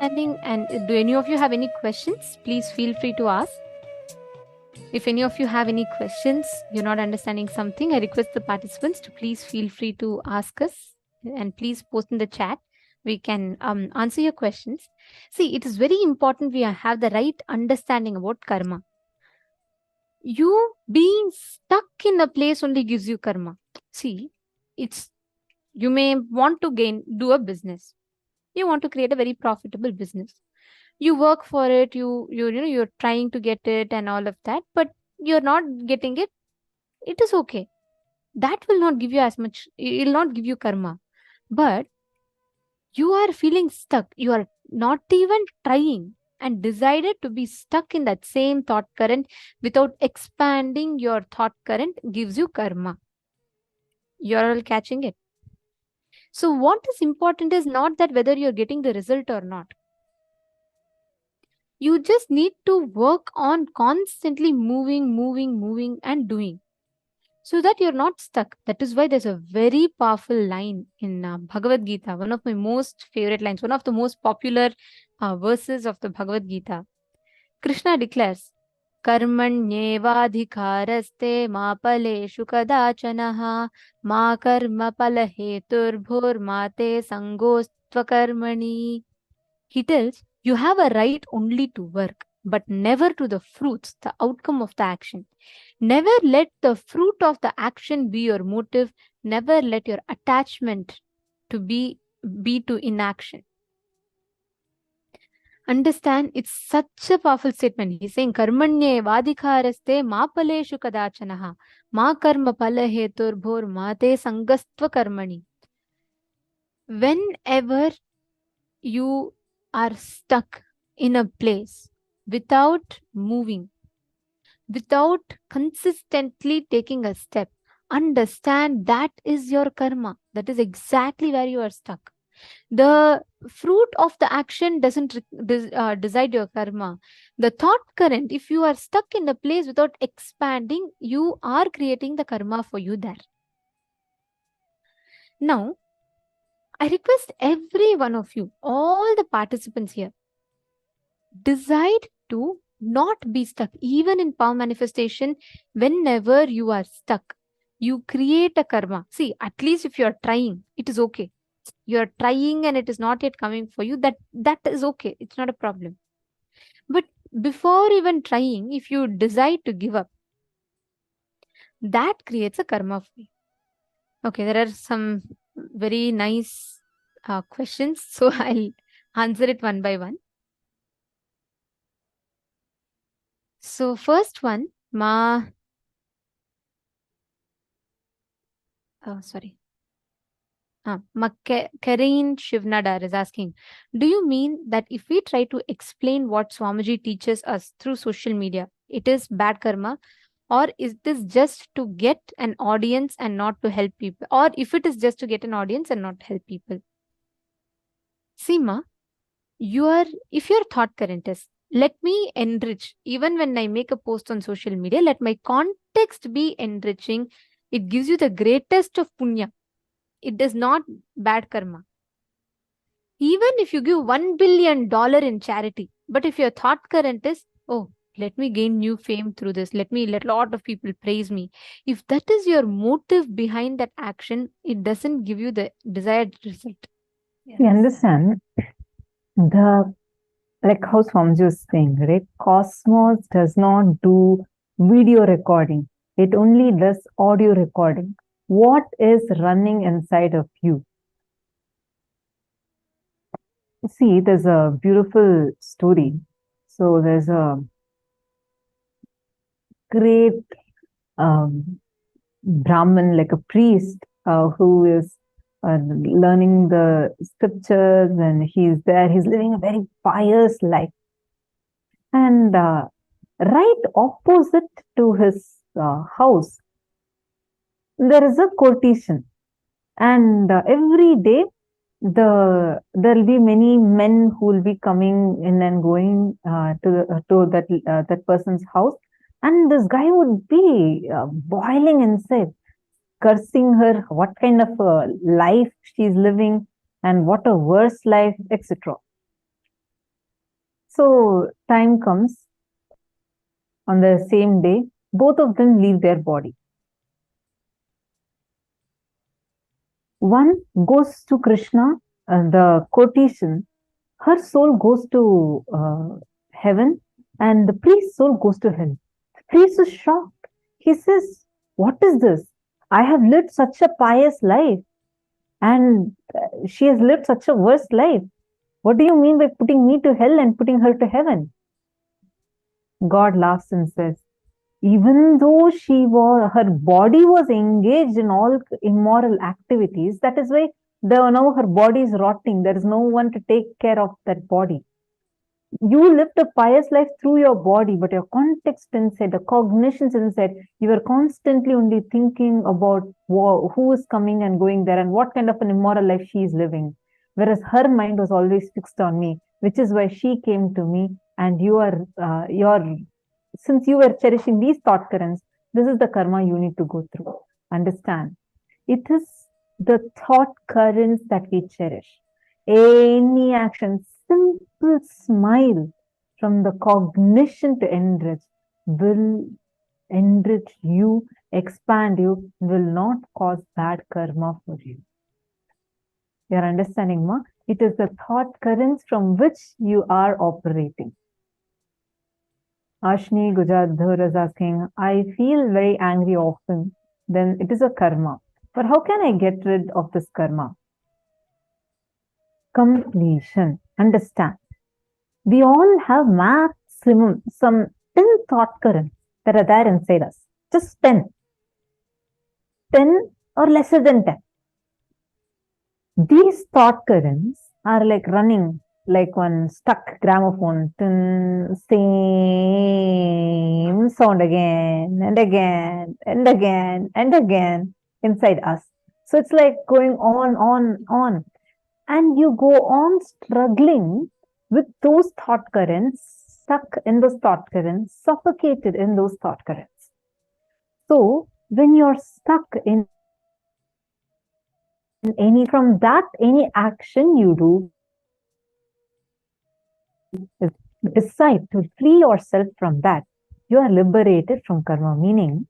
And do any of you have any questions? Please feel free to ask. If any of you have any questions, you're not understanding something, I request the participants to please feel free to ask us and please post in the chat. We can answer your questions. See, it is very important we have the right understanding about karma. You being stuck in a place only gives you karma. See, you may want to do a business. You want to create a very profitable business. You work for it, you're trying to get it and all of that, but you're not getting it. It is okay. That will not give you as much, it will not give you karma. But you are feeling stuck. You are not even trying and decided to be stuck in that same thought current without expanding your thought current gives you karma. You're all catching it. So what is important is not that whether you're getting the result or not. You just need to work on constantly moving and doing so that you're not stuck. That is why there's a very powerful line in Bhagavad Gita, one of my most favorite lines, one of the most popular verses of the Bhagavad Gita. Krishna declares, Karmanyevadhikaraste ma paleshu kadachanaha ma karma palaheturbhur mate sangostva karmani. He tells, you have a right only to work, but never to the fruits, the outcome of the action. Never let the fruit of the action be your motive. Never let your attachment to be to inaction. Understand, it's such a powerful statement. He's saying, Karmanye vadikaraste ma paleshu kadachanaha ma karma palahetur bhor mate sangastva karmani. Whenever you are stuck in a place without moving, without consistently taking a step, understand that is your karma. That is exactly where you are stuck. The fruit of the action doesn't decide your karma. The thought current, if you are stuck in a place without expanding, you are creating the karma for you there. Now, I request every one of you, all the participants here, decide to not be stuck. Even in power manifestation, whenever you are stuck, you create a karma. See, at least if you are trying, it is okay. You are trying and it is not yet coming for you, that is okay. It's not a problem. But before even trying, if you decide to give up, that creates a karma for you. Okay, there are some very nice questions, so I'll answer it one by one. So first one, Karine Shivnadar is asking, do you mean that if we try to explain what Swamiji teaches us through social media, it is bad karma? Or is this just to get an audience and not to help people? Or if it is just to get an audience and not help people? Seema, if your thought current is, let me enrich, even when I make a post on social media, let my context be enriching, it gives you the greatest of punya. It is not bad karma. Even if you give $1 billion in charity, but if your thought current is, oh, let me gain new fame through this, let a lot of people praise me. If that is your motive behind that action, it doesn't give you the desired result. We understand like how Swamiji was saying, right? Cosmos does not do video recording. It only does audio recording. What is running inside of you? See, there's a beautiful story. So there's a great Brahmin, like a priest, who is learning the scriptures, and he's living a very pious life. And right opposite to his house, there is a courtesan. And every day, there will be many men who will be coming in and going to that person's house, and this guy would be boiling inside, cursing her, what kind of a life she's living and what a worse life, etc. So time comes on the same day, both of them leave their body. One goes to Krishna, the courtesan, her soul goes to heaven, and the priest's soul goes to hell. The priest is shocked. He says, "What is this? I have lived such a pious life, and she has lived such a worse life. What do you mean by putting me to hell and putting her to heaven?" God laughs and says, even though her body was engaged in all immoral activities, that is why now her body is rotting. There is no one to take care of that body. You lived a pious life through your body, but your context inside, the cognitions inside, you were constantly only thinking about who is coming and going there and what kind of an immoral life she is living. Whereas her mind was always fixed on me, which is why she came to me. And since you were cherishing these thought currents, this is the karma you need to go through. Understand? It is the thought currents that we cherish. Any action, simple smile from the cognition to enrich will enrich you, expand you, will not cause bad karma for you. You are understanding, ma? It is the thought currents from which you are operating. Ashni Gujadhar is asking, I feel very angry often, then it is a karma. But how can I get rid of this karma? Completion. Understand. We all have maximum, some 10 thought currents that are there inside us. Just 10. 10 or lesser than 10. These thought currents are like running like one stuck gramophone. Same sound again and again and again and again inside us. So it's like going on. And you go on struggling with those thought currents, stuck in those thought currents, suffocated in those thought currents. So when you're stuck in any action you do, decide to free yourself from that, you are liberated from karma. Meaning,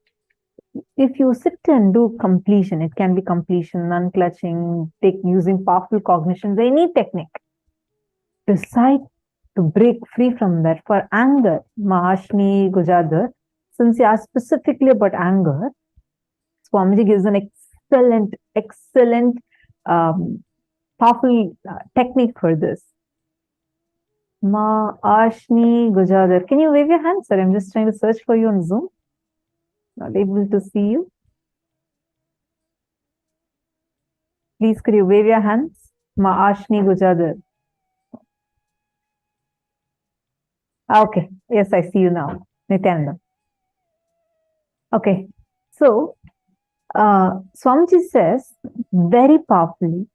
if you sit and do completion, it can be completion, unclutching, using powerful cognitions, any technique. Decide to break free from that. For anger, Mahashni Gujadhar, since you asked specifically about anger, Swamiji gives an excellent, powerful technique for this. Mahashni Gujadhar, can you wave your hand, sir? I'm just trying to search for you on Zoom. Not able to see you. Please, could you wave your hands? Mahashni Gujadhar. Okay, yes, I see you now. Nithyananda. Okay, so Swamiji says very powerfully,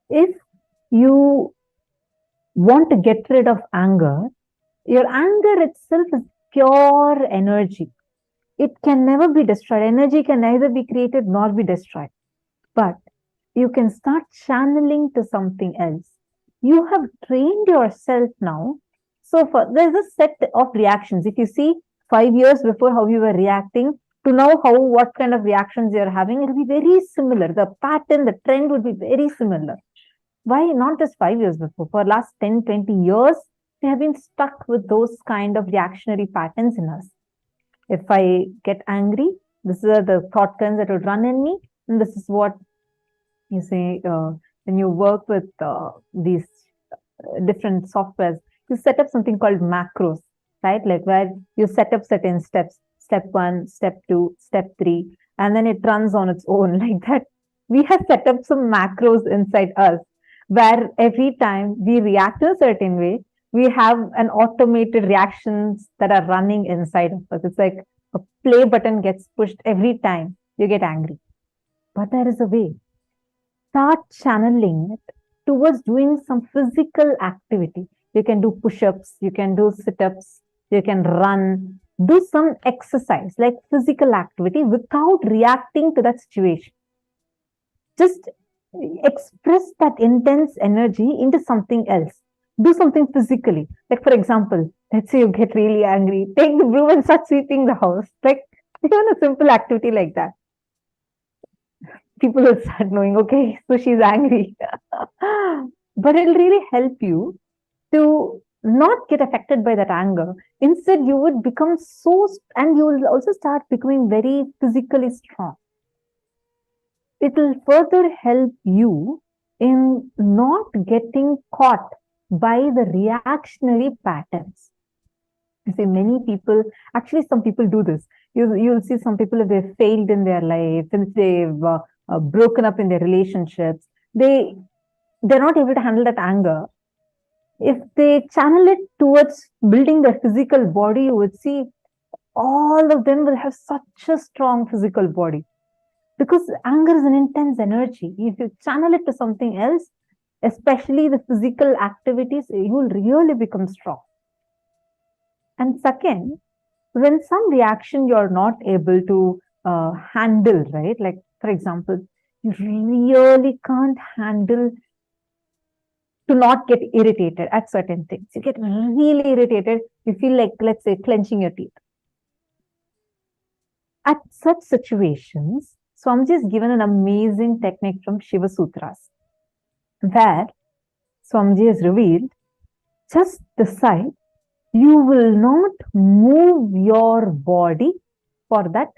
if you want to get rid of anger, your anger itself is pure energy. It can never be destroyed. Energy can neither be created nor be destroyed. But you can start channeling to something else. You have trained yourself now. So there's a set of reactions. If you see 5 years before how you were reacting to now what kind of reactions you're having, it will be very similar. The pattern, the trend would be very similar. Why not just 5 years before? For last 10, 20 years, we have been stuck with those kind of reactionary patterns in us. If I get angry, this are the thought currents that will run in me. And this is what you say when you work with these different softwares, you set up something called macros, right? Like where you set up certain steps, step 1, step 2, step 3, and then it runs on its own like that. We have set up some macros inside us where every time we react in a certain way, we have an automated reactions that are running inside of us. It's like a play button gets pushed every time you get angry. But there is a way. Start channeling it towards doing some physical activity. You can do push-ups, you can do sit-ups, you can run, do some exercise like physical activity without reacting to that situation. Just express that intense energy into something else. Do something physically. Like, for example, let's say you get really angry, take the broom and start sweeping the house. Like, even a simple activity like that. People will start knowing, okay, so she's angry. But it'll really help you to not get affected by that anger. Instead, you would become and you will also start becoming very physically strong. It will further help you in not getting caught by the reactionary patterns. You see, many people, actually, some people do this. You'll see some people, if they've failed in their life, if they've broken up in their relationships, they're not able to handle that anger. If they channel it towards building their physical body, you would see all of them will have such a strong physical body. Because anger is an intense energy. If you channel it to something else, especially the physical activities, you will really become strong. And second, when some reaction you're not able to handle, right? Like, for example, you really can't handle to not get irritated at certain things. You get really irritated. You feel like, let's say, clenching your teeth. At such situations, Swamiji has given an amazing technique from Shiva Sutras, where Swamiji has revealed, just decide you will not move your body for that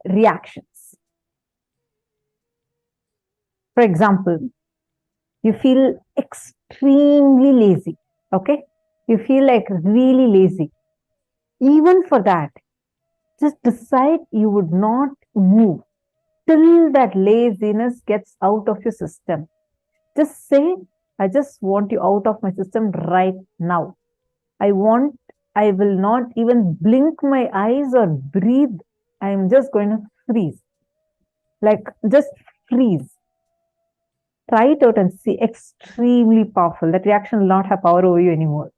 reactions. For example, you feel extremely lazy, okay? You feel like really lazy. Even for that, just decide you would not move till that laziness gets out of your system. Just say, I just want you out of my system right now. I will not even blink my eyes or breathe. I am just going to freeze. Like, just freeze. Try it out and see. Extremely powerful. That reaction will not have power over you anymore.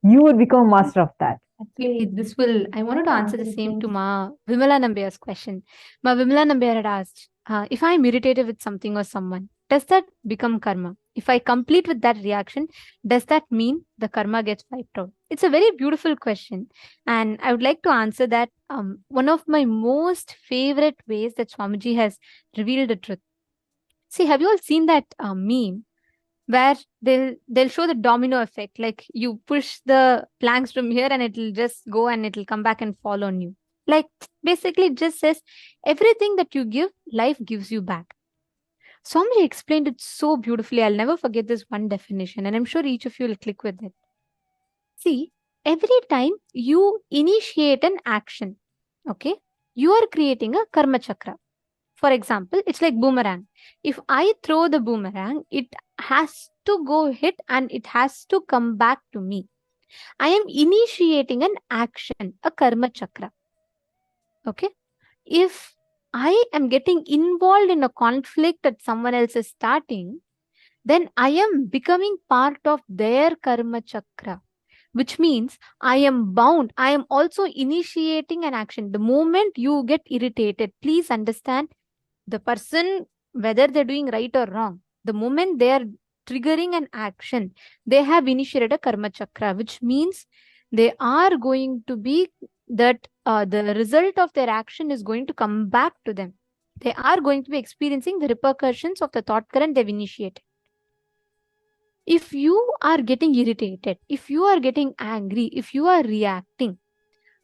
You would become a master of that. Actually, I wanted to answer the same to Ma Vimala Nambiar's question. Ma Vimala Nambiar had asked, if I'm irritated with something or someone, does that become karma? If I complete with that reaction, does that mean the karma gets wiped out? It's a very beautiful question. And I would like to answer that. One of my most favorite ways that Swamiji has revealed the truth. See, have you all seen that meme where they'll show the domino effect, like you push the planks from here and it'll just go and it'll come back and fall on you. Like, basically it just says everything that you give, life gives you back. Somebody explained it so beautifully. I'll never forget this one definition, and I'm sure each of you will click with it. See, every time you initiate an action, okay, you are creating a karma chakra. For example, it's like boomerang. If I throw the boomerang, it has to go hit and it has to come back to me. I am initiating an action, a karma chakra. Okay. If I am getting involved in a conflict that someone else is starting, then I am becoming part of their karma chakra, which means I am bound. I am also initiating an action. The moment you get irritated, please understand, the person, whether they're doing right or wrong, the moment they are triggering an action, they have initiated a karma chakra, which means they are going to be that the result of their action is going to come back to them. They are going to be experiencing the repercussions of the thought current they've initiated. If you are getting irritated, if you are getting angry, if you are reacting,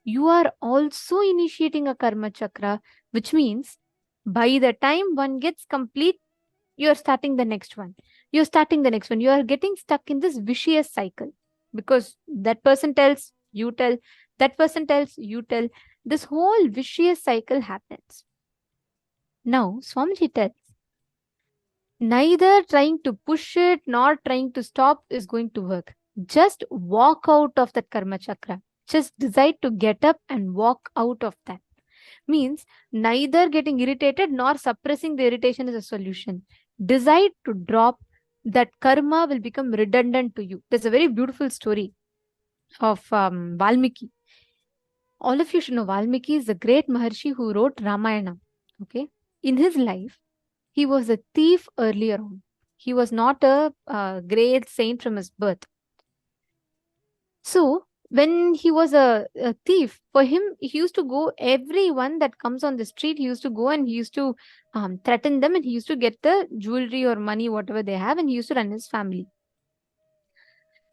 you are also initiating a karma chakra, which means by the time one gets complete, you're starting the next one. You're starting the next one. You are getting stuck in this vicious cycle because that person tells, you tell, that person tells, you tell. This whole vicious cycle happens. Now, Swamiji tells, neither trying to push it nor trying to stop is going to work. Just walk out of that karma chakra. Just decide to get up and walk out of that. Means neither getting irritated nor suppressing the irritation is a solution. Decide to drop. That karma will become redundant to you. There's a very beautiful story of Valmiki. All of you should know Valmiki is the great Maharshi who wrote Ramayana. Okay. In his life, he was a thief earlier on. He was not a great saint from his birth. So when he was a thief, for him, he used to go, everyone that comes on the street, he used to go and he used to threaten them, and he used to get the jewelry or money, whatever they have, and he used to run his family.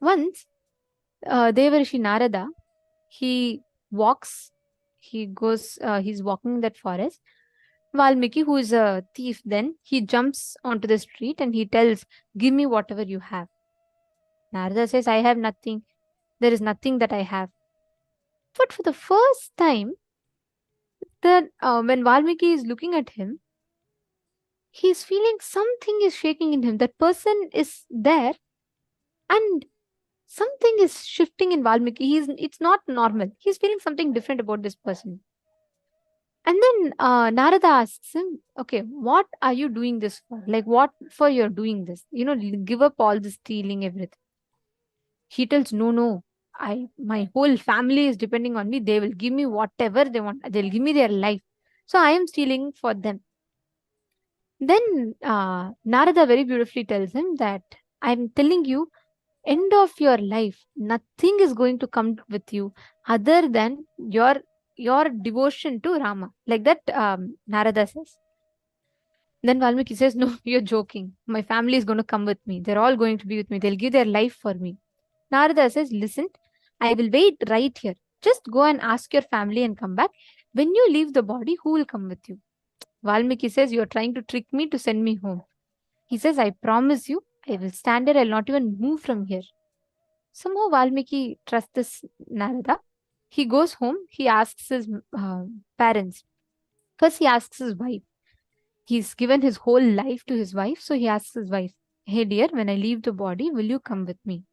Once, Devarishi Narada, he walks, he's walking in that forest. Valmiki, who is a thief, then he jumps onto the street and he tells, "Give me whatever you have." Narada says, "I have nothing. There is nothing that I have." But for the first time, that when Valmiki is looking at him, he's feeling something is shaking in him. That person is there, and something is shifting in Valmiki. It's not normal. He's feeling something different about this person. And then Narada asks him, "Okay, what are you doing this for? Like, what for you're doing this? Give up all the stealing, everything." He tells, "No, my whole family is depending on me. They will give me whatever they want. They'll give me their life. So I am stealing for them." Then Narada very beautifully tells him that, "I'm telling you, end of your life, nothing is going to come with you other than your devotion to Rama." Like that, Narada says. Then Valmiki says, "No, you're joking. My family is going to come with me. They're all going to be with me. They'll give their life for me." Narada says, "Listen, I will wait right here. Just go and ask your family and come back. When you leave the body, who will come with you?" Valmiki says, "You're trying to trick me to send me home." He says, "I promise you, I will stand here. I'll not even move from here." Somehow Valmiki trusts this Narada. He goes home. He asks his parents. First, he asks his wife. He's given his whole life to his wife. So he asks his wife, "Hey dear, when I leave the body, will you come with me?"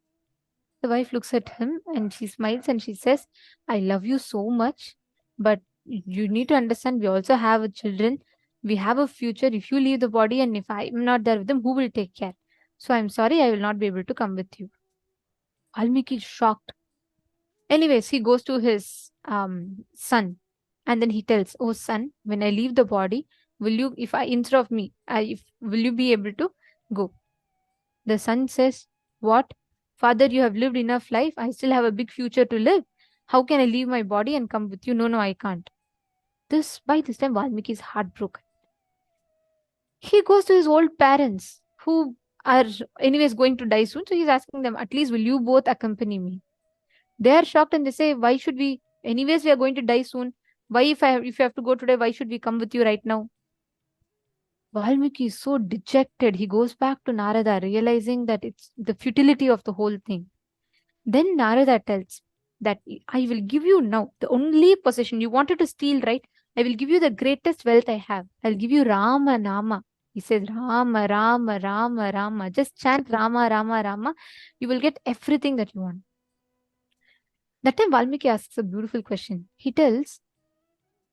The wife looks at him and she smiles and she says, "I love you so much, but you need to understand we also have a children. We have a future. If you leave the body and if I'm not there with them, who will take care? So I'm sorry, I will not be able to come with you." Valmiki is shocked. Anyways, he goes to his son and then he tells, "Oh son, when I leave the body, will you, if I, instead of me, will you be able to go?" The son says, "What? Father, you have lived enough life. I still have a big future to live. How can I leave my body and come with you? No, I can't." By this time, Valmiki is heartbroken. He goes to his old parents who are anyways going to die soon. So he's asking them, "At least will you both accompany me?" They are shocked and they say, "Why should we? Anyways, we are going to die soon. Why, if you have to go today, why should we come with you right now?" Valmiki is so dejected. He goes back to Narada, realizing that it's the futility of the whole thing. Then Narada tells that, "I will give you now the only possession you wanted to steal, right? I will give you the greatest wealth I have. I'll give you Rama Nama." He says, "Rama, Rama, Rama, Rama." Just chant Rama, Rama, Rama. You will get everything that you want. That time Valmiki asks a beautiful question. He tells,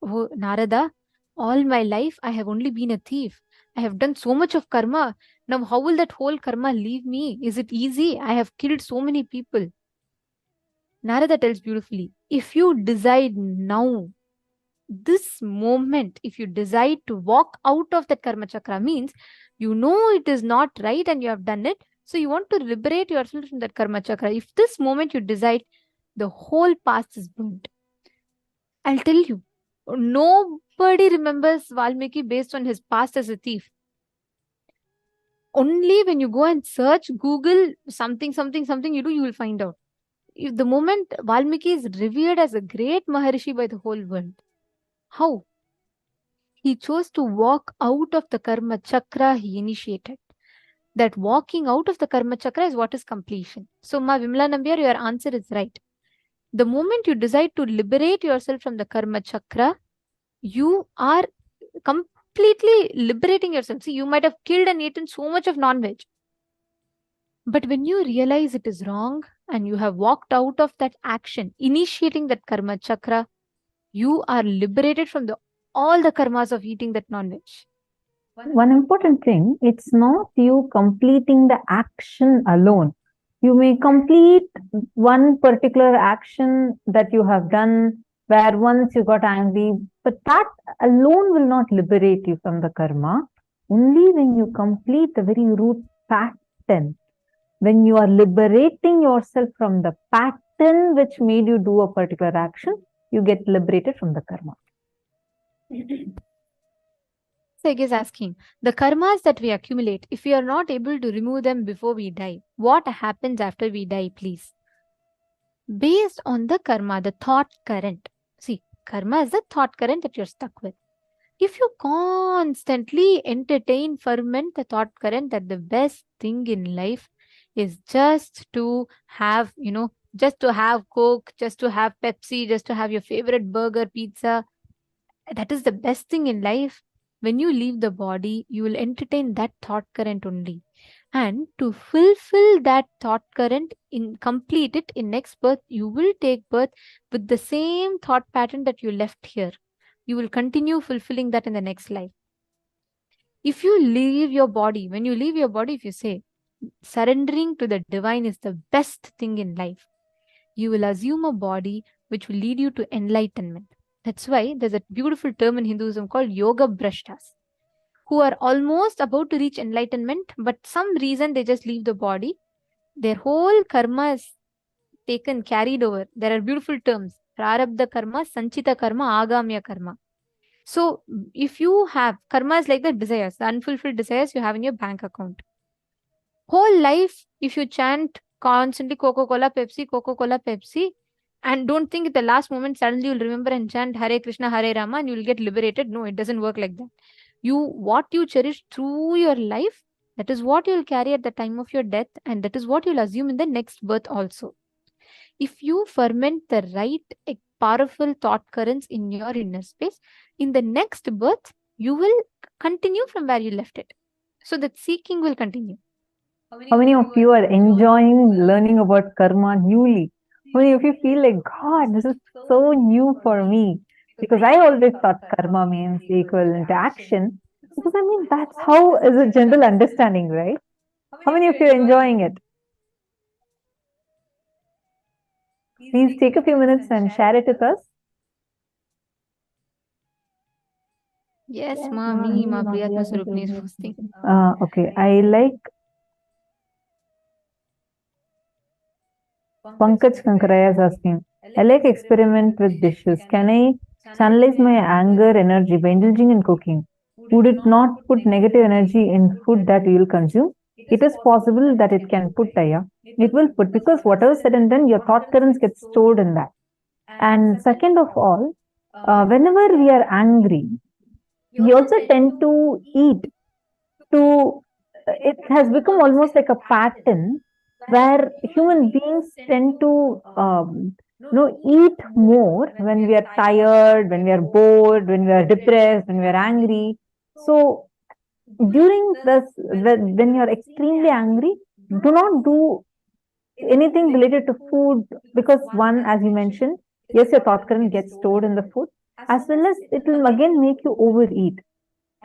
"Oh, Narada, all my life I have only been a thief. I have done so much of karma. Now how will that whole karma leave me? Is it easy? I have killed so many people." Narada tells beautifully, "If you decide now, this moment, if you decide to walk out of that karma chakra, means you know it is not right and you have done it. So you want to liberate yourself from that karma chakra. If this moment you decide, the whole past is burnt." I'll tell you, nobody remembers Valmiki based on his past as a thief. Only when you go and search, Google something, you will find out. If the moment Valmiki is revered as a great Maharishi by the whole world. How? He chose to walk out of the karma chakra he initiated. That walking out of the karma chakra is what is completion. So, Ma Vimla Nambiar, your answer is right. The moment you decide to liberate yourself from the karma chakra, you are completely liberating yourself. See, you might have killed and eaten so much of non-veg. But when you realize it is wrong and you have walked out of that action, initiating that karma chakra, you are liberated from all the karmas of eating that non-veg. One important thing, it's not you completing the action alone. You may complete one particular action that you have done where once you got angry, but that alone will not liberate you from the karma. Only when you complete the very root pattern. When you are liberating yourself from the pattern which made you do a particular action, you get liberated from the karma. Seg is asking, the karmas that we accumulate, if we are not able to remove them before we die, what happens after we die, please? Based on the karma, the thought current. See, karma is the thought current that you're stuck with. If you constantly entertain, ferment the thought current that the best thing in life is just to have, just to have Coke, just to have Pepsi, just to have your favorite burger, pizza, that is the best thing in life. When you leave the body, you will entertain that thought current only. And to fulfill that thought current, complete it in next birth, you will take birth with the same thought pattern that you left here. You will continue fulfilling that in the next life. If you leave your body, when you leave your body, if you say, surrendering to the divine is the best thing in life, you will assume a body which will lead you to enlightenment. That's why there's a beautiful term in Hinduism called yoga brashtas, who are almost about to reach enlightenment, but some reason they just leave the body. Their whole karma is taken, carried over. There are beautiful terms: prarabdha karma, sanchita karma, agamya karma. So if you have karma is like the desires, the unfulfilled desires you have in your bank account. Whole life, if you chant constantly Coca-Cola, Pepsi, and don't think at the last moment suddenly you'll remember and chant Hare Krishna, Hare Rama, and you'll get liberated. No, it doesn't work like that. What you cherish through your life, that is what you'll carry at the time of your death, and that is what you'll assume in the next birth also. If you ferment the right, powerful thought currents in your inner space, in the next birth, you will continue from where you left it. So that seeking will continue. How many of you are enjoying learning about karma newly? How many of you feel like, God, this is so new for me? Because I always thought karma means equivalent to action. Because I mean, that's how is a general understanding, right? How many of you are enjoying it? Please take a few minutes and share it with us. Yes, Mami, Ma Priyatma Sarupni is posting. Okay, I like Pankaj Kankaraya is asking, I like experiment with dishes. Can I channelize my anger energy by indulging in cooking? Would it not put negative energy in food that we will consume? It is possible that it can put, Taya. It will put, because whatever said and done, your thought currents get stored in that. And second of all, whenever we are angry, we also tend to eat. It has become almost like a pattern where human beings tend to eat more when we are tired, when we are bored, when we are depressed, when we are angry. So during this, when you are extremely angry, do not do anything related to food, because one, as you mentioned, yes, your thought current gets stored in the food, as well as it will again make you overeat.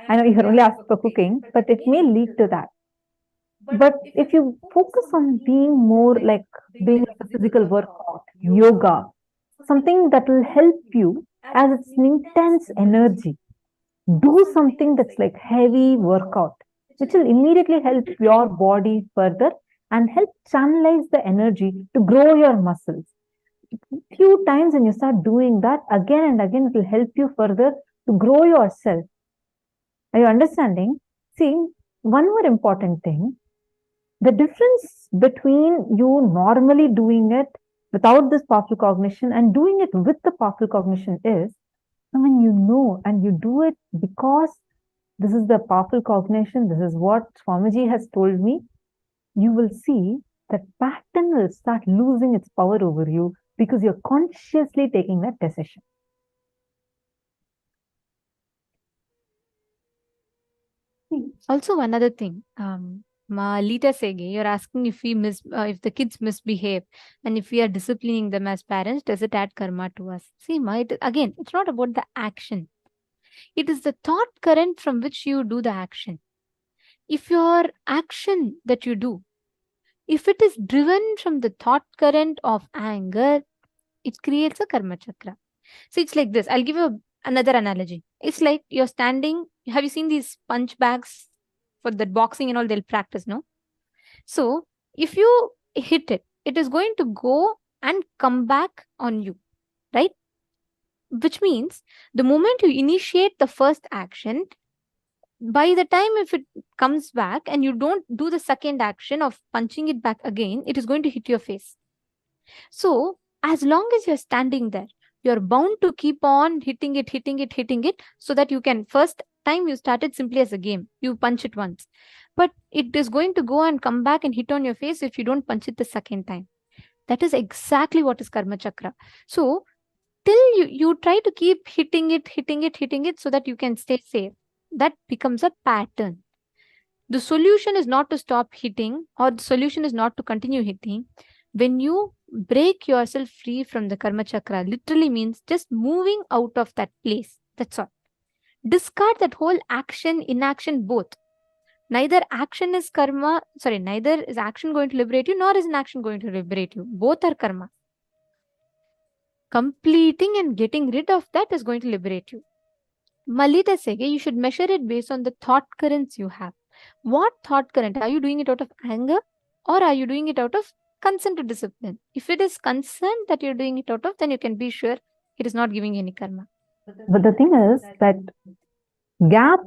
I know you're only asked for cooking, but it may lead to that. But if you focus on being more like doing a physical workout, yoga, something that will help you, as it's an intense energy, do something that's like heavy workout, which will immediately help your body further and help channelize the energy to grow your muscles. Few times when you start doing that again and again, it will help you further to grow yourself. Are you understanding? See, one more important thing, the difference between you normally doing it without this powerful cognition and doing it with the powerful cognition is, when you know and you do it because this is the powerful cognition, this is what Swamiji has told me, you will see that pattern will start losing its power over you because you're consciously taking that decision. Also, one other thing, Lita Sege, you're asking if if the kids misbehave and if we are disciplining them as parents, does it add karma to us? See, again, it's not about the action. It is the thought current from which you do the action. If your action that you do, if it is driven from the thought current of anger, it creates a karma chakra. So it's like this. I'll give you another analogy. It's like you're standing. Have you seen these punch bags for the boxing and all? They'll practice, no? So if you hit it, it is going to go and come back on you, right? Which means the moment you initiate the first action, by the time if it comes back and you don't do the second action of punching it back again, it is going to hit your face. So as long as you're standing there, you're bound to keep on hitting it, so that you can, first time you started simply as a game, you punch it once, but it is going to go and come back and hit on your face if you don't punch it the second time. That is exactly what is karma chakra. So till you try to keep hitting it so that you can stay safe, that becomes a pattern. The solution is not to stop hitting, or the solution is not to continue hitting. When you break yourself free from the karma chakra, literally means just moving out of that place. That's all. Discard that whole action, inaction, both. Neither action is karma, neither is action going to liberate you, nor is inaction going to liberate you. Both are karma. Completing and getting rid of that is going to liberate you. Malita Sege, you should measure it based on the thought currents you have. What thought current? Are you doing it out of anger, or are you doing it out of concern to discipline? If it is concern that you're doing it out of, then you can be sure it is not giving any karma. But the thing is that gap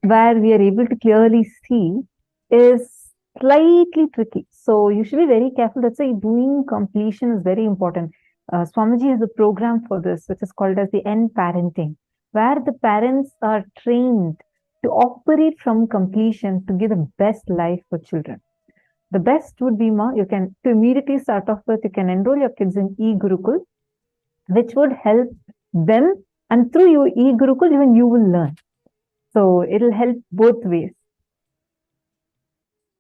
where we are able to clearly see is slightly tricky. So you should be very careful. That's why doing completion is very important. Swamiji has a program for this, which is called as the end parenting, where the parents are trained to operate from completion to give the best life for children. The best would be, you can, to immediately start off with, you can enroll your kids in e-Gurukul, which would help them, and through your e-Gurukul, even you will learn. So it'll help both ways.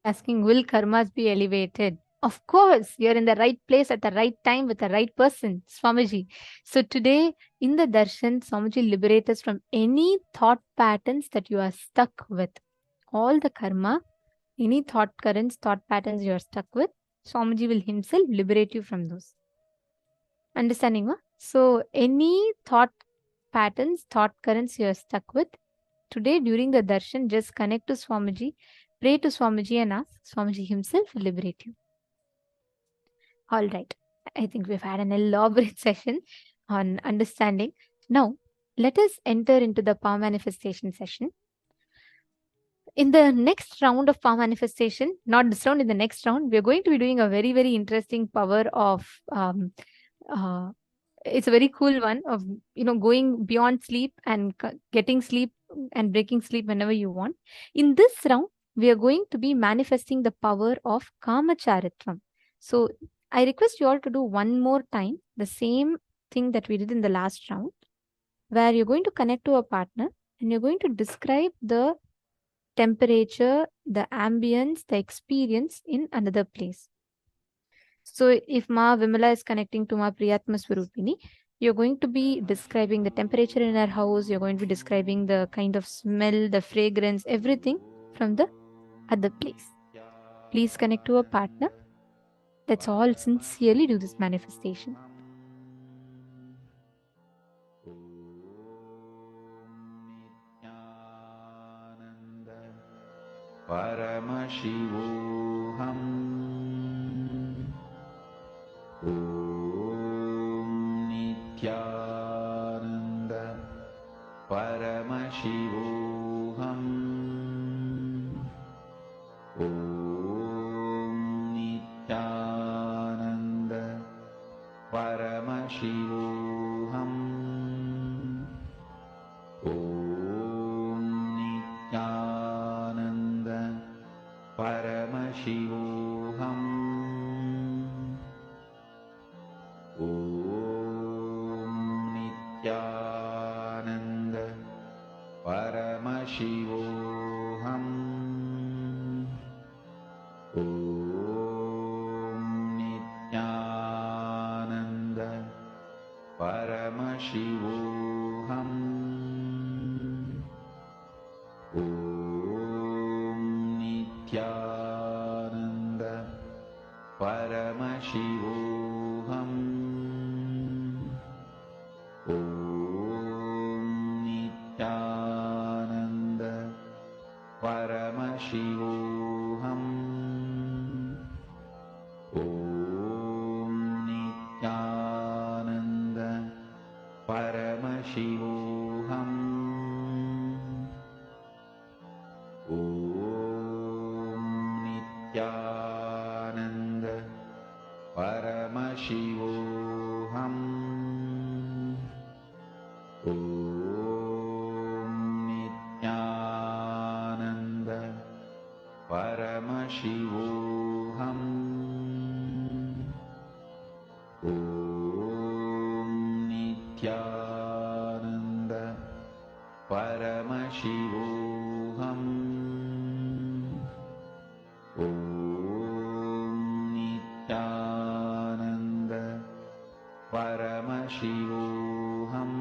Asking, will karmas be elevated? Of course, you're in the right place at the right time with the right person, Swamiji. So today, in the darshan, Swamiji liberates us from any thought patterns that you are stuck with. All the karma, any thought currents, thought patterns you are stuck with, Swamiji will himself liberate you from those. Understanding, ma? So any thought patterns, thought currents you are stuck with, today during the darshan, just connect to Swamiji, pray to Swamiji and ask. Swamiji himself will liberate you. All right. I think we've had an elaborate session on understanding. Now, let us enter into the power manifestation session. In the next round of power manifestation, not this round, in the next round, we're going to be doing a very, very interesting power of, it's a very cool one of, going beyond sleep and getting sleep and breaking sleep whenever you want. In this round, we are going to be manifesting the power of Kamacharitvam. So I request you all to do one more time the same thing that we did in the last round, where you're going to connect to a partner and you're going to describe the temperature, the ambience, the experience in another place. So if Ma Vimala is connecting to Ma Priyatma Swarupini, you're going to be describing the temperature in her house, you're going to be describing the kind of smell, the fragrance, everything from the other place. Please connect to a partner. Let's all sincerely do this manifestation. Paramashivoham. Om Nithyananda Paramashivoham. Om Nithyananda Paramashivoham. Om Nithyananda Paramashivoham. Om Nithyananda Paramashivoham. Om Nithyananda Paramashivoham. Om Nithyananda Paramashivoham. Om Nithyananda Paramashivoham. Paramashivoham. Om Nithyananda Paramashivoham. Om Nithyananda Paramashivoham.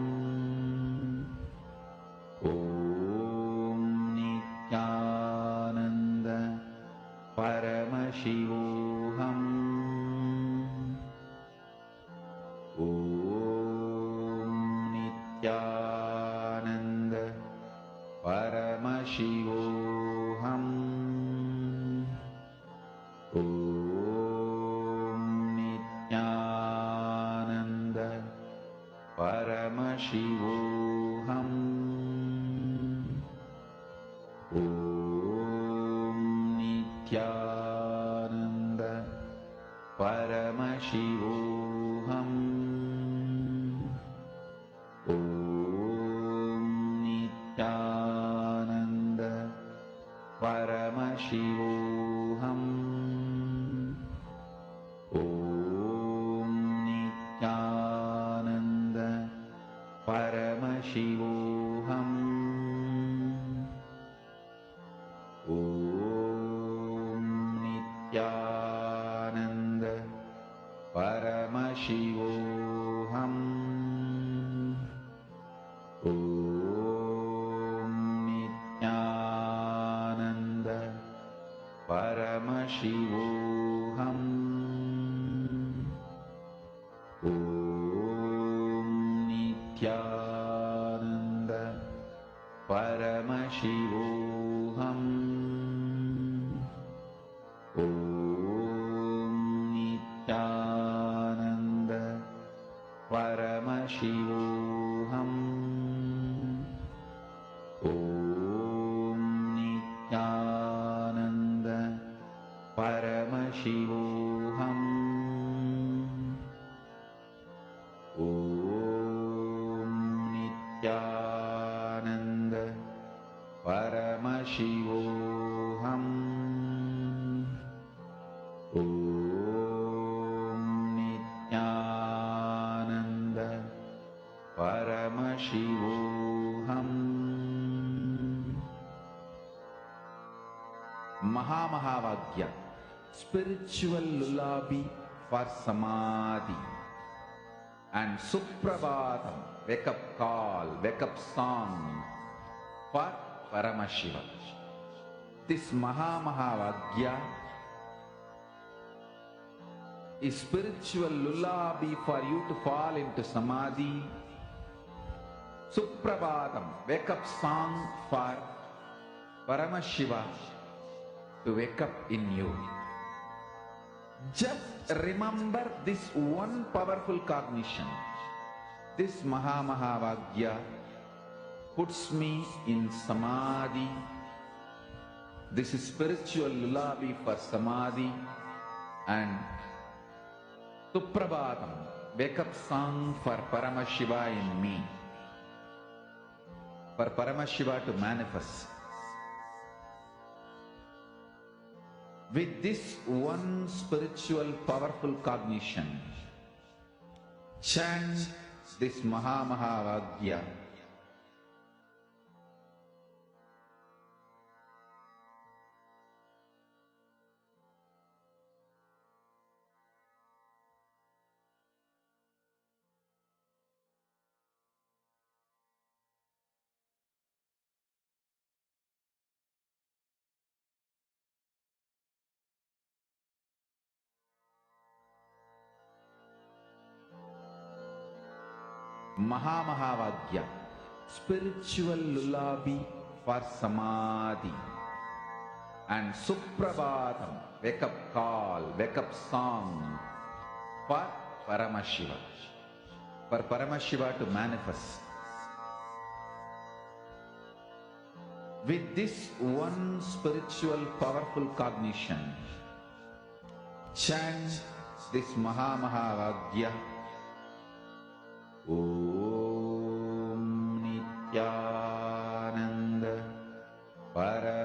Om Nithyananda Paramashivoham. Om Nithyananda Paramashivoham. Om Nithyananda Paramashivoham. Om Nithyananda Paramashivoham. Om Nithyananda Paramashivoham. Om Nithyananda Paramashivoham. Om Nithyananda Paramashivoham. Om Nithyananda Paramashivoham. Om Nithyananda Paramashivoham. Om Nithyananda Paramashivoham. Om Nithyananda Paramashivoham. Om Nithyananda Paramashivoham. Om Nithyananda Paramashivoham. Mahamahavagya, spiritual lullaby for samadhi, and Suprabhatam, wake up call, wake up song for Paramashiva. This Mahamahavagya is spiritual lullaby for you to fall into samadhi. Suprabhatam, wake up song for Paramashiva to wake up in you. Just remember this one powerful cognition. This Mahamahavagya puts me in samadhi. This is spiritual lullaby for samadhi, and Suprabhatam, wake up song for Paramashiva in me, for Paramashiva to manifest. With this one spiritual powerful cognition, chant this Mahamahavagya. Mahamahavagya, spiritual lullaby for samadhi, and Suprabhatam, wake up call, wake up song for Paramashiva, for Paramashiva to manifest. With this one spiritual powerful cognition, chant this Mahamahavagya. Om Nithyananda Paramashivoham.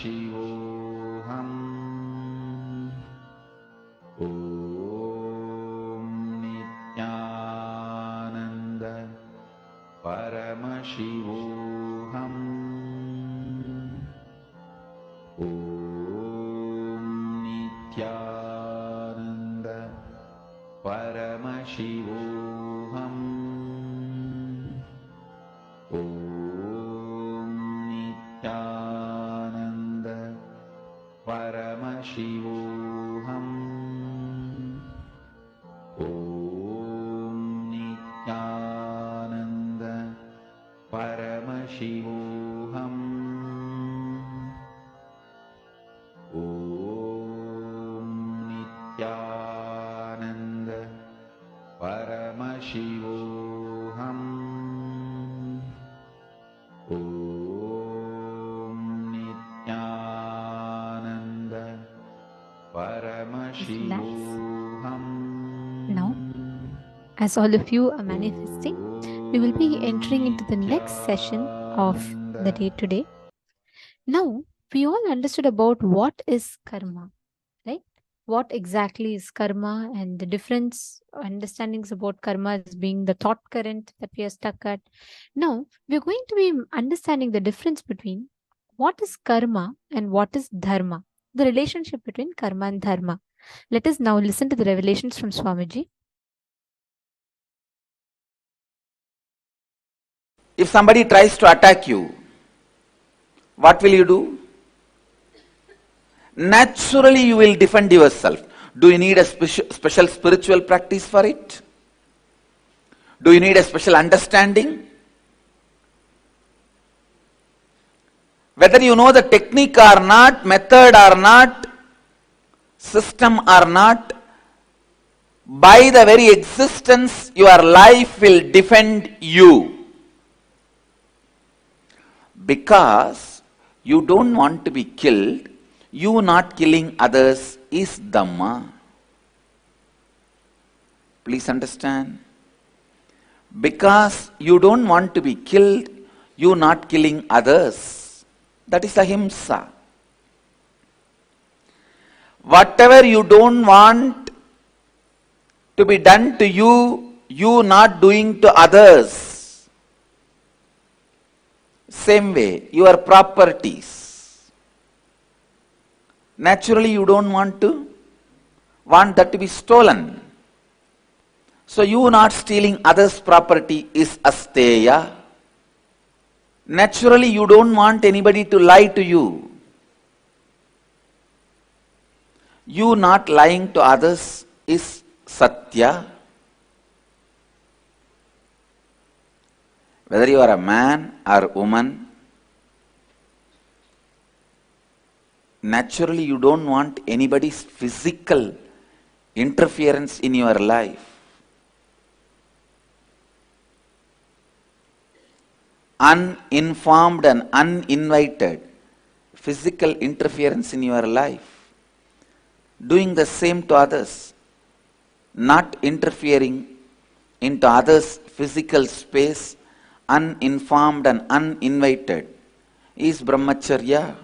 Paramashivoham. Om Nithyananda Paramashivoham. Om Nithyananda Paramashivoham. Om Nithyananda Paramashivoham. Om Nithyananda Paramashivoham. Om Nithyananda Paramashivoham. Om Nithyananda Paramashivoham. Now, as all of you are manifesting, we will be entering into the next session of the day today. Now, we all understood about what is karma, right? What exactly is karma and the difference understandings about karma as being the thought current that we are stuck at. Now, we are going to be understanding the difference between what is karma and what is dharma, the relationship between karma and dharma. Let us now listen to the revelations from Swamiji. If somebody tries to attack you, what will you do? Naturally, you will defend yourself. Do you need a special spiritual practice for it? Do you need a special understanding? Whether you know the technique or not, method or not, system or not, by the very existence, your life will defend you. Because you don't want to be killed, you not killing others is Dhamma. Please understand. Because you don't want to be killed, you not killing others. That is ahimsa. Whatever you don't want to be done to you, you not doing to others. Same way, your properties. Naturally, you don't want that to be stolen. So you not stealing others' property is asteya. Naturally, you don't want anybody to lie to you. You not lying to others is satya. Whether you are a man or woman, naturally you don't want anybody's physical interference in your life. Uninformed and uninvited physical interference in your life. Doing the same to others. Not interfering into others' physical space, uninformed and uninvited, is brahmacharya.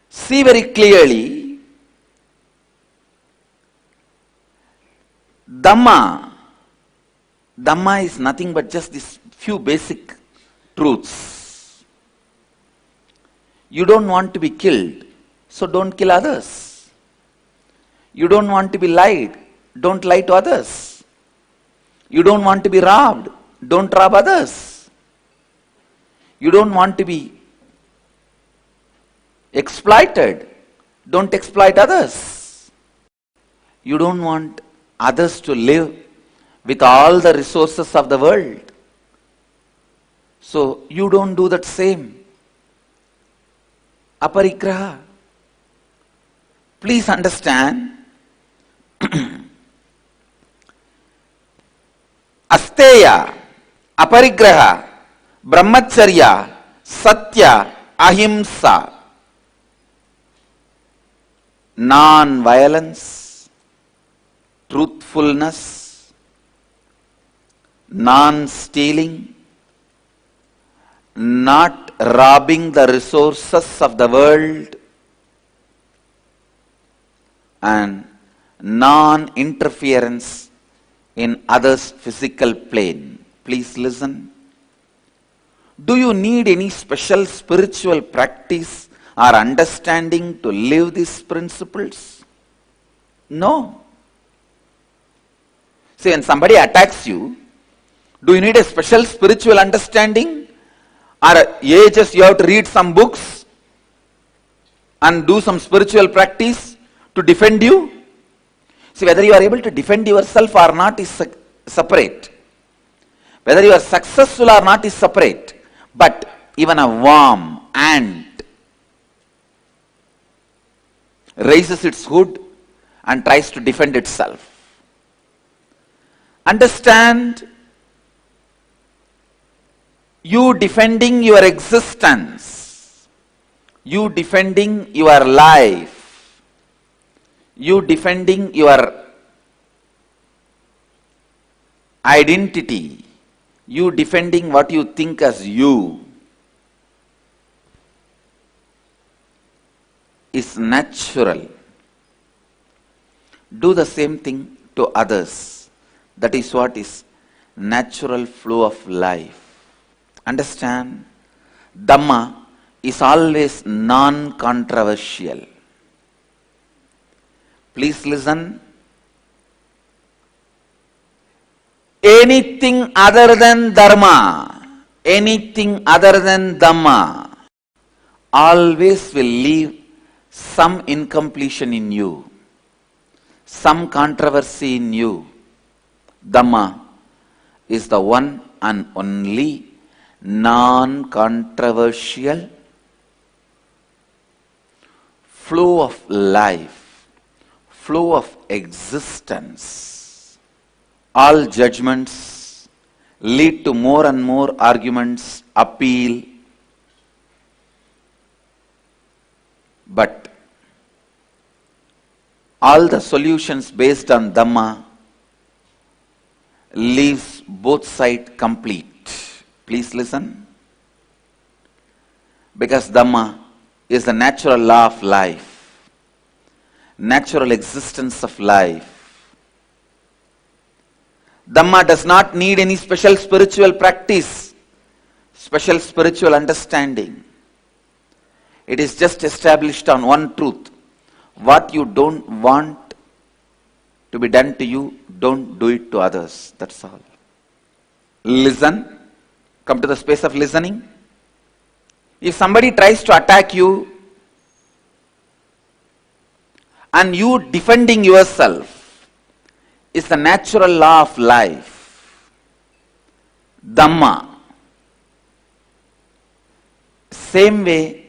See very clearly, Dhamma is nothing but just these few basic truths. You don't want to be killed, so don't kill others. You don't want to be lied, don't lie to others. You don't want to be robbed, don't rob others. You don't want to be exploited, don't exploit others. You don't want others to live with all the resources of the world. So you don't do that same. Aparigraha. Please understand, asteya, aparigraha, brahmacharya, satya, ahimsa, non-violence, truthfulness, non-stealing, not robbing the resources of the world, and non-interference in others' physical plane. Please listen. Do you need any special spiritual practice or understanding to live these principles? No. See, when somebody attacks you, do you need a special spiritual understanding? Or just you have to read some books and do some spiritual practice to defend you? See, whether you are able to defend yourself or not is separate. Whether you are successful or not is separate. But even a worm, ant, raises its hood and tries to defend itself. Understand, you defending your existence, you defending your life, you defending your identity, you defending what you think as you, is natural. Do the same thing to others. That is what is natural flow of life. Understand, Dhamma is always non-controversial. Please listen. Anything other than Dharma, anything other than Dhamma, always will leave some incompletion in you, some controversy in you. Dhamma is the one and only non-controversial flow of life, flow of existence. All judgments lead to more and more arguments, appeal, but all the solutions based on Dhamma leaves both sides complete. Please listen. Because Dhamma is the natural law of life, natural existence of life. Dhamma does not need any special spiritual practice, special spiritual understanding. It is just established on one truth. What you don't want to be done to you, don't do it to others. That's all. Listen. Come to the space of listening. If somebody tries to attack you and you defending yourself is the natural law of life, Dhamma. Same way,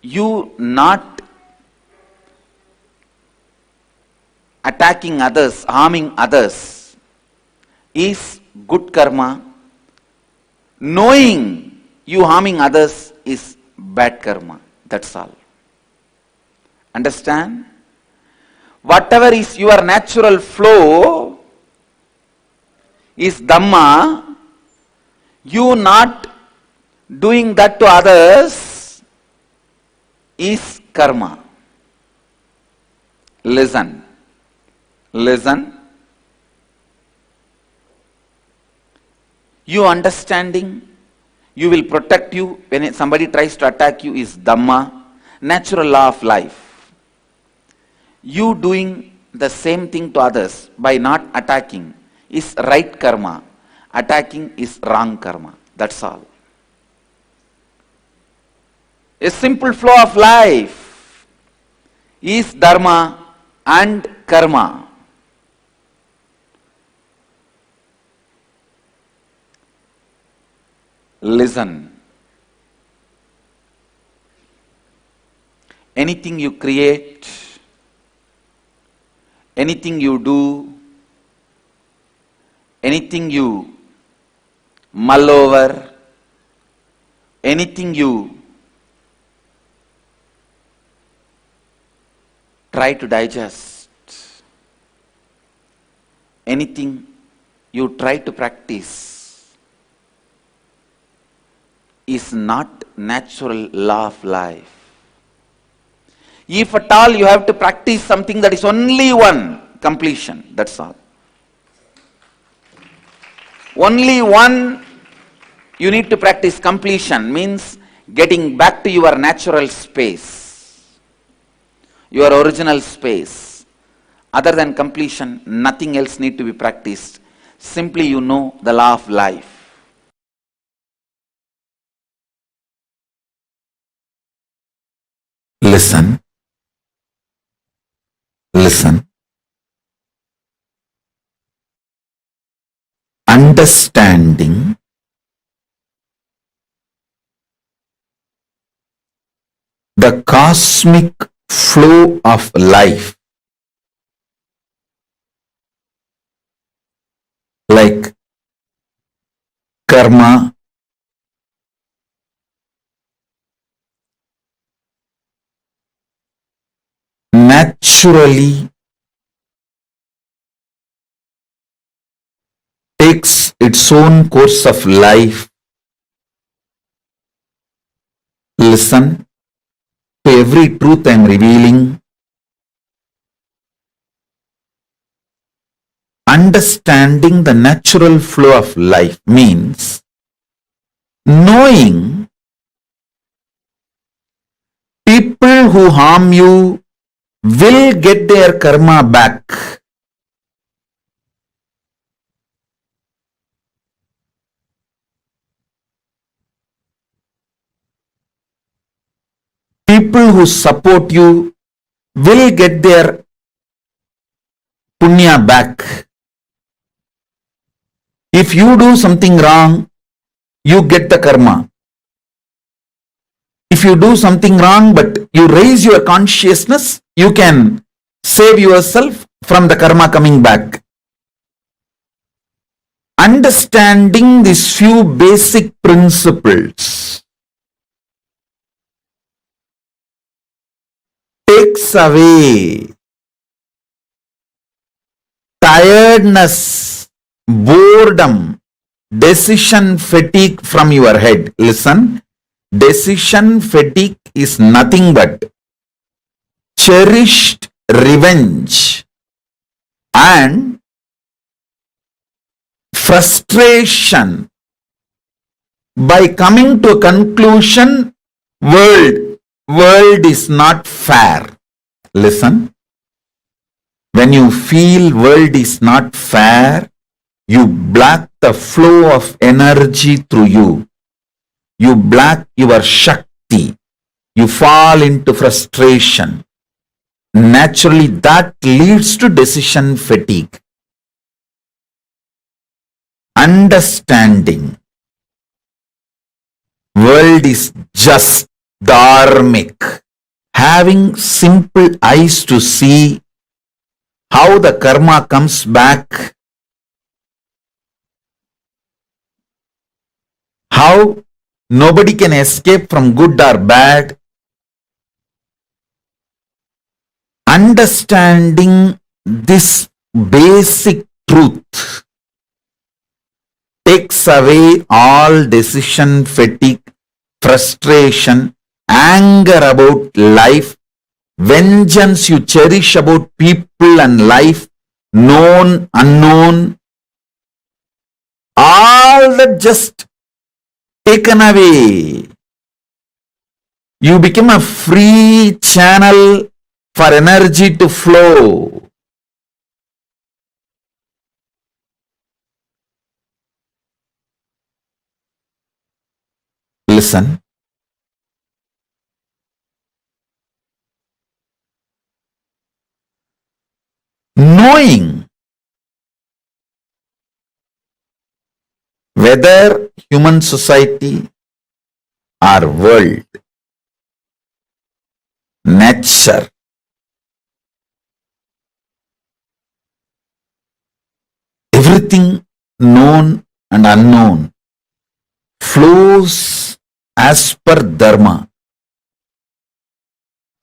you not attacking others, harming others is good karma. Knowing you harming others is bad karma. That's all. Understand? Whatever is your natural flow is Dhamma. You not doing that to others is karma. Listen. Listen. You understanding, you will protect you when somebody tries to attack you is Dhamma, natural law of life. You doing the same thing to others by not attacking is right karma. Attacking is wrong karma. That's all. A simple flow of life is Dharma and karma. Listen. Anything you create, anything you do, anything you mull over, anything you try to digest, anything you try to practice, is not natural law of life. If at all you have to practice something, that is only one, completion, that's all. Only one you need to practice, completion, means getting back to your natural space, your original space. Other than completion, nothing else need to be practiced. Simply you know the law of life. Listen. Listen. Understanding the cosmic flow of life, like karma, naturally takes its own course of life. Listen to every truth I am revealing. Understanding the natural flow of life means knowing people who harm you will get their karma back. People who support you will get their punya back. If you do something wrong, you get the karma. If you do something wrong but you raise your consciousness, you can save yourself from the karma coming back. Understanding these few basic principles takes away tiredness, boredom, decision fatigue from your head. Listen, decision fatigue is nothing but cherished revenge and frustration by coming to a conclusion, world is not fair. Listen, when you feel world is not fair, you block the flow of energy through you. You block your Shakti. You fall into frustration. Naturally, that leads to decision fatigue. Understanding world is just dharmic. Having simple eyes to see how the karma comes back, how nobody can escape from good or bad. Understanding this basic truth takes away all decision fatigue, frustration, anger about life, vengeance you cherish about people and life, known, unknown, all that just taken away. You become a free channel for energy to flow. Listen. Knowing whether human society or world, nature, everything known and unknown flows as per dharma.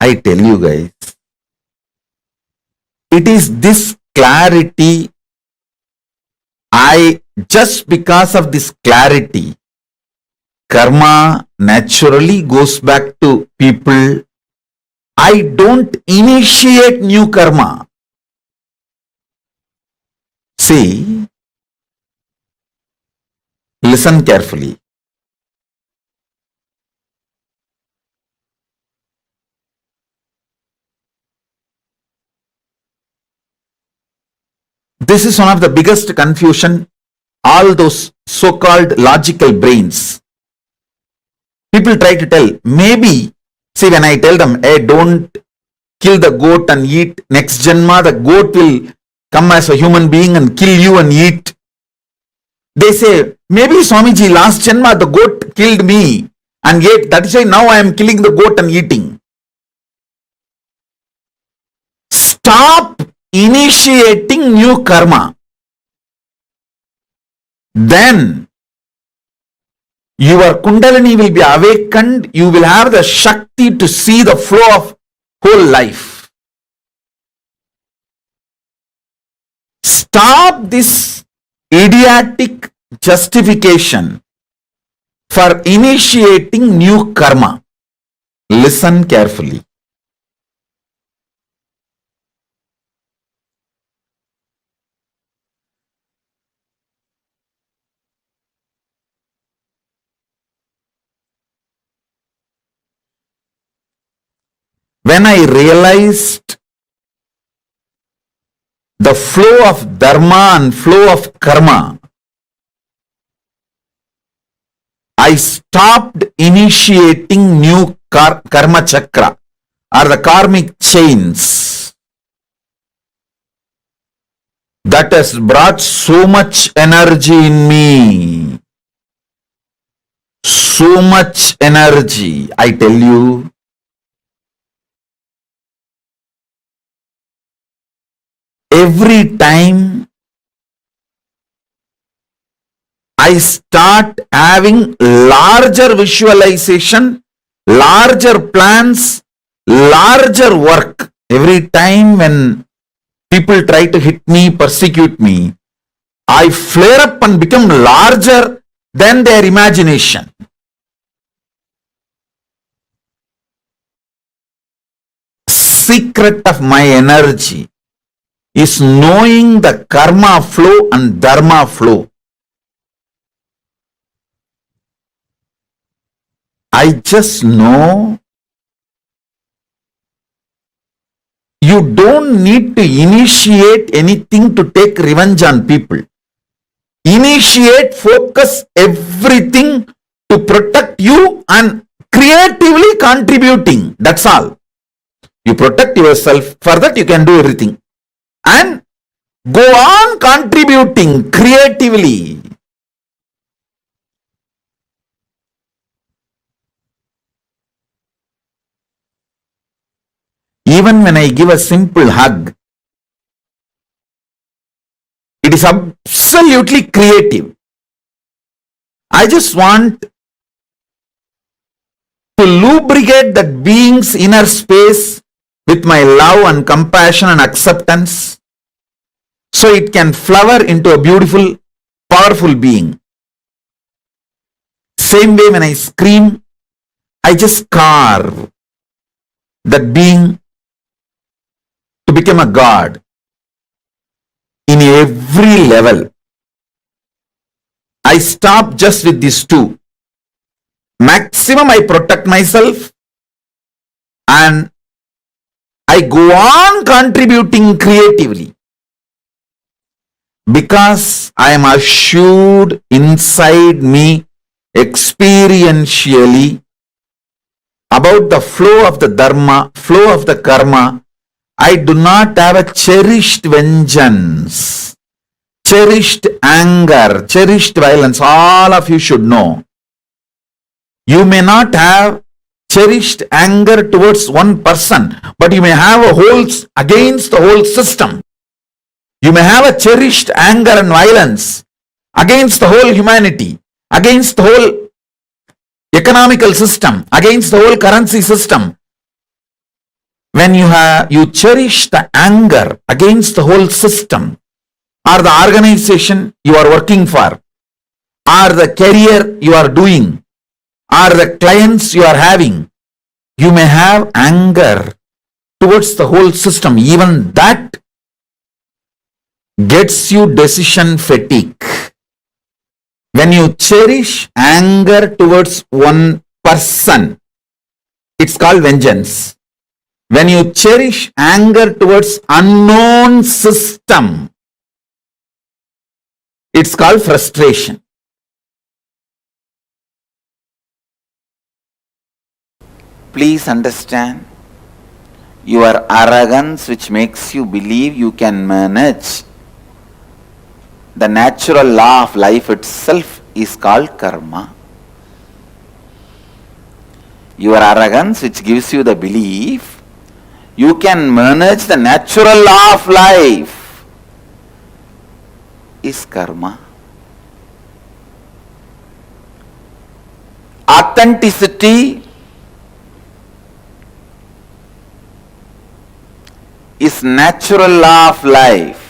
I tell you guys, it is this clarity, just because of this clarity, karma naturally goes back to people. I don't initiate new karma. See, listen carefully. This is one of the biggest confusion. All those so-called logical brains. People try to tell, maybe, see, when I tell them, hey, don't kill the goat and eat, next Janma, the goat will come as a human being and kill you and eat. They say, maybe Swamiji, last Janma, the goat killed me and ate. That is why now I am killing the goat and eating. Stop initiating new karma. Then your Kundalini will be awakened. You will have the Shakti to see the flow of whole life. Stop this idiotic justification for initiating new karma. Listen carefully. When I realized the flow of dharma and flow of karma, I stopped initiating new karma chakra or the karmic chains. That has brought so much energy in me. So much energy, I tell you. Every time I start having larger visualization, larger plans, larger work. Every time when people try to hit me, persecute me, I flare up and become larger than their imagination. Secret of my energy is knowing the karma flow and dharma flow. I just know you don't need to initiate anything to take revenge on people. Initiate, focus everything to protect you and creatively contributing. That's all. You protect yourself. For that you can do everything. And go on contributing creatively. Even when I give a simple hug, it is absolutely creative. I just want to lubricate that being's inner space with my love and compassion and acceptance, so it can flower into a beautiful, powerful being. Same way when I scream, I just carve that being to become a god in every level. I stop just with these two. Maximum I protect myself and I go on contributing creatively. Because I am assured inside me experientially about the flow of the dharma, flow of the karma. I do not have a cherished vengeance, cherished anger, cherished violence. All of you should know. You may not have cherished anger towards one person, but you may have a whole against the whole system. You may have a cherished anger and violence against the whole humanity, against the whole economical system, against the whole currency system. When you cherish the anger against the whole system, or the organization you are working for, or the career you are doing, or the clients you are having, you may have anger towards the whole system. Even that gets you decision fatigue. When you cherish anger towards one person, it's called vengeance. When you cherish anger towards unknown system, it's called frustration. Please understand, your arrogance which makes you believe you can manage the natural law of life itself is called karma. Your arrogance which gives you the belief you can manage the natural law of life is karma. Authenticity is natural law of life.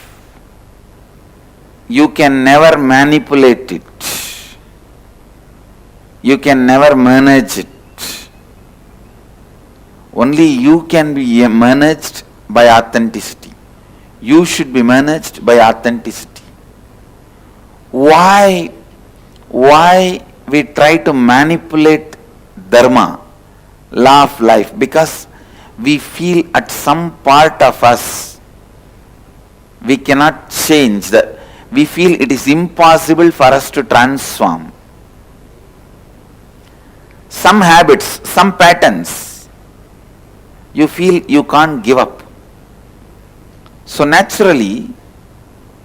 You can never manipulate it. You can never manage it. Only you can be managed by authenticity. You should be managed by authenticity. Why we try to manipulate dharma, law of life? Because we feel at some part of us we cannot change. We feel it is impossible for us to transform. Some habits, some patterns, you feel you can't give up. So naturally,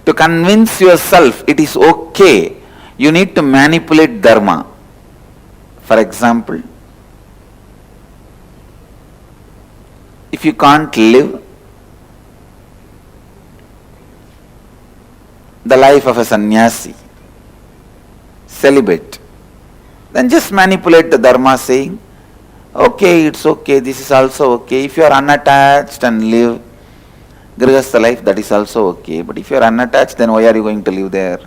to convince yourself it is okay, you need to manipulate dharma. For example, if you can't live the life of a sannyasi, celibate, then just manipulate the dharma saying, okay, it's okay, this is also okay. If you are unattached and live grihastha life, that is also okay. But if you are unattached, then why are you going to live there?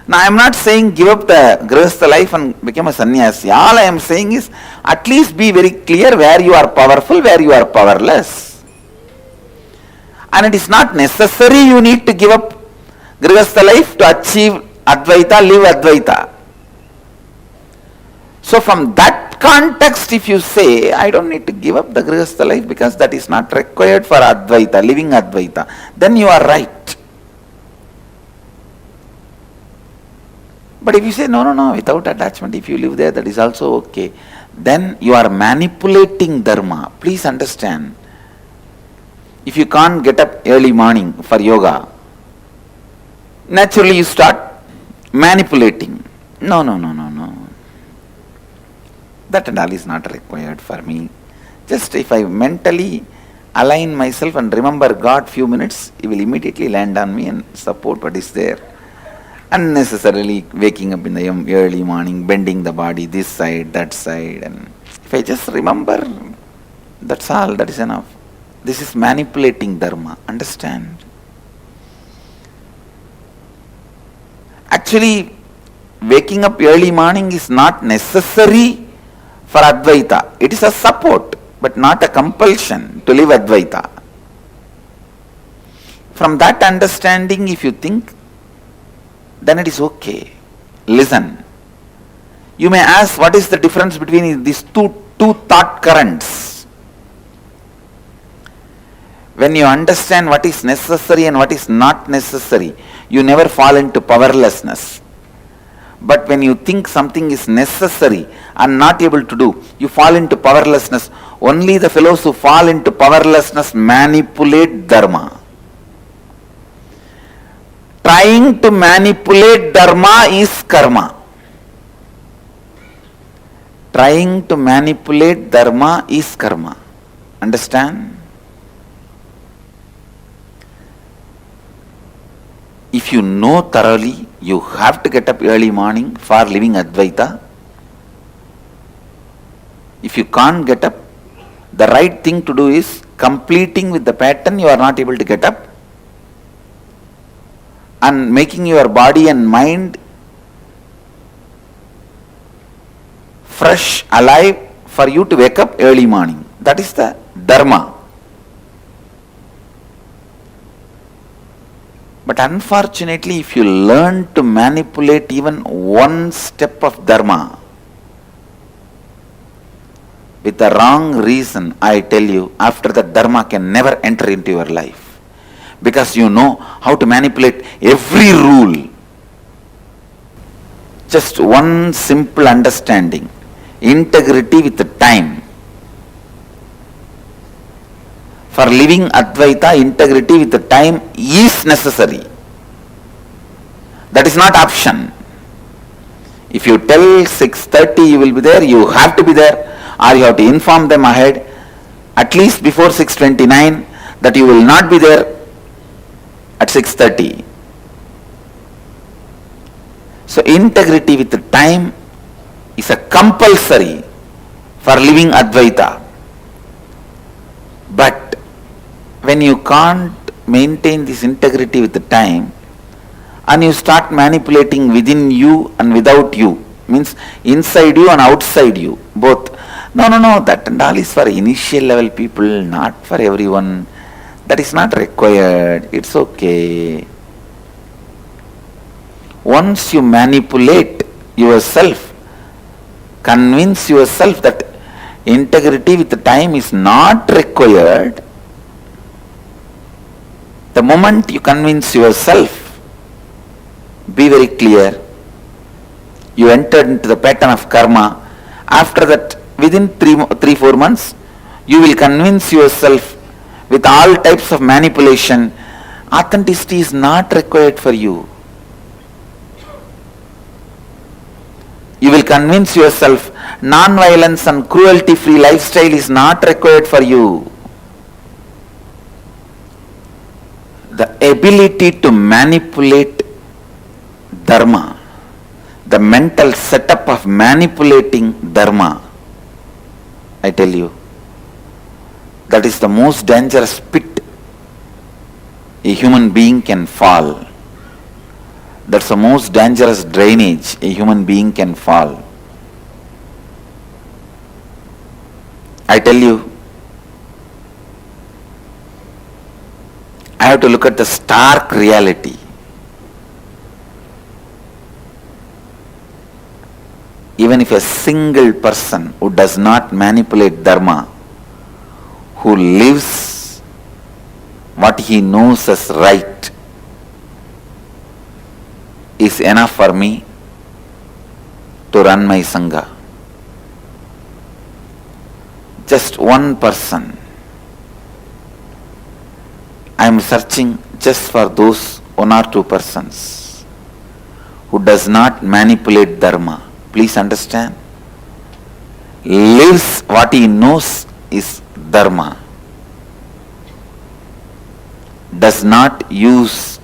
Now I am not saying give up the grihastha life and become a sannyasi. All I am saying is at least be very clear where you are powerful, where you are powerless. And it is not necessary you need to give up grihastha life to achieve Advaita, live Advaita. So from that context, if you say, I don't need to give up the grihastha life because that is not required for Advaita, living Advaita, then you are right. But if you say, no, without attachment, if you live there, that is also okay, then you are manipulating dharma. Please understand. If you can't get up early morning for yoga, naturally you start manipulating. No. That and all is not required for me. Just if I mentally align myself and remember God few minutes, He will immediately land on me and support what is there. Unnecessarily waking up in the early morning, bending the body this side, that side, and if I just remember, that's all, that is enough. This is manipulating dharma, understand? Actually, waking up early morning is not necessary for Advaita. It is a support, but not a compulsion to live Advaita. From that understanding, if you think, then it is okay. Listen. You may ask, what is the difference between these two thought currents? When you understand what is necessary and what is not necessary, you never fall into powerlessness. But when you think something is necessary and not able to do, you fall into powerlessness. Only the fellows who fall into powerlessness manipulate dharma. Trying to manipulate dharma is karma. Trying to manipulate dharma is karma. Understand? If you know thoroughly, you have to get up early morning for living Advaita. If you can't get up, the right thing to do is completing with the pattern you are not able to get up and making your body and mind fresh, alive for you to wake up early morning. That is the dharma. But unfortunately, if you learn to manipulate even one step of dharma with the wrong reason, I tell you, after that dharma can never enter into your life. Because you know how to manipulate every rule. Just one simple understanding. Integrity with the time. For living Advaita, integrity with the time is necessary. That is not option. If you tell 6:30 you will be there, you have to be there, or you have to inform them ahead, at least before 6:29, that you will not be there at 6:30. So integrity with the time is a compulsory for living Advaita. But when you can't maintain this integrity with the time, and you start manipulating within you and without you, means inside you and outside you, both. No, that and all is for initial level people, not for everyone. That is not required. It's okay. Once you manipulate yourself, convince yourself that integrity with the time is not required, the moment you convince yourself, be very clear, you entered into the pattern of karma. After that, within 3-4 months, you will convince yourself with all types of manipulation, authenticity is not required for you. You will convince yourself non-violence and cruelty-free lifestyle is not required for you. The ability to manipulate dharma, the mental setup of manipulating dharma, I tell you, that is the most dangerous pit a human being can fall. That's the most dangerous drainage a human being can fall. I tell you, I have to look at the stark reality. Even if a single person who does not manipulate dharma, who lives what he knows as right, is enough for me to run my Sangha. Just one person. I am searching just for those 1 or 2 persons who does not manipulate dharma. Please understand. Lives what he knows is dharma. Does not use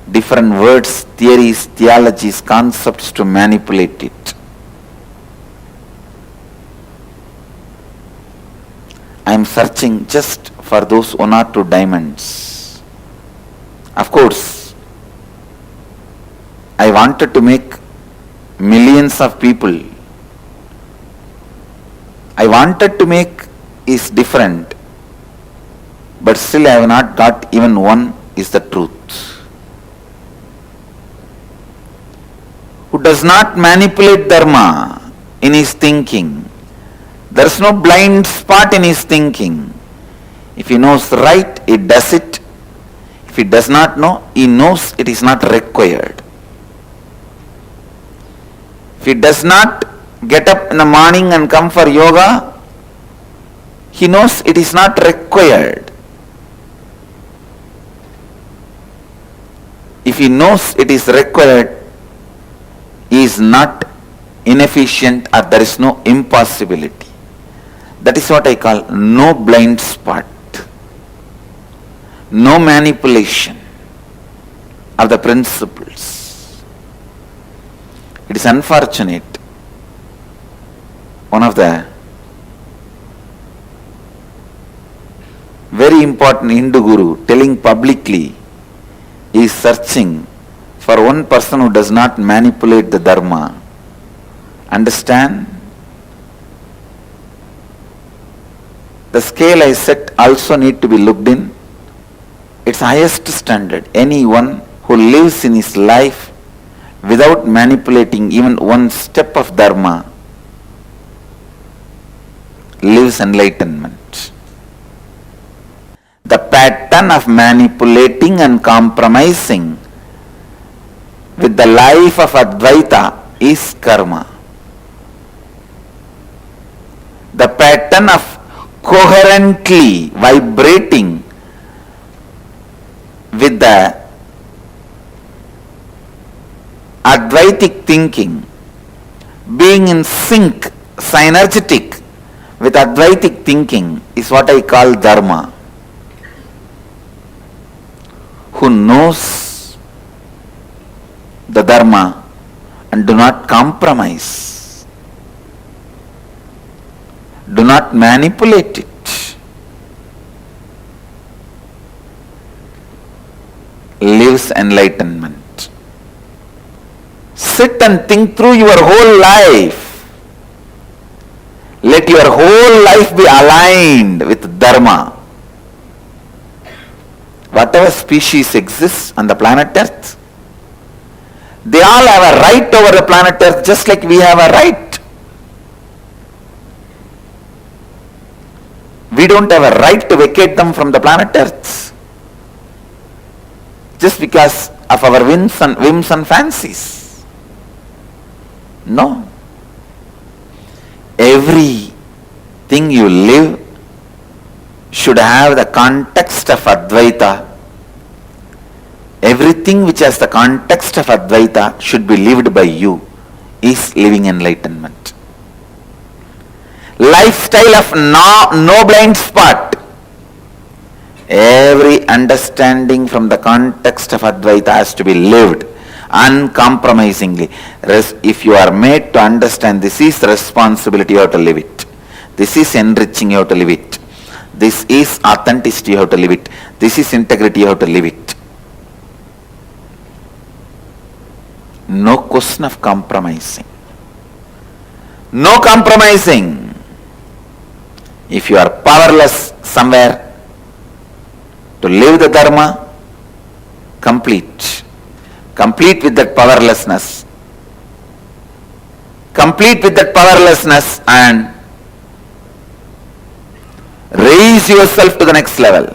different words, theories, theologies, concepts to manipulate it. I am searching just for those 1 or 2 diamonds. Of course, I wanted to make millions of people. I wanted to make is different, but still I have not got even one is the truth. Who does not manipulate dharma in his thinking. There is no blind spot in his thinking. If he knows right, he does it. If he does not know, he knows it is not required. If he does not get up in the morning and come for yoga, he knows it is not required. If he knows it is required, he is not inefficient or there is no impossibility. That is what I call no blind spot, no manipulation of the principles. It is unfortunate. One of the very important Hindu guru telling publicly is searching for one person who does not manipulate the dharma. Understand? The scale I set also need to be looked in its highest standard. Anyone who lives in his life without manipulating even one step of dharma lives enlightenment. The pattern of manipulating and compromising with the life of Advaita is karma. The pattern of coherently vibrating with the Advaitic thinking, being in sync, synergetic with Advaitic thinking is what I call dharma. Who knows the dharma and do not compromise, do not manipulate it, lives enlightenment. Sit and think through your whole life. Let your whole life be aligned with dharma. Whatever species exists on the planet Earth, they all have a right over the planet Earth just like we have a right. We don't have a right to vacate them from the planet Earth just because of our whims and fancies. No. Everything you live should have the context of Advaita. Everything which has the context of Advaita should be lived by you is living enlightenment. Lifestyle of no blind spot. Every understanding from the context of Advaita has to be lived uncompromisingly. If you are made to understand this is responsibility, you have to live it. This is enriching, you have to live it. This is authenticity, you have to live it. This is integrity, you have to live it. No question of compromising. No compromising. If you are powerless somewhere to live the dharma, complete. Complete with that powerlessness. Complete with that powerlessness and raise yourself to the next level.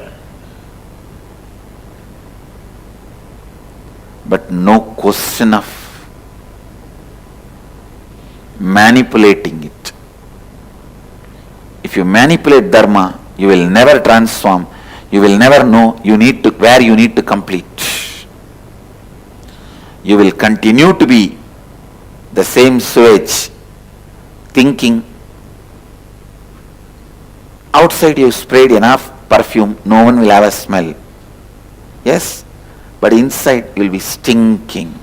But no question of manipulating it. If you manipulate dharma, you will never transform. You will never know where you need to complete. You will continue to be the same sewage, thinking outside you sprayed enough perfume, no one will have a smell. Yes, but inside you will be stinking.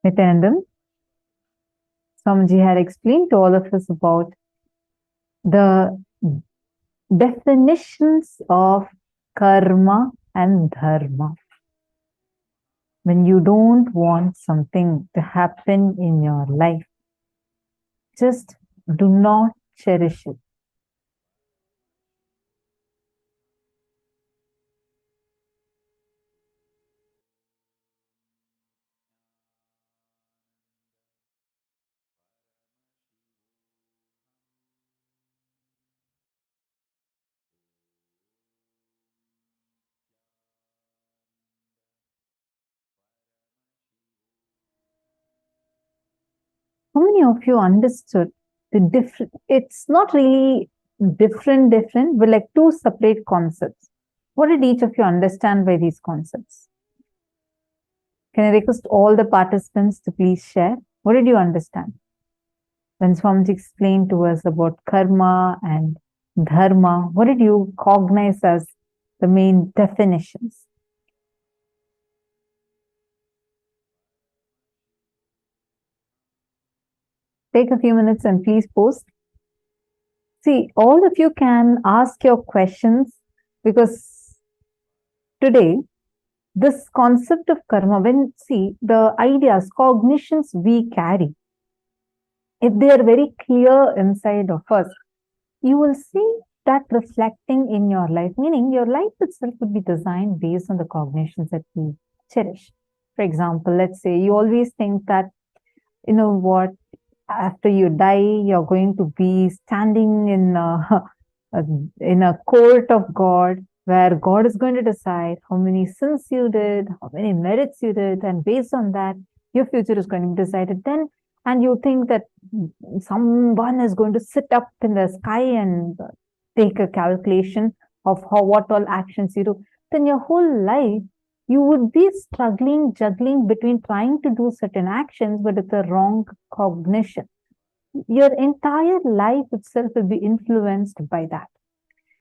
Nithyanandam, Swamiji had explained to all of us about the definitions of karma and dharma. When you don't want something to happen in your life, just do not cherish it. How many of you understood the different? It's not really different, but like two separate concepts. What did each of you understand by these concepts? Can I request all the participants to please share? What did you understand? When Swamiji explained to us about karma and dharma, what did you cognize as the main definitions? Take a few minutes and please post. See, all of you can ask your questions, because today, this concept of karma, when see the ideas, cognitions we carry, if they are very clear inside of us, you will see that reflecting in your life, meaning your life itself would be designed based on the cognitions that we cherish. For example, let's say you always think that, you know what, after you die, you're going to be standing in a court of God, where God is going to decide how many sins you did, how many merits you did, and based on that, your future is going to be decided then. And you think that someone is going to sit up in the sky and take a calculation of what all actions you do. Then your whole life, you would be struggling, juggling between trying to do certain actions, but it's a wrong cognition. Your entire life itself will be influenced by that.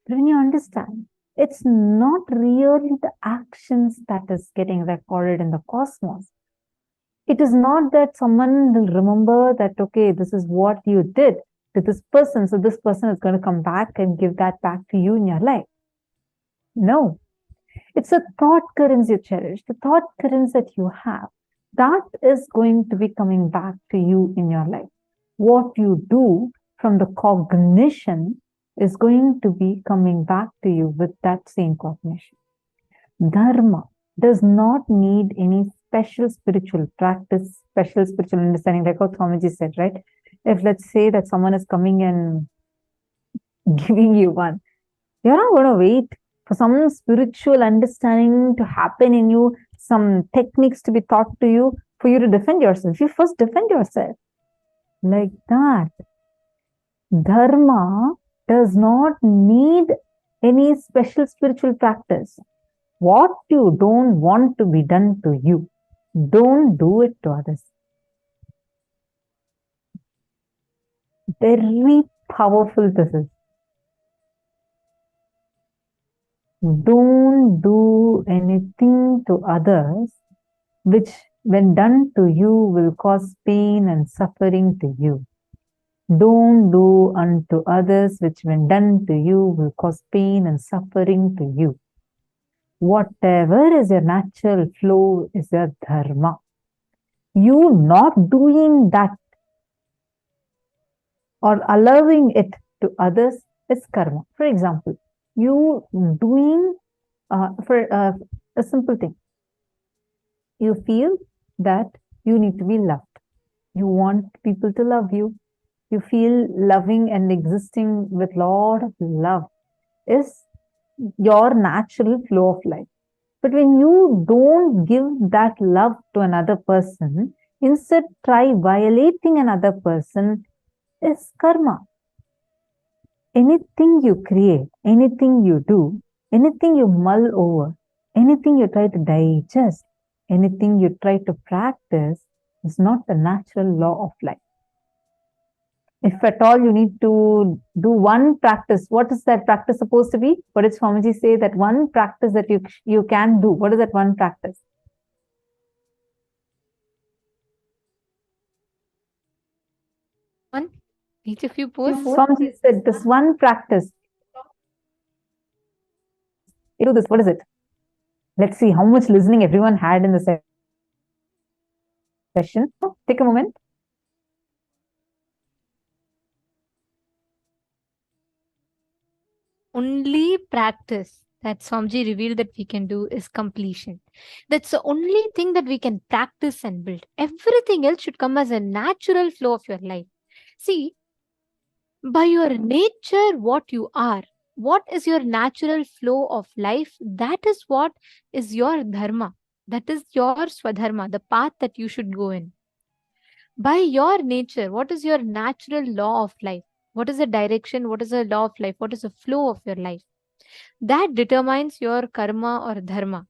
But when you understand, it's not really the actions that is getting recorded in the cosmos. It is not that someone will remember that, okay, this is what you did to this person, so this person is going to come back and give that back to you in your life. No. It's a thought currents you cherish, the thought currents that you have. That is going to be coming back to you in your life. What you do from the cognition is going to be coming back to you with that same cognition. Dharma does not need any special spiritual practice, special spiritual understanding, like what Swamiji said, right? If let's say that someone is coming and giving you one, you're not going to wait for some spiritual understanding to happen in you, some techniques to be taught to you for you to defend yourself. You first defend yourself. Like that. Dharma does not need any special spiritual practice. What you don't want to be done to you, don't do it to others. Very powerful this is. Don't do anything to others which, when done to you, will cause pain and suffering to you. Don't do unto others which, when done to you, will cause pain and suffering to you. Whatever is your natural flow is your dharma. You not doing that or allowing it to others is karma. For example, you doing for a simple thing. You feel that you need to be loved. You want people to love you. You feel loving and existing with lot of love is your natural flow of life. But when you don't give that love to another person, instead try violating another person, is karma. Anything you create, anything you do, anything you mull over, anything you try to digest, anything you try to practice is not the natural law of life. If at all you need to do one practice, what is that practice supposed to be? What did Swamiji say? That one practice that you can do. What is that one practice? Each of you post. Swamiji said this one practice. You do this. What is it? Let's see how much listening everyone had in the session. Take a moment. Only practice that Swamiji revealed that we can do is completion. That's the only thing that we can practice and build. Everything else should come as a natural flow of your life. See, by your nature, what you are, what is your natural flow of life, that is what is your dharma. That is your swadharma, the path that you should go in. By your nature, what is your natural law of life? What is the direction? What is the law of life? What is the flow of your life? That determines your karma or dharma.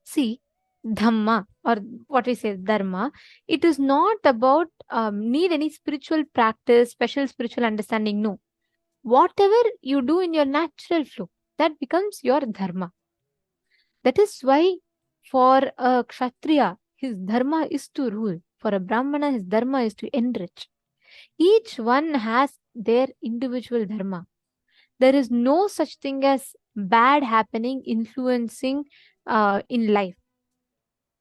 See, dhamma or what we say dharma, it is not about need any spiritual practice, special spiritual understanding. No. Whatever you do in your natural flow, that becomes your dharma. That is why for a kshatriya, his dharma is to rule. For a brahmana, his dharma is to enrich. Each one has their individual dharma. There is no such thing as bad happening, influencing in life.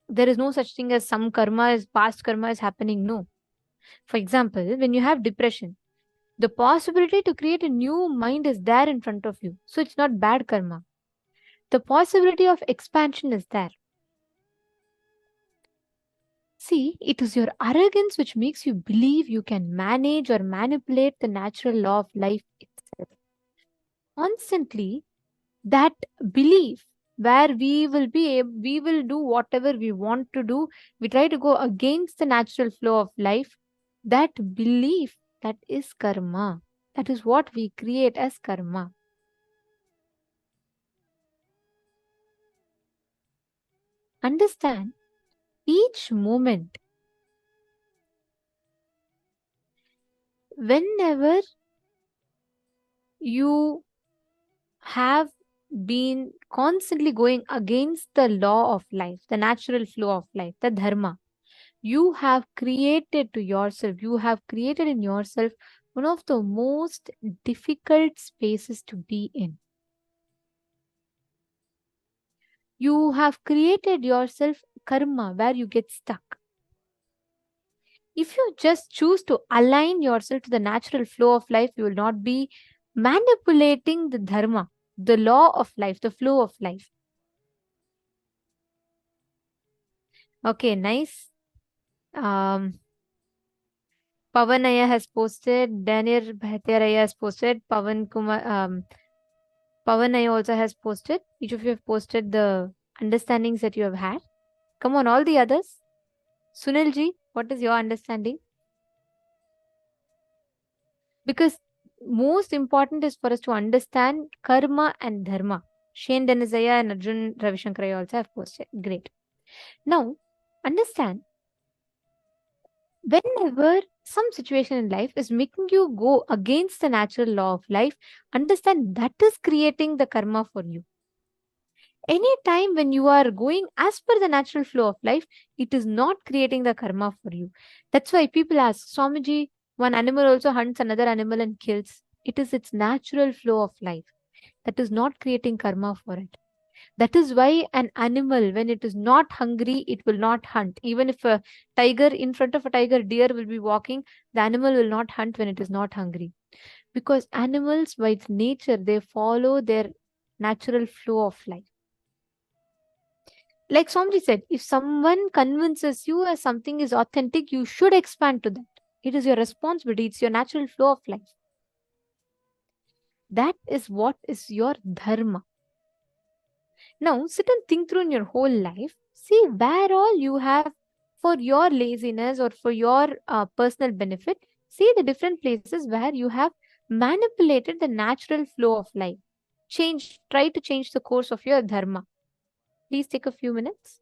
There is no such thing as some karma is past karma is happening. No. For example, when you have depression, the possibility to create a new mind is there in front of you. So it's not bad karma. The possibility of expansion is there. See, it is your arrogance which makes you believe you can manage or manipulate the natural law of life itself. Constantly, that belief where we will do whatever we want to do, we try to go against the natural flow of life, that belief, that is karma. That is what we create as karma. Understand, each moment, whenever you have been constantly going against the law of life, the natural flow of life, the dharma, you have created to yourself, you have created in yourself one of the most difficult spaces to be in. You have created yourself karma where you get stuck. If you just choose to align yourself to the natural flow of life, you will not be manipulating the dharma, the law of life, the flow of life. Okay, nice. Pavanaya has posted, Daniel Bhatiraya has posted, Pavanaya also has posted. Each of you have posted the understandings that you have had. Come on, all the others. Sunilji, what is your understanding? Because most important is for us to understand karma and dharma. Shane Denizaya and Arjun Ravishankaraya also have posted. Great. Now, understand, whenever some situation in life is making you go against the natural law of life, understand that is creating the karma for you. Anytime when you are going as per the natural flow of life, it is not creating the karma for you. That's why people ask, Swamiji, one animal also hunts another animal and kills. It is its natural flow of life. That is not creating karma for it. That is why an animal, when it is not hungry, it will not hunt. Even if a tiger, in front of a tiger, deer will be walking, the animal will not hunt when it is not hungry. Because animals, by its nature, they follow their natural flow of life. Like Somji said, if someone convinces you as something is authentic, you should expand to that. It is your responsibility. It's your natural flow of life. That is what is your dharma. Now, sit and think through in your whole life. See where all you have for your laziness or for your personal benefit. See the different places where you have manipulated the natural flow of life. Try to change the course of your dharma. Please take a few minutes.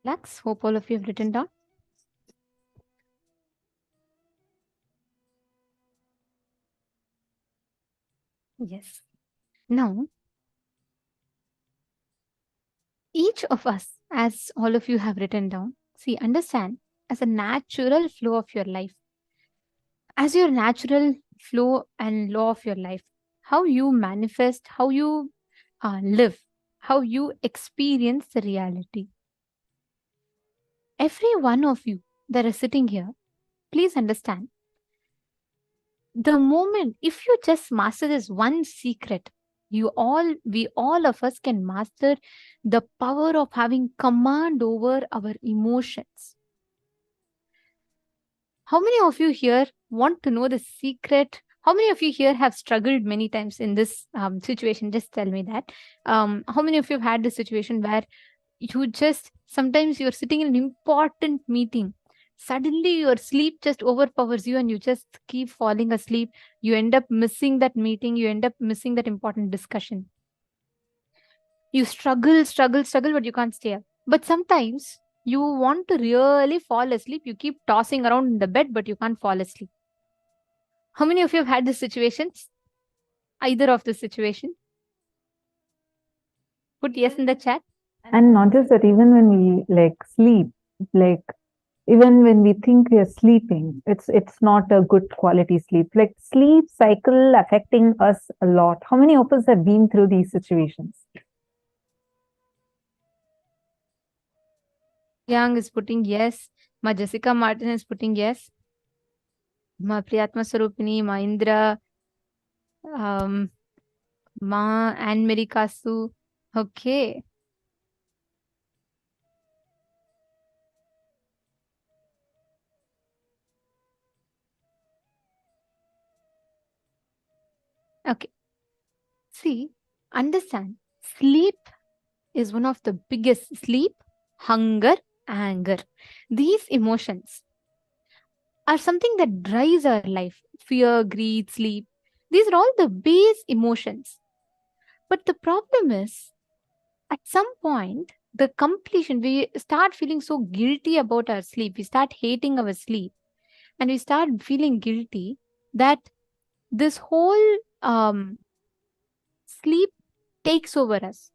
Relax. Hope all of you have written down. Yes. Now, each of us, as all of you have written down, see, understand as a natural flow of your life, as your natural flow and law of your life, how you manifest, how you live, how you experience the reality. Every one of you that are sitting here, please understand, the moment, if you just master this one secret, we all of us can master the power of having command over our emotions. How many of you here want to know the secret? How many of you here have struggled many times in this situation? Just tell me that. How many of you have had this situation where you just, sometimes you're sitting in an important meeting, suddenly your sleep just overpowers you and you just keep falling asleep. You end up missing that meeting, you end up missing that important discussion. You struggle, but you can't stay up. But sometimes you want to really fall asleep, you keep tossing around in the bed, but you can't fall asleep. How many of you have had these situations? Either of the situation? Put yes in the chat. And not just that, even when we like sleep, like even when we think we are sleeping, it's not a good quality sleep. Like sleep cycle affecting us a lot. How many of us have been through these situations? Yang is putting yes. Ma Jessica Martin is putting yes. Ma Priyatma Sarupini, Ma Indra, Ma Anne Marie Kasu. Okay. Okay. See, understand, sleep is one of the biggest, sleep, hunger, anger. These emotions are something that drives our life. Fear, greed, sleep. These are all the base emotions. But the problem is, at some point, the completion, we start feeling so guilty about our sleep. We start hating our sleep. And we start feeling guilty that this whole sleep takes over us.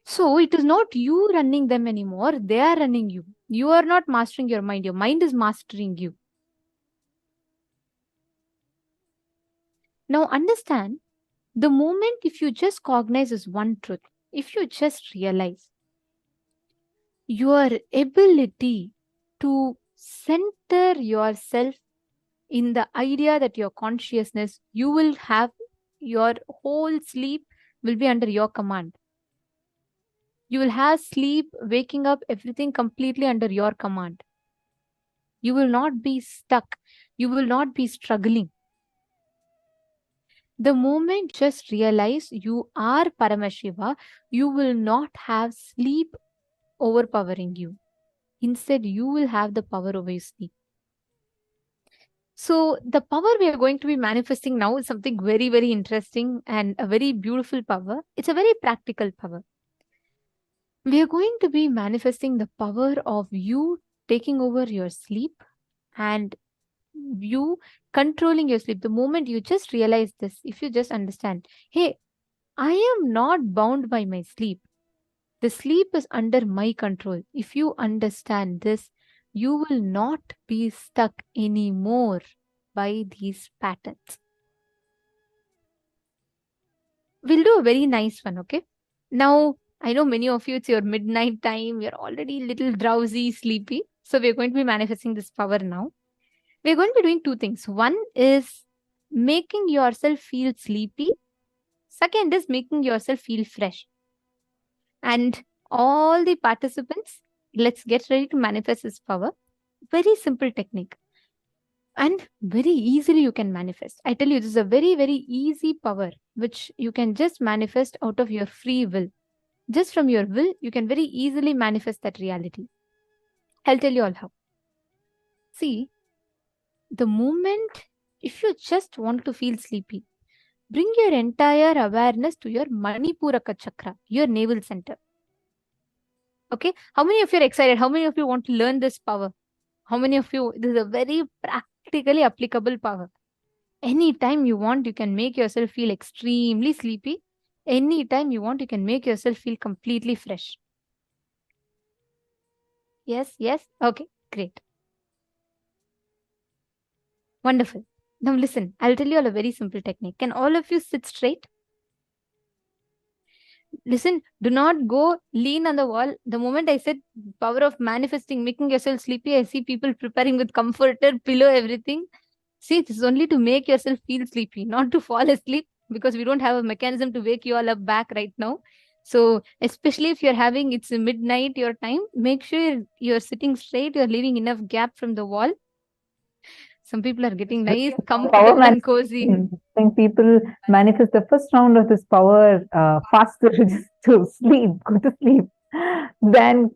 So it is not you running them anymore. They are running you. You are not mastering your mind. Your mind is mastering you. Now understand, the moment if you just cognize this one truth, if you just realize your ability to center yourself in the idea that your consciousness, you will have your whole sleep will be under your command. You will have sleep, waking up, everything completely under your command. You will not be stuck. You will not be struggling. The moment just realize you are Paramashiva, you will not have sleep overpowering you. Instead, you will have the power over your sleep. So the power we are going to be manifesting now is something very, very interesting and a very beautiful power. It's a very practical power. We are going to be manifesting the power of you taking over your sleep and you controlling your sleep. The moment you just realize this, if you just understand, hey, I am not bound by my sleep. The sleep is under my control. If you understand this, you will not be stuck anymore by these patterns. We'll do a very nice one, okay? Now, I know many of you, it's your midnight time. You're already a little drowsy, sleepy. So we're going to be manifesting this power now. We're going to be doing two things. One is making yourself feel sleepy. Second is making yourself feel fresh. And all the participants, let's get ready to manifest this power. Very simple technique. And very easily you can manifest. I tell you, this is a very, very easy power which you can just manifest out of your free will. Just from your will, you can very easily manifest that reality. I'll tell you all how. See, the moment, if you just want to feel sleepy, bring your entire awareness to your Manipuraka chakra, your navel center. Okay, how many of you are excited? How many of you want to learn this power? How many of you, this is a very practically applicable power. Anytime you want, you can make yourself feel extremely sleepy. Anytime you want, you can make yourself feel completely fresh. Yes, yes. Okay, great. Wonderful. Now listen, I'll tell you all a very simple technique. Can all of you sit straight? Listen, do not go lean on the wall. The moment I said power of manifesting, making yourself sleepy, I see people preparing with comforter, pillow, everything. See, this is only to make yourself feel sleepy, not to fall asleep, because we don't have a mechanism to wake you all up back right now. So, especially if you're having it's midnight your time, make sure you're sitting straight, you're leaving enough gap from the wall. Some people are getting nice, Power comfortable and cozy. manifestation. I think people manifest the first round of this power faster just to sleep, go to sleep, than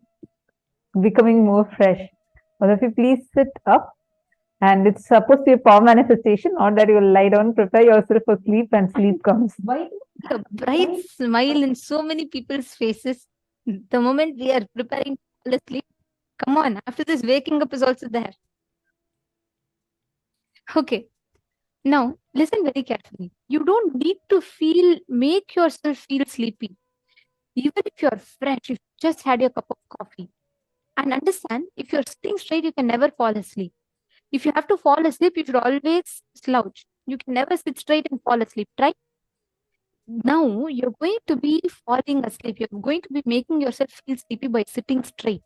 becoming more fresh. All of you, please sit up. And it's supposed to be a power manifestation, not that you lie down, prepare yourself for sleep, and sleep comes. Why a bright smile in so many people's faces the moment we are preparing to fall asleep? Come on, after this, waking up is also there. Okay. Now, listen very carefully. You don't need to make yourself feel sleepy. Even if you're fresh, if you just had your cup of coffee. And understand, if you're sitting straight, you can never fall asleep. If you have to fall asleep, you should always slouch. You can never sit straight and fall asleep. Try. Now, you're going to be falling asleep. You're going to be making yourself feel sleepy by sitting straight.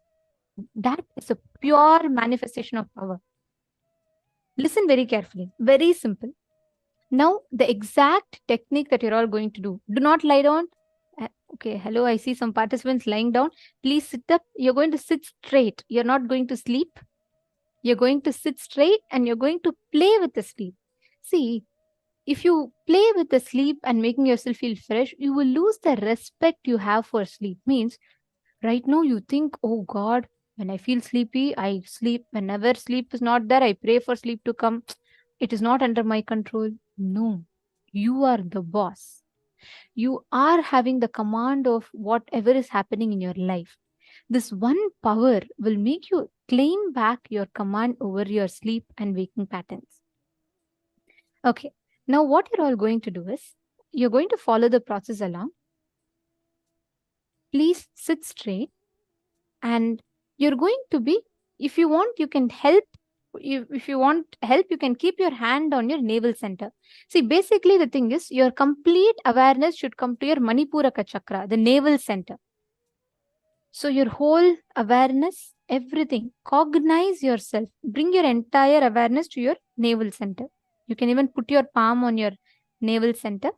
That is a pure manifestation of power. Listen very carefully. Very simple. Now, the exact technique that you're all going to do. Do not lie down. Okay, hello, I see some participants lying down. Please sit up. You're going to sit straight. You're not going to sleep. You're going to sit straight and you're going to play with the sleep. See, if you play with the sleep and making yourself feel fresh, you will lose the respect you have for sleep. Means, right now you think, oh God, when I feel sleepy, I sleep. Whenever sleep is not there, I pray for sleep to come. It is not under my control. No, you are the boss. You are having the command of whatever is happening in your life. This one power will make you claim back your command over your sleep and waking patterns. Okay, now what you're all going to do is you're going to follow the process along. Please sit straight and you're going to be, if you want, you can help. If you want help, you can keep your hand on your navel center. See, basically the thing is your complete awareness should come to your Manipuraka chakra, the navel center. So your whole awareness, everything, cognize yourself. Bring your entire awareness to your navel center. You can even put your palm on your navel center.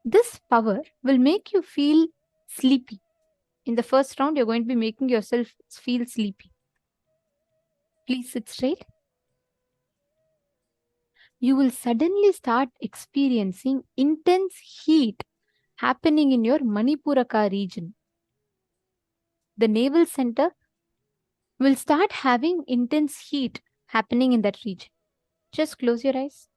This power will make you feel sleepy. In the first round, you're going to be making yourself feel sleepy. Please sit straight. You will suddenly start experiencing intense heat happening in your Manipuraka region. The navel center will start having intense heat happening in that region. Just close your eyes.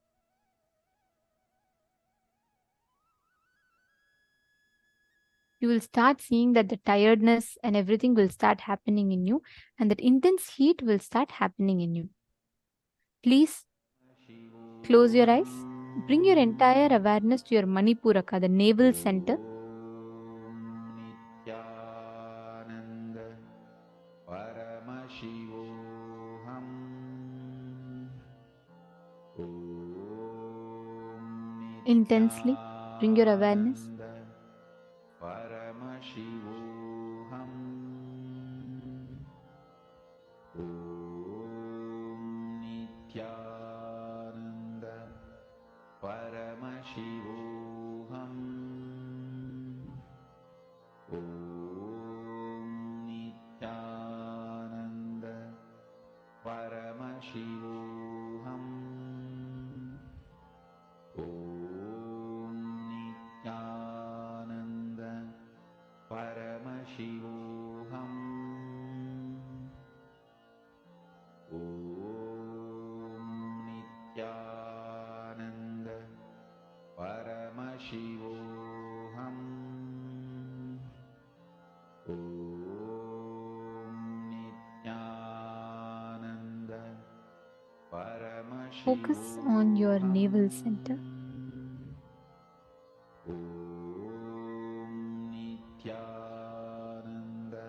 You will start seeing that the tiredness and everything will start happening in you, and that intense heat will start happening in you. Please close your eyes. Bring your entire awareness to your Manipuraka, the navel center. Nithyananda Paramashivoham. Intensely bring your awareness. Paramashivoham. Nithyananda Paramashivoham. Nithyananda Paramashivoham. Nithyananda Paramashivoham. Nithyananda Paramashivoham. focus on your navel center. Nithyananda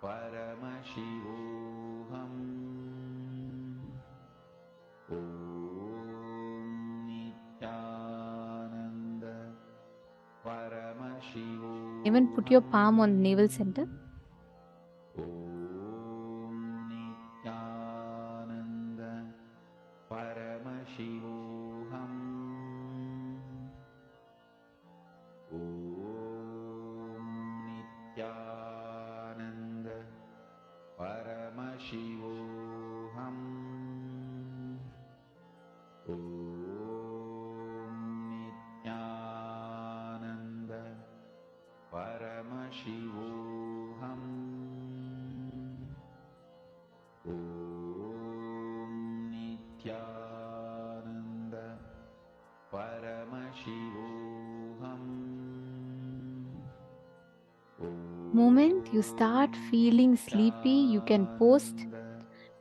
Paramashivoham. Nithyananda Paramashivoham. Even put your palm on the navel center. Nithyananda Paramashivoham. Nithyananda Paramashivoham. Nithyananda Paramashivoham. Nithyananda Paramashivoham. Moment you start feeling sleepy, you can post.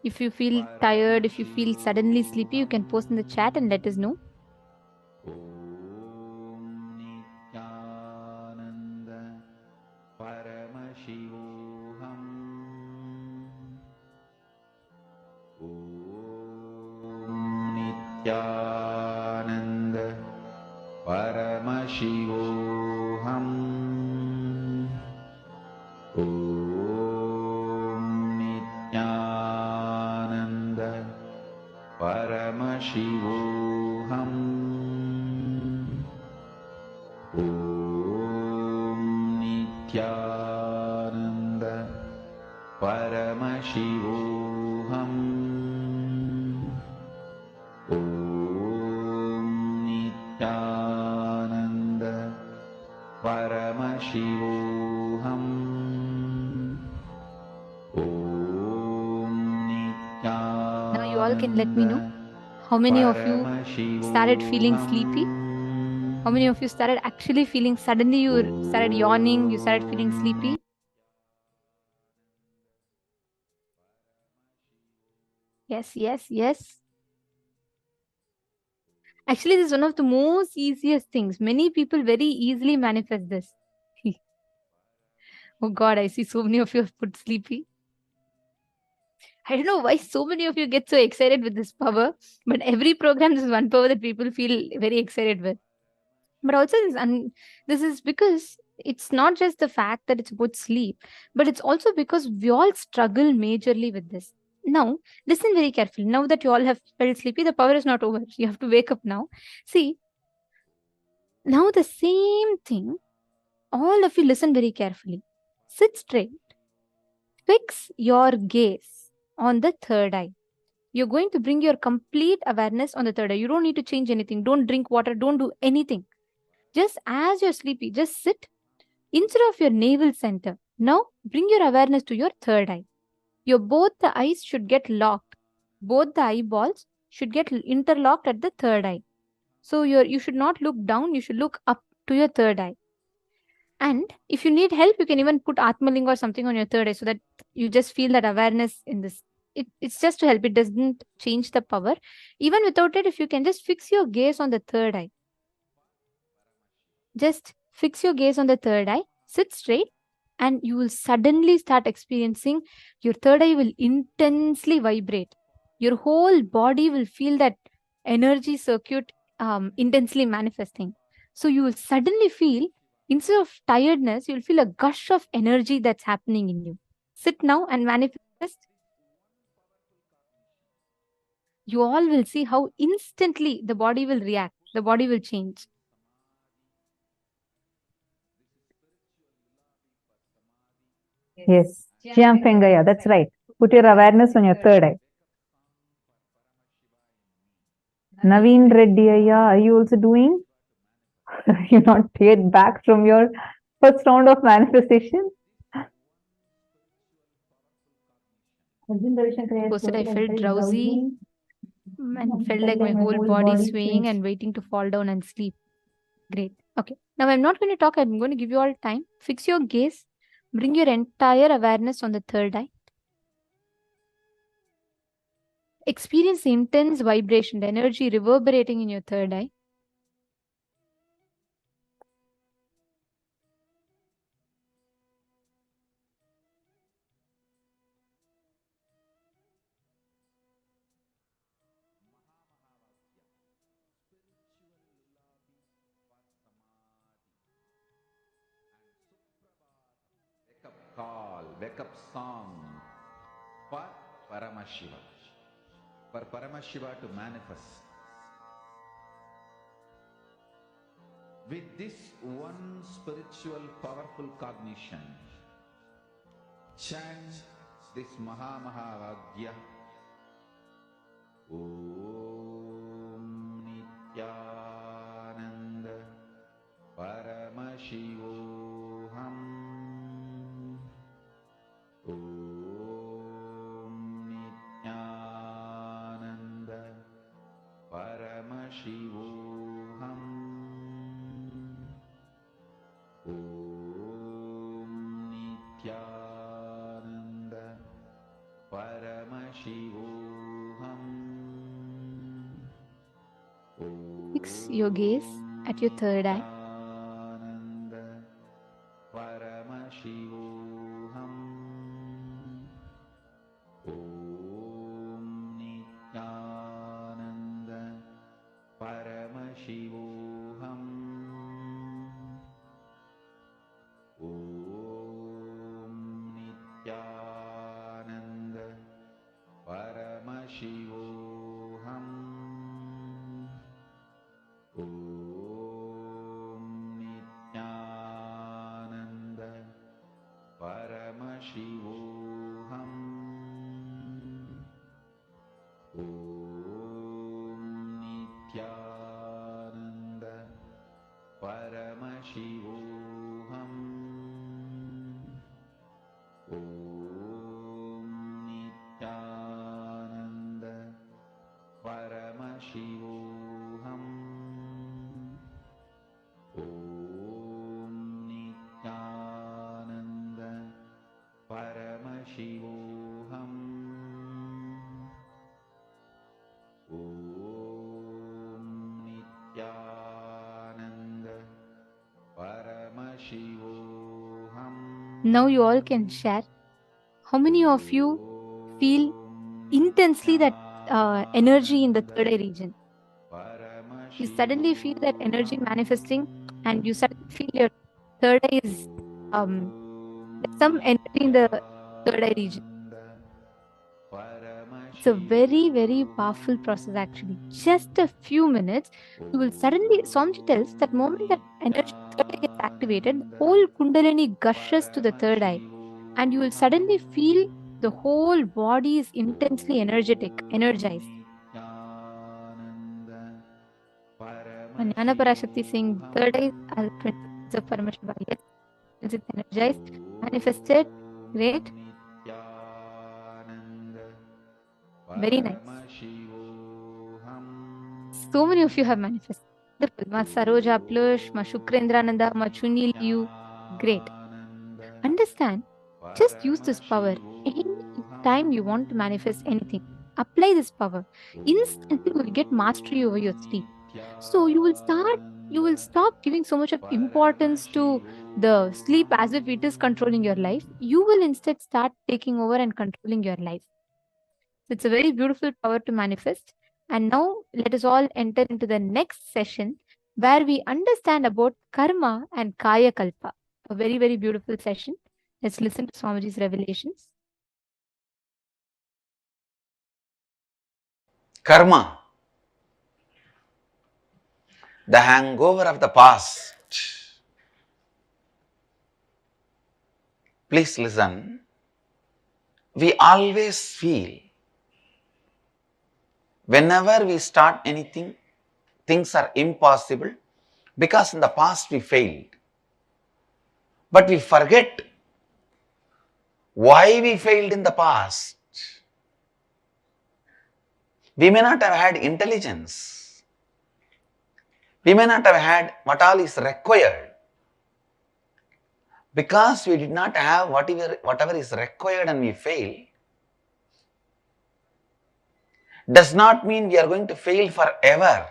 If you feel tired, if you feel suddenly sleepy, you can post in the chat and let us know. Nithyananda Paramashivoham. Nithyananda Paramashivoham. Nithyananda Paramashivoham. Nithyananda Paramashivoham. Nithyananda Paramashivoham. Now you all can let me know how many of you started feeling sleepy. How many of you started actually feeling, suddenly you started yawning, you started feeling sleepy? Yes, yes, yes. Actually, this is one of the most easiest things. Many people very easily manifest this. Oh God, I see so many of you have put sleepy. I don't know why so many of you get so excited with this power, but every program, this is one power that people feel very excited with. But also, this is because it's not just the fact that it's about sleep, but it's also because we all struggle majorly with this. Now, listen very carefully. Now that you all have felt sleepy, the power is not over. You have to wake up now. See, now the same thing, all of you listen very carefully. Sit straight. Fix your gaze on the third eye. You're going to bring your complete awareness on the third eye. You don't need to change anything. Don't drink water. Don't do anything. Just as you're sleepy, just sit instead of your navel center. Now bring your awareness to your third eye. Your both the eyes should get locked. Both the eyeballs should get interlocked at the third eye. So you should not look down. You should look up to your third eye. And if you need help, you can even put Atmaling or something on your third eye so that you just feel that awareness in this. It's just to help. It doesn't change the power. Even without it, if you can just fix your gaze on the third eye. Just fix your gaze on the third eye. Sit straight and you will suddenly start experiencing your third eye will intensely vibrate. Your whole body will feel that energy circuit intensely manifesting. So you will suddenly feel, instead of tiredness, you'll feel a gush of energy that's happening in you. Sit now and manifest. You all will see how instantly the body will react. The body will change. Yes. Jiamfengaya, that's right. Put your awareness on your third eye. Naveen Reddy, are you also doing? You're not yet back from your first round of manifestation? Posted, I felt drowsy and felt like my whole body swaying and waiting to fall down and sleep. Great. Okay. Now I'm not going to talk. I'm going to give you all time. Fix your gaze. Bring your entire awareness on the third eye. experience the intense vibration, the energy reverberating in your third eye. Call, wake up song for Paramashiva, for Paramashiva to manifest. With this one spiritual powerful cognition, chant this Mahamahagya. Om Nithyananda Paramashivoham. Om Nithyananda Paramashivoham. Om Nithyananda Paramashivoham. Fix your gaze at your third eye. Nithyananda Paramashivoham. Om Nithyananda Paramashivoham. Om Nithyananda Paramashivoham. Om Nithyananda Paramashivoham. Om Nithyananda Paramashivoham. Om Nithyananda Paramashivoham. Om Nithyananda Paramashivoham. Om Nithyananda Paramashivoham. Now you all can share how many of you feel intensely that energy in the third eye region. You suddenly feel that energy manifesting, and you suddenly feel your third eye is there's some energy in the third eye region. It's a very, very powerful process actually. Just a few minutes, you will suddenly, Swamiji tells that moment that energy third eye gets activated, the whole Kundalini gushes to the third eye, and you will suddenly feel the whole body is intensely energized. Jnana Parashakti saying third eye as 20 of Paramashiva. Yes, it's energized, manifested, great. Very nice. So many of you have manifested. Ma Saroja Plush, Ma Shukrendraananda, Ma Chuni Liu. Great. Understand, just use this power. Any time you want to manifest anything, apply this power. Instantly you will get mastery over your sleep. So you will stop giving so much of importance to the sleep as if it is controlling your life. You will instead start taking over and controlling your life. It's a very beautiful power to manifest. And now let us all enter into the next session where we understand about karma and Kayakalpa. A very, very beautiful session. Let's listen to Swamiji's revelations. Karma, the hangover of the past. Please listen. We always feel whenever we start anything, things are impossible because in the past we failed. But we forget why we failed in the past. We may not have had intelligence. We may not have had what all is required. Because we did not have whatever is required and we fail, does not mean we are going to fail forever.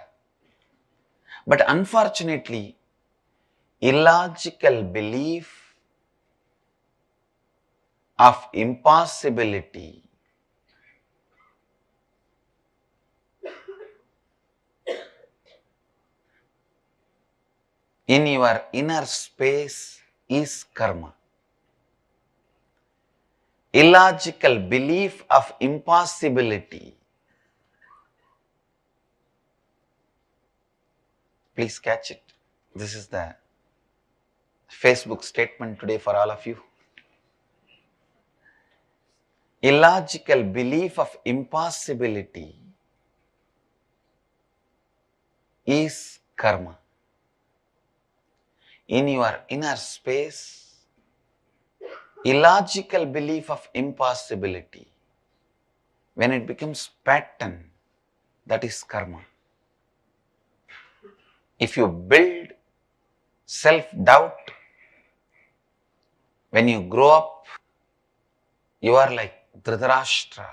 But unfortunately, illogical belief of impossibility in your inner space is karma. Illogical belief of impossibility. Please catch it. This is the Facebook statement today for all of you. Illogical belief of impossibility is karma. In your inner space, illogical belief of impossibility, when it becomes pattern, that is karma. If you build self-doubt, when you grow up, you are like Dhritarashtra.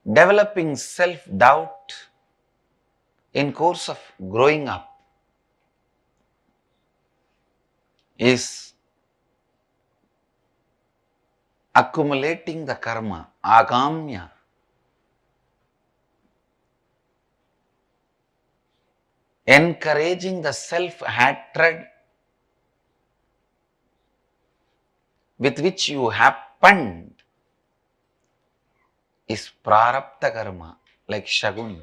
Developing self-doubt in course of growing up is accumulating the karma, agamya. Encouraging the self-hatred with which you happened is prarabdha karma, like Shaguni.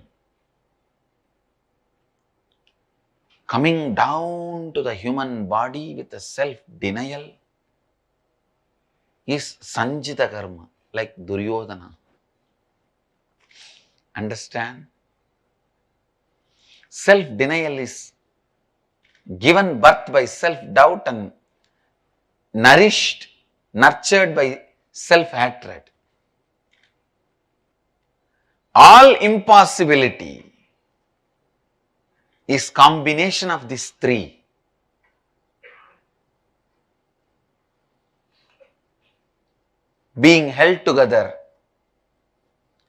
Coming down to the human body with a self-denial is Sanchita Karma, like Duryodhana. Understand? Self-denial is given birth by self-doubt and nourished, nurtured by self-hatred. All impossibility is combination of these three. Being held together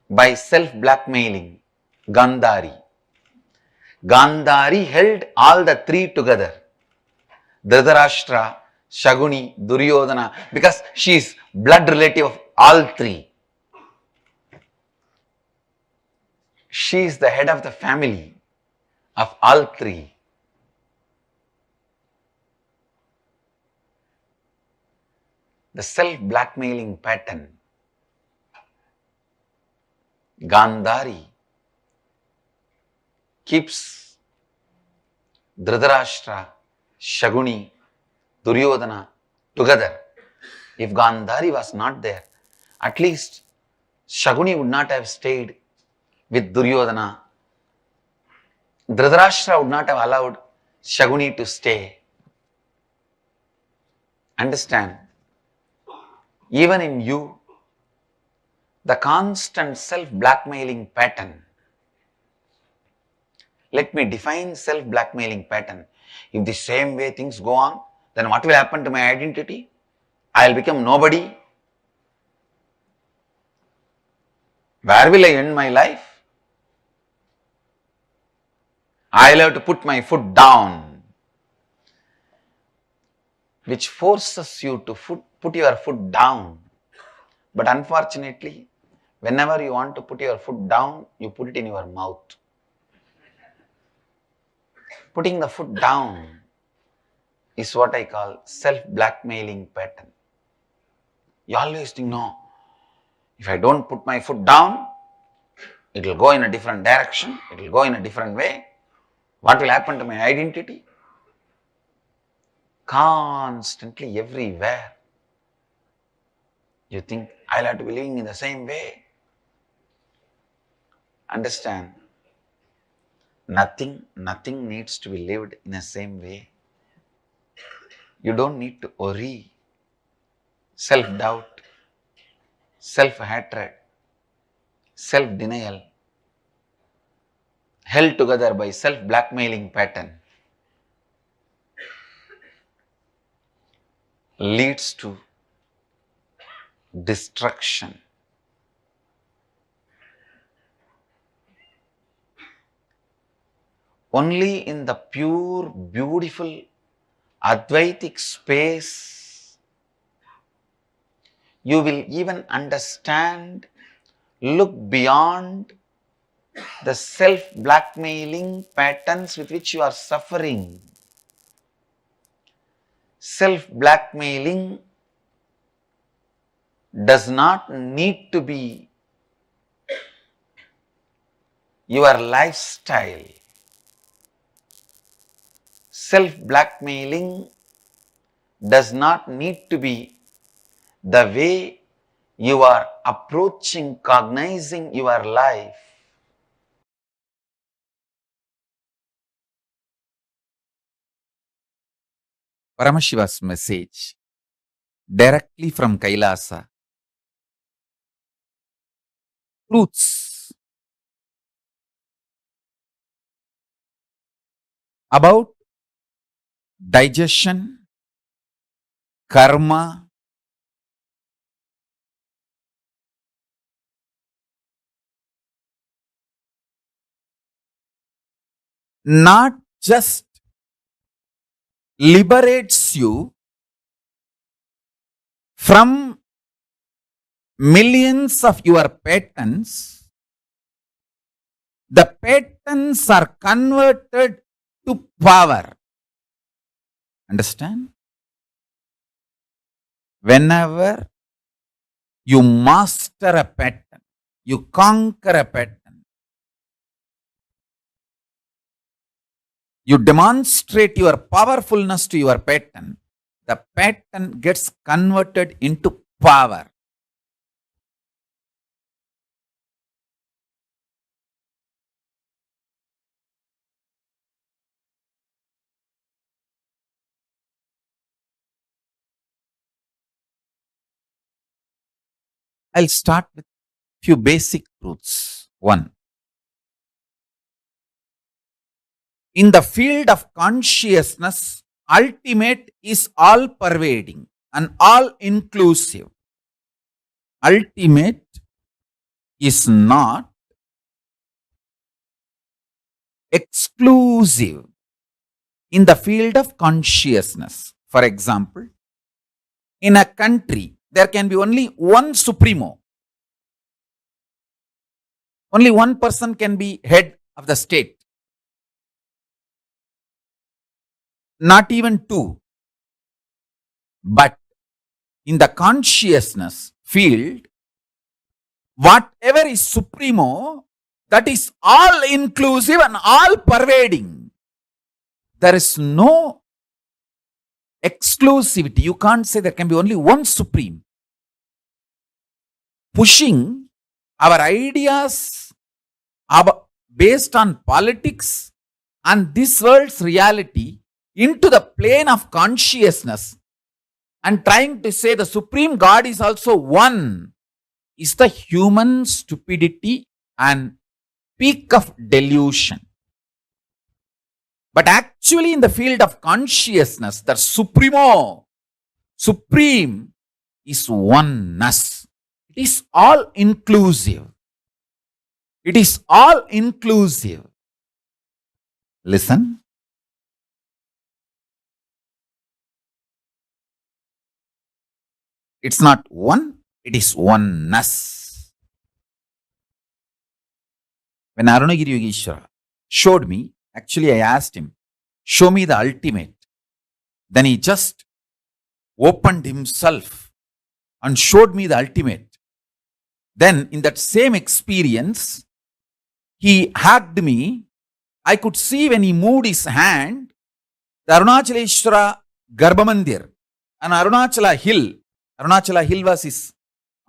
by self-blackmailing, Gandhari. Gandhari held all the three together. Dhritarashtra, Shaguni, Duryodhana, because she is blood relative of all three. She is the head of the family of all three. The self-blackmailing pattern. Gandhari keeps Dhritarashtra, Shaguni, Duryodhana together. If Gandhari was not there, at least Shaguni would not have stayed with Duryodhana. Dhritarashtra would not have allowed Shaguni to stay. Understand? Even in you, the constant self-blackmailing pattern. Let me define self-blackmailing pattern. If the same way things go on, then what will happen to my identity? I will become nobody. Where will I end my life? I will have to put my foot down, which forces you to put your foot down. But unfortunately, whenever you want to put your foot down, you put it in your mouth. Putting the foot down is what I call self-blackmailing pattern. You always think, no, if I don't put my foot down, it will go in a different direction, it will go in a different way. What will happen to my identity? Constantly, everywhere, you think, I'll have to be living in the same way. Understand? Nothing needs to be lived in the same way. You don't need to worry. Self-doubt, self-hatred, self-denial, held together by self-blackmailing pattern, leads to destruction. Only in the pure, beautiful, Advaitic space, you will even understand, look beyond the self-blackmailing patterns with which you are suffering. Self-blackmailing does not need to be your lifestyle. Self-blackmailing does not need to be the way you are approaching, cognizing your life. Paramashiva's message directly from Kailasa. Truths about digestion, karma, not just liberates you from millions of your patterns, the patterns are converted to power. Understand? Whenever you master a pattern, you conquer a pattern, you demonstrate your powerfulness to your pattern, the pattern gets converted into power. I'll start with few basic truths. One, in the field of consciousness, ultimate is all pervading and all inclusive. Ultimate is not exclusive in the field of consciousness. For example, in a country, there can be only one supremo. Only one person can be head of the state. Not even two. But in the consciousness field, whatever is supremo, that is all inclusive and all pervading. There is no exclusivity. You can't say there can be only one supreme. Pushing our ideas based on politics and this world's reality into the plane of consciousness and trying to say the supreme God is also one is the human stupidity and peak of delusion. But actually in the field of consciousness, the supreme is oneness. It is all inclusive. It is all inclusive. Listen. It's not one, it is oneness. When Arunagiri Yogeshwara showed me, actually I asked him, show me the ultimate. Then he just opened himself and showed me the ultimate. Then in that same experience, he hugged me. I could see when he moved his hand, the Arunachaleshwara Garbhamandir, an Arunachala hill. Arunachala hill was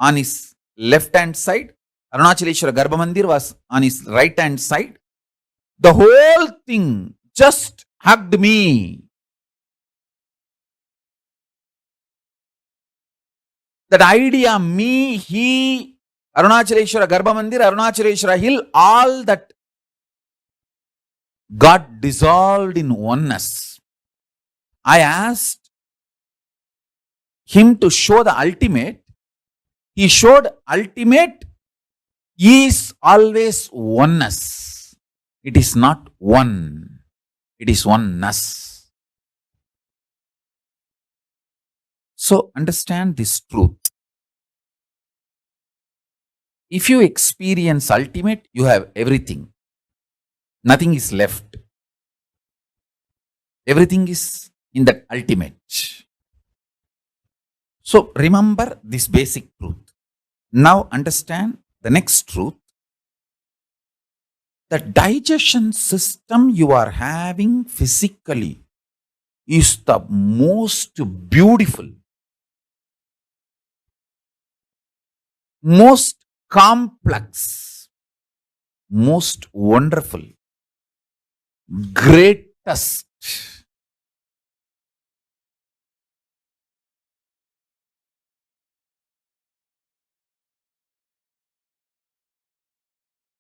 on his left hand side. Arunachaleshwara Garbhamandir was on his right hand side. The whole thing just hugged me. That idea, me, he, Arunachaleshwara Garbhamandir, Arunachaleshwara hill, all that got dissolved in oneness. I asked him to show the ultimate. He showed ultimate is always oneness. It is not one. It is oneness. So understand this truth. If you experience ultimate, you have everything. Nothing is left. Everything is in that ultimate. So remember this basic truth. Now understand the next truth. The digestion system you are having physically is the most beautiful, most complex, most wonderful, greatest,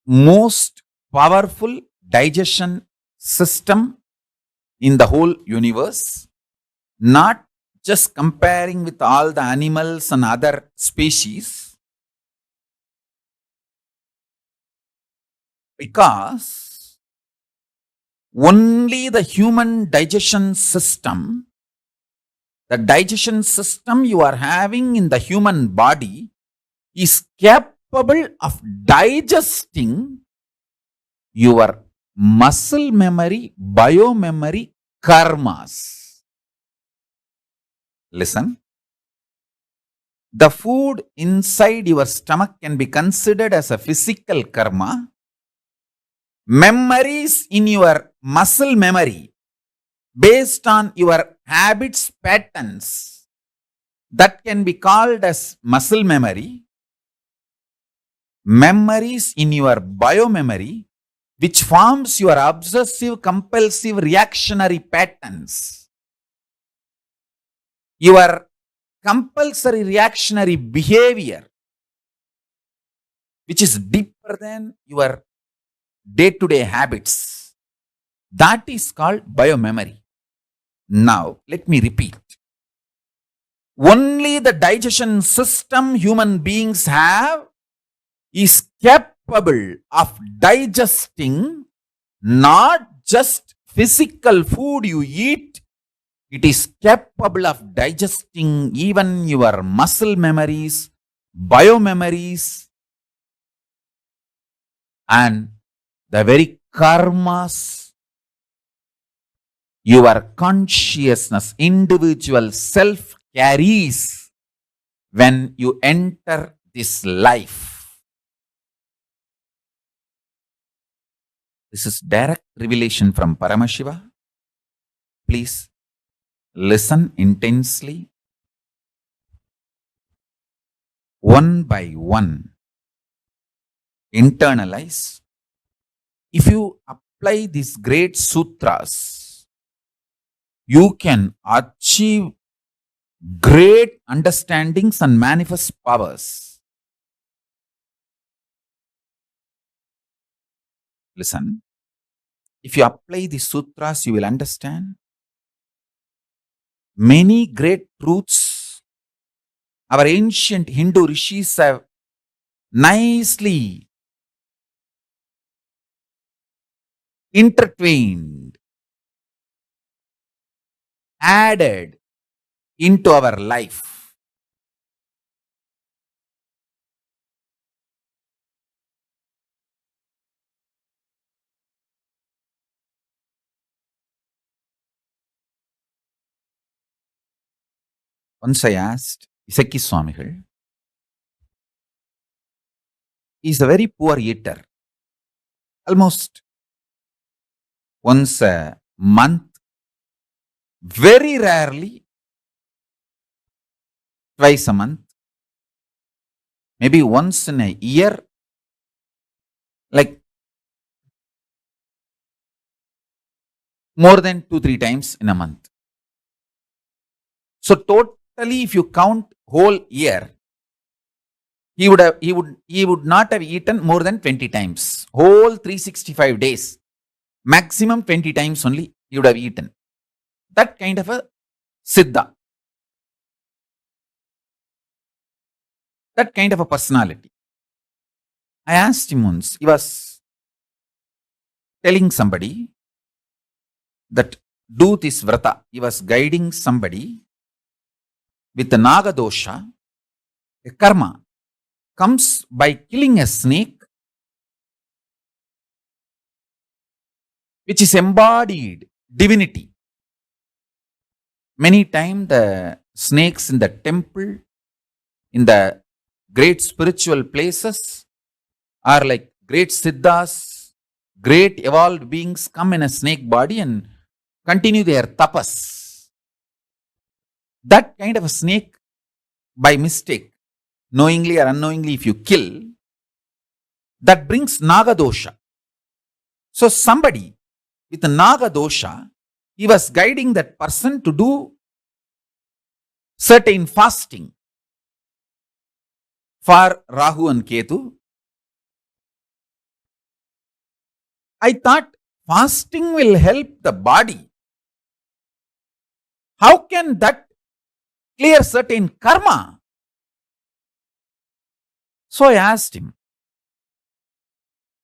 most powerful digestion system in the whole universe, not just comparing with all the animals and other species, because only the human digestion system, the digestion system you are having in the human body is capable of digesting your muscle memory, biomemory, karmas. Listen. The food inside your stomach can be considered as a physical karma. Memories in your muscle memory based on your habits, patterns, that can be called as muscle memory. Memories in your biomemory, which forms your obsessive, compulsive, reactionary patterns. Your compulsory reactionary behavior, which is deeper than your day-to-day habits. That is called biomemory. Now, let me repeat. Only the digestion system human beings have is capable of digesting not just physical food you eat, it is capable of digesting even your muscle memories, biomemories, and the very karmas your consciousness, individual self carries when you enter this life. This is direct revelation from Paramashiva. Please listen intensely. One by one, internalize. If you apply these great sutras, you can achieve great understandings and manifest powers. Listen, if you apply these sutras, you will understand many great truths our ancient Hindu rishis have nicely intertwined, added into our life. Once I asked Isaki Swamigal, he is a very poor eater. Almost once a month, very rarely twice a month, maybe once in a year, like more than 2-3 times in a month. So totally, if you count whole year, he would not have eaten more than 20 times. Whole 365 days, maximum 20 times only he would have eaten. That kind of a siddha. That kind of a personality. I asked him once, he was telling somebody, that do this vrata. He was guiding somebody with the naga dosha. A karma comes by killing a snake, which is embodied divinity. Many times the snakes in the temple, in the great spiritual places, are like great siddhas, great evolved beings come in a snake body and continue their tapas. That kind of a snake, by mistake, knowingly or unknowingly, if you kill, that brings naga dosha. So somebody with a naga dosha, he was guiding that person to do certain fasting for Rahu and Ketu. I thought fasting will help the body. How can that clear certain karma? So I asked him.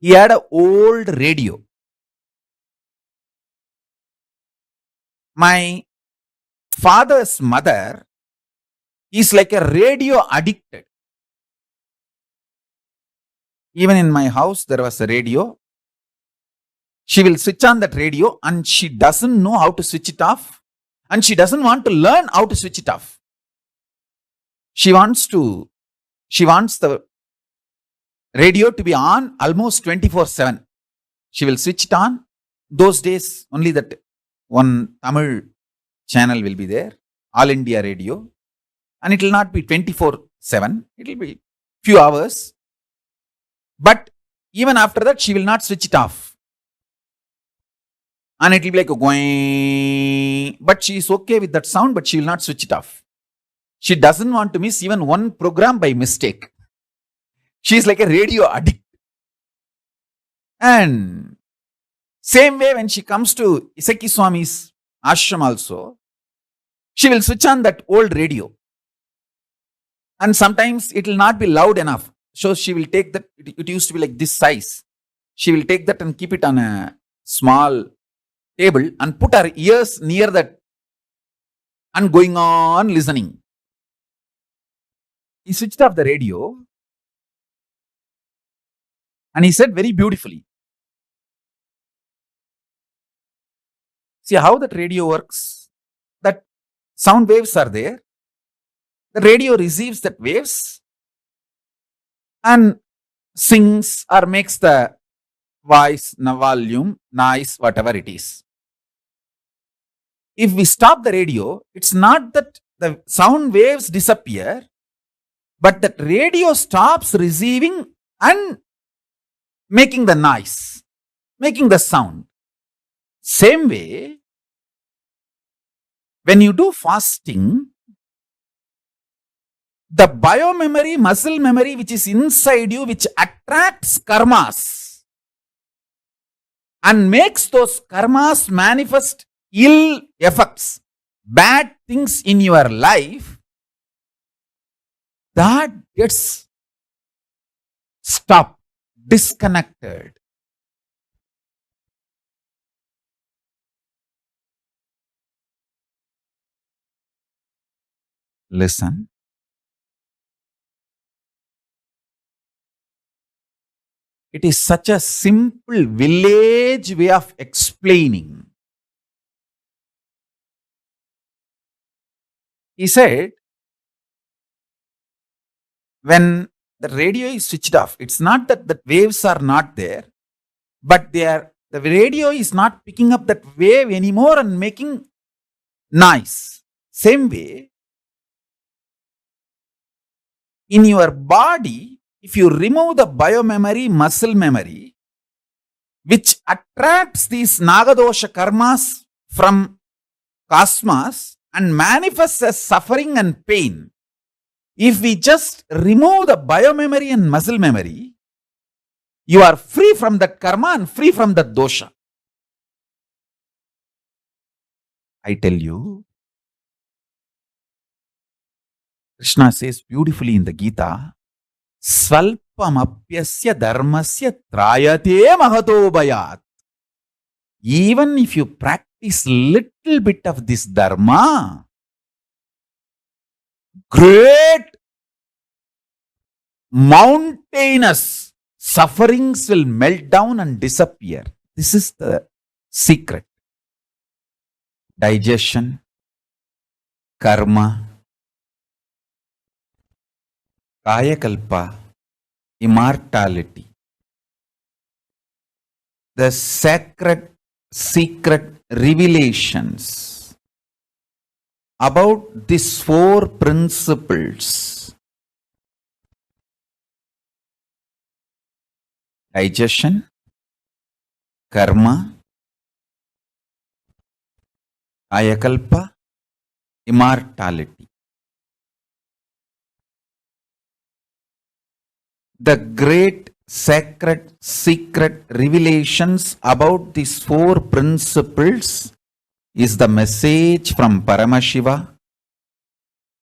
He had an old radio. My father's mother is like a radio addicted. Even in my house, there was a radio. She will switch on that radio and she doesn't know how to switch it off. And she doesn't want to learn how to switch it off. She wants the radio to be on almost 24/7. She will switch it on. Those days, only that one Tamil channel will be there, All India Radio. And it will not be 24/7. It will be few hours. But even after that, she will not switch it off. And it will be like a going. But she is okay with that sound, but she will not switch it off. She doesn't want to miss even one program by mistake. She is like a radio addict. And same way when she comes to Isaki Swami's ashram also, she will switch on that old radio. And sometimes it will not be loud enough. So she will take that, it used to be like this size. She will take that and keep it on a small table and put her ears near that and going on listening. He switched off the radio and he said very beautifully, see how that radio works? That sound waves are there. The radio receives that waves and sings or makes the voice, volume, noise, whatever it is. If we stop the radio, it's not that the sound waves disappear, but that radio stops receiving and making the noise, making the sound. Same way, when you do fasting, the biomemory, muscle memory which is inside you, which attracts karmas and makes those karmas manifest ill effects, bad things in your life, that gets stopped, disconnected. Listen. It is such a simple village way of explaining. He said, when the radio is switched off, it's not that the waves are not there, but the radio is not picking up that wave anymore and making noise. Same way, in your body, if you remove the biomemory, muscle memory, which attracts these Nagadosha karmas from cosmos and manifests as suffering and pain, if we just remove the biomemory and muscle memory, you are free from that karma and free from that dosha. I tell you, Krishna says beautifully in the Gita, Svalpamapyasya dharmasya trayate mahato bhayat. Even if you practice practice little bit of this dharma, great mountainous sufferings will melt down and disappear. This is the secret. Digestion, karma, Kayakalpa, immortality. The sacred secret revelations about these four principles: digestion, karma, Kayakalpa, immortality. The great sacred secret revelations about these four principles is the message from Paramashiva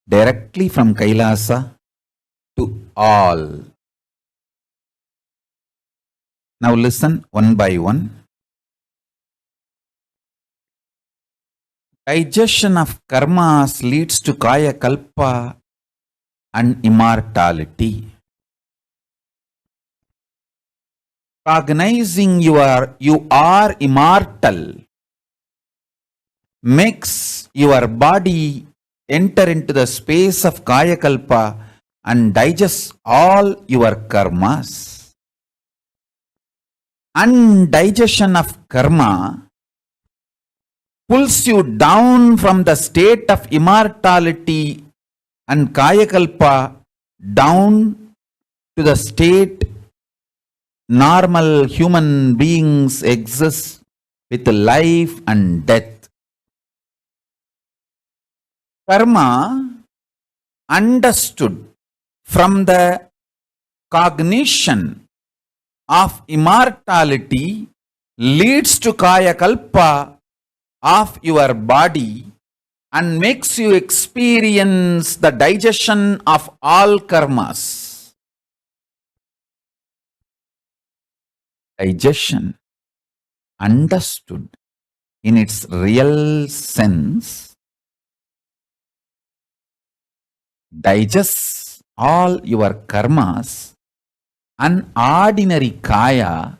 directly from Kailasa to all. Now listen one by one. Digestion of karmas leads to Kayakalpa and immortality. Cognizing you are immortal makes your body enter into the space of Kayakalpa and digest all your karmas. Undigestion of karma pulls you down from the state of immortality and Kayakalpa down to the state normal human beings exist with life and death. Karma, understood from the cognition of immortality, leads to Kayakalpa of your body and makes you experience the digestion of all karmas. Digestion, understood in its real sense, digests all your karmas. An ordinary kaya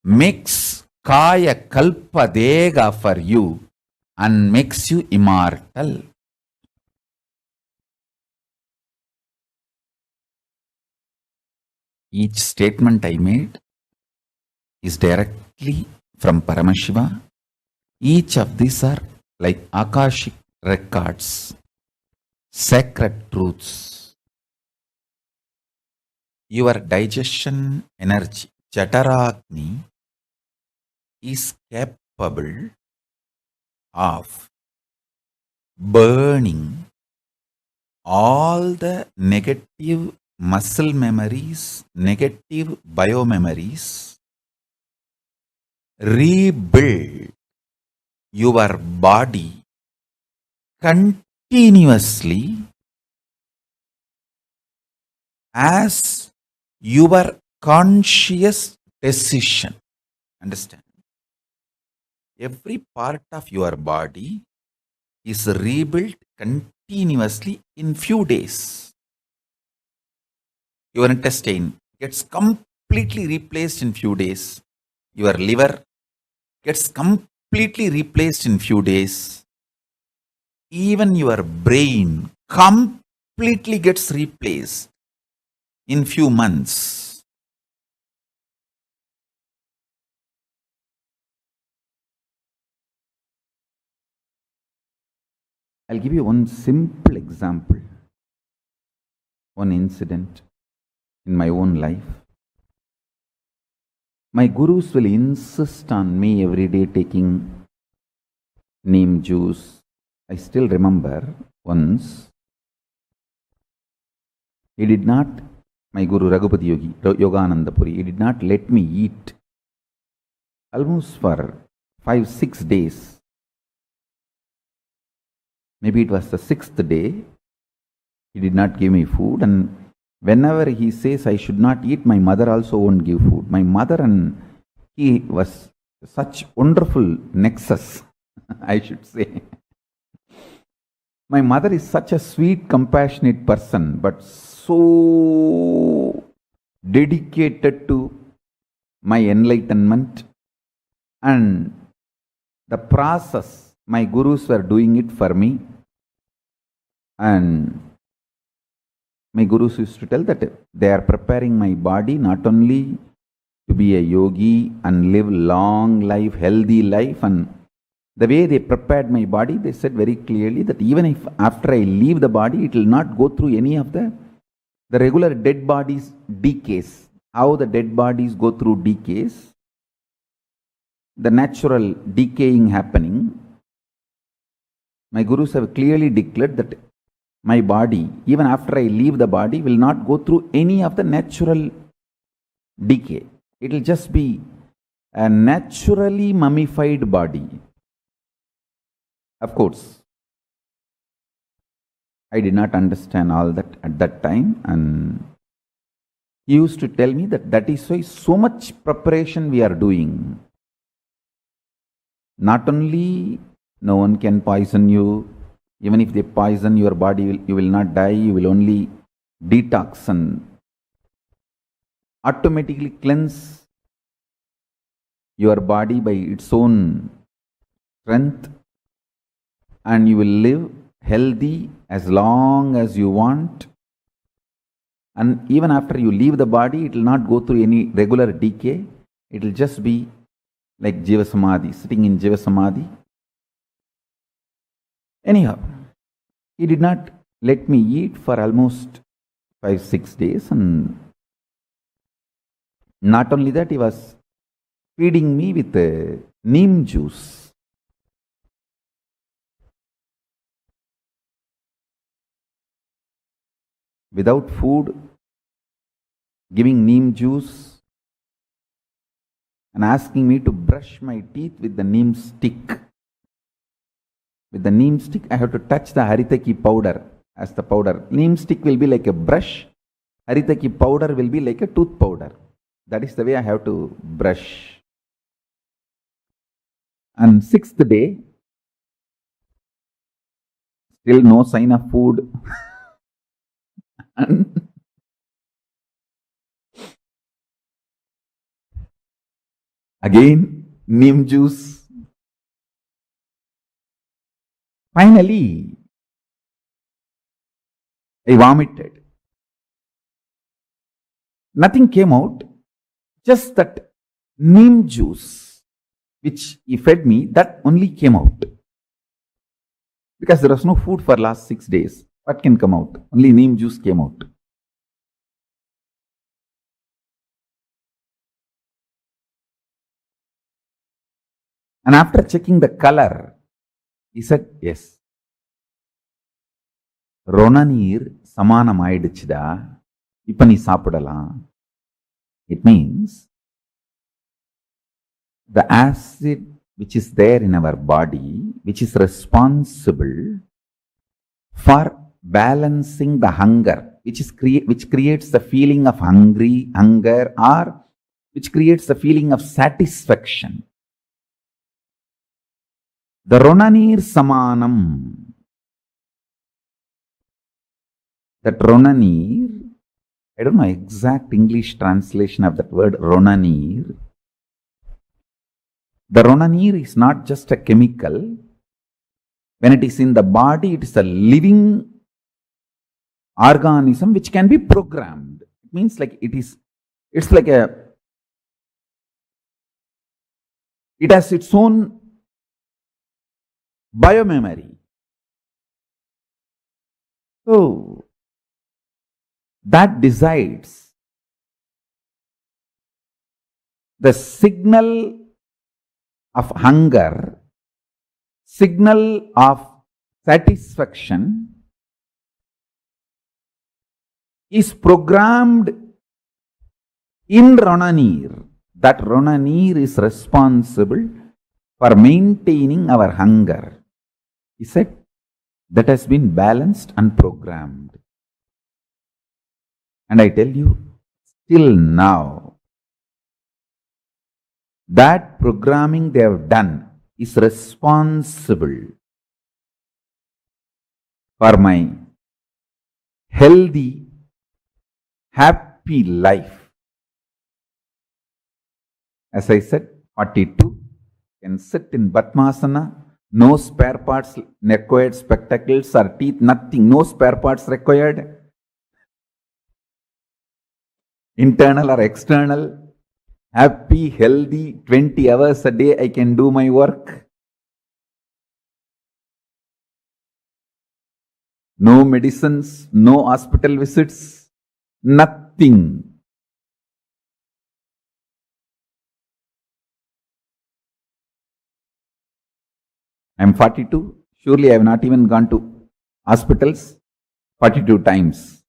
makes kaya kalpa dega for you and makes you immortal. Each statement I made is directly from Paramashiva. Each of these are like Akashic records, sacred truths. Your digestion energy, Jataragni, is capable of burning all the negative muscle memories, negative biomemories, rebuild your body continuously as your conscious decision. Understand? Every part of your body is rebuilt continuously in few days. Your intestine gets completely replaced in few days. Your liver gets completely replaced in few days. Even your brain completely gets replaced in few months. I'll give you one simple example, one incident in my own life. My gurus will insist on me every day taking neem juice. I still remember once, he did not, my Guru Raghupati Yogi, Yogananda Puri, he did not let me eat almost for 5-6 days. Maybe it was the 6th day, he did not give me food, and whenever he says I should not eat, my mother also won't give food. My mother and he was such wonderful nexus. I should say. My mother is such a sweet, compassionate person, but so dedicated to my enlightenment and the process. My gurus were doing it for me, and my gurus used to tell that they are preparing my body not only to be a yogi and live long life, healthy life, and the way they prepared my body, they said very clearly that even if after I leave the body, it will not go through any of the regular dead bodies decays. How the dead bodies go through decays, the natural decaying happening. My gurus have clearly declared that my body, even after I leave the body, will not go through any of the natural decay. It will just be a naturally mummified body. Of course, I did not understand all that at that time, and he used to tell me that that is why so much preparation we are doing. Not only no one can poison you, even if they poison your body, you will not die, you will only detox and automatically cleanse your body by its own strength, and you will live healthy as long as you want. And even after you leave the body, it will not go through any regular decay. It will just be like Jiva Samadhi, sitting in Jiva Samadhi. Anyhow, he did not let me eat for almost 5-6 days, and not only that, he was feeding me with neem juice. Without food, giving neem juice and asking me to brush my teeth with the neem stick. With the neem stick, I have to touch the haritaki powder as the powder. Neem stick will be like a brush, haritaki powder will be like a tooth powder. That is the way I have to brush. And 6th day, still no sign of food. And again, neem juice. Finally, I vomited. Nothing came out, just that neem juice which he fed me, that only came out. Because there was no food for last 6 days. What can come out? Only neem juice came out. And after checking the color, he said, yes. Ronanir samanam aidichida. Ipani sapudala. It means the acid which is there in our body, which is responsible for balancing the hunger, which creates the feeling of hunger, or which creates the feeling of satisfaction. The Ronanir Samanam. That Ronanir, I don't know exact English translation of that word Ronanir. The Ronanir is not just a chemical. When it is in the body, it is a living organism which can be programmed. It means like it has its own biomemory. So, that decides the signal of hunger, signal of satisfaction is programmed in Ronanir. That Ronanir is responsible for maintaining our hunger. He said that has been balanced and programmed. And I tell you, till now, that programming they have done is responsible for my healthy, happy life. As I said, 42 can sit in Padmasana, no spare parts required, spectacles or teeth, nothing, no spare parts required, internal or external, happy, healthy, 20 hours a day I can do my work. No medicines, no hospital visits, nothing. I am 42. Surely I have not even gone to hospitals 42 times.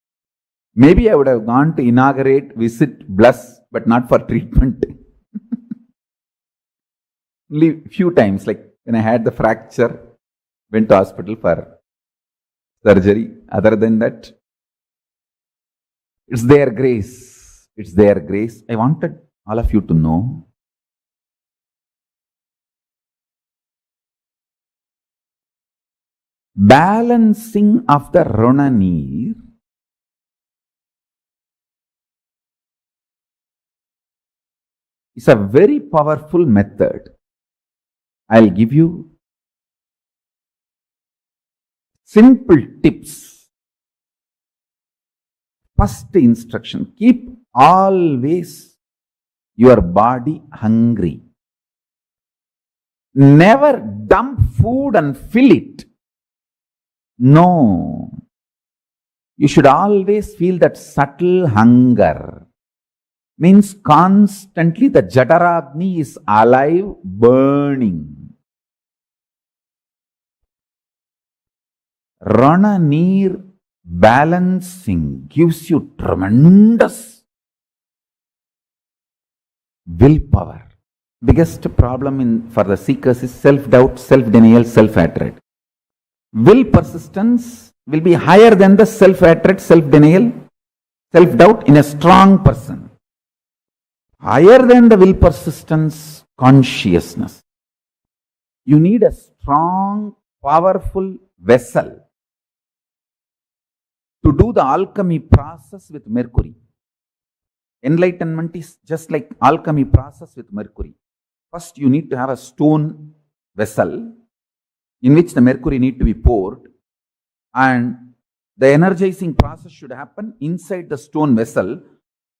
Maybe I would have gone to inaugurate, visit, bless, but not for treatment. Only few times, like when I had the fracture, went to hospital for surgery. Other than that, it's their grace. It's their grace. I wanted all of you to know balancing of the Ronanir is a very powerful method. I'll give you simple tips. First instruction, keep always your body hungry. Never dump food and fill it. No. You should always feel that subtle hunger. Means constantly the Jataragni is alive, burning. Rana-neer balancing gives you tremendous willpower. Biggest problem for the seekers is self-doubt, self-denial, self-hatred. Will persistence will be higher than the self-hatred, self-denial, self-doubt in a strong person. Higher than the will persistence, consciousness. You need a strong, powerful vessel to do the alchemy process with mercury. Enlightenment is just like alchemy process with mercury. First, you need to have a stone vessel in which the mercury need to be poured, and the energizing process should happen inside the stone vessel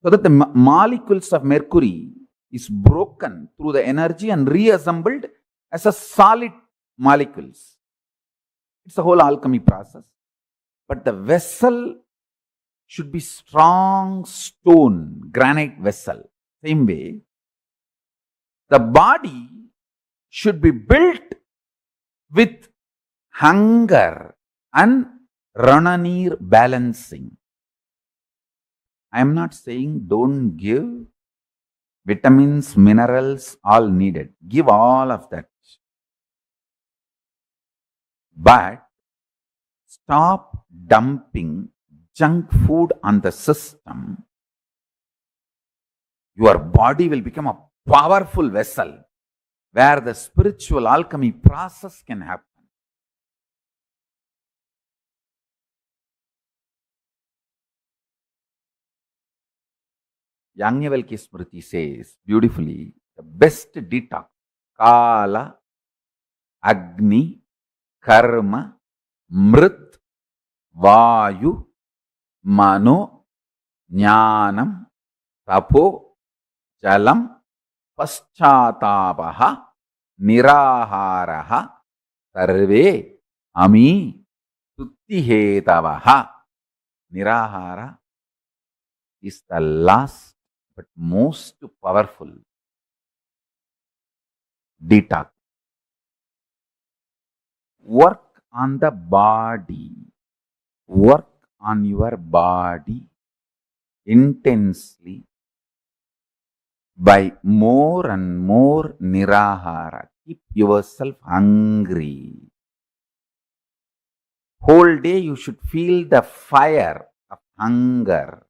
so that the molecules of mercury is broken through the energy and reassembled as a solid molecules. It's a whole alchemy process. But the vessel should be strong stone, granite vessel. Same way, the body should be built with hunger and Rana-neer balancing. I am not saying don't give vitamins, minerals, all needed. Give all of that. But stop dumping junk food on the system. Your body will become a powerful vessel where the spiritual alchemy process can happen. Yajnavalkya Smriti says beautifully, the best detox, Kala, Agni, Karma, Mrit, Vayu, Mano, Jnanam, Tapo, Jalam, Paschatapaha, Niraharaha, Sarve, Ami, Tuttihetabaha. Nirahara is the last but most powerful detox. Work on the body. Work on your body intensely by more and more nirahara. Keep yourself hungry. Whole day you should feel the fire of hunger.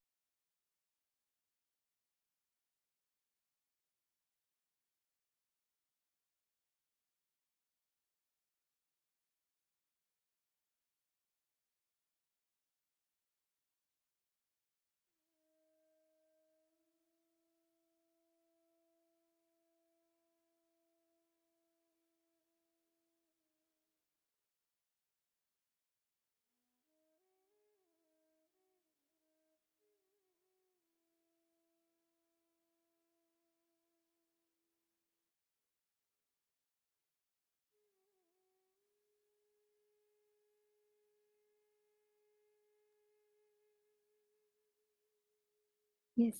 Yes.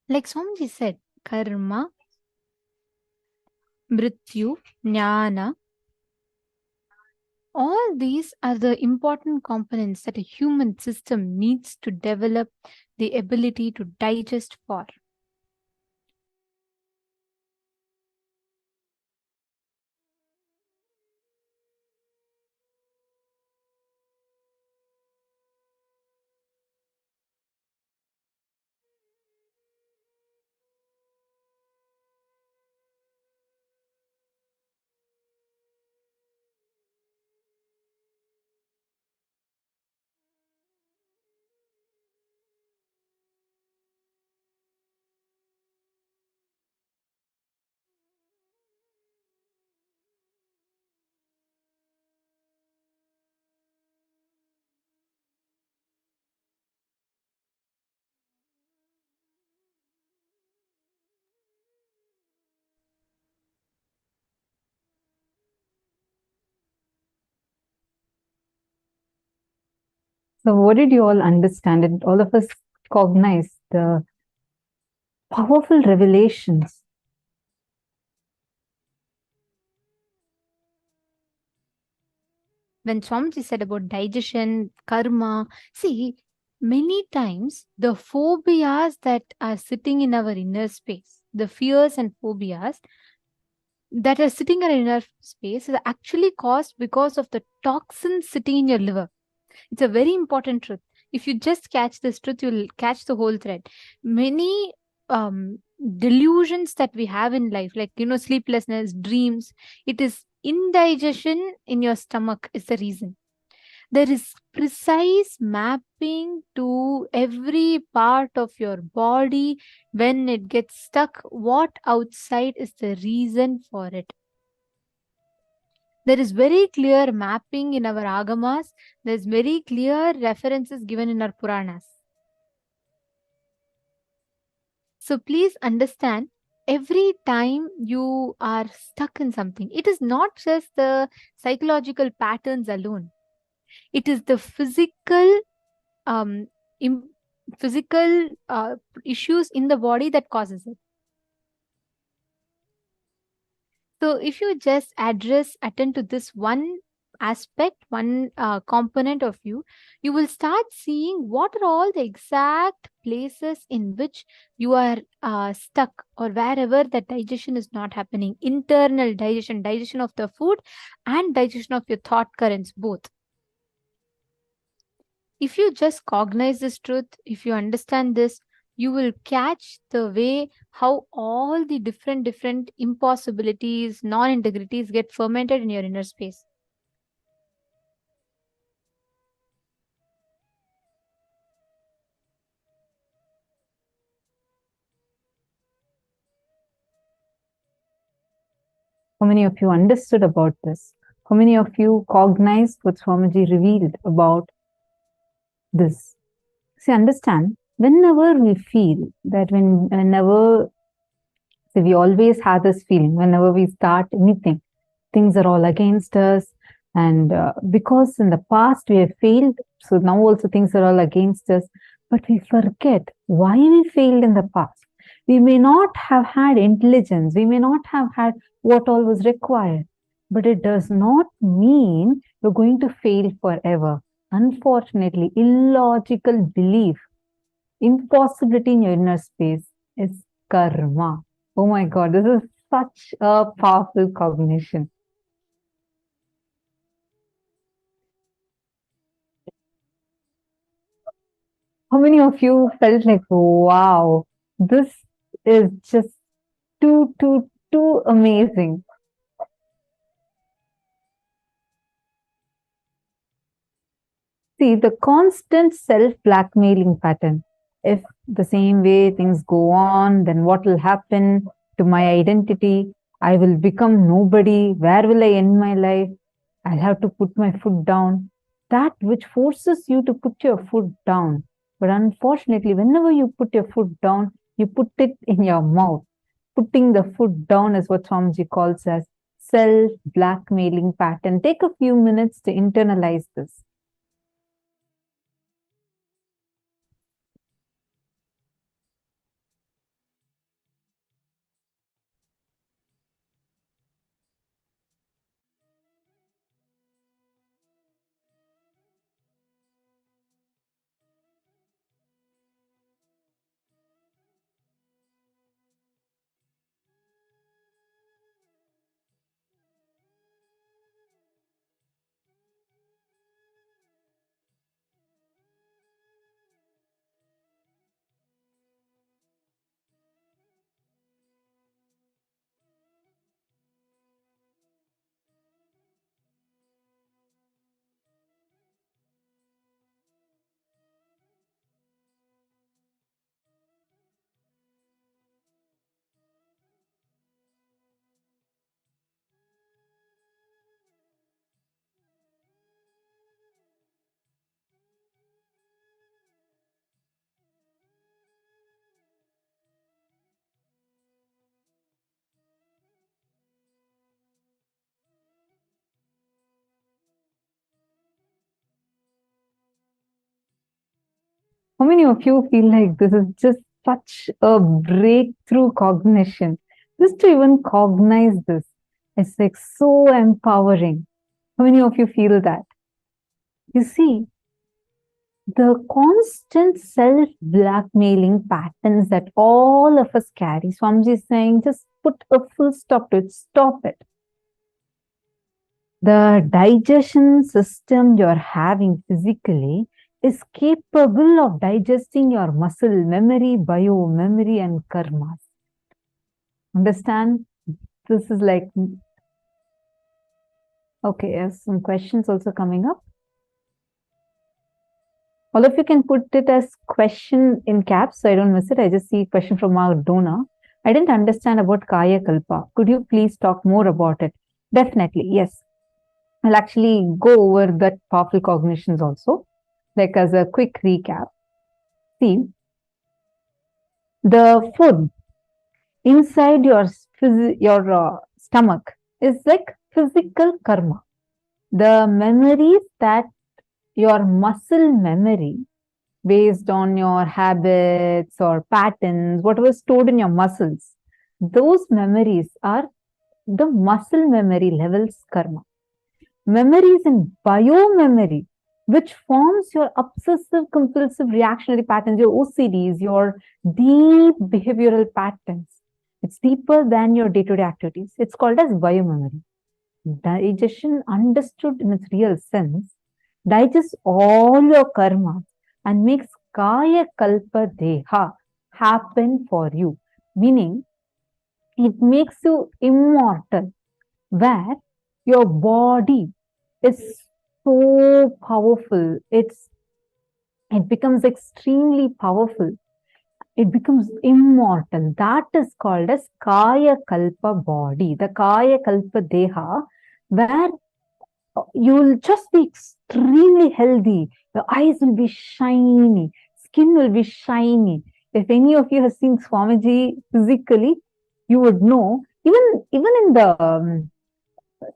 Like Swamiji said, karma, mrityu, jnana, all these are the important components that a human system needs to develop the ability to digest for. So what did you all understand? And all of us cognize the powerful revelations. When Swamiji said about digestion, karma, see, many times the phobias that are sitting in our inner space, the fears and phobias that are sitting in our inner space is actually caused because of the toxins sitting in your liver. It's a very important truth. If you just catch this truth, you'll catch the whole thread. Many delusions that we have in life, like, sleeplessness, dreams, it is indigestion in your stomach is the reason. There is precise mapping to every part of your body. When it gets stuck, what outside is the reason for it. There is very clear mapping in our agamas. There's very clear references given in our Puranas. So please understand, every time you are stuck in something, it is not just the psychological patterns alone. It is the physical issues in the body that causes it. So if you just attend to this one aspect, one component of you, you will start seeing what are all the exact places in which you are stuck, or wherever the digestion is not happening. Internal digestion of the food and digestion of your thought currents, both. If you just cognize this truth, if you understand this, you will catch the way how all the different impossibilities, non-integrities get fermented in your inner space. How many of you understood about this? How many of you cognized what Swamiji revealed about this? See, understand, whenever we feel that whenever, see, we always have this feeling, whenever we start anything, things are all against us. And because in the past we have failed, so now also things are all against us. But we forget why we failed in the past. We may not have had intelligence. We may not have had what all was required. But it does not mean you're going to fail forever. Unfortunately, illogical belief, impossibility in your inner space is karma. Oh my God, this is such a powerful cognition. How many of you felt like, wow, this is just too amazing? See, the constant self-blackmailing pattern. If the same way things go on, then what will happen to my identity? I will become nobody. Where will I end my life? I'll have to put my foot down. That which forces you to put your foot down. But unfortunately, whenever you put your foot down, you put it in your mouth. Putting the foot down is what Swamiji calls as self-blackmailing pattern. Take a few minutes to internalize this. How many of you feel like this is just such a breakthrough cognition? Just to even cognize this, it's like so empowering. How many of you feel that? You see, the constant self-blackmailing patterns that all of us carry, Swamiji is saying, just put a full stop to it, stop it. The digestion system you're having physically is capable of digesting your muscle memory, bio memory, and karmas. Understand? This is like, okay, yes, some questions also coming up. All of you can put it as question in caps so I don't miss it. I just see a question from our donor. I didn't understand about Kayakalpa. Could you please talk more about it? Definitely, yes. I'll actually go over that powerful cognitions also, like as a quick recap. See, the food inside your stomach is like physical karma. The memories that your muscle memory based on your habits or patterns, whatever is stored in your muscles, those memories are the muscle memory levels karma. Memories in biomemory, which forms your obsessive compulsive reactionary patterns, your OCDs, your deep behavioral patterns. It's deeper than your day-to-day activities. It's called as biomemory. Digestion, understood in its real sense, digests all your karma and makes Kayakalpa Deha happen for you. Meaning, it makes you immortal, where your body is so powerful. It becomes extremely powerful. It becomes immortal. That is called as Kayakalpa body, the Kayakalpa Deha, where you'll just be extremely healthy. Your eyes will be shiny, skin will be shiny. If any of you have seen Swamiji physically, you would know. Even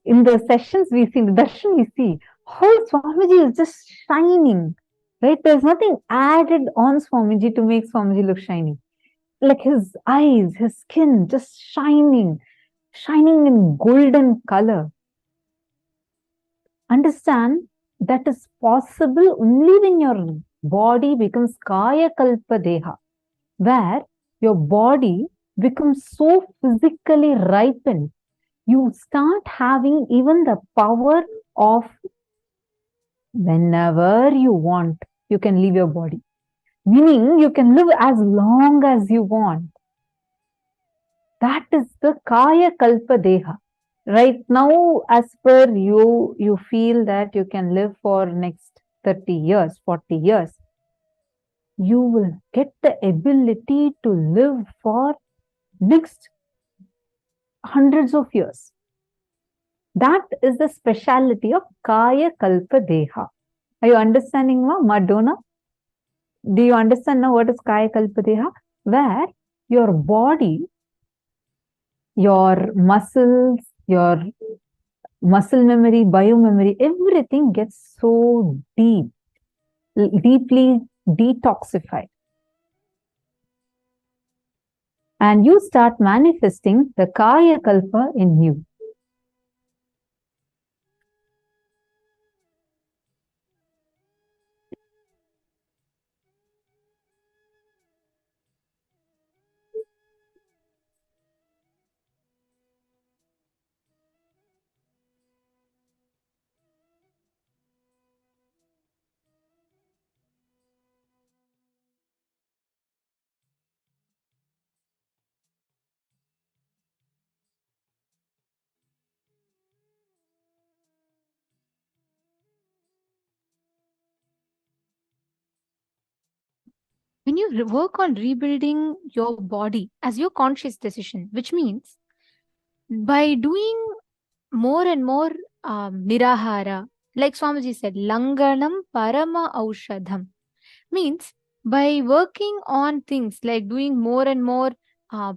in the sessions we see, in the darshan we see, how Swamiji is just shining. Right? There's nothing added on Swamiji to make Swamiji look shiny. Like his eyes, his skin just shining in golden color. Understand that is possible only when your body becomes Kayakalpa Deha, where your body becomes so physically ripened. You start having even the power of whenever you want, you can leave your body. Meaning you can live as long as you want. That is the Kayakalpa Deha. Right now, as per you feel that you can live for next 30 years, 40 years. You will get the ability to live for next hundreds of years. That is the speciality of Kayakalpa Deha. Are you understanding now, Madonna? Do you understand now what is Kayakalpa Deha? Where your body, your muscles, your muscle memory, biomemory, everything gets so deeply detoxified. And you start manifesting the Kayakalpa in you. When you work on rebuilding your body as your conscious decision, which means by doing more and more nirahara, like Swamiji said, langanam parama aushadham, means by working on things like doing more and more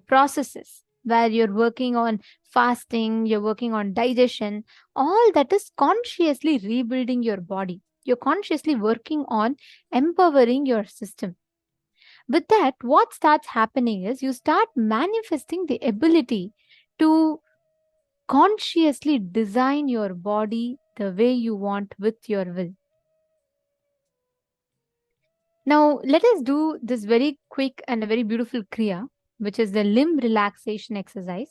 processes where you're working on fasting, you're working on digestion, all that is consciously rebuilding your body. You're consciously working on empowering your system. With that, what starts happening is you start manifesting the ability to consciously design your body the way you want with your will. Now, let us do this very quick and a very beautiful Kriya, which is the limb relaxation exercise.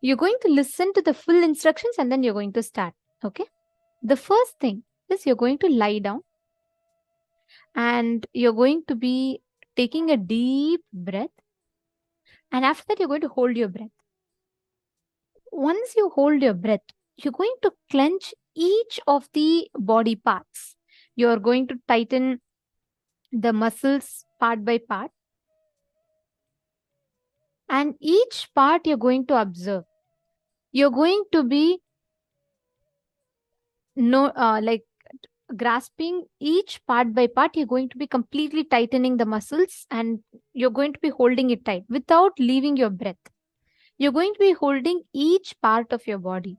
You're going to listen to the full instructions and then you're going to start. Okay. The first thing is you're going to lie down and you're going to be taking a deep breath. And after that, you're going to hold your breath. Once you hold your breath, you're going to clench each of the body parts. You're going to tighten the muscles part by part. And each part you're going to observe. You're going to be grasping each part by part. You're going to be completely tightening the muscles and you're going to be holding it tight without leaving your breath. You're going to be holding each part of your body.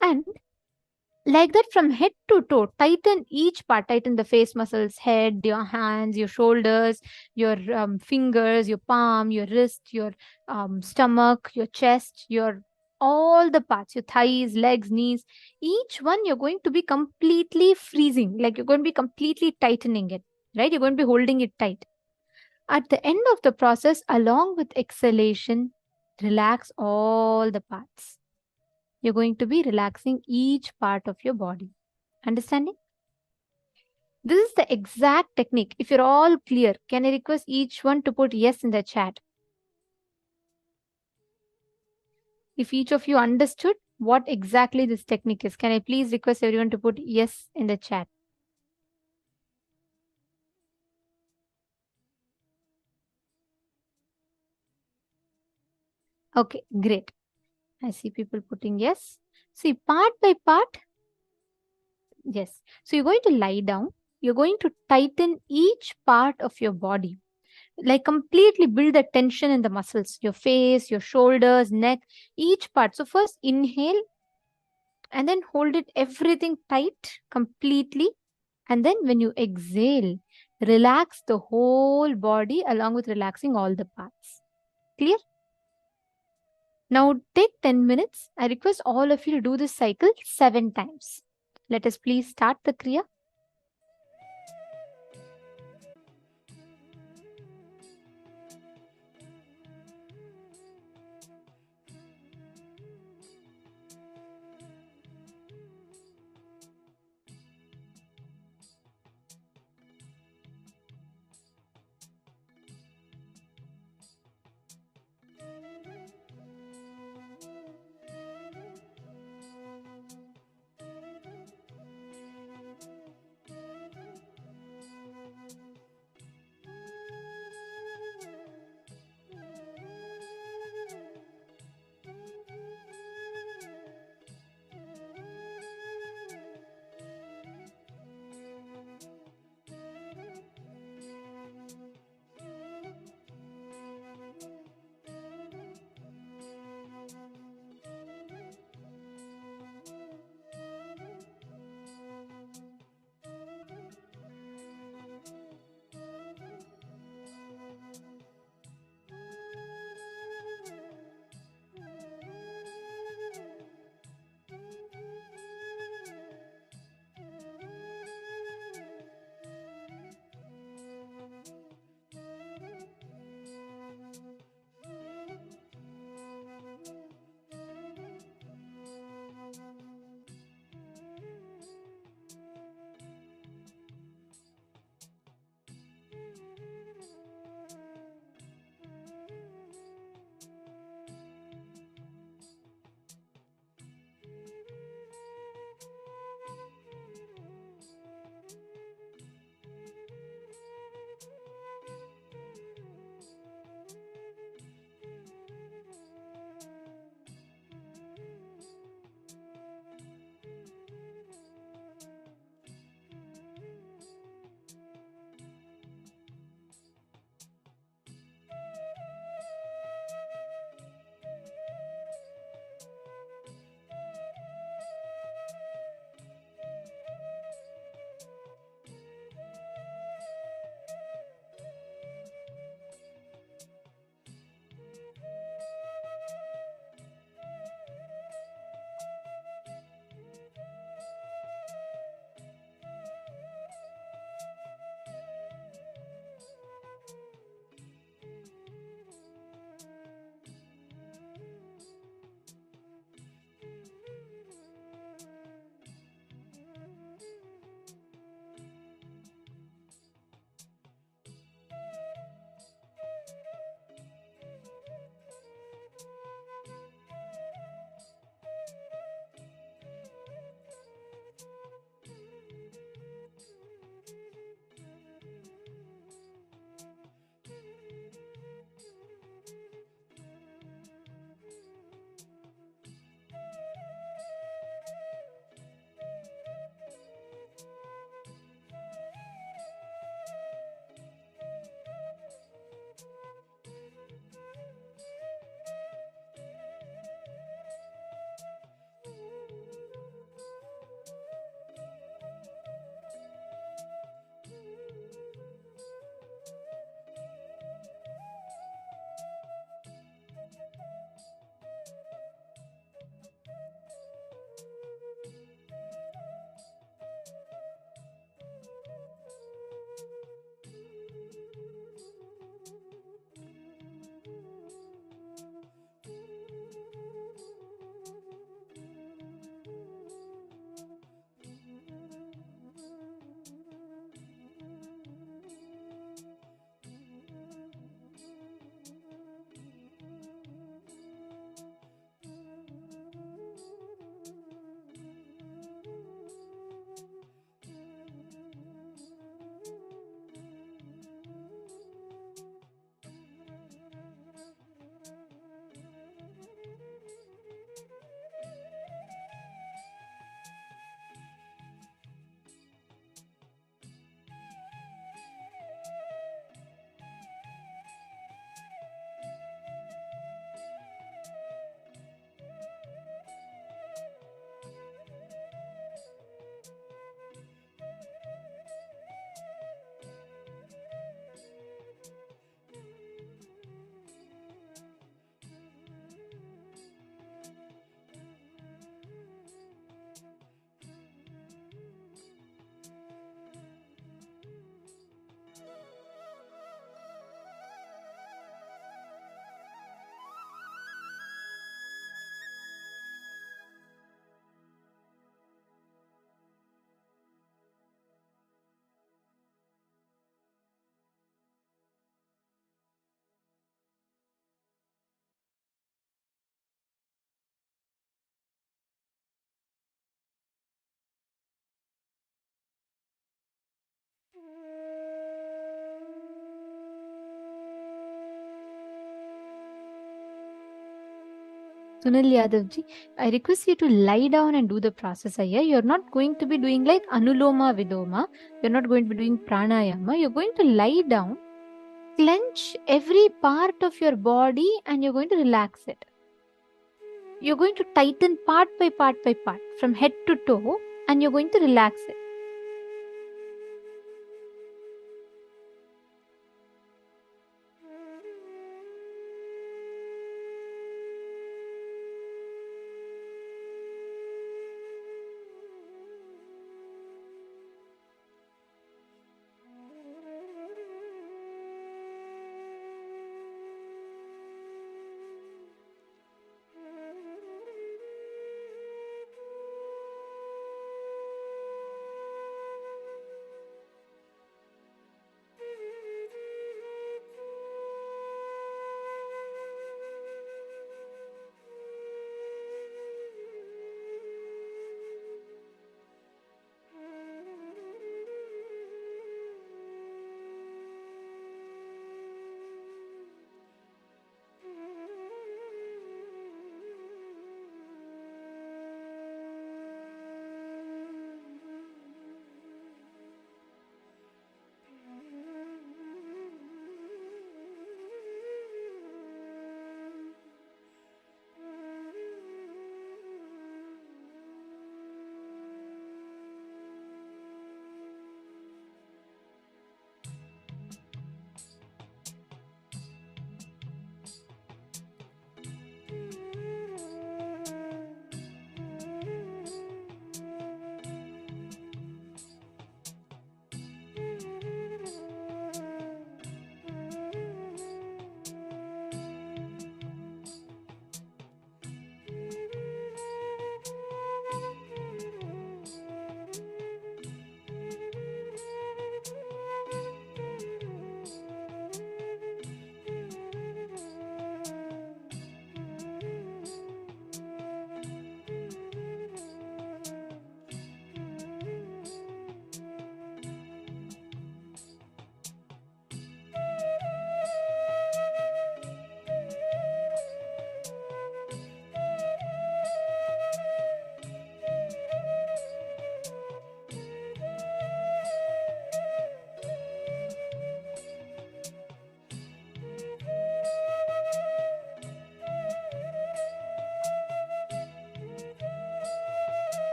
And like that, from head to toe, tighten each part. Tighten the face muscles, head, your hands, your shoulders, your fingers, your palm, your wrist, your stomach, your chest, your all the parts, your thighs, legs, knees. Each one you're going to be completely freezing, like you're going to be completely tightening it, right? You're going to be holding it tight. At the end of the process, along with exhalation, relax all the parts. You're going to be relaxing each part of your body. Understanding? This is the exact technique. If you're all clear, can I request each one to put yes in the chat? If each of you understood what exactly this technique is, can I please request everyone to put yes in the chat? Okay, great. I see people putting yes. See, part by part, yes. So you're going to lie down. You're going to tighten each part of your body. Like completely build the tension in the muscles, your face, your shoulders, neck, each part. So first inhale and then hold it everything tight completely. And then when you exhale, relax the whole body along with relaxing all the parts. Clear? Now take 10 minutes. I request all of you to do this cycle 7 times. Let us please start the Kriya. Sunil Yadavji, I request you to lie down and do the process here. You're not going to be doing like Anuloma Vidoma. You're not going to be doing Pranayama. You're going to lie down, clench every part of your body, and you're going to relax it. You're going to tighten part by part by part from head to toe, and you're going to relax it.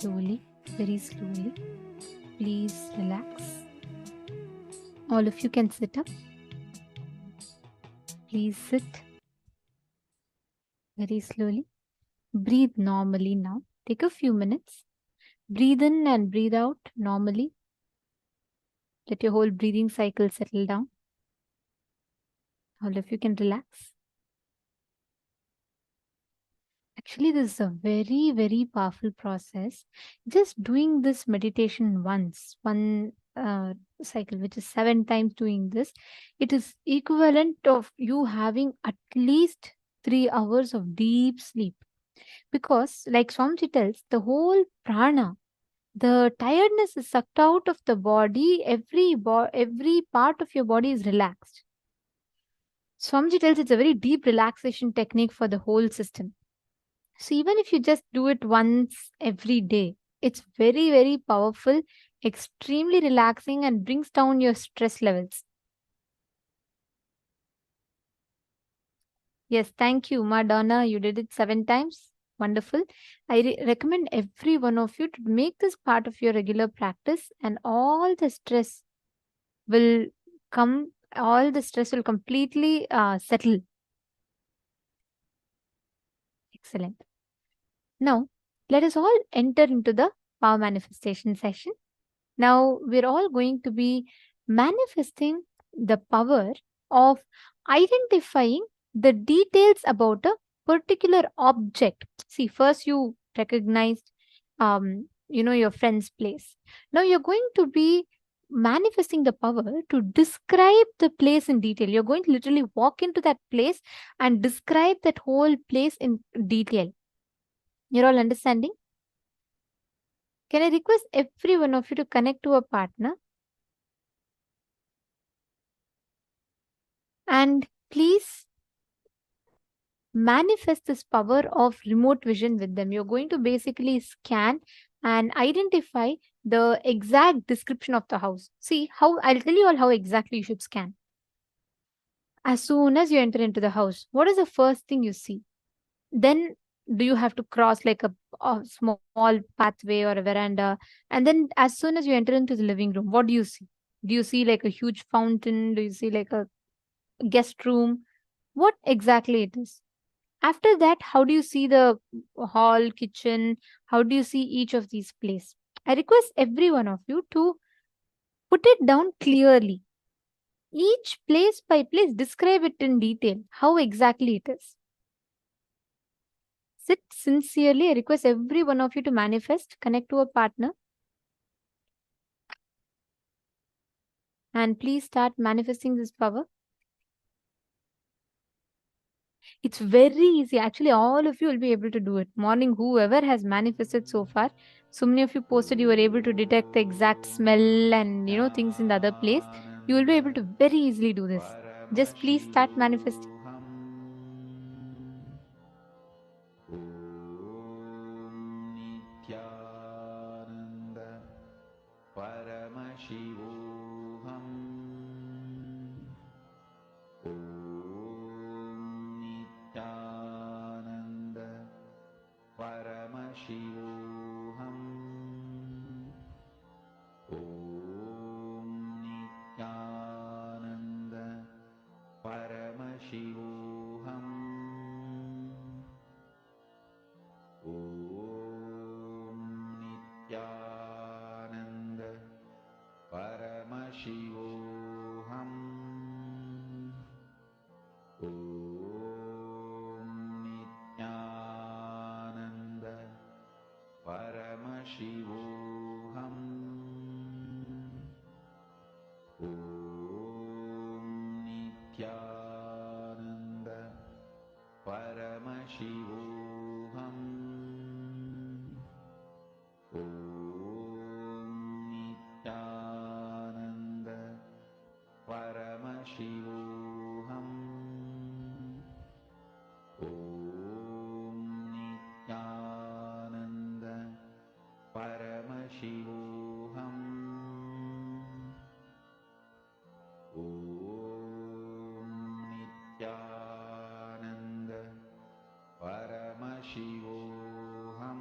slowly, very slowly. Please relax. All of you can sit up. Please sit very slowly. Breathe normally now. Take a few minutes. Breathe in and breathe out normally. Let your whole breathing cycle settle down. All of you can relax. Actually, this is a very, very powerful process. Just doing this meditation once, one cycle, which is 7 times doing this, it is equivalent of you having at least 3 hours of deep sleep. Because, like Swamiji tells, the whole prana, the tiredness is sucked out of the body. Every part of your body is relaxed. Swamiji tells it's a very deep relaxation technique for the whole system. So even if you just do it once every day, it's very, very powerful, extremely relaxing, and brings down your stress levels. Yes, thank you, Madonna. You did it 7 times. Wonderful. I recommend every one of you to make this part of your regular practice, and all the stress will completely settle. Excellent. Now, let us all enter into the power manifestation session. Now, we're all going to be manifesting the power of identifying the details about a particular object. See, first you recognized, your friend's place. Now, you're going to be manifesting the power to describe the place in detail. You're going to literally walk into that place and describe that whole place in detail. You're all understanding? Can I request every one of you to connect to a partner? And please manifest this power of remote vision with them. You're going to basically scan and identify the exact description of the house. See, I'll tell you all how exactly you should scan. As soon as you enter into the house, what is the first thing you see? Then do you have to cross like a small pathway or a veranda? And then as soon as you enter into the living room, what do you see? Do you see like a huge fountain? Do you see like a guest room? What exactly it is? After that, how do you see the hall, kitchen? How do you see each of these places? I request every one of you to put it down clearly. Each place by place, describe it in detail, how exactly it is. Sit sincerely. I request every one of you to manifest, connect to a partner. And please start manifesting this power. It's very easy. Actually, all of you will be able to do it. Morning, whoever has manifested so far, so many of you posted you were able to detect the exact smell and things in the other place. You will be able to very easily do this. Just please start manifesting. Nithyananda Paramashivoham. Nithyananda Paramashivoham. Nithyananda Paramashivoham. Nithyananda Paramashivoham. Nithyananda Paramashivoham. Nithyananda Paramashivoham. Nithyananda Paramashivoham. Nithyananda Paramashivoham. Nithyananda Paramashivoham.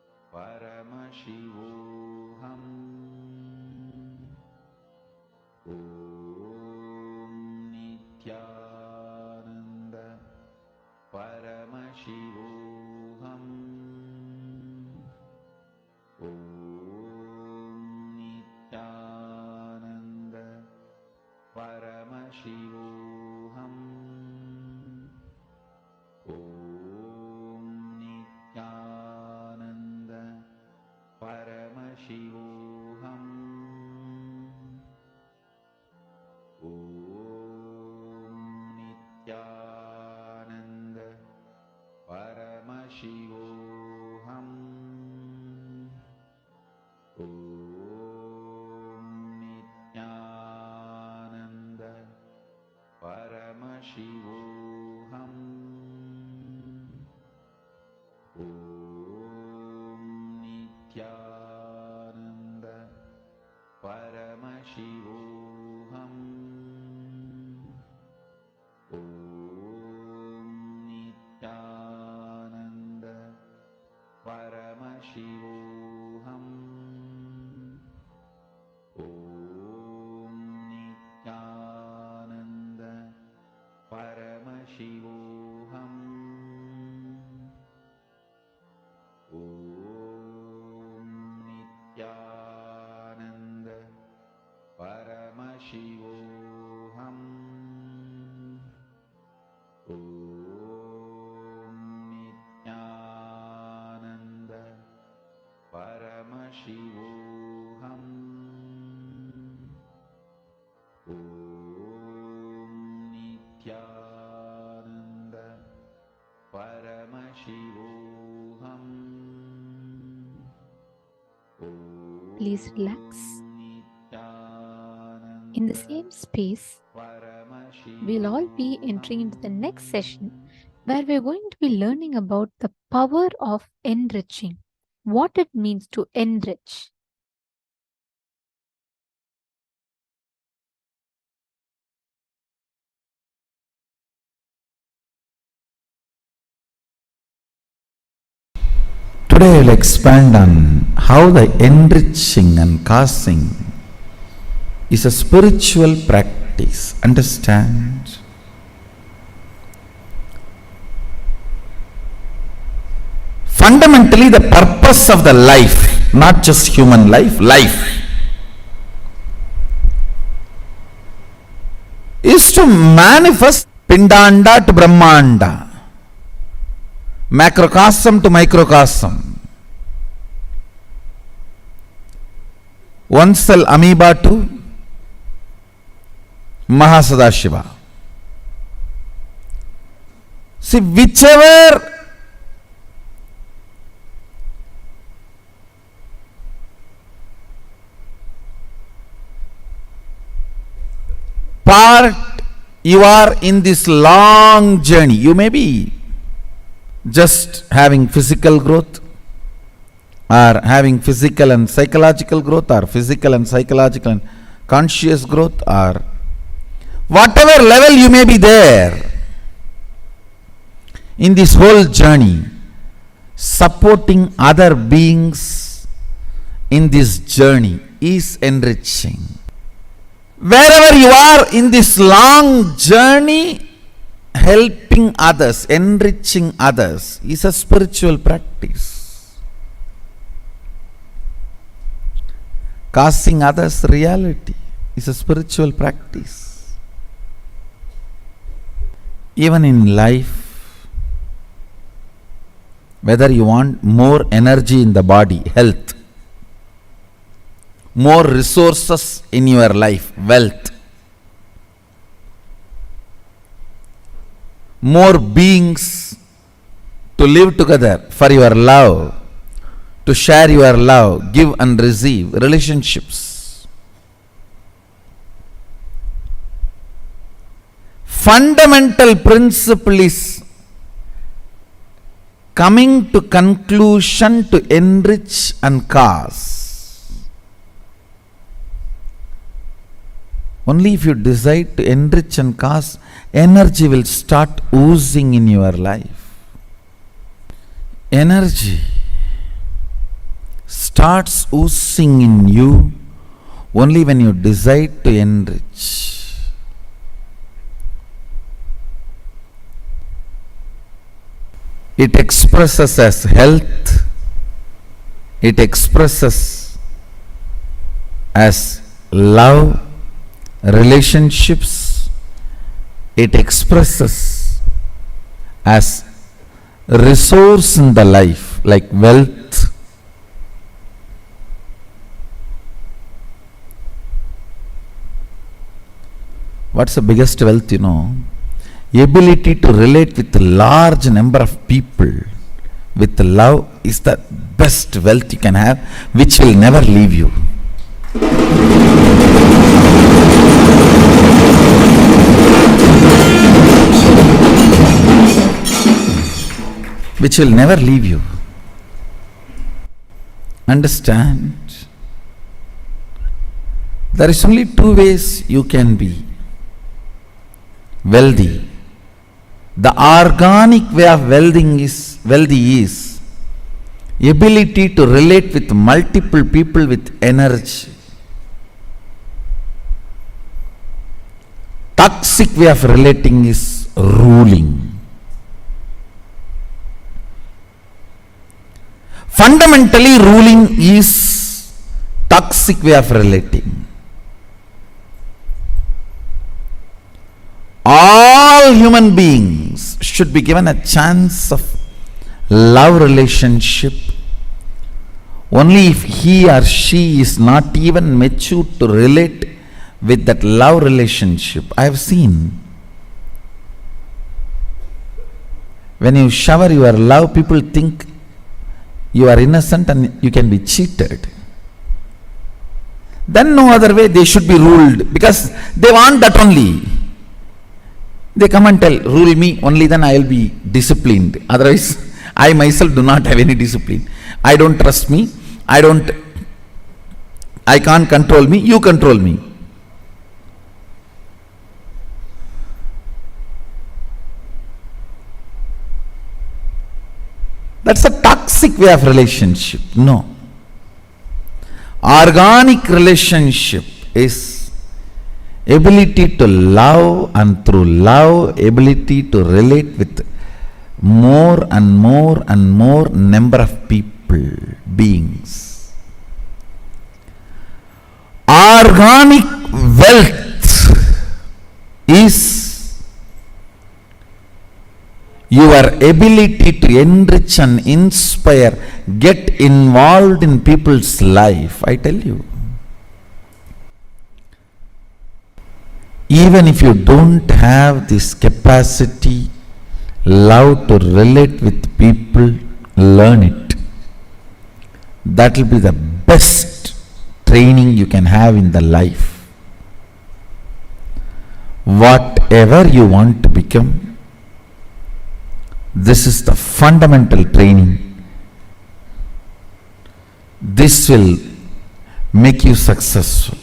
Paramashivoham. Om Nithyananda Paramashivoham. Om Nithyananda Paramashivoham. Om Nithyananda Paramashivoham. Om Nithyananda Paramashivoham. Om Nithyananda Paramashivoham. Om Nithyananda Paramashivoham. Om Nithyananda Paramashivoham. Please relax. In the same space, we'll all be entering into the next session where we're going to be learning about the power of enriching, what it means to enrich. Today I will expand on how the enriching and causing is a spiritual practice. Understand? Fundamentally, the purpose of the life, not just human life, is to manifest Pindanda to Brahmanda, macrocosm to microcosm, one cell amoeba to Mahasadashiva. See, whichever part you are in this long journey, you may be just having physical growth, or having physical and psychological growth, or physical and psychological and conscious growth, or whatever level you may be there in this whole journey, supporting other beings in this journey is enriching. Wherever you are in this long journey, helping others, enriching others is a spiritual practice. Causing others reality is a spiritual practice. Even in life, whether you want more energy in the body, health, more resources in your life, wealth, more beings to live together for your love, to share your love, give and receive, relationships. Fundamental principle is coming to conclusion to enrich and cause. Only if you decide to enrich and cause, energy will start oozing in your life. Energy starts oozing in you only when you decide to enrich. It expresses as health, it expresses as love, relationships, it expresses as resource in the life like wealth. What's the biggest wealth, Ability to relate with a large number of people with love is the best wealth you can have, which will never leave you. Which will never leave you. Understand? There is only two ways you can be wealthy. The organic way of wealthy is ability to relate with multiple people with energy. Toxic way of relating is ruling. Fundamentally, ruling is toxic way of relating. All human beings should be given a chance of love relationship only if he or she is not even mature to relate with that love relationship. I have seen when you shower your love, people think you are innocent and you can be cheated. Then no other way they should be ruled, because they want that only. They come and tell, rule me, only then I will be disciplined. Otherwise, I myself do not have any discipline. I don't trust me. I can't control me. You control me. That's a toxic way of relationship. No. Organic relationship is ability to love, and through love, ability to relate with more and more and more number of people, beings. Organic wealth is your ability to enrich and inspire, get involved in people's life. I tell you, even if you don't have this capacity, love to relate with people, learn it. That will be the best training you can have in the life. Whatever you want to become, this is the fundamental training. This will make you successful.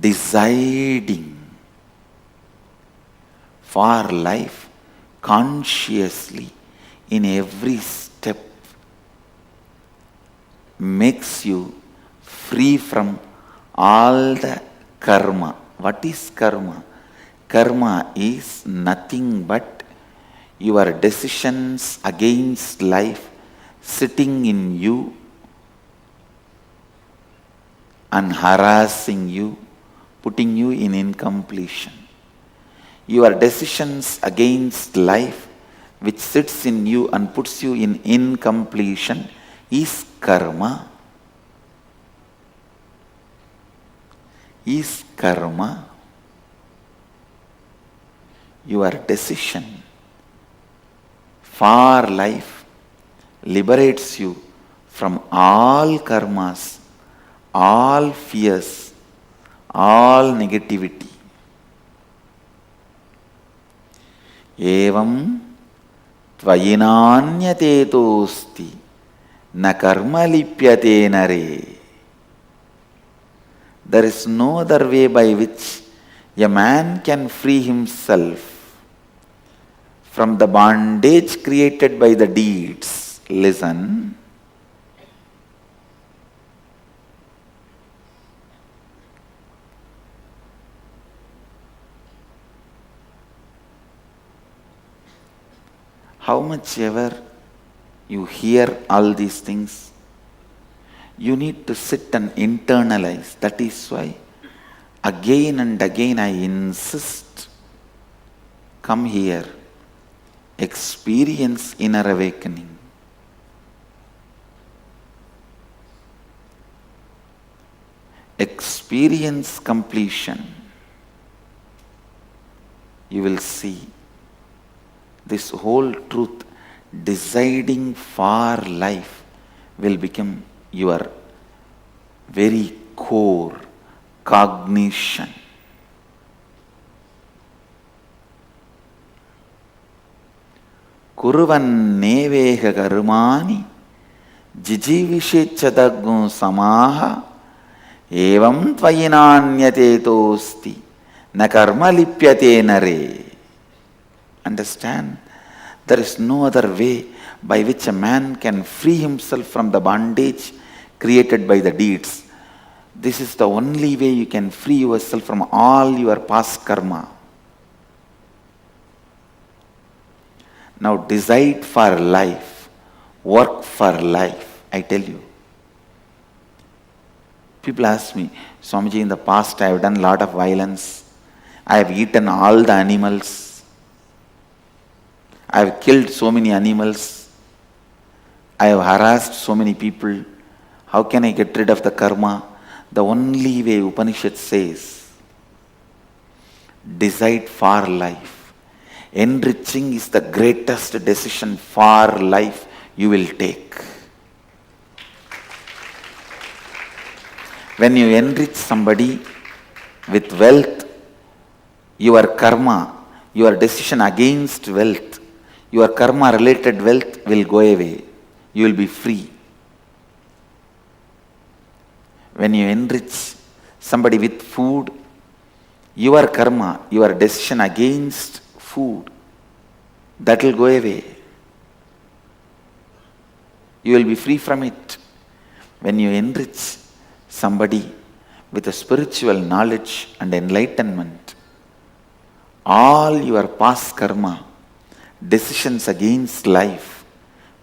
Deciding for life consciously in every step makes you free from all the karma. What is karma? Karma is nothing but your decisions against life sitting in you and harassing you, putting you in incompletion. Your decisions against life which sits in you and puts you in incompletion is karma. Is karma. Your decision for life liberates you from all karmas, all fears, all negativity. Evam tvayinanyate tosti na karma lipyate nare. There is no other way by which a man can free himself from the bondage created by the deeds. Listen. How much ever you hear all these things, you need to sit and internalize. That is why again and again I insist, come here, experience inner awakening. Experience completion. you will see this whole truth. Deciding for life will become your very core cognition. Kuruvanneveha karmani jijivishechadagum samaha evam tvayinanyatetosti na karma lipyate nare. Understand? There is no other way by which a man can free himself from the bondage created by the deeds. This is the only way you can free yourself from all your past karma. Now decide for life, work for life, I tell you. People ask me, Swamiji, in the past I have done a lot of violence. I have eaten all the animals. I have killed so many animals. I have harassed so many people. How can I get rid of the karma? The only way, Upanishad says, decide for life. Enriching is the greatest decision for life you will take. When you enrich somebody with wealth, your karma, your decision against wealth, your karma related wealth will go away. You will be free. When you enrich somebody with food, your karma, your decision against food, that will go away. You will be free from it. When you enrich somebody with a spiritual knowledge and enlightenment, all your past karma, decisions against life,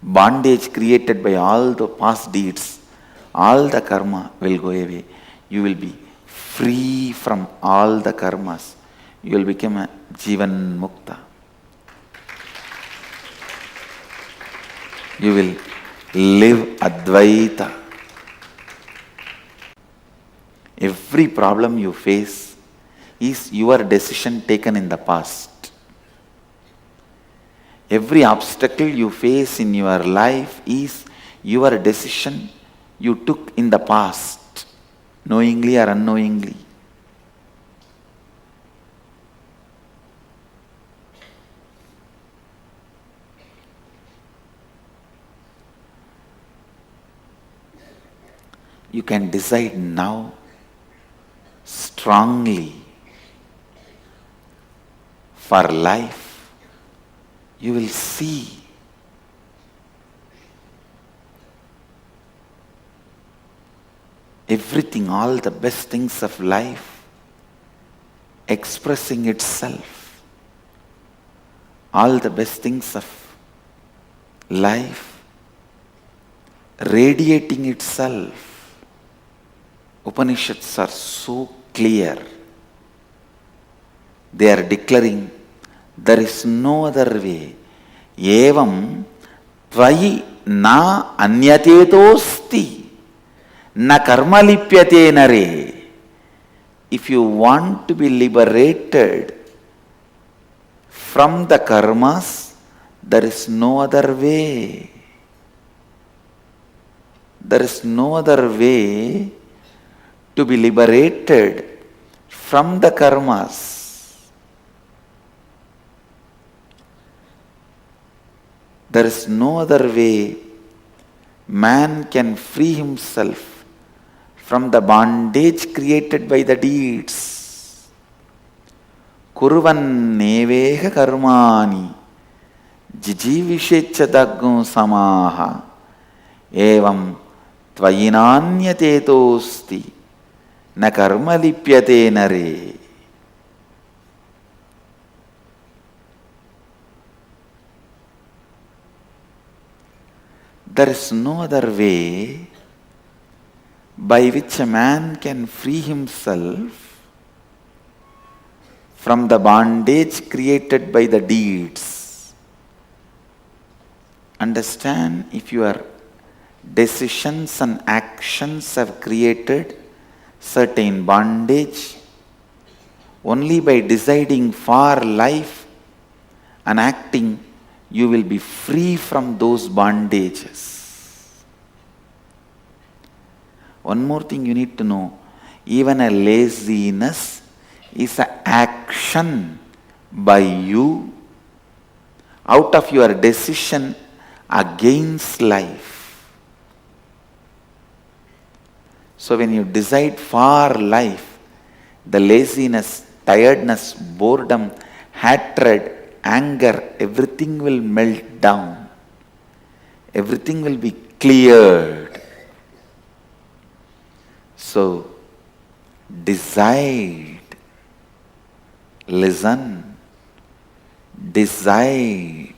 bondage created by all the past deeds, all the karma will go away. You will be free from all the karmas. You will become a Jivan Mukta. You will live Advaita. Every problem you face is your decision taken in the past. Every obstacle you face in your life is your decision you took in the past, knowingly or unknowingly. You can decide now strongly for life. You will see everything, all the best things of life expressing itself. All the best things of life radiating itself. Upanishads are so clear. They are declaring there is no other way. Evam tvayi na anyatetosti na karma lipyate nare. If you want to be liberated from the karmas, there is no other way. There is no other way to be liberated from the karmas. There is no other way man can free himself from the bondage created by the deeds. Kuruvanneveha karmani jijivishechadagum samaha evam tvayinanyatetosti na karma lipyate nare. There is no other way by which a man can free himself from the bondage created by the deeds. Understand, if your decisions and actions have created certain bondage, Only by deciding for life and acting, you will be free from those bondages. One more thing you need to know, even a laziness is an action by you out of your decision against life. So when you decide for life, the laziness, tiredness, boredom, hatred, anger, everything will melt down. Everything will be cleared. So, decide, listen, decide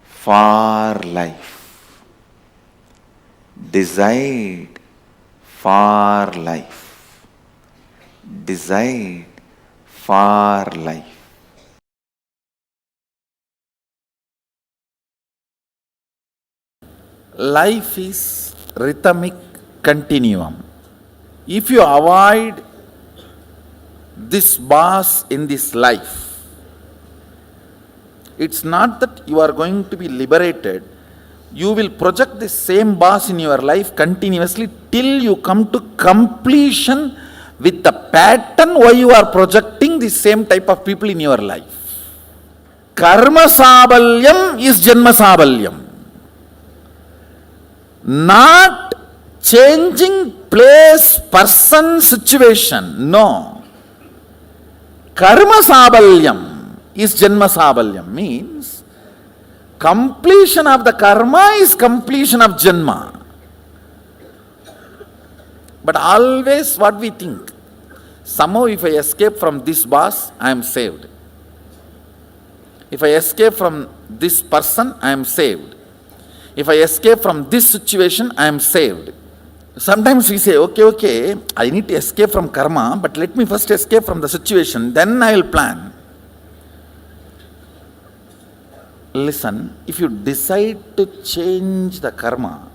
for life. Decide for life. Decide for life. Life is rhythmic continuum. If you avoid this boss in this life, it's not that you are going to be liberated. You will project the same boss in your life continuously till you come to completion with the pattern why you are projecting the same type of people in your life. Karma sabalyam is janma sabalyam. Not changing place, person, situation. No. Karma sabalyam is janma sabalyam. Means completion of the karma is completion of janma. But always what we think, somehow if I escape from this boss, I am saved. If I escape from this person, I am saved. If I escape from this situation, I am saved. Sometimes we say, okay, I need to escape from karma, but let me first escape from the situation, then I will plan. Listen, if you decide to change the karma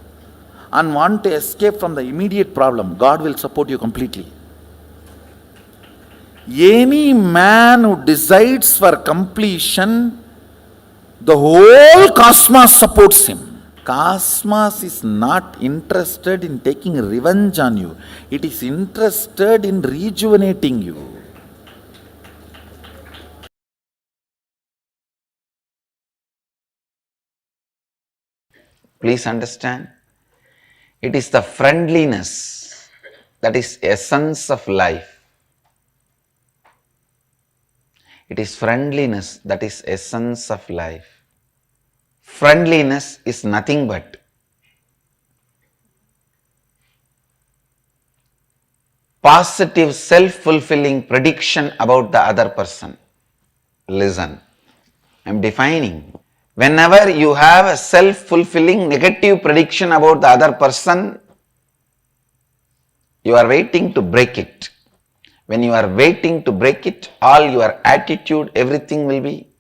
and want to escape from the immediate problem, God will support you completely. Any man who decides for completion, the whole cosmos supports him. Cosmos is not interested in taking revenge on you. It is interested in rejuvenating you. Please understand, it is the friendliness that is essence of life. It is friendliness that is essence of life. Friendliness is nothing but positive self-fulfilling prediction about the other person. Listen, I am defining. Whenever you have a self-fulfilling negative prediction about the other person, you are waiting to break it. When you are waiting to break it, all your attitude, everything will be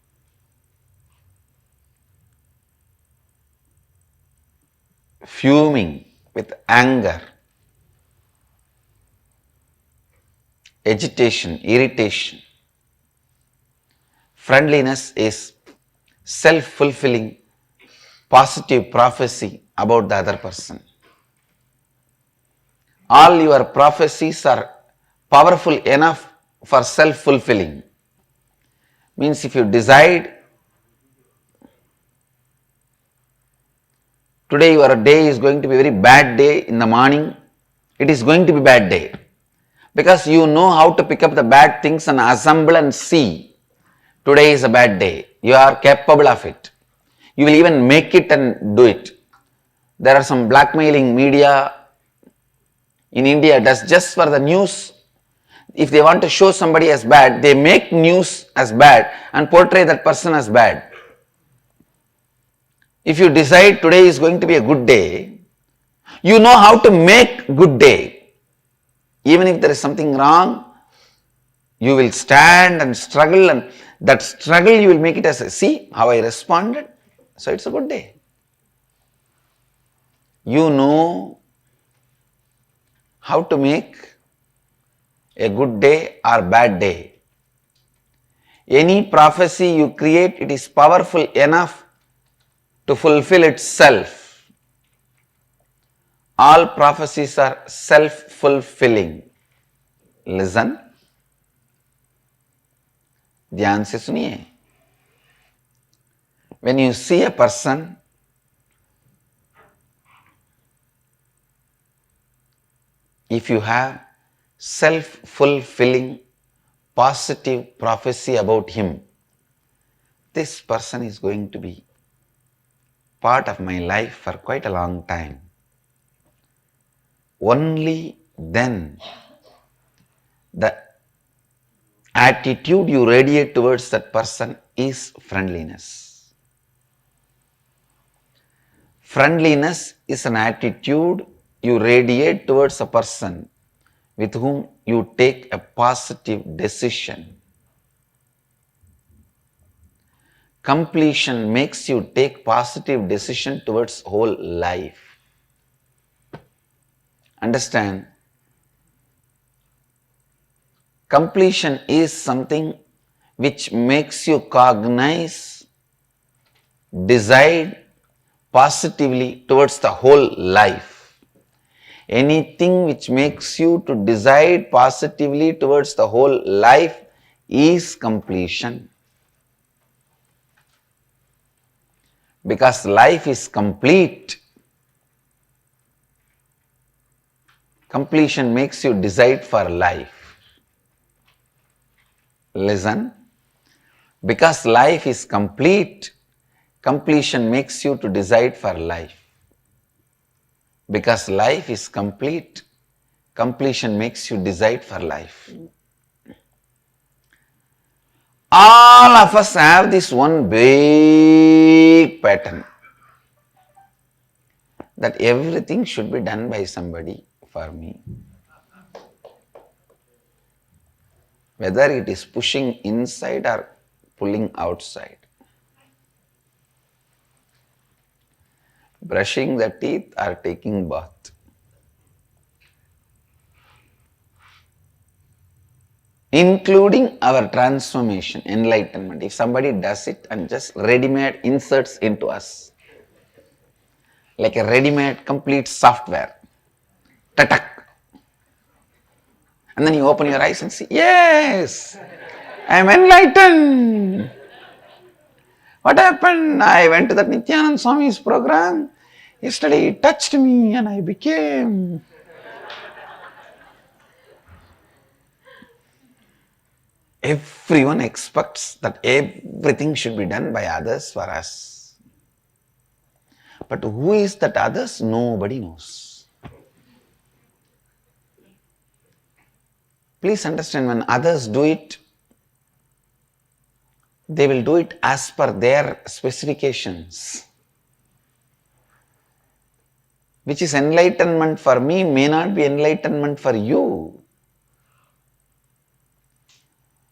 fuming with anger, agitation, irritation. Friendliness is self-fulfilling positive prophecy about the other person. All your prophecies are powerful enough for self-fulfilling. Means if you decide today your day is going to be a very bad day in the morning, it is going to be bad day. Because you know how to pick up the bad things and assemble and see. Today is a bad day. You are capable of it. You will even make it and do it. There are some blackmailing media in India that's just for the news. If they want to show somebody as bad, they make news as bad and portray that person as bad. If you decide today is going to be a good day, you know how to make good day. Even if there is something wrong, you will stand and struggle, and that struggle you will make it as a, see how I responded, so it's a good day. You know how to make a good day or bad day. Any prophecy you create, it is powerful enough to fulfill itself. All prophecies are self-fulfilling. Listen. ध्यान से सुनिए. When you see a person, if you have self-fulfilling positive prophecy about him, this person is going to be part of my life for quite a long time. Only then the attitude you radiate towards that person is friendliness. Friendliness is an attitude you radiate towards a person with whom you take a positive decision. Completion makes you take positive decision towards whole life. Understand? Completion is something which makes you cognize, decide positively towards the whole life. Anything which makes you to decide positively towards the whole life is completion. Because life is complete. Completion makes you decide for life. Listen. Because life is complete, completion makes you to decide for life. Because life is complete, completion makes you decide for life. All of us have this one big pattern that everything should be done by somebody for me. Whether it is pushing inside or pulling outside. Brushing the teeth or taking bath. Including our transformation, enlightenment. If somebody does it and just ready-made inserts into us, like a ready-made complete software, tatak. And then you open your eyes and see, yes, I am enlightened. What happened? I went to that Nithyananda Swami's program. Yesterday it touched me and I became. Everyone expects that everything should be done by others for us. But who is that others? Nobody knows. Please understand, when others do it, they will do it as per their specifications. Which is enlightenment for me may not be enlightenment for you.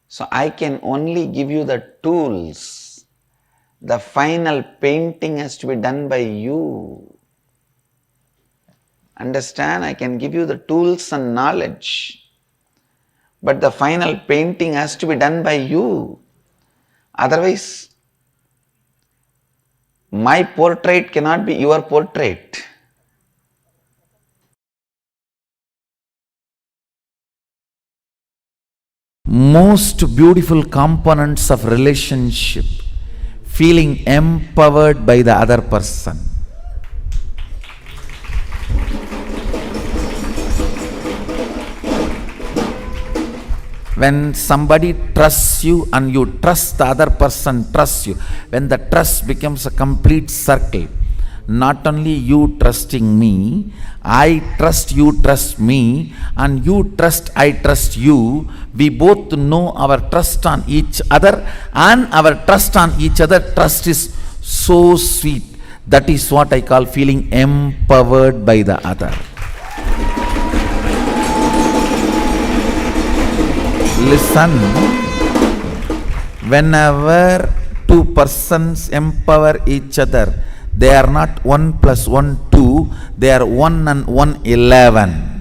So I can only give you the tools. The final painting has to be done by you. Understand? I can give you the tools and knowledge. But the final painting has to be done by you. Otherwise, my portrait cannot be your portrait. Most beautiful components of relationship, feeling empowered by the other person. When somebody trusts you and you trust the other person trusts you, when the trust becomes a complete circle, not only you trusting me, I trust you trust me, and you trust I trust you, we both know our trust on each other, and our trust on each other, trust is so sweet. That is what I call feeling empowered by the other. Listen, whenever two persons empower each other, they are not 1 + 1 2, they are 1 and 1 11.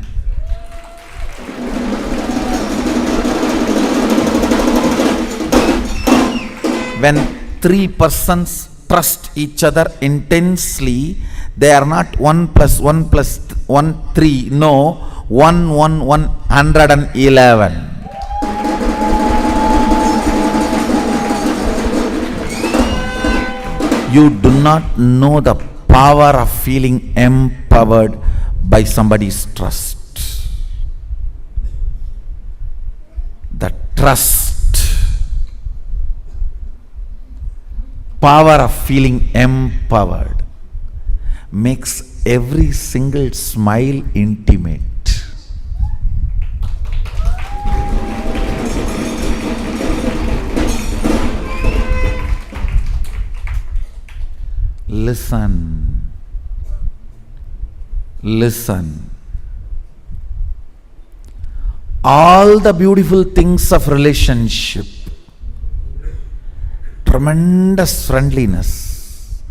when three persons trust each other intensely, they are not 1 plus 1 plus 1, 3. No, 1, 1, 111. You do not know the power of feeling empowered by somebody's trust. The trust, power of feeling empowered makes every single smile intimate. Listen. Listen. All the beautiful things of relationship, tremendous friendliness,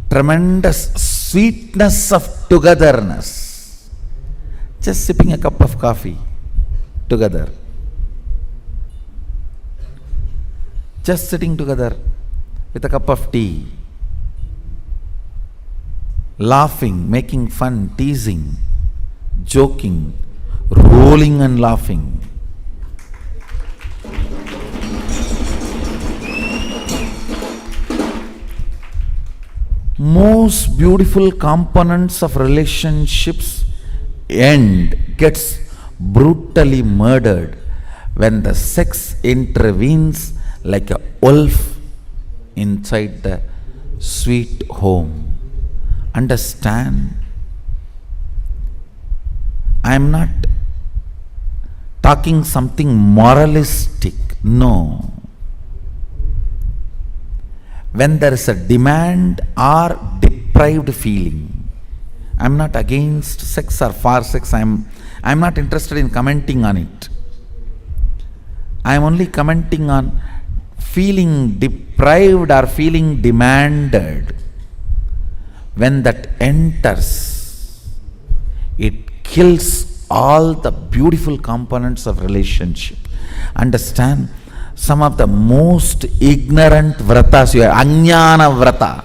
tremendous sweetness of togetherness, just sipping a cup of coffee together, just sitting together with a cup of tea, laughing, making fun, teasing, joking, rolling and laughing. Most beautiful components of relationships gets brutally murdered when the sex intervenes like a wolf inside the sweet home. Understand? I am not talking something moralistic. No. When there is a demand or deprived feeling, I am not against sex or for sex. I am not interested in commenting on it. I am only commenting on feeling deprived or feeling demanded. When that enters, it kills all the beautiful components of relationship. Understand? Some of the most ignorant vratas, ajnana vrata,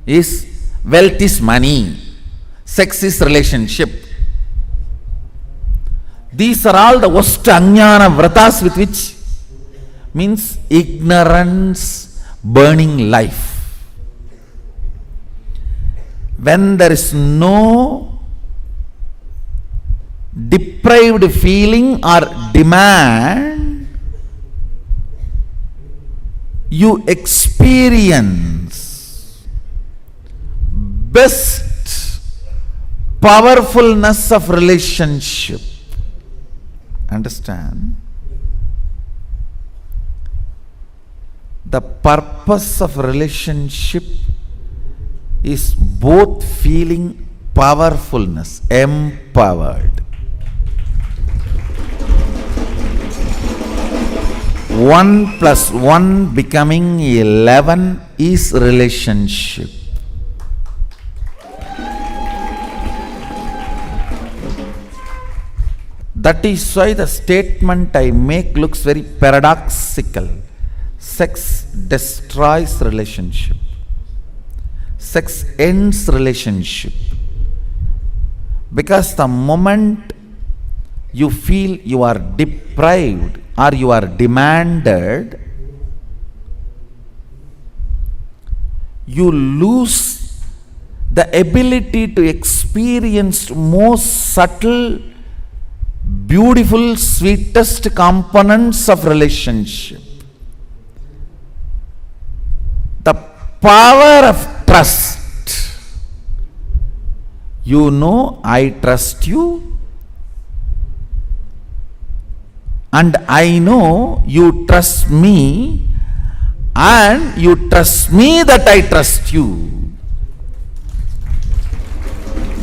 is wealth is money, sex is relationship. These are all the worst ajnana vratas with which means ignorance burning life. When there is no deprived feeling or demand, you experience best powerfulness of relationship. Understand? The purpose of relationship is both feeling powerfulness, empowered. 1 plus 1 becoming 11 is relationship. That is why the statement I make looks very paradoxical. Sex destroys relationship. Sex ends relationship. Because the moment you feel you are deprived or you are demanded, you lose the ability to experience most subtle, beautiful, sweetest components of relationship. The power of trust. You know, I trust you, and I know you trust me, and you trust me that I trust you.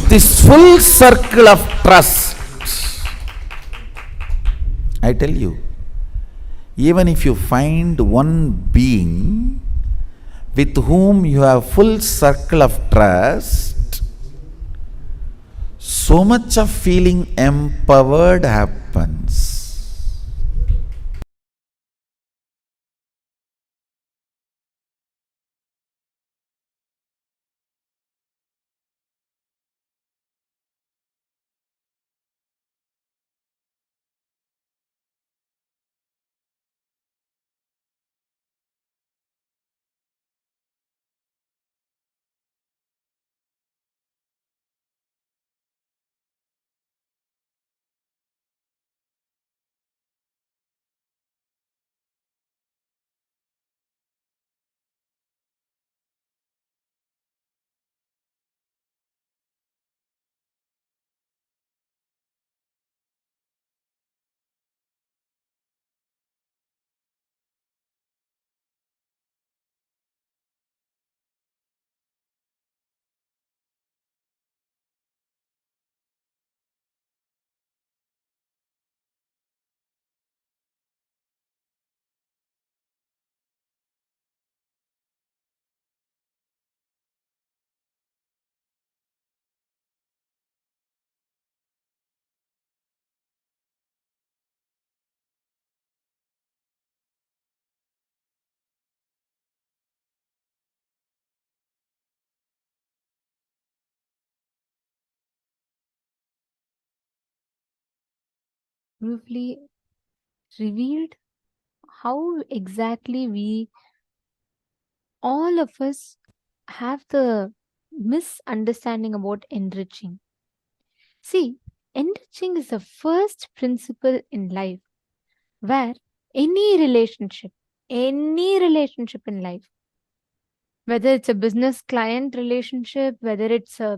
This full circle of trust, I tell you, even if you find one being with whom you have full circle of trust, so much of feeling empowered happens. beautifully revealed how exactly we, all of us, have the misunderstanding about enriching. See, enriching is the first principle in life where any relationship in life, whether it's a business client relationship, whether it's a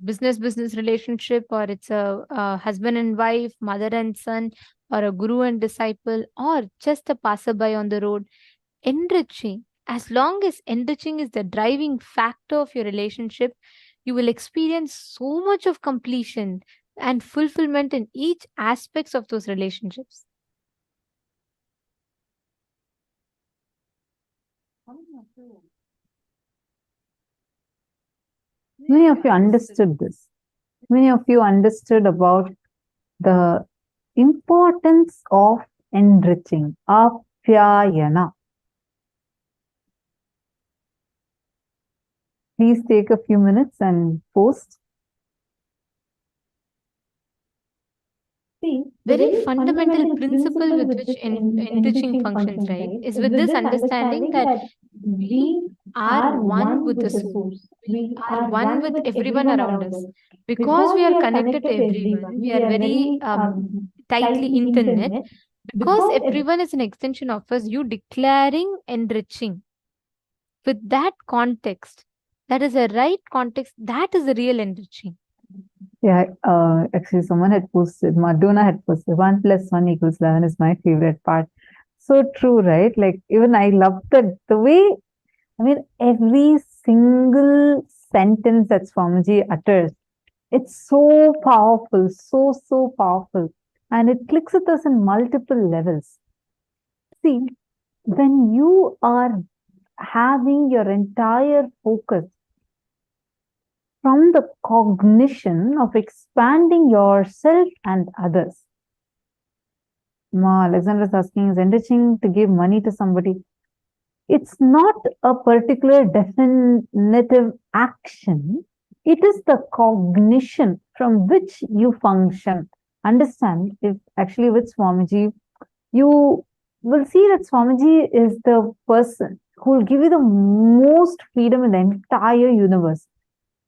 business relationship, or it's a husband and wife, mother and son, or a guru and disciple, or just a passerby on the road, enriching, as long as enriching is the driving factor of your relationship, you will experience so much of completion and fulfillment in each aspects of those relationships. Many of you understood this. Many of you understood about the importance of enriching, apyayana. Please take a few minutes and post. See, the Very fundamental principle with which enriching functions, right, is with this understanding that we are one with the source. We are one with everyone around us. Because we are connected to everyone, we are very tightly internet. Because everyone is an extension of us, you declaring enriching with that context, that is a right context, that is the real enriching. Yeah, actually, someone had posted, Madonna had posted, 1 + 1 = 11 is my favorite part. So true, right? Like, even I love the way, I mean, every single sentence that Swamiji utters, it's so powerful, so powerful. And it clicks with us in multiple levels. See, when you are having your entire focus from the cognition of expanding yourself and others. Alexander is asking, is enriching to give money to somebody? It's not a particular definitive action. It is the cognition from which you function. Understand, if actually with Swamiji, you will see that Swamiji is the person who will give you the most freedom in the entire universe.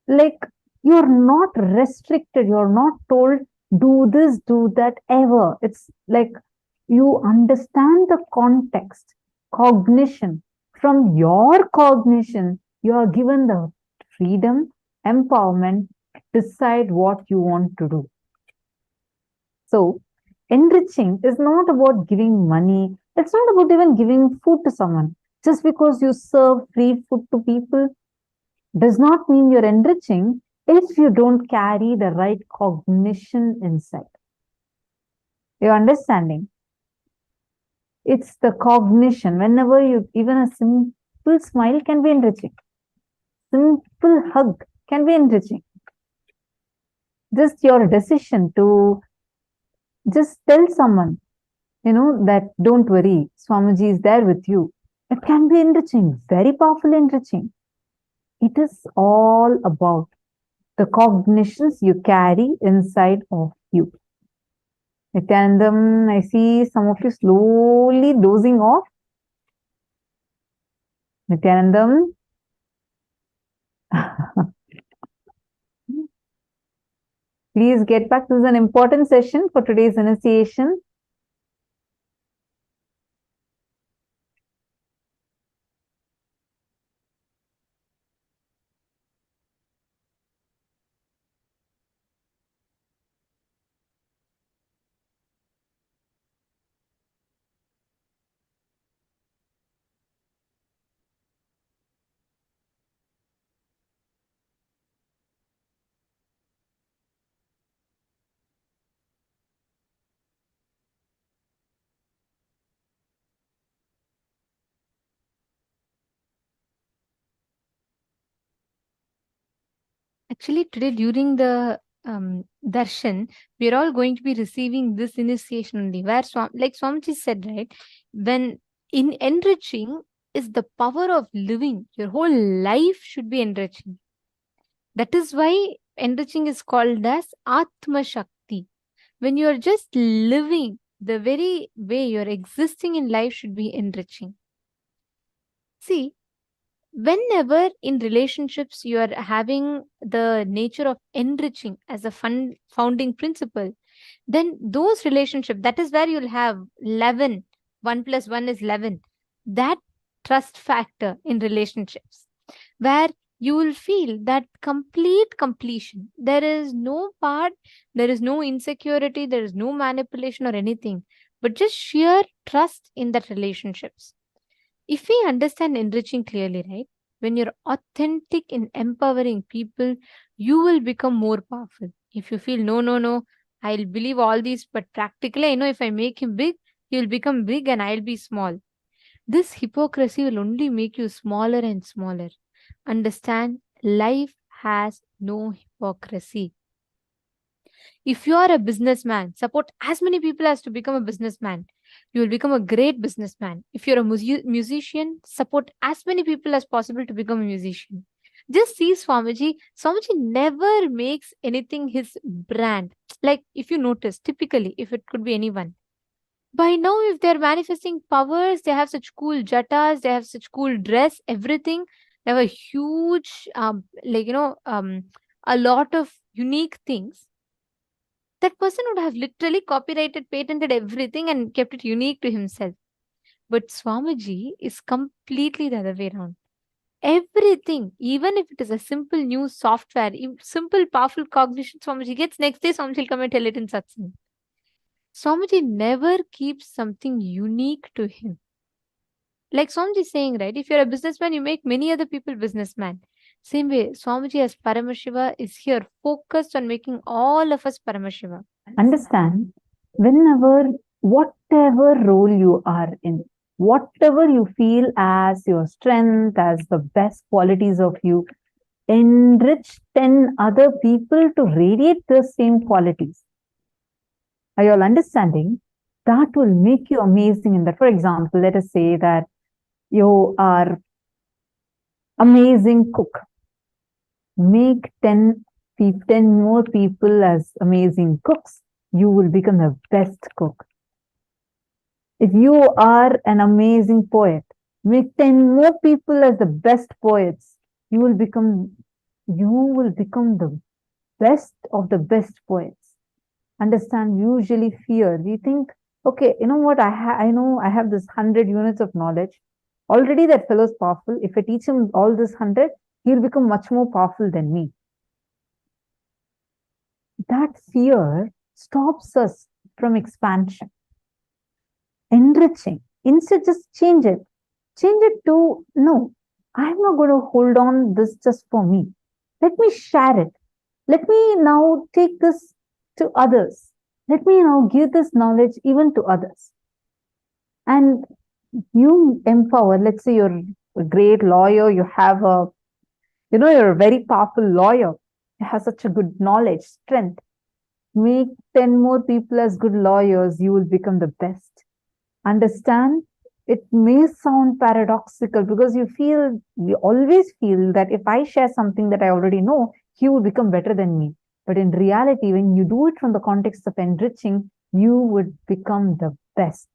Like, you're not restricted, you're not told, do this, do that, ever. It's like you understand the context, cognition. From your cognition, you are given the freedom, empowerment, decide what you want to do. So, enriching is not about giving money. It's not about even giving food to someone. Just because you serve free food to people does not mean you're enriching if you don't carry the right cognition inside. You're understanding? It's the cognition. Whenever you, even a simple smile can be enriching. Simple hug can be enriching. Just your decision to just tell someone, that don't worry, Swamiji is there with you. It can be enriching, very powerful enriching. It is all about the cognitions you carry inside of you. Nithyanandam, I see some of you slowly dozing off. Nithyanandam. Please get back. This is an important session for today's initiation. Actually, today during the darshan, we are all going to be receiving this initiation only, where like Swamiji said, right? When in enriching is the power of living, your whole life should be enriching. That is why enriching is called as Atma Shakti. when you're just living, the very way you're existing in life should be enriching. See, whenever in relationships you are having the nature of enriching as a founding principle, then those relationships, that is where you'll have 11, 1 plus 1 is 11, that trust factor in relationships, where you will feel that complete completion. There is no part, there is no insecurity, there is no manipulation or anything, but just sheer trust in that relationships. If we understand enriching clearly, right, when you're authentic in empowering people, you will become more powerful. If you feel, no, no, no, I'll believe all these, but practically, I know if I make him big, he will become big and I'll be small. This hypocrisy will only make you smaller and smaller. Understand, life has no hypocrisy. If you are a businessman, support as many people as to become a businessman. You will become a great businessman. If you're a musician, support as many people as possible to become a musician. Just see Swamiji. Swamiji never makes anything his brand. Like if you notice, typically, if it could be anyone, by now, if they're manifesting powers, they have such cool jatas, they have such cool dress, everything. They have a huge, a lot of unique things. That person would have literally copyrighted, patented everything and kept it unique to himself. But Swamiji is completely the other way around. Everything, even if it is a simple new software, simple powerful cognition Swamiji gets, next day Swamiji will come and tell it in satsang. Swamiji never keeps something unique to him. Like Swamiji is saying, right? If you're a businessman, you make many other people businessman. Same way, Swamiji as Paramashiva is here focused on making all of us Paramashiva. Understand, whenever, whatever role you are in, whatever you feel as your strength, as the best qualities of you, enrich 10 other people to radiate the same qualities. Are you all understanding? That will make you amazing in that. For example, let us say that you are amazing cook. Make 10 more people as amazing cooks. You will become the best cook. If you are an amazing poet, make 10 more people as the best poets. You will become the best of the best poets. Understand, usually fear. We think, okay, you know what, I know I have this 100 units of knowledge. Already that fellow is powerful. If I teach him all this 100, he'll become much more powerful than me. That fear stops us from expansion. Enriching. Instead, just change it. Change it to, no, I'm not going to hold on this just for me. Let me share it. Let me now take this to others. Let me now give this knowledge even to others. And you empower, let's say you're a great lawyer, you have you're a very powerful lawyer, you have such a good knowledge, strength. Make 10 more people as good lawyers, you will become the best. Understand? It may sound paradoxical because you always feel that if I share something that I already know, he will become better than me. But in reality, when you do it from the context of enriching, you would become the best.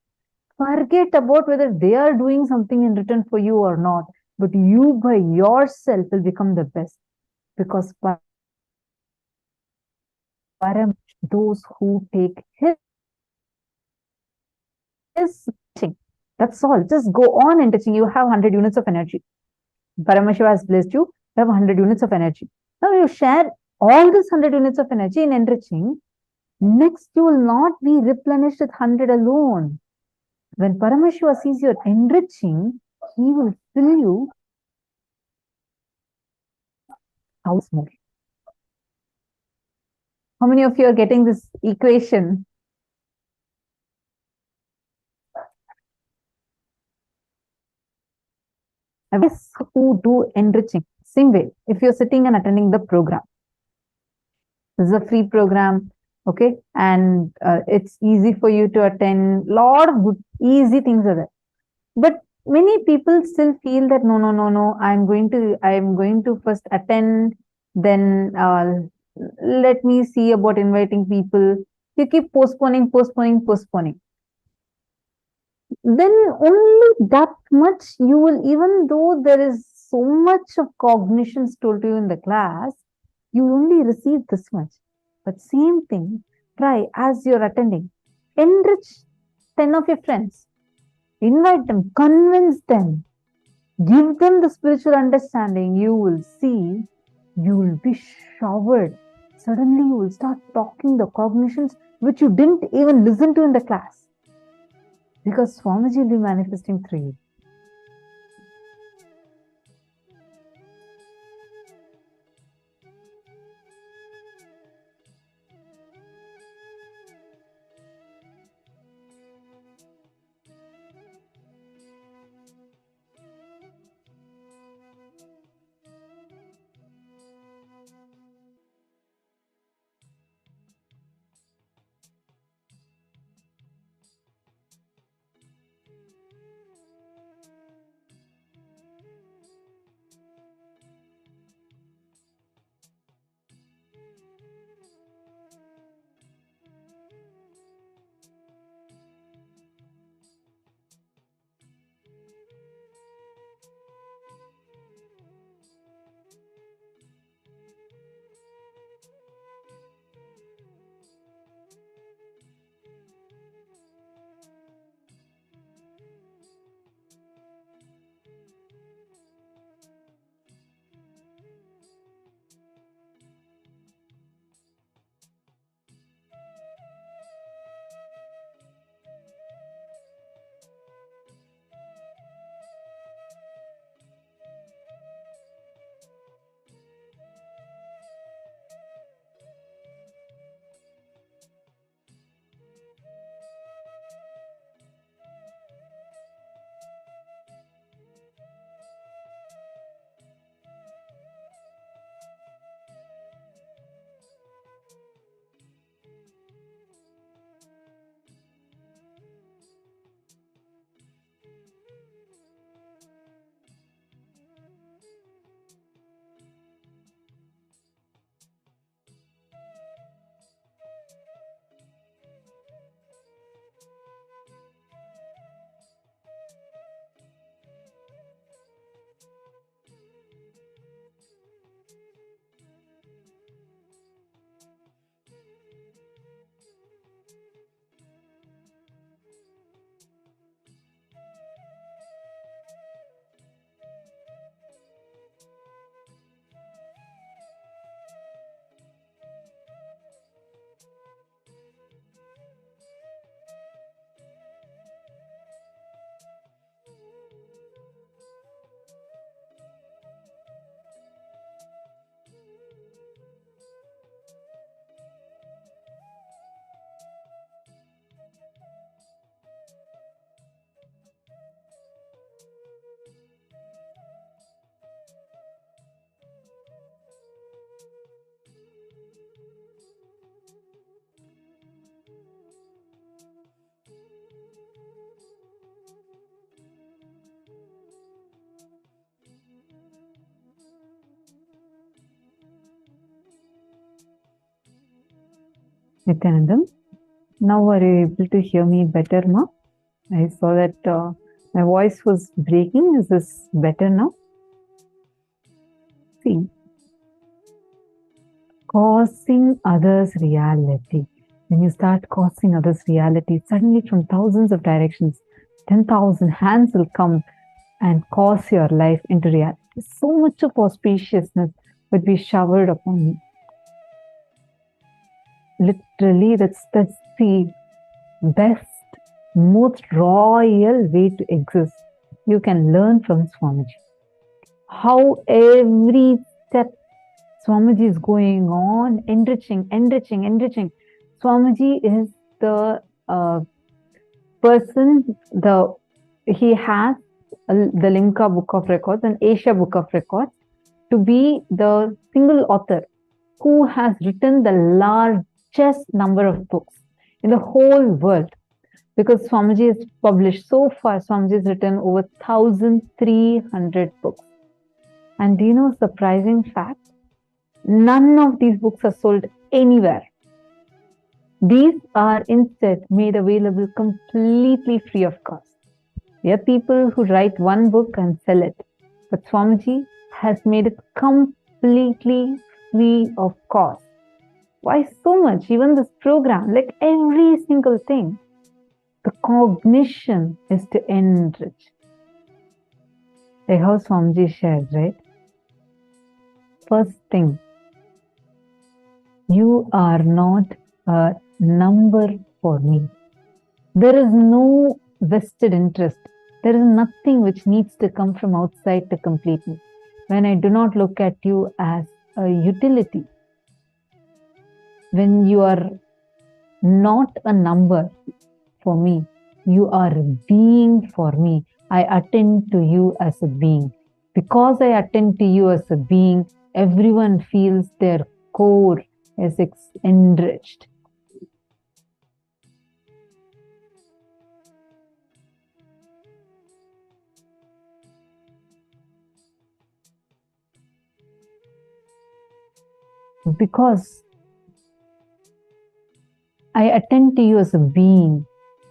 Forget about whether they are doing something in return for you or not, but you by yourself will become the best. Because those who take his teaching, that's all. Just go on enriching. You have 100 units of energy. Paramashiva has blessed you. You have 100 units of energy. Now you share all this 100 units of energy in enriching. Next, you will not be replenished with 100 alone. When Paramashiva sees you enriching, he will fill you house more. How many of you are getting this equation? Who do enriching? Same way, if you're sitting and attending the program, this is a free program, okay, and it's easy for you to attend. Lot of good, easy things are there, but many people still feel that no. I'm going to first attend, then let me see about inviting people. You keep postponing, then only that much you will, even though there is so much of cognitions told to you in the class, you only receive this much. But same thing, try as you're attending. Enrich 10 of your friends. Invite them, convince them, give them the spiritual understanding. You will see, you will be showered. Suddenly you will start talking the cognitions which you didn't even listen to in the class. Because Swamiji will be manifesting through you. Nithyanandam, now are you able to hear me better now? I saw that my voice was breaking. Is this better now? See, causing others reality. When you start causing others reality, suddenly from thousands of directions, 10,000 hands will come and cause your life into reality. So much of auspiciousness would be showered upon you. Literally, that's the best, most royal way to exist. You can learn from Swamiji. How every step Swamiji is going on, enriching. Swamiji is the person, he has the Limca Book of Records and Asia Book of Records to be the single author who has written the largest number of books in the whole world. Because Swamiji has published so far, Swamiji has written over 1,300 books. And do you know a surprising fact? None of these books are sold anywhere. These are instead made available completely free of cost. There are people who write one book and sell it, but Swamiji has made it completely free of cost. Why so much? Even this program, like every single thing, the cognition is to enrich. Like how Swamiji shared, right? First thing, you are not a number for me. There is no vested interest. There is nothing which needs to come from outside to complete me. When I do not look at you as a utility, when you are not a number for me, you are a being for me. I attend to you as a being. Because I attend to you as a being, everyone feels their core is enriched. Because I attend to you as a being,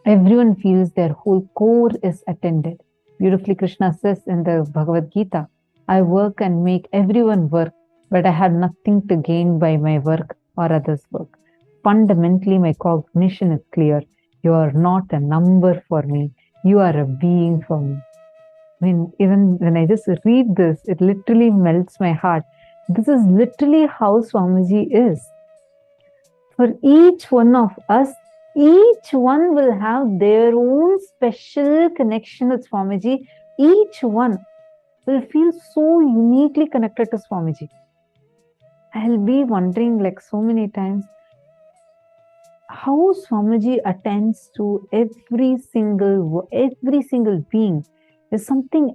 everyone feels their whole core is attended. Beautifully, Krishna says in the Bhagavad Gita, I work and make everyone work, but I have nothing to gain by my work or others' work. Fundamentally, my cognition is clear. You are not a number for me. You are a being for me. I mean, even when I just read this, it literally melts my heart. This is literally how Swamiji is. For each one of us, each one will have their own special connection with Swamiji. Each one will feel so uniquely connected to Swamiji. I'll be wondering like so many times, how Swamiji attends to every single being is something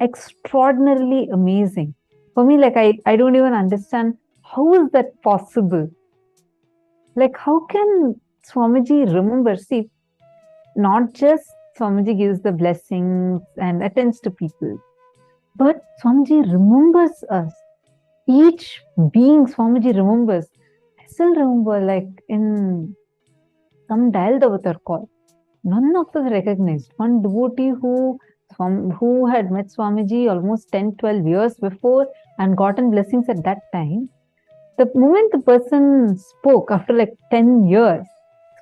extraordinarily amazing. For me, like I don't even understand how is that possible. Like how can Swamiji remember? See, not just Swamiji gives the blessings and attends to people, but Swamiji remembers us. Each being Swamiji remembers. I still remember like in some dialed avatar call, none of us recognized. One devotee who had met Swamiji almost 10-12 years before and gotten blessings at that time, the moment the person spoke after like 10 years,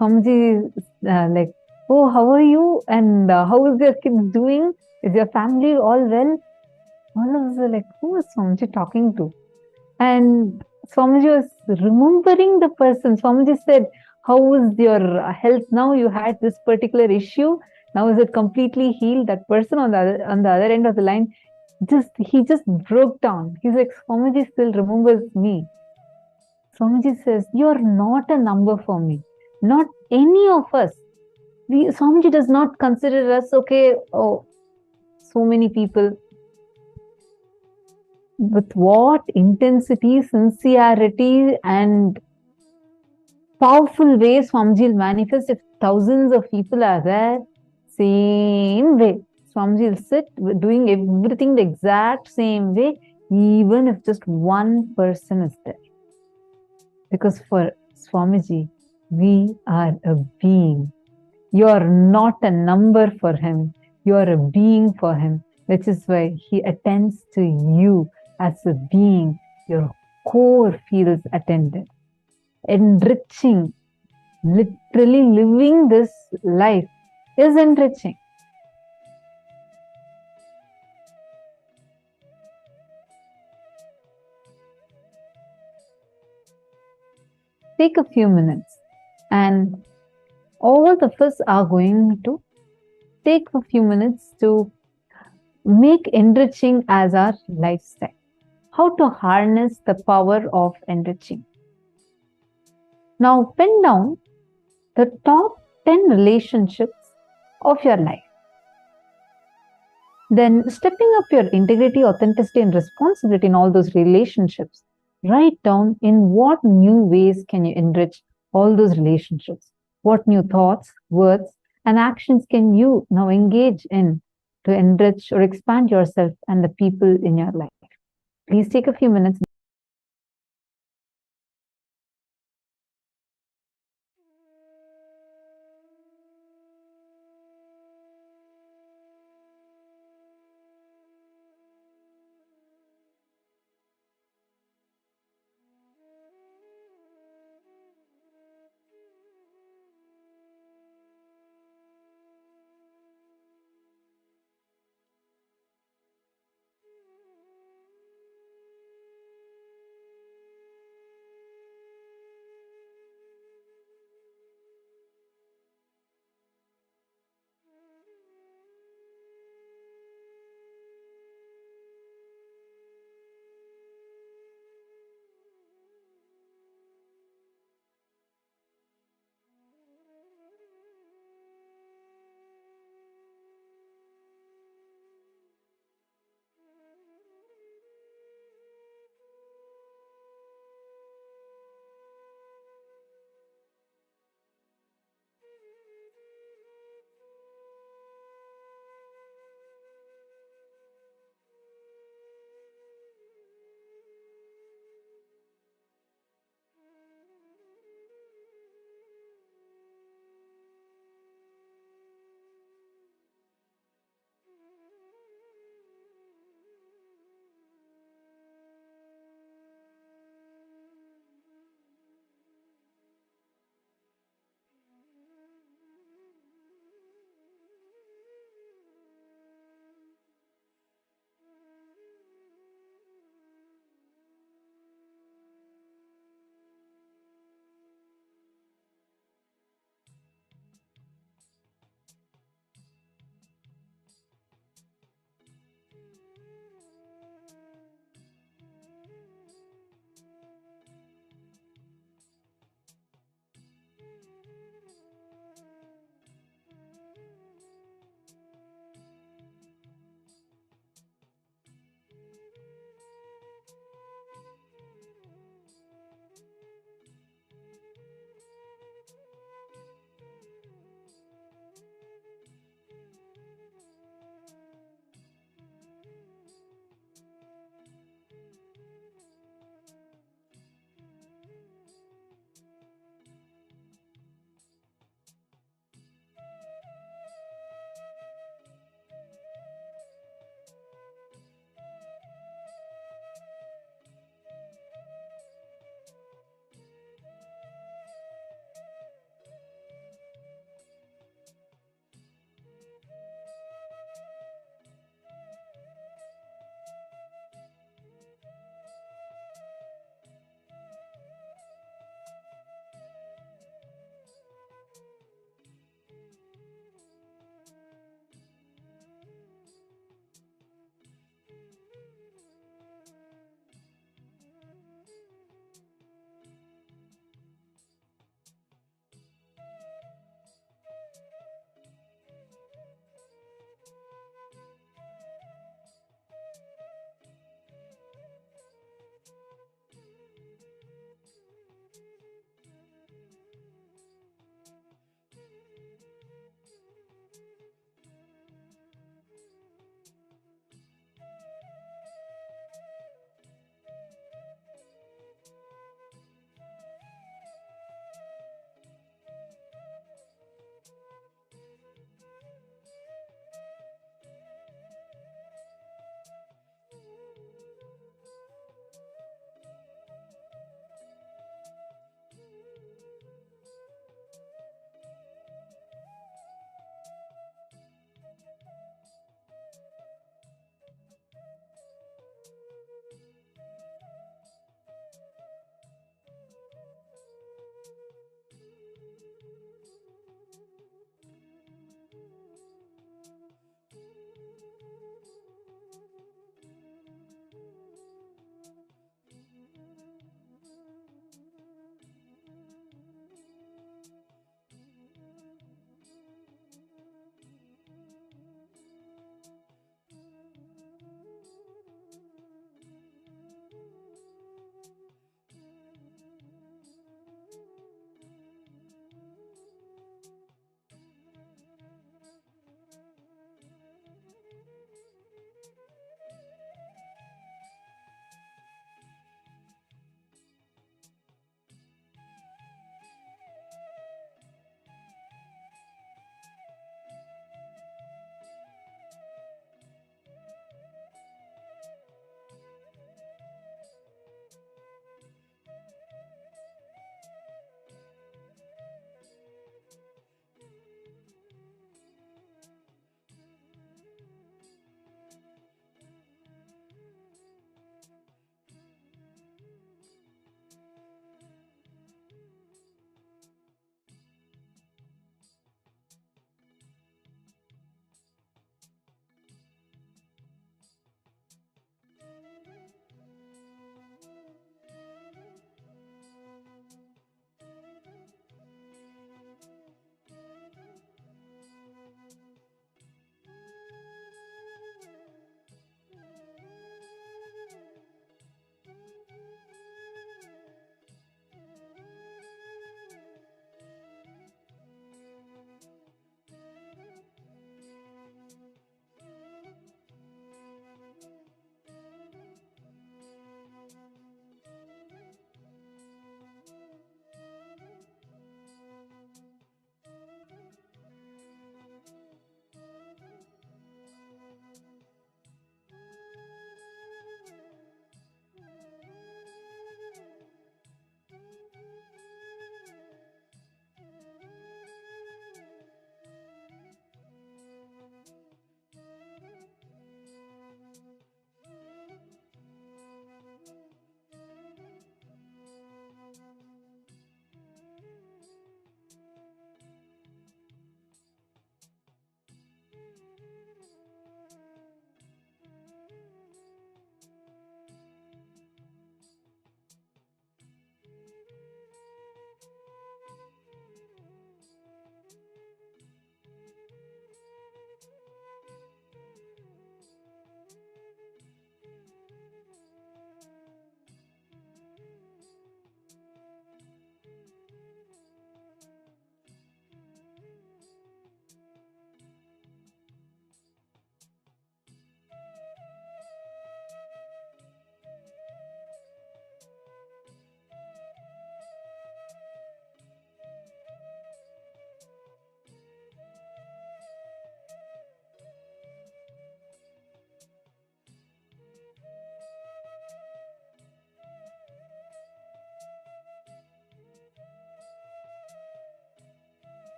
Swamiji like, oh, how are you? And how is your kids doing? Is your family all well? All of us are like, who is Swamiji talking to? And Swamiji was remembering the person. Swamiji said, how is your health now? You had this particular issue. Now is it completely healed? That person on the other end of the line, he just broke down. He's like, Swamiji still remembers me. Swamiji says, you're not a number for me. Not any of us. Swamiji does not consider us, okay, oh, so many people. With what intensity, sincerity, and powerful way Swamiji will manifest if thousands of people are there, same way. Swamiji will sit doing everything the exact same way, even if just one person is there. Because for Swamiji, we are a being. You are not a number for him. You are a being for him, which is why he attends to you as a being. Your core feels attended. Enriching, literally living this life is enriching. Take a few minutes, and all of us are going to take a few minutes to make enriching as our lifestyle. How to harness the power of enriching. Now, pen down the top 10 relationships of your life. Then, stepping up your integrity, authenticity, and responsibility in all those relationships, write down in what new ways can you enrich all those relationships. What new thoughts, words, and actions can you now engage in to enrich or expand yourself and the people in your life? Please take a few minutes.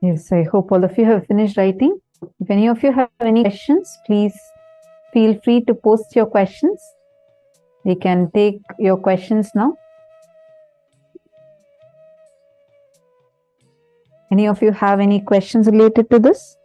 Yes, I hope all of you have finished writing. If any of you have any questions, please feel free to post your questions. We can take your questions now. Any of you have any questions related to this?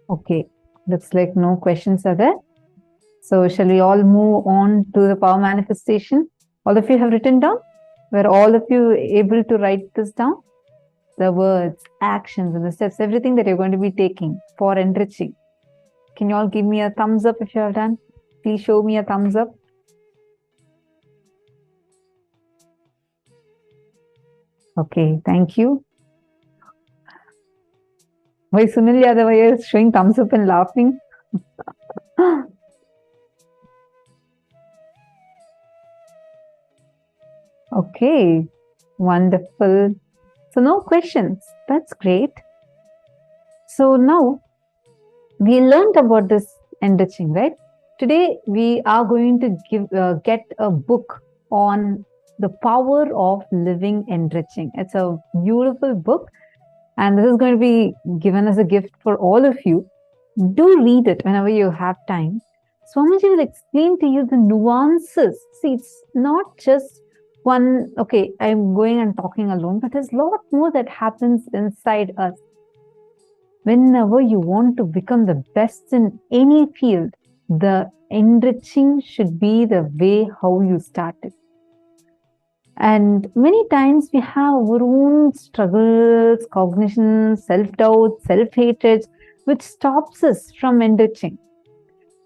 Okay, looks like no questions are there. So shall we all move on to the power manifestation? All of you have written down? Were all of you able to write this down? The words, actions, and the steps, everything that you're going to be taking for enriching. Can you all give me a thumbs up if you have done? Please show me a thumbs up. Okay, thank you. Why Sunil Yadav is showing thumbs up and laughing? Okay, wonderful. So no questions. That's great. So now we learned about this enriching, right? Today we are going to get a book on the power of living enriching. It's a beautiful book, and this is going to be given as a gift for all of you. Do read it whenever you have time. Swamiji will explain to you the nuances. See, it's not just one, okay, I'm going and talking alone, but there's a lot more that happens inside us. Whenever you want to become the best in any field, the enriching should be the way how you start it. And many times we have our own struggles, cognitions, self-doubt, self-hatred, which stops us from enriching.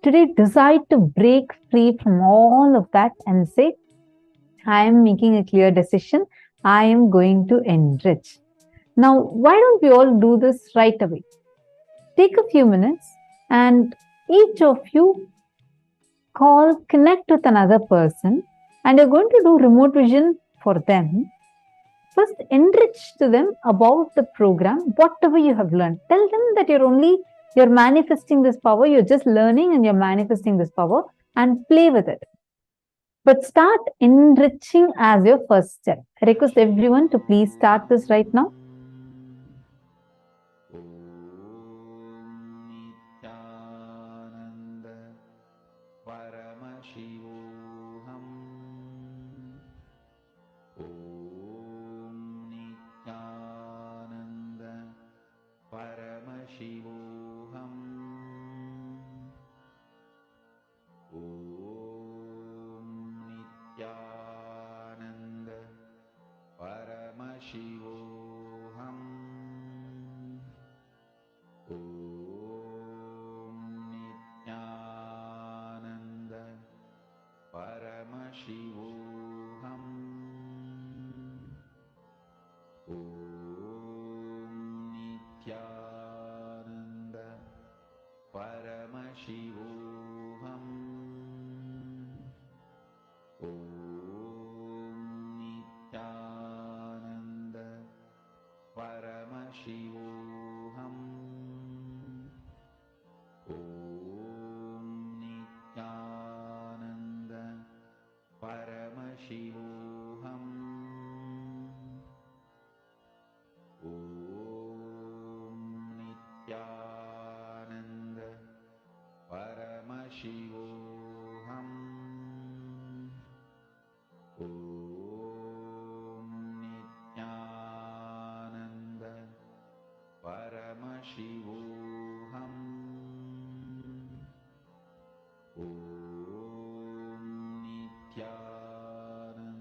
Today, decide to break free from all of that and say, I am making a clear decision. I am going to enrich. Now, why don't we all do this right away? Take a few minutes and each of you connect with another person, and you're going to do remote vision for them. First, enrich to them about the program, whatever you have learned. Tell them that you're manifesting this power, you're just learning and you're manifesting this power, and play with it. But start enriching as your first step. I request everyone to please start this right now. Paramashivoham. Om Nithyananda Paramashivoham. Om Nithyananda Paramashivoham. Om Nithyananda Paramashivoham. Om Nithyananda Paramashivoham. Om Nithyananda Paramashivoham. Om Nithyananda Paramashivoham. Om Nithyananda Paramashivoham. Om Nithyananda Paramashivoham. Om Nithyananda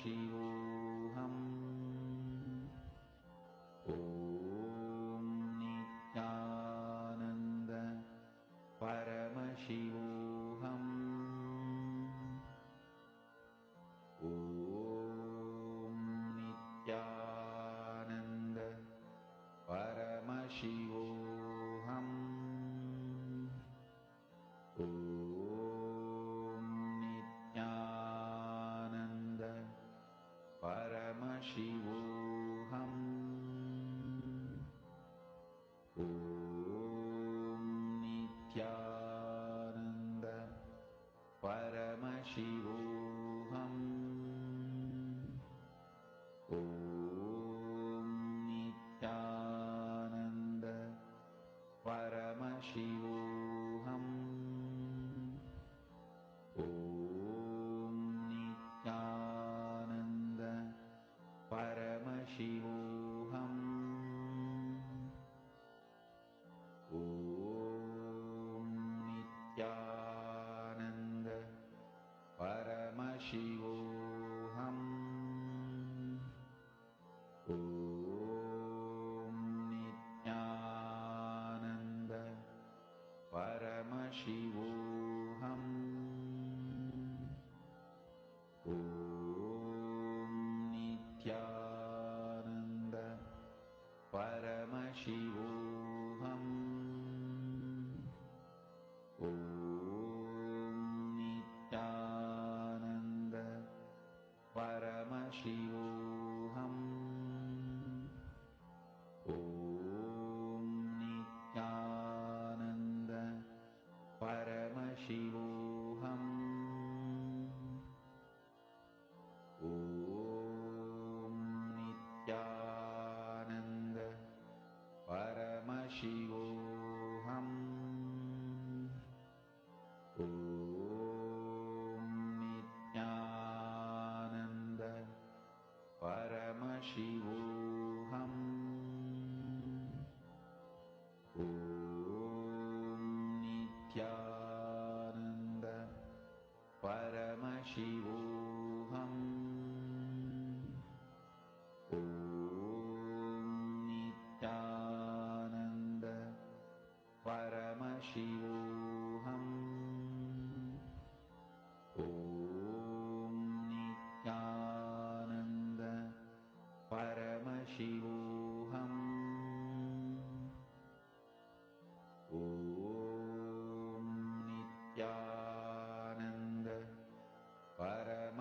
Paramashivoham. Om Nithyananda Paramashivoham. Om Nithyananda Paramashivoham. Om Nithyananda Paramashivoham. Om Nithyananda Paramashivoham. Om Nithyananda Paramashivoham. Om Nithyananda Paramashivoham. Om Nithyananda Paramashivoham. Om Nithyananda Paramashivoham. Om Nithyananda Paramashivoham. Om Nithyananda Paramashivoham. Om Nithyananda Paramashivoham. Om Nithyananda Paramashivoham. Om Nithyananda Paramashivoham. Om Nithyananda Paramashivoham. Om Nithyananda Paramashivoham. Om Nithyananda Paramashivoham. Om Nithyananda Paramashivoham.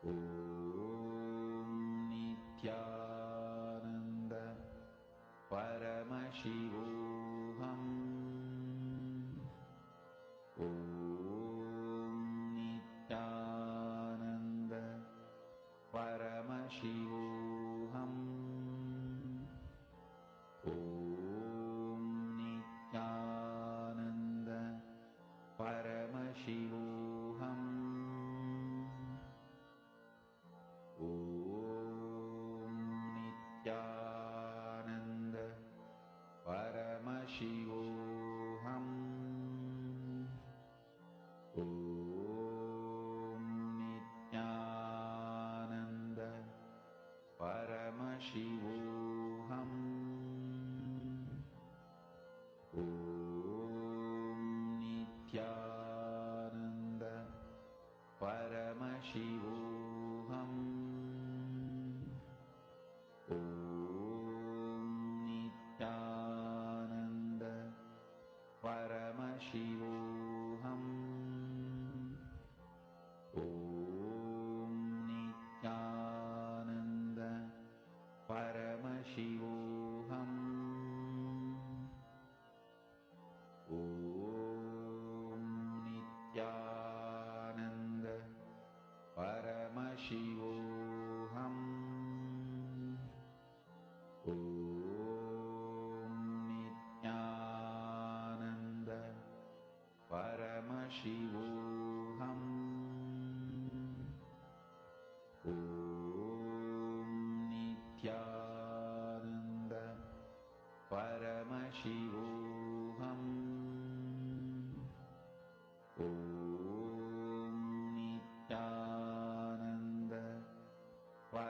Om Nithyananda Paramashivoham. Om Nithyananda Paramashivoham. Om Nithyananda Paramashivoham. Om Nithyananda Paramashivoham. Om Nithyananda Paramashivoham. Om Nithyananda Paramashivoham. Om Nithyananda Paramashivoham. Om Nithyananda Paramashivoham. Om Nithyananda Paramashivoham. Om Nithyananda Paramashivoham. Om Nithyananda Paramashivoham. Om Nithyananda Paramashivoham. Om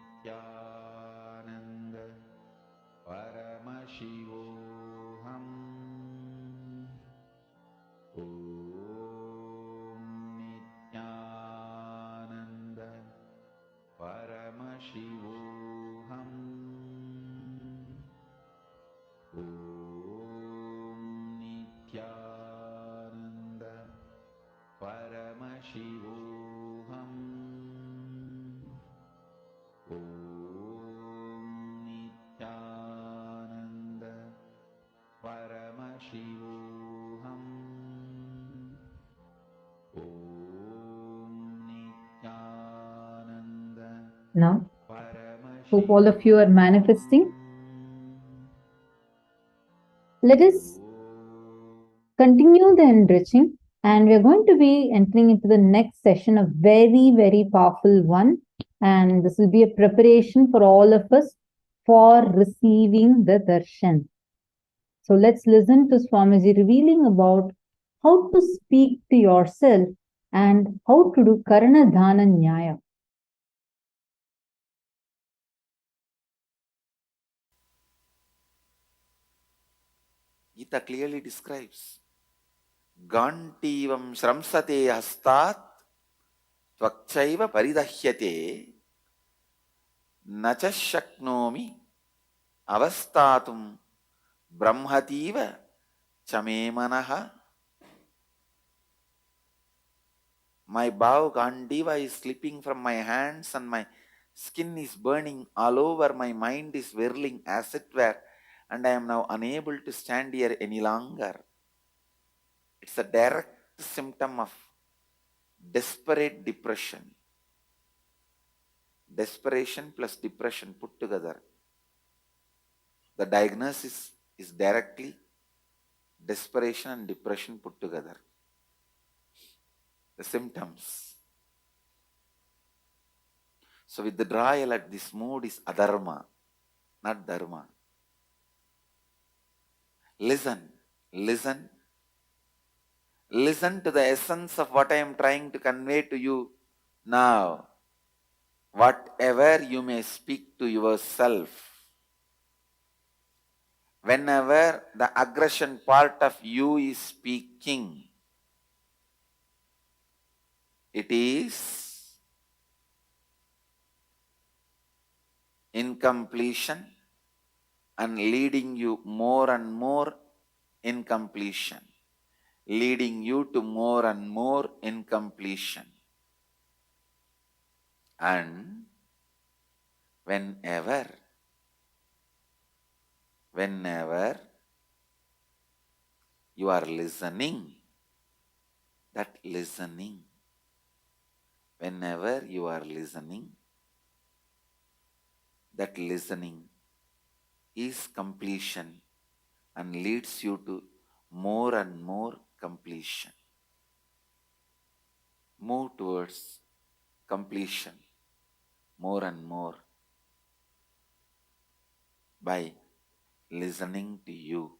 Nithyananda Paramashivoham. Om Nithyananda Paramashivoham. Om Nithyananda Paramashivoham. Om Nithyananda Paramashivoham. Om Nithyananda Paramashivoham. Om Nithyananda Now, hope all of Paramashivoham. you are manifesting. Let us continue the enriching, and we're going to be entering into the next session, a very, very powerful one. And this will be a preparation for all of us for receiving the darshan. So let's listen to Swamiji revealing about how to speak to yourself and how to do Karna Dana Nyaya. Gita clearly describes Gantivam Shramsate Hastat Tvakchaiva Paridahyate Nacha Shaknomi Avastatum Brahmativa Chame Manaha. My bow Gandiva is slipping from my hands and my skin is burning all over. My mind is whirling as it were, and I am now unable to stand here any longer. It's a direct symptom of desperate depression. Desperation plus depression put together. The diagnosis is directly desperation and depression put together. The symptoms. So withdrawal at this mood is adharma, not dharma. Listen, listen. Listen to the essence of what I am trying to convey to you now. Whatever you may speak to yourself, whenever the aggression part of you is speaking, It is incompletion and leading you more and more incompletion, leading you to more and more incompletion. And whenever you are listening, whenever you are listening, that listening is completion and leads you to more and more completion. Move towards completion more and more by listening to you.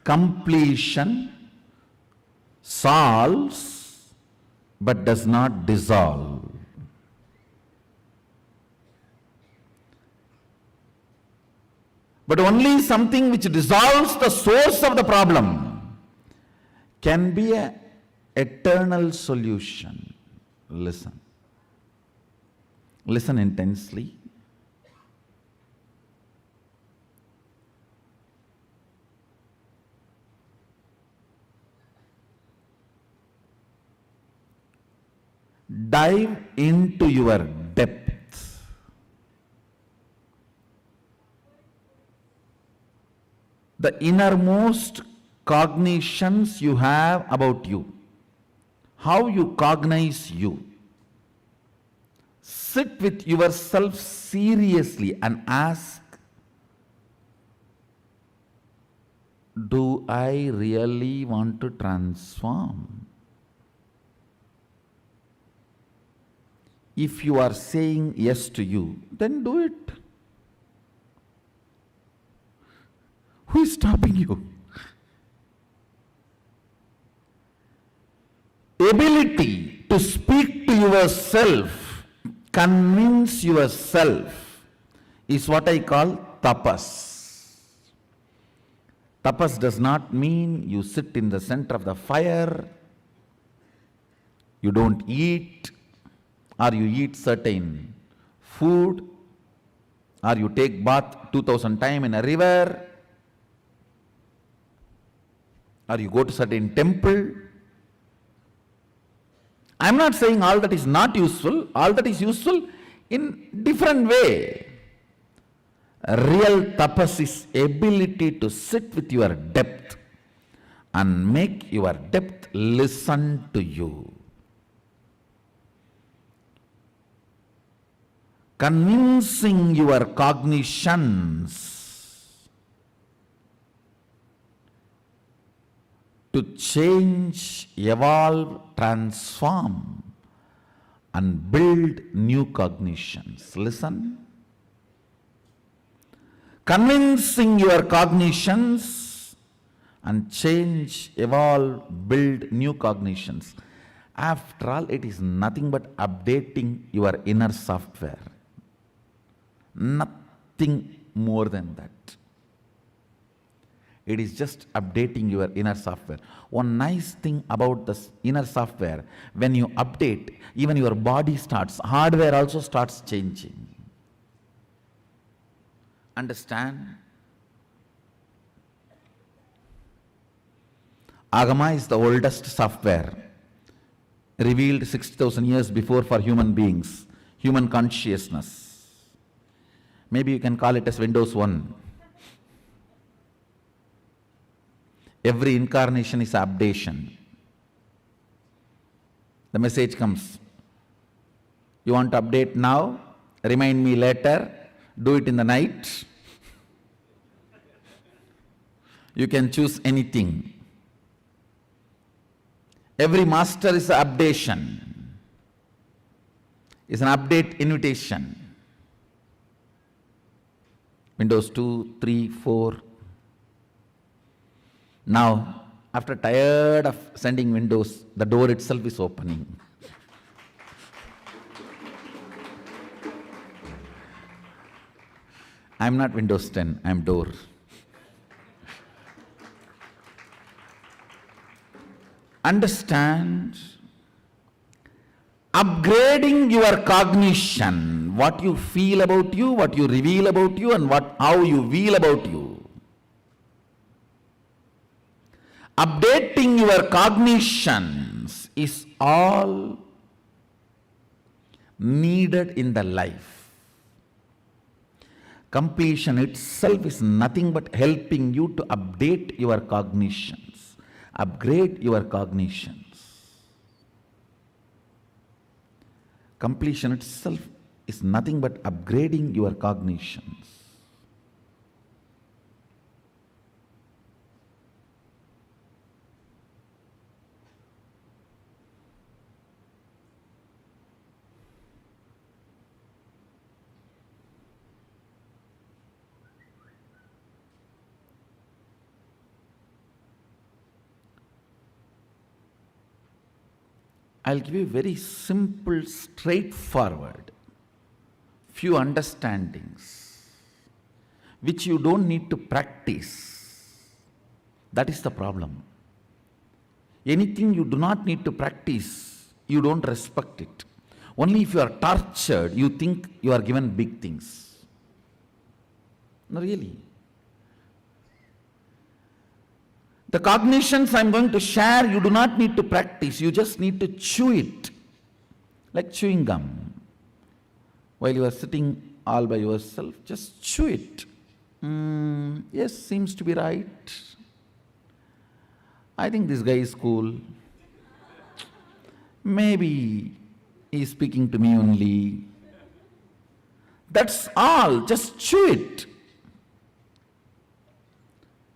Completion solves but does not dissolve. But only something which dissolves the source of the problem can be an eternal solution. Listen. Listen intensely. Dive into your depth. The innermost cognitions you have about you, how you cognize you. Sit with yourself seriously and ask, do I really want to transform? If you are saying yes to you, then do it. Who is stopping you? Ability to speak to yourself, convince yourself, is what I call tapas. Tapas does not mean you sit in the center of the fire, you don't eat, or you eat certain food, or you take bath 2000 times in a river, or you go to certain temple. I am not saying all that is not useful, all that is useful in different way. Real tapas is ability to sit with your depth and make your depth listen to you. Convincing your cognitions to change, evolve, transform, and build new cognitions. Listen. Convincing your cognitions and change, evolve, build new cognitions. After all, it is nothing but updating your inner software. Nothing more than that. It is just updating your inner software. One nice thing about this inner software, when you update, even your body starts, hardware also starts changing. Understand? Agama is the oldest software, revealed 60,000 years before for human beings, human consciousness. Maybe you can call it as Windows 1. Every incarnation is updation. The message comes. You want to update now? Remind me later. Do it in the night. You can choose anything. Every master is an updation. It's an update invitation. Windows 2, 3, 4. Now, after tired of sending windows, the door itself is opening. I am not Windows 10, I am door. understand, upgrading your cognition, what you feel about you, what you reveal about you, and how you feel about you. Updating your cognitions is all needed in the life. Completion itself is nothing but helping you to update your cognitions, upgrade your cognitions. Completion itself is nothing but upgrading your cognitions. I'll give you very simple, straightforward, few understandings which you don't need to practice. That is the problem. Anything you do not need to practice, you don't respect it. Only if you are tortured, you think you are given big things. No, really. The cognitions I'm going to share, you do not need to practice. You just need to chew it, like chewing gum. While you are sitting all by yourself, just chew it. Yes, seems to be right. I think this guy is cool. Maybe he's speaking to me only. That's all, just chew it.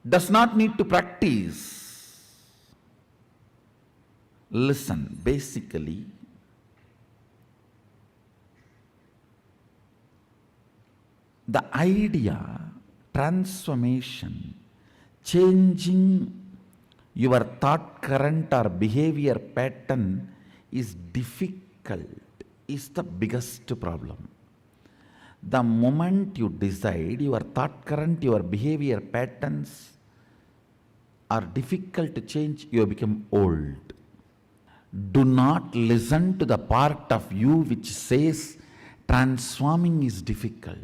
Does not need to practice. Listen, basically, the idea, transformation, changing your thought current or behavior pattern is difficult, is the biggest problem. The moment you decide your thought current, your behavior patterns are difficult to change, you become old. Do not listen to the part of you which says transforming is difficult.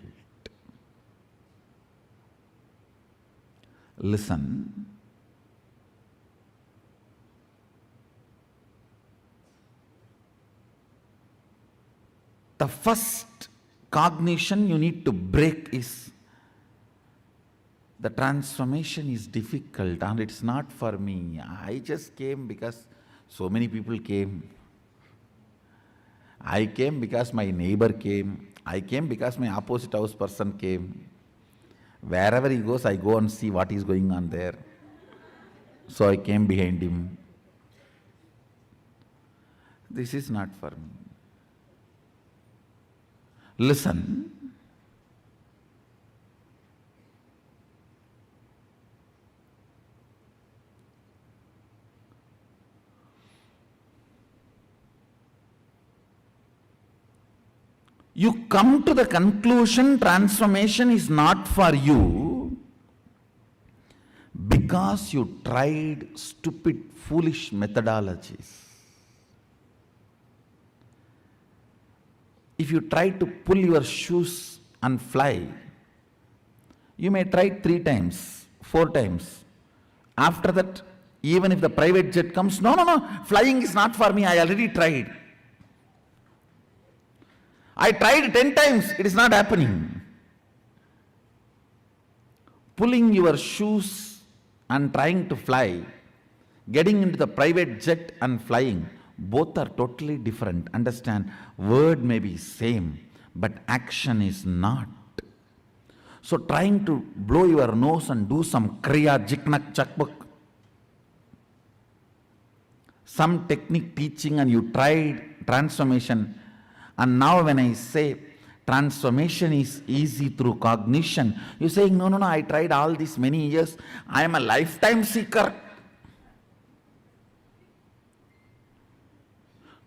Listen. The first cognition you need to break is the transformation is difficult and it's not for me. I just came because so many people came. I came because my neighbor came. I came because my opposite house person came. Wherever he goes, I go and see what is going on there. So I came behind him. This is not for me. Listen. You come to the conclusion transformation is not for you because you tried stupid, foolish methodologies. If you try to pull your shoes and fly, you may try 3 times, 4 times. After that, even if the private jet comes, no, flying is not for me, I already tried. I tried 10 times, it is not happening. Pulling your shoes and trying to fly, getting into the private jet and flying, both are totally different. Understand, word may be same, but action is not. So trying to blow your nose and do some kriya, jiknak, chakbuk, some technique teaching and you tried transformation. And now when I say transformation is easy through cognition, you're saying, no, I tried all these many years. I am a lifetime seeker.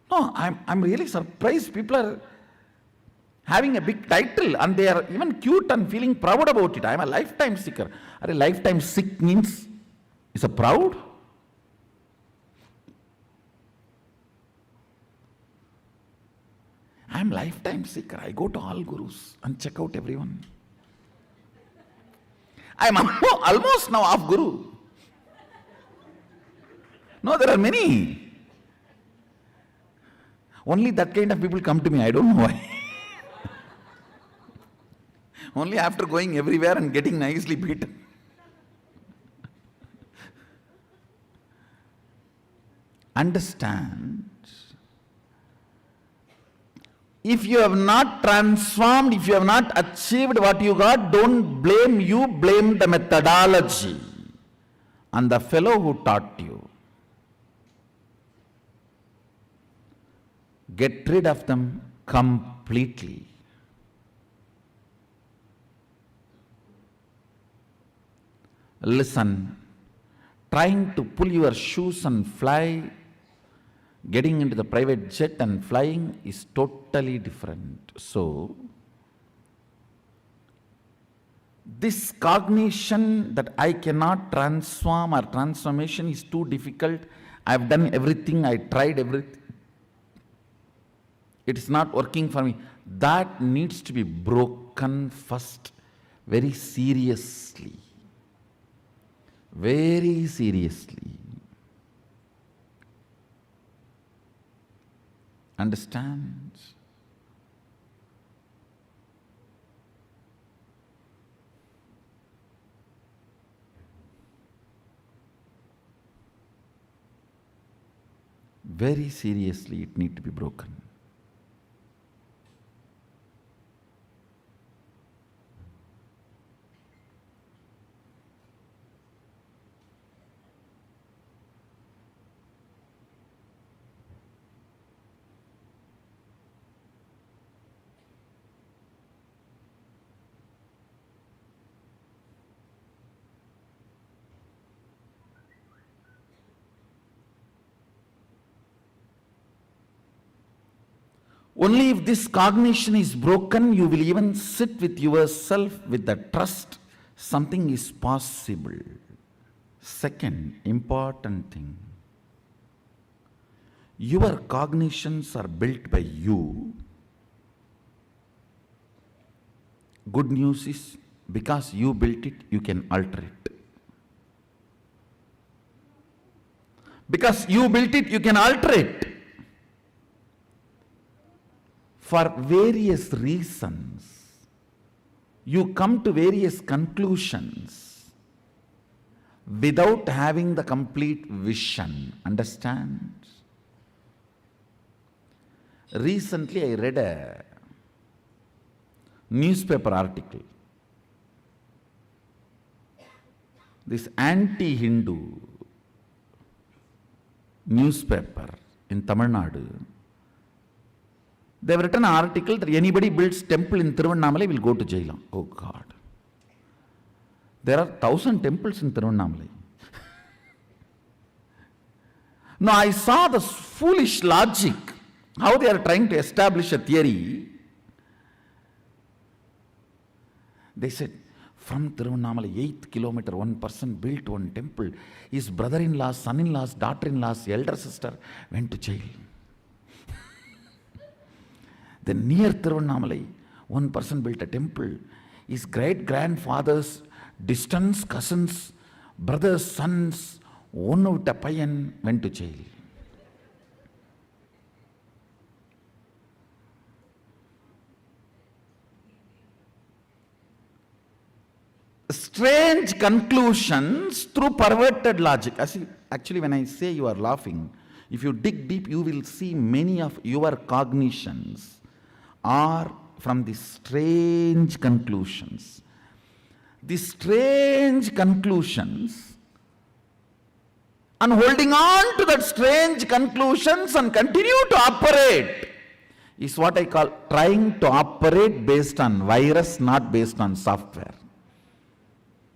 No, I'm really surprised. People are having a big title and they are even cute and feeling proud about it. I'm a lifetime seeker. A lifetime sick means, is a proud? I am lifetime seeker. I go to all gurus and check out everyone. I am almost now off guru. No, there are many. Only that kind of people come to me. I don't know why. Only after going everywhere and getting nicely beaten. Understand, if you have not transformed, if you have not achieved what you got, don't blame you, blame the methodology and the fellow who taught you. Get rid of them completely. Listen, trying to pull your shoes and fly, getting into the private jet and flying is totally different. So, this cognition that I cannot transform or transformation is too difficult, I have done everything, I tried everything, it is not working for me, that needs to be broken first, very seriously. Very seriously. Understand? Very seriously, it needs to be broken. Only if this cognition is broken, you will even sit with yourself with the trust something is possible. Second important thing, your cognitions are built by you. Good news is, because you built it, you can alter it. Because you built it, you can alter it. For various reasons, you come to various conclusions without having the complete vision. Understand? Recently, I read a newspaper article. This anti-Hindu newspaper in Tamil Nadu, they have written an article that anybody builds temple in Tiruvannamalai will go to jail. Oh God. There are 1,000 temples in Tiruvannamalai. Now I saw the foolish logic, how they are trying to establish a theory. They said, from Tiruvannamalai, 8th kilometer, one person built one temple. His brother-in-laws, son-in-laws, daughter-in-laws, elder sister went to jail. Then near Tiruvannamalai, one person built a temple. His great-grandfathers, distant cousins, brothers, sons, one of the payan went to jail. Strange conclusions through perverted logic. Actually, when I say you are laughing, if you dig deep, you will see many of your cognitions are from these strange conclusions. These strange conclusions, and holding on to that strange conclusions and continue to operate is what I call trying to operate based on virus, not based on software.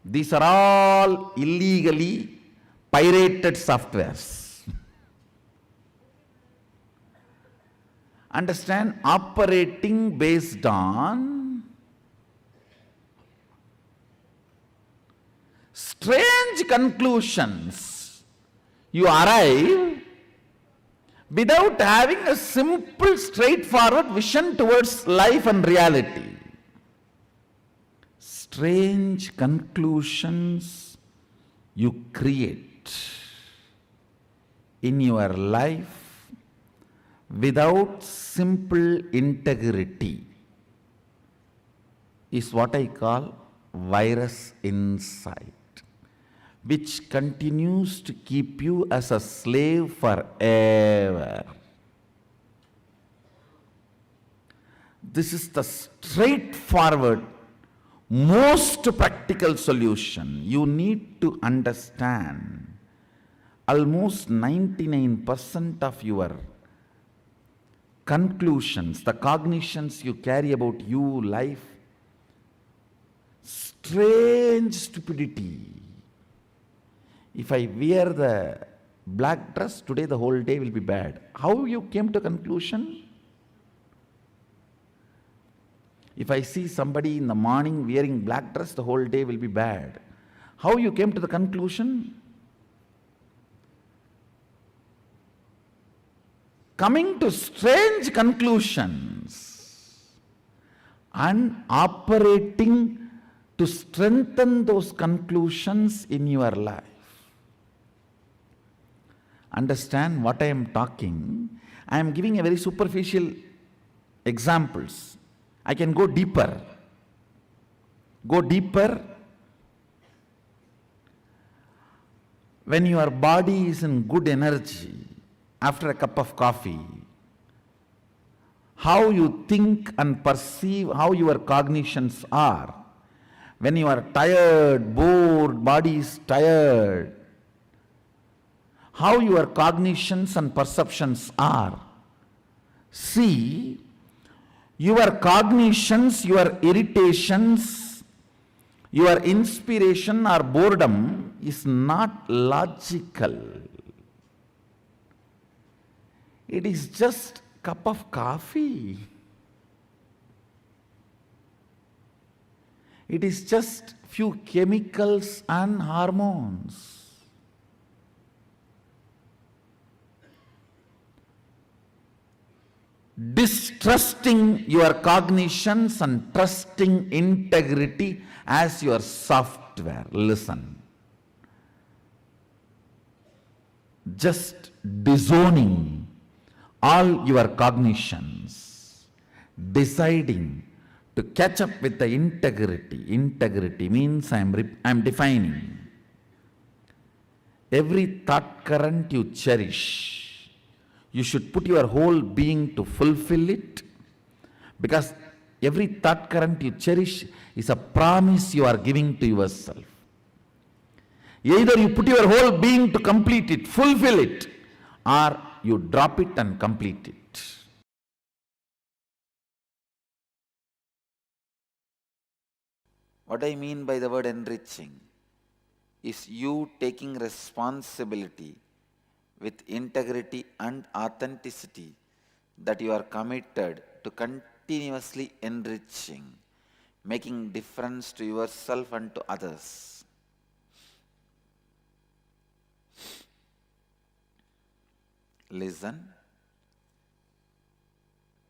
These are all illegally pirated softwares. Understand, operating based on strange conclusions. You arrive without having a simple, straightforward vision towards life and reality. Strange conclusions you create in your life without simple integrity is what I call virus inside, which continues to keep you as a slave forever. This is the straightforward, most practical solution. You need to understand almost 99% of your conclusions, the cognitions you carry about you, life, strange stupidity. If I wear the black dress today, the whole day will be bad. How you came to conclusion? If I see somebody in the morning wearing black dress, the whole day will be bad. How you came to the conclusion? Coming to strange conclusions and operating to strengthen those conclusions in your life. Understand what I am talking. I am giving a very superficial examples. I can go deeper. Go deeper. When your body is in good energy, after a cup of coffee, how you think and perceive, how your cognitions are. When you are tired, bored, body is tired, how your cognitions and perceptions are. See, your cognitions, your irritations, your inspiration or boredom is not logical. It is just a cup of coffee. It is just few chemicals and hormones. Distrusting your cognitions and trusting integrity as your software. Listen. Just disowning all your cognitions, deciding to catch up with the integrity. Integrity means I am defining. Every thought current you cherish, you should put your whole being to fulfill it, because every thought current you cherish is a promise you are giving to yourself. Either you put your whole being to complete it, fulfill it, or you drop it and complete it. What I mean by the word enriching is you taking responsibility with integrity and authenticity that you are committed to continuously enriching, making difference to yourself and to others. Listen.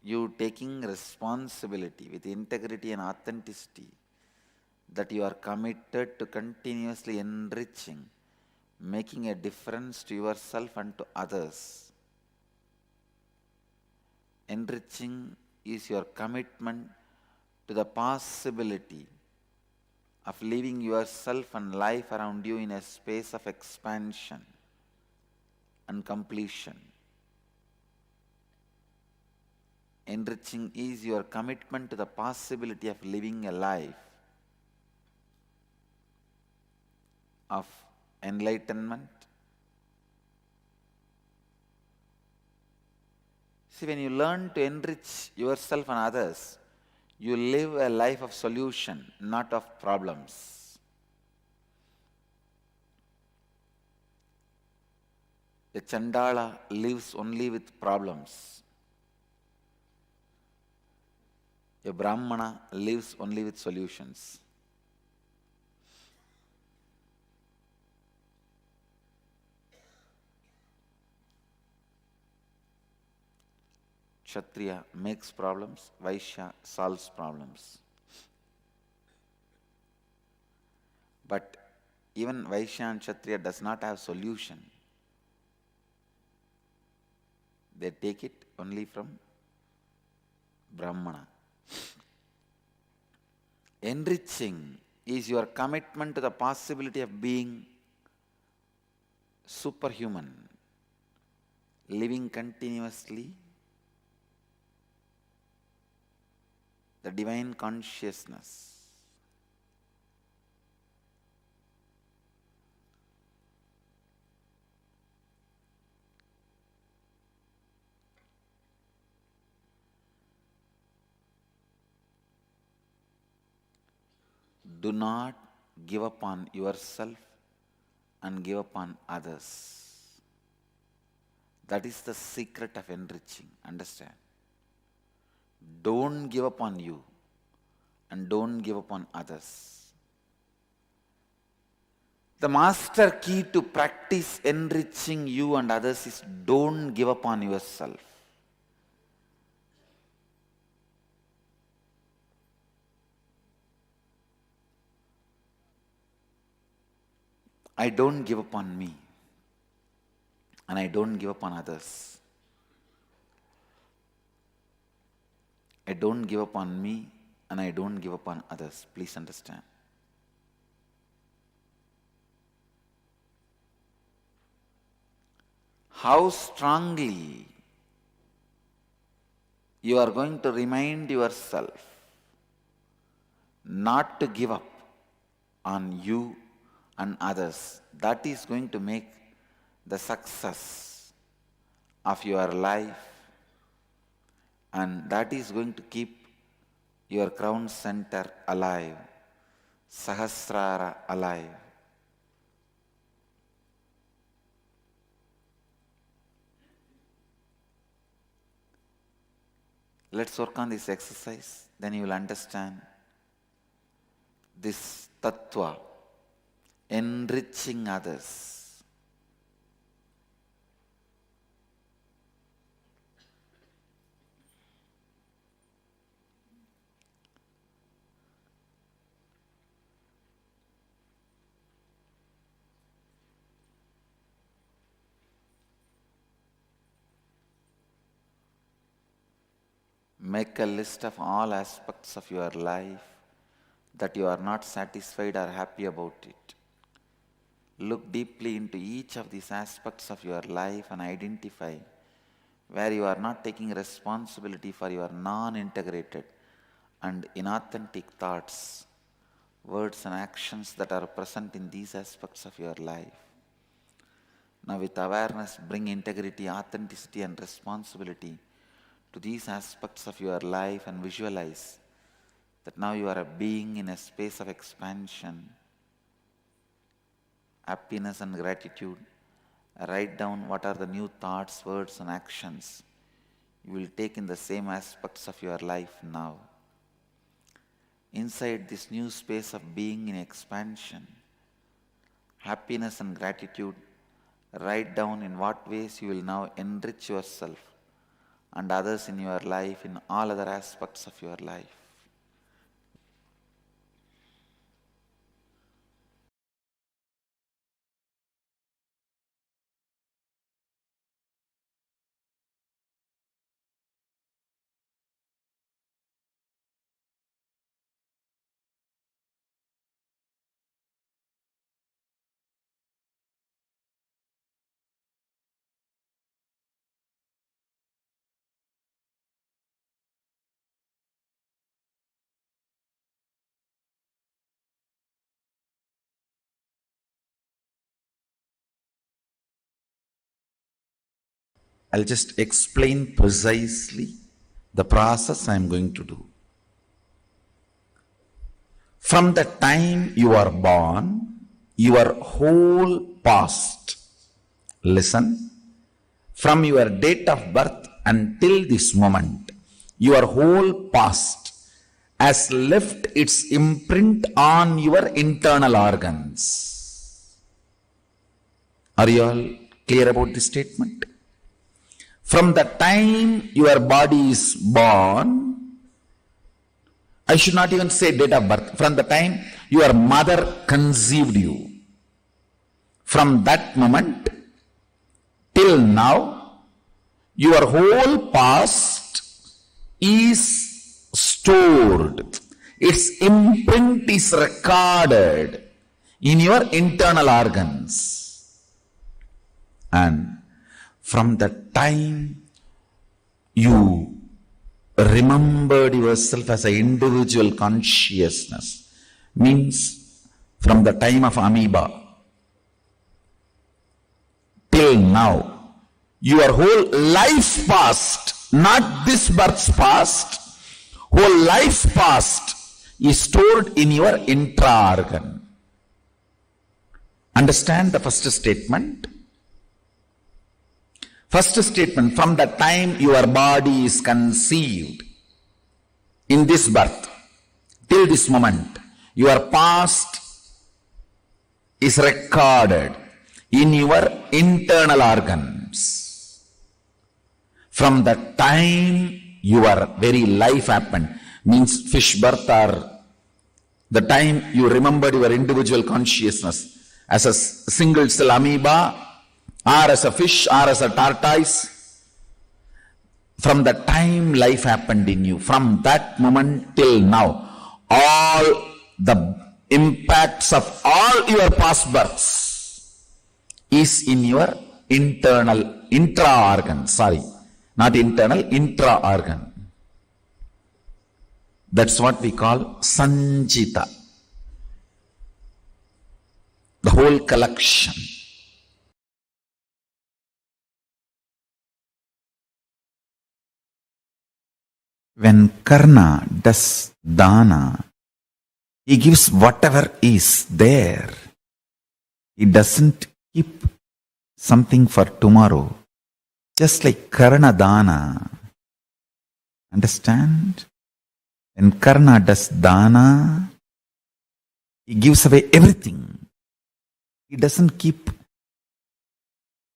You taking responsibility with integrity and authenticity that you are committed to continuously enriching, making a difference to yourself and to others. Enriching is your commitment to the possibility of leaving yourself and life around you in a space of expansion and completion. Enriching is your commitment to the possibility of living a life of enlightenment. See, when you learn to enrich yourself and others, you live a life of solution, not of problems. A Chandala lives only with problems. A Brahmana lives only with solutions. Kshatriya makes problems, Vaishya solves problems. But even Vaishya and Kshatriya does not have solution. They take it only from Brahmana. Enriching is your commitment to the possibility of being superhuman, living continuously the divine consciousness. Do not give up on yourself and give up on others. That is the secret of enriching. Understand? Don't give up on you and don't give up on others. The master key to practice enriching you and others is don't give up on yourself. I don't give up on me and I don't give up on others. I don't give up on me and I don't give up on others. Please understand. How strongly you are going to remind yourself not to give up on you and others, that is going to make the success of your life, and that is going to keep your crown center alive, Sahasrara alive. Let's work on this exercise, then you will understand this tattva, enriching others. Make a list of all aspects of your life that you are not satisfied or happy about it. Look deeply into each of these aspects of your life and identify where you are not taking responsibility for your non-integrated and inauthentic thoughts, words and actions that are present in these aspects of your life. Now with awareness, bring integrity, authenticity and responsibility to these aspects of your life and visualize that now you are a being in a space of expansion, happiness and gratitude. Write down what are the new thoughts, words and actions you will take in the same aspects of your life now. Inside this new space of being in expansion, happiness and gratitude, write down in what ways you will now enrich yourself and others in your life, in all other aspects of your life. I'll just explain precisely the process I'm going to do. From the time you are born, your whole past, listen, from your date of birth until this moment, your whole past has left its imprint on your internal organs. Are you all clear about this statement? From the time your body is born, I should not even say date of birth, from the time your mother conceived you, from that moment till now, your whole past is stored. Its imprint is recorded in your internal organs. And from the time you remembered yourself as an individual consciousness, means from the time of amoeba till now, your whole life past, not this birth's past, whole life past is stored in your intra-organ. Understand the first statement? First statement, from the time your body is conceived in this birth till this moment, your past is recorded in your internal organs. From the time your very life happened, means fish birth, or the time you remembered your individual consciousness as a single cell amoeba, or as a fish, or as a tortoise, from the time life happened in you, from that moment till now, all the impacts of all your past births is in your internal, intra-organ, not internal, intra-organ. That's what we call Sanchita, the whole collection. When Karna does dana, he gives whatever is there. He doesn't keep something for tomorrow. Just like Karna Dana. Understand? When Karna does dana, he gives away everything. He doesn't keep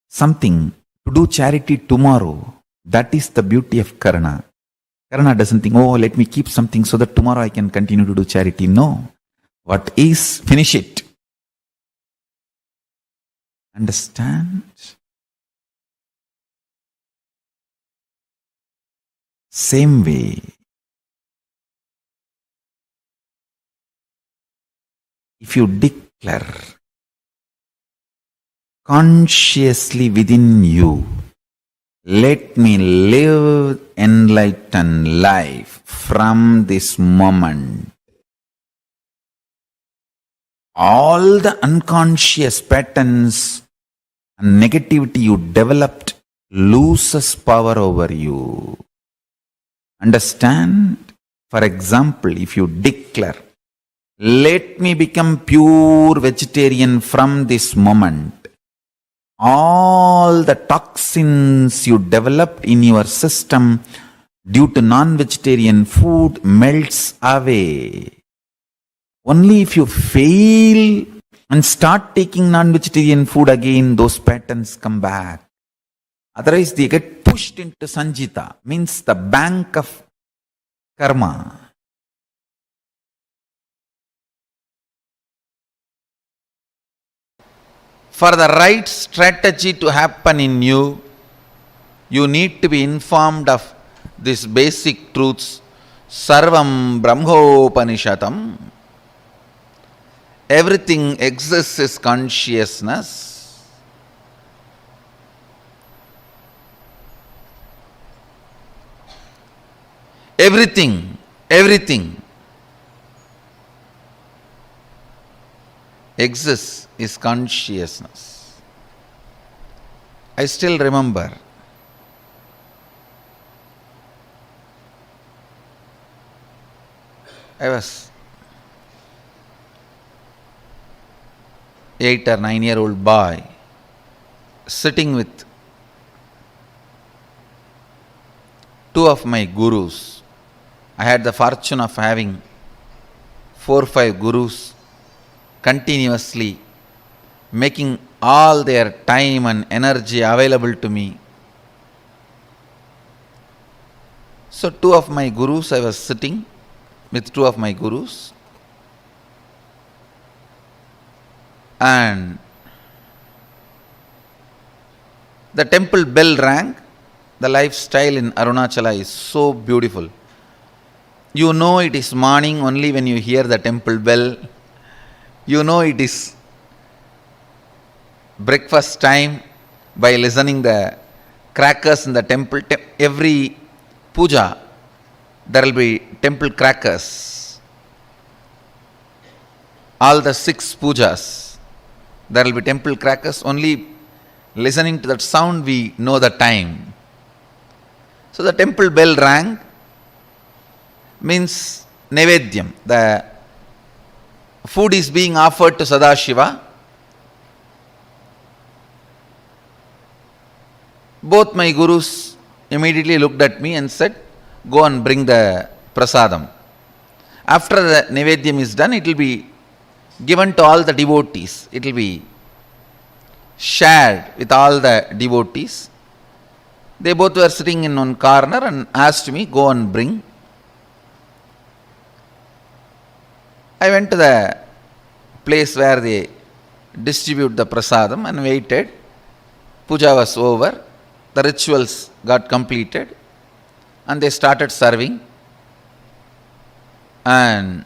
something to do charity tomorrow. That is the beauty of Karna. Karna doesn't think, oh, let me keep something so that tomorrow I can continue to do charity. No. What is, finish it. Understand? Same way, if you declare consciously within you, let me live enlightened life from this moment, all the unconscious patterns and negativity you developed loses power over you. Understand? For example, if you declare, let me become pure vegetarian from this moment, all the toxins you developed in your system due to non-vegetarian food melts away. Only if you fail and start taking non-vegetarian food again, those patterns come back. Otherwise, they get pushed into Sanchita, means the bank of karma. For the right strategy to happen in you, you need to be informed of these basic truths. Sarvam Brahmopanishatam. Everything exists as consciousness. Everything exists is consciousness. I still remember I was 8 or 9-year-old boy sitting with two of my gurus. I had the fortune of having 4 or 5 gurus continuously making all their time and energy available to me. So two of my gurus, I was sitting with two of my gurus, and the temple bell rang. The lifestyle in Arunachala is so beautiful. You know it is morning only when you hear the temple bell. You know it is breakfast time by listening the crackers in the temple. Every puja, there will be temple crackers. All the 6 pujas, there will be temple crackers. Only listening to that sound we know the time. So the temple bell rang, means Nevedyam. The food is being offered to Sadashiva. Both my gurus immediately looked at me and said, go and bring the prasadam. After the Nevedyam is done, it will be given to all the devotees. It will be shared with all the devotees. They both were sitting in one corner and asked me, go and bring. I went to the place where they distribute the prasadam and waited. Puja was over. The rituals got completed and they started serving. And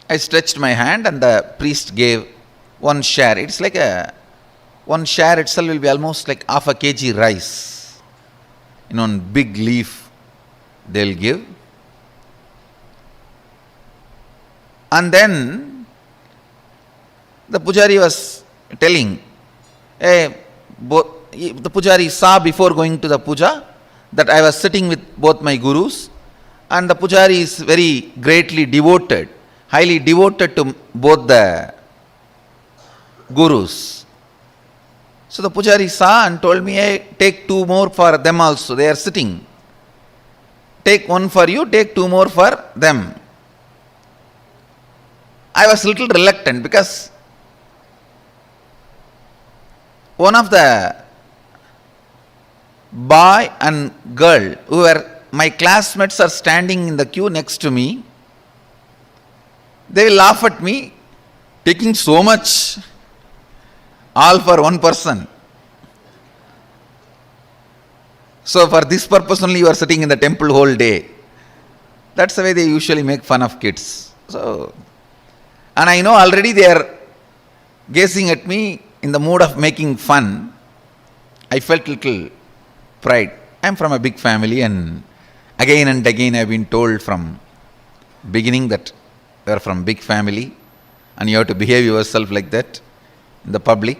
I stretched my hand and the priest gave one share. It's like one share itself will be almost like half a kg rice. In one big leaf they'll give. And then the pujari was telling, the pujari saw before going to the puja that I was sitting with both my gurus, and the pujari is very greatly devoted, highly devoted to both the gurus. So the pujari saw and told me, hey, take 2 more for them also, they are sitting. Take 1 for you, take 2 more for them. I was a little reluctant because one of the boy and girl who were my classmates are standing in the queue next to me. They will laugh at me, taking so much, all for one person. So for this purpose only you are sitting in the temple whole day. That's the way they usually make fun of kids. So, and I know already they are gazing at me in the mood of making fun. I felt little pride. I am from a big family, and again I have been told from beginning that we are from big family and you have to behave yourself like that in the public.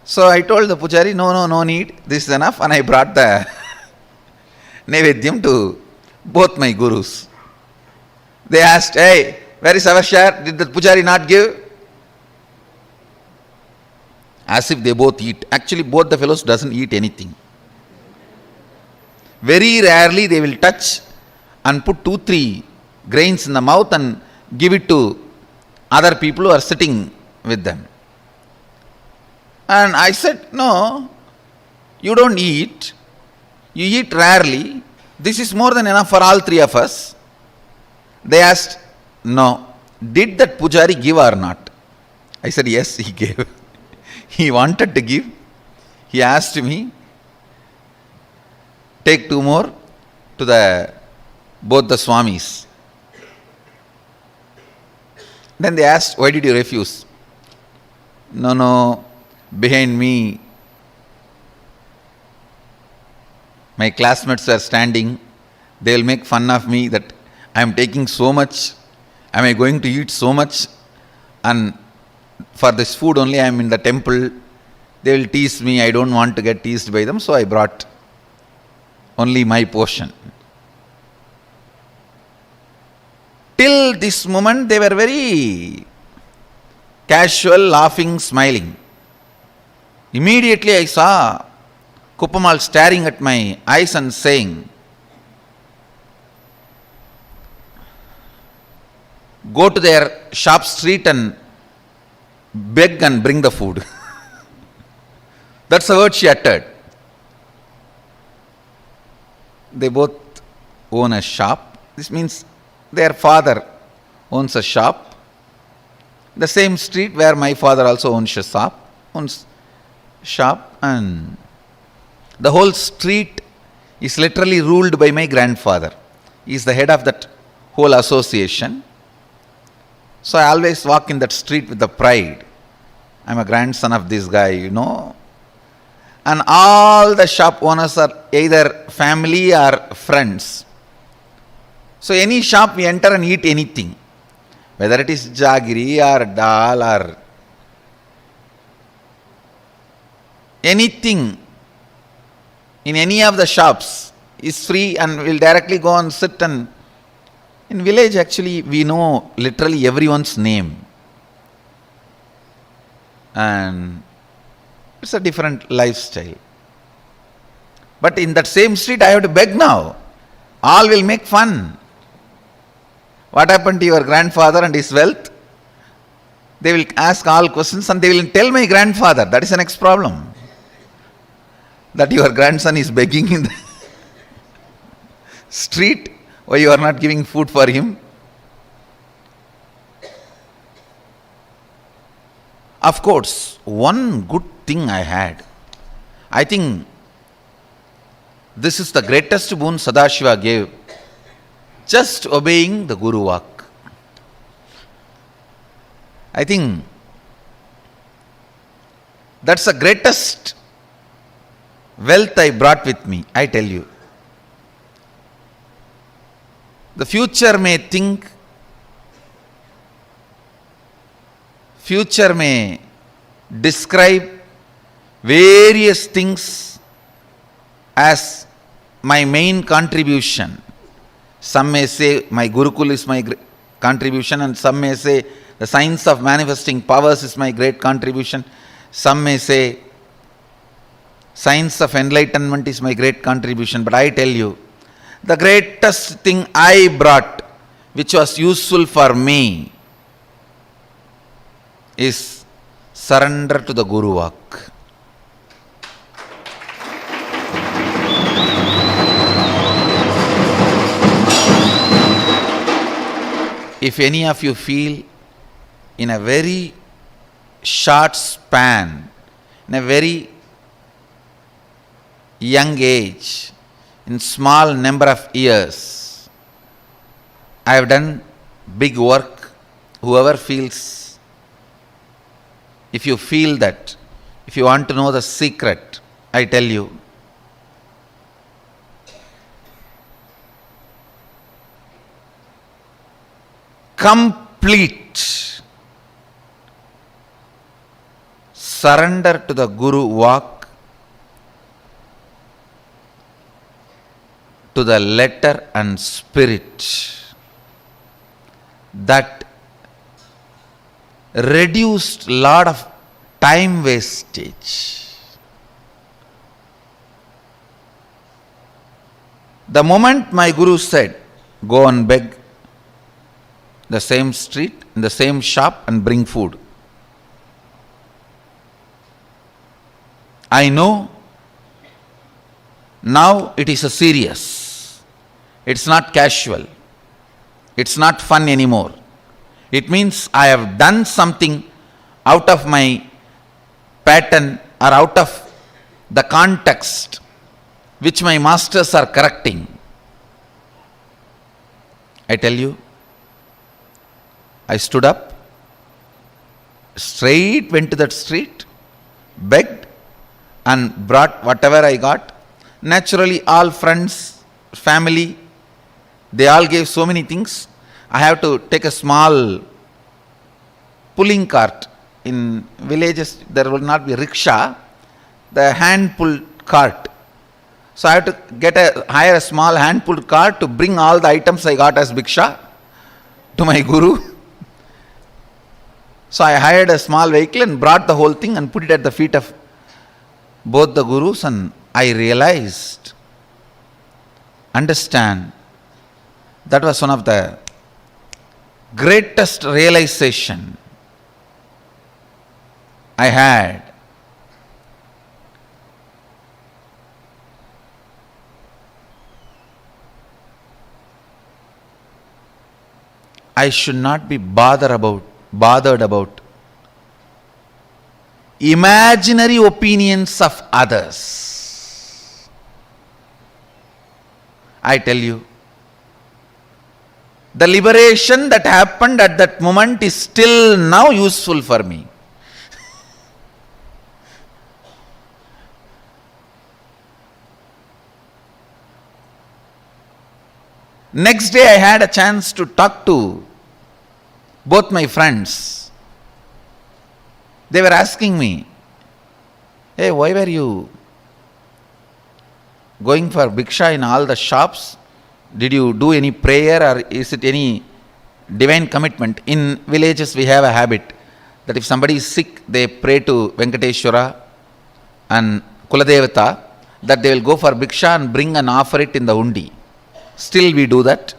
So I told the pujari, no need, this is enough, and I brought the Nevedyam to both my gurus. They asked, hey, where is our share? Did the pujari not give? As if they both eat. Actually, both the fellows doesn't eat anything. Very rarely they will touch and put 2-3 grains in the mouth and give it to other people who are sitting with them. And I said, no, you don't eat. You eat rarely. This is more than enough for all 3 of us. They asked, no, did that pujari give or not? I said, yes, he gave. He wanted to give. He asked me, take 2 more to both the swamis. Then they asked, why did you refuse? No, behind me, my classmates were standing. They will make fun of me that I am taking so much. Am I going to eat so much? And for this food only I am in the temple. They will tease me. I don't want to get teased by them. So I brought only my portion. Till this moment they were very casual, laughing, smiling. Immediately I saw Kuppamal staring at my eyes and saying, go to their shop street and beg and bring the food. That's the word she uttered. they both own a shop. This means their father owns a shop. The same street where my father also owns a shop, and the whole street is literally ruled by my grandfather. He is the head of that whole association. So I always walk in that street with the pride. I'm a grandson of this guy, And all the shop owners are either family or friends. So any shop we enter and eat anything, whether it is jaggery or dal or anything in any of the shops is free, and we'll directly go and sit. And in village actually we know literally everyone's name, and it's a different lifestyle. But in that same street I have to beg now. All will make fun. What happened to your grandfather and his wealth? They will ask all questions and they will tell my grandfather. That is the next problem. That your grandson is begging in the street, why you are not giving food for him? Of course, one good thing I had. I think this is the greatest boon Sadashiva gave. Just obeying the Guruvak. I think that's the greatest wealth I brought with me, I tell you. The future may think, future may describe various things as my main contribution. Some may say my Gurukul is my contribution, and some may say the science of manifesting powers is my great contribution. Some may say science of enlightenment is my great contribution. But I tell you, the greatest thing I brought, which was useful for me, is surrender to the Guruvak. If any of you feel in a very short span, in a very young age, in small number of years, I have done big work. Whoever feels, if you feel that, if you want to know the secret, I tell you, complete surrender to the Guruvak, to the letter and spirit, that reduced lot of time wastage. The moment my Guru said, go and beg the same street, in the same shop and bring food, I know now it is a serious. It's not casual. It's not fun anymore. It means I have done something out of my pattern or out of the context which my masters are correcting. I tell you, I stood up, straight went to that street, begged and brought whatever I got. Naturally, all friends, family, they all gave so many things. I have to take a small pulling cart. In villages, there will not be rickshaw, the hand-pulled cart. So I have to hire a small hand-pulled cart to bring all the items I got as bhiksha to my Guru. So I hired a small vehicle and brought the whole thing and put it at the feet of both the Gurus, and I realized, understand, that was one of the greatest realization I had. I should not be bothered about imaginary opinions of others. I tell you, the liberation that happened at that moment is still now useful for me. Next day I had a chance to talk to both my friends. They were asking me, hey, why were you going for bhiksha in all the shops? Did you do any prayer or is it any divine commitment? In villages we have a habit that if somebody is sick, they pray to Venkateshwara and Kuladevata that they will go for bhiksha and bring and offer it in the undi. Still we do that.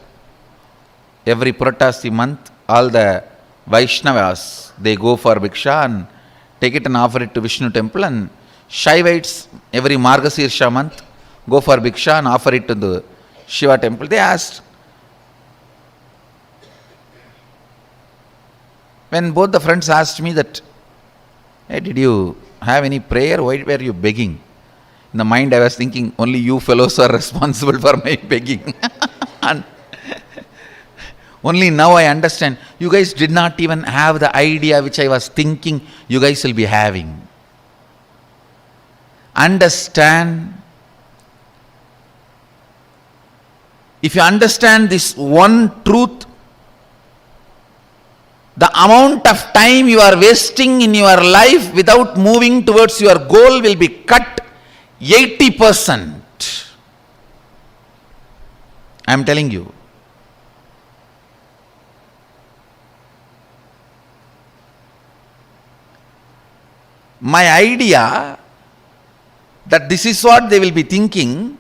Every Puratasi month, all the Vaishnavas, they go for bhiksha and take it and offer it to Vishnu temple, and Shaivites every Margasirsha month go for bhiksha and offer it to the Shiva temple. They asked, when both the friends asked me that, hey, did you have any prayer? Why were you begging? In the mind I was thinking, only you fellows are responsible for my begging. And only now I understand, you guys did not even have the idea which I was thinking you guys will be having. Understand, if you understand this one truth, the amount of time you are wasting in your life without moving towards your goal will be cut 80%. I am telling you. My idea that this is what they will be thinking,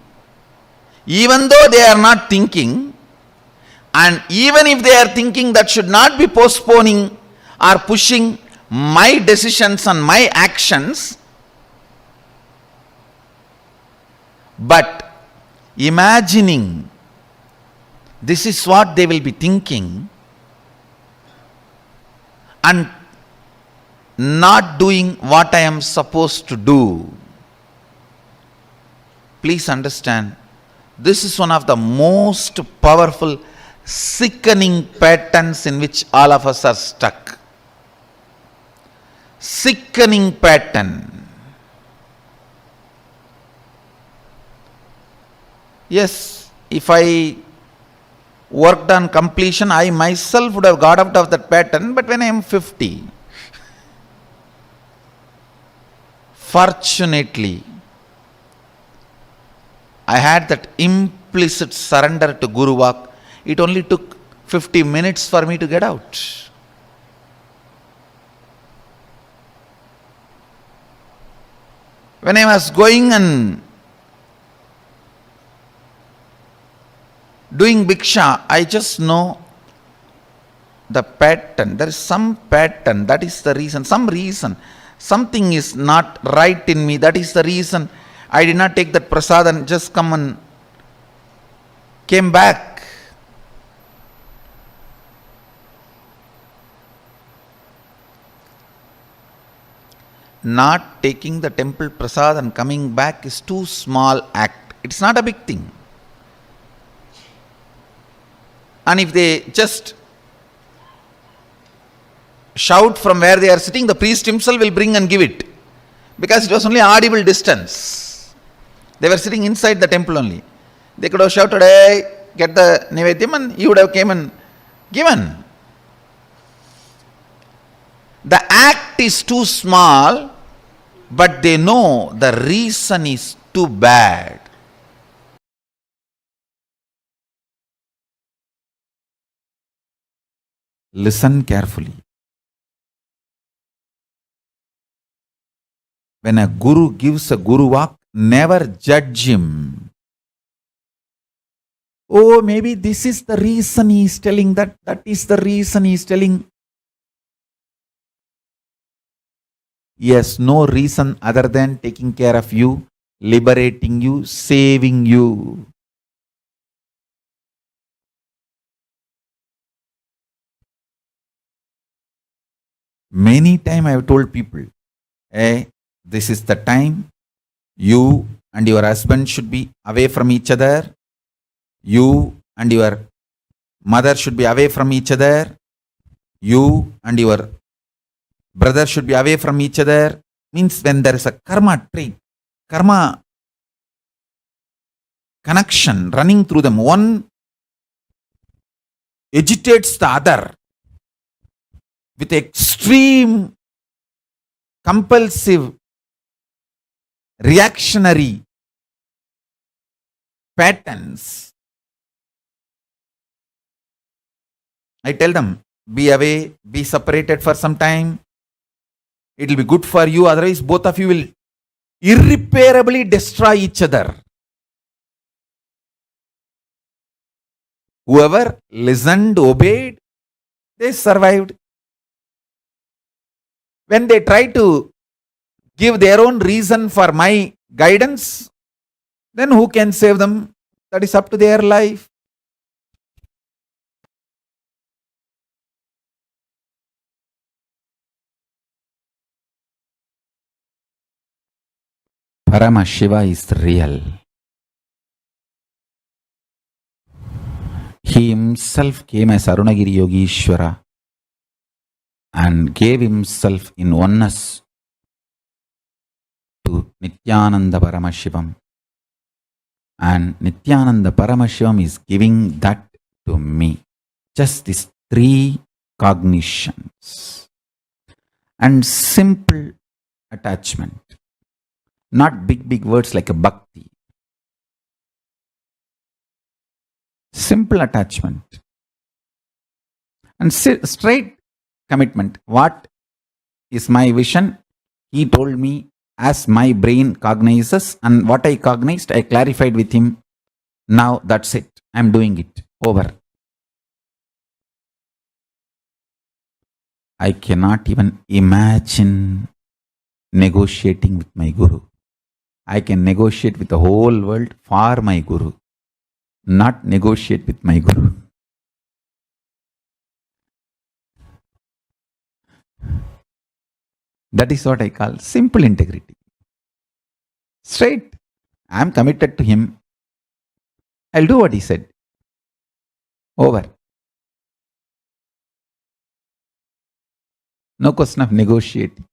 even though they are not thinking, and even if they are thinking, that should not be postponing or pushing my decisions and my actions, but imagining this is what they will be thinking and not doing what I am supposed to do. Please understand, this is one of the most powerful, sickening patterns in which all of us are stuck. Sickening pattern. Yes, if I worked on completion, I myself would have got out of that pattern, but when I am 50, fortunately, I had that implicit surrender to Guruvak. It only took 50 minutes for me to get out. When I was going and doing bhiksha, I just know the pattern. There is some pattern, that is the reason, some reason. Something is not right in me, that is the reason I did not take that prasad and just come and came back. Not taking the temple prasad and coming back is too small act. It's not a big thing. And if they just shout from where they are sitting, the priest himself will bring and give it. Because it was only audible distance. They were sitting inside the temple only. They could have shouted, hey, get the Nivedyam, and he would have came and given. The act is too small, but they know the reason is too bad. Listen carefully. When a guru gives a Guruvak, never judge him. Oh, maybe this is the reason he is telling that, that is the reason he is telling. Yes, no reason other than taking care of you, liberating you, saving you. Many times I have told people, hey, this is the time you and your husband should be away from each other. You and your mother should be away from each other. You and your brother should be away from each other. Means when there is a karma trait, karma connection running through them, one agitates the other with extreme compulsive reactionary patterns. I tell them, be away, be separated for some time. It will be good for you, otherwise both of you will irreparably destroy each other. Whoever listened, obeyed, they survived. When they try to give their own reason for my guidance, then who can save them? That is up to their life. Paramashiva is real. He himself came as Arunagiri Yogishwara and gave himself in oneness to Nithyananda Paramashivam. And Nithyananda Paramashivam is giving that to me. Just these three cognitions and simple attachment. Not big words like a bhakti. Simple attachment. And straight commitment. What is my vision? He told me as my brain cognizes, and what I cognized, I clarified with him. Now that's it. I'm doing it. Over. I cannot even imagine negotiating with my Guru. I can negotiate with the whole world for my Guru, not negotiate with my Guru. That is what I call simple integrity. Straight. I am committed to him. I'll do what he said. Over. No question of negotiating.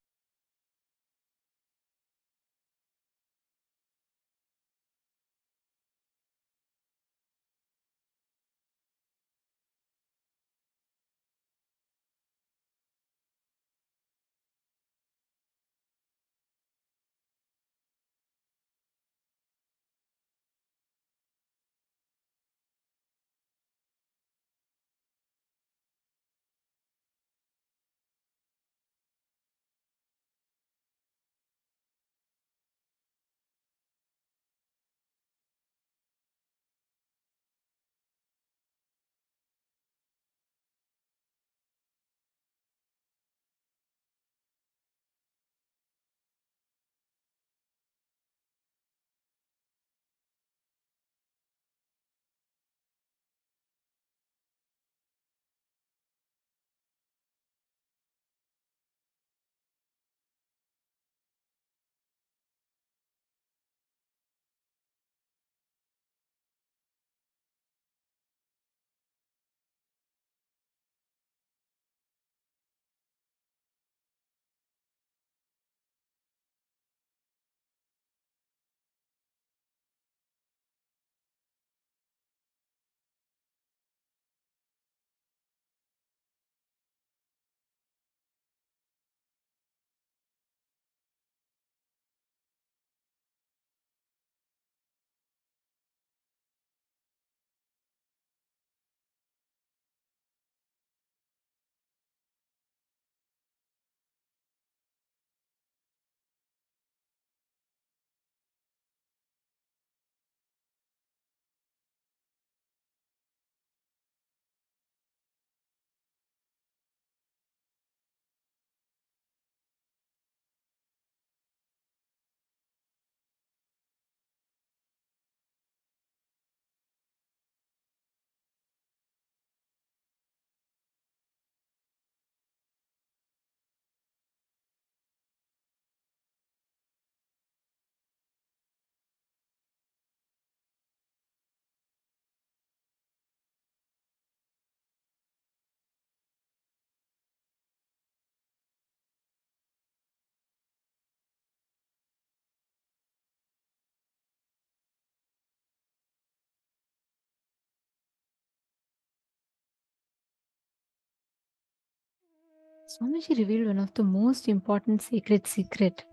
Swamiji revealed one of the most important sacred secret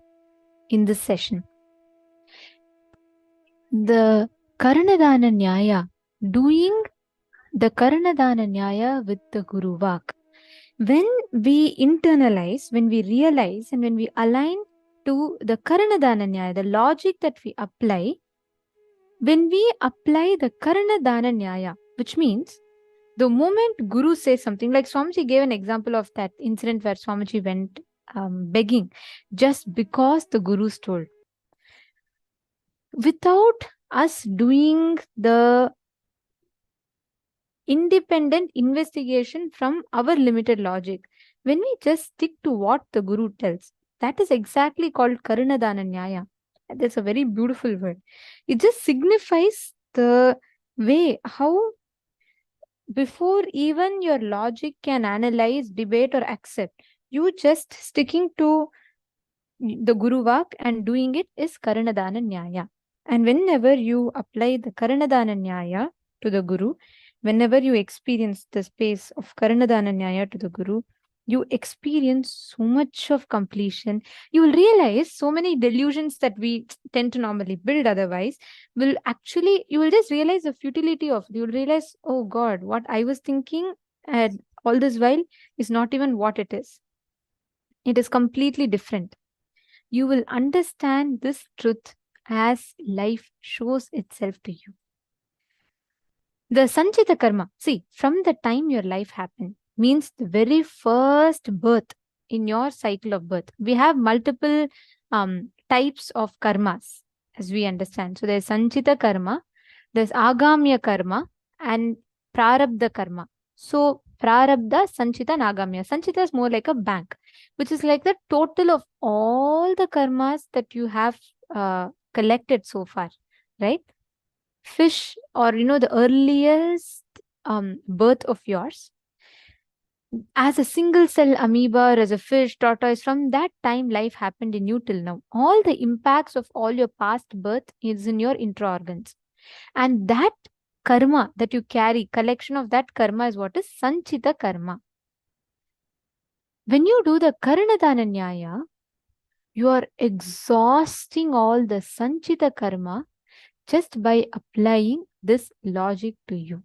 in this session. The Karna Dana Nyaya, doing the Karna Dana Nyaya with the Guruvak. When we internalize, when we realize, and when we align to the Karna Dana Nyaya, the logic that we apply, when we apply the Karna Dana Nyaya, which means the moment Guru says something, like Swamiji gave an example of that incident where Swamiji went begging just because the Guru's told. Without us doing the independent investigation from our limited logic, when we just stick to what the Guru tells, that is exactly called Karna Dana Nyaya. That's a very beautiful word. It just signifies the way how before even your logic can analyze, debate, or accept, you just sticking to the Guruvak and doing it is Karna Dana Nyaya. And whenever you apply the Karna Dana Nyaya to the Guru, whenever you experience the space of Karna Dana Nyaya to the Guru, you experience so much of completion. You will realize so many delusions that we tend to normally build otherwise will actually, you will just realize the futility of it. You will realize, oh God, what I was thinking and all this while is not even what it is. It is completely different. You will understand this truth as life shows itself to you. The Sanchita Karma, see, from the time your life happened, means the very first birth in your cycle of birth. We have multiple types of karmas, as we understand. So there's Sanchita Karma, there's Agamya Karma, and Prarabdha Karma. So Prarabdha, Sanchita, and Agamya. Sanchita is more like a bank, which is like the total of all the karmas that you have collected so far, right? Fish, or the earliest birth of yours as a single cell amoeba or as a fish, tortoise, from that time life happened in you till now. All the impacts of all your past birth is in your intra-organs. And that karma that you carry, collection of that karma is what is Sanchita Karma. When you do the Karna Dana Nyaya, you are exhausting all the Sanchita Karma just by applying this logic to you.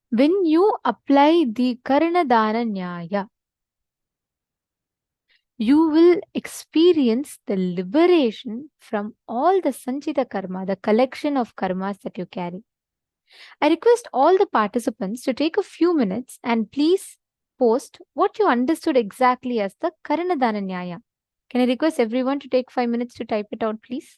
When you apply the Karna Dana Nyaya, you will experience the liberation from all the Sanchita Karma, the collection of karmas that you carry. I request all the participants to take a few minutes and please post what you understood exactly as the Karna Dana Nyaya. Can I request everyone to take 5 minutes to type it out, please?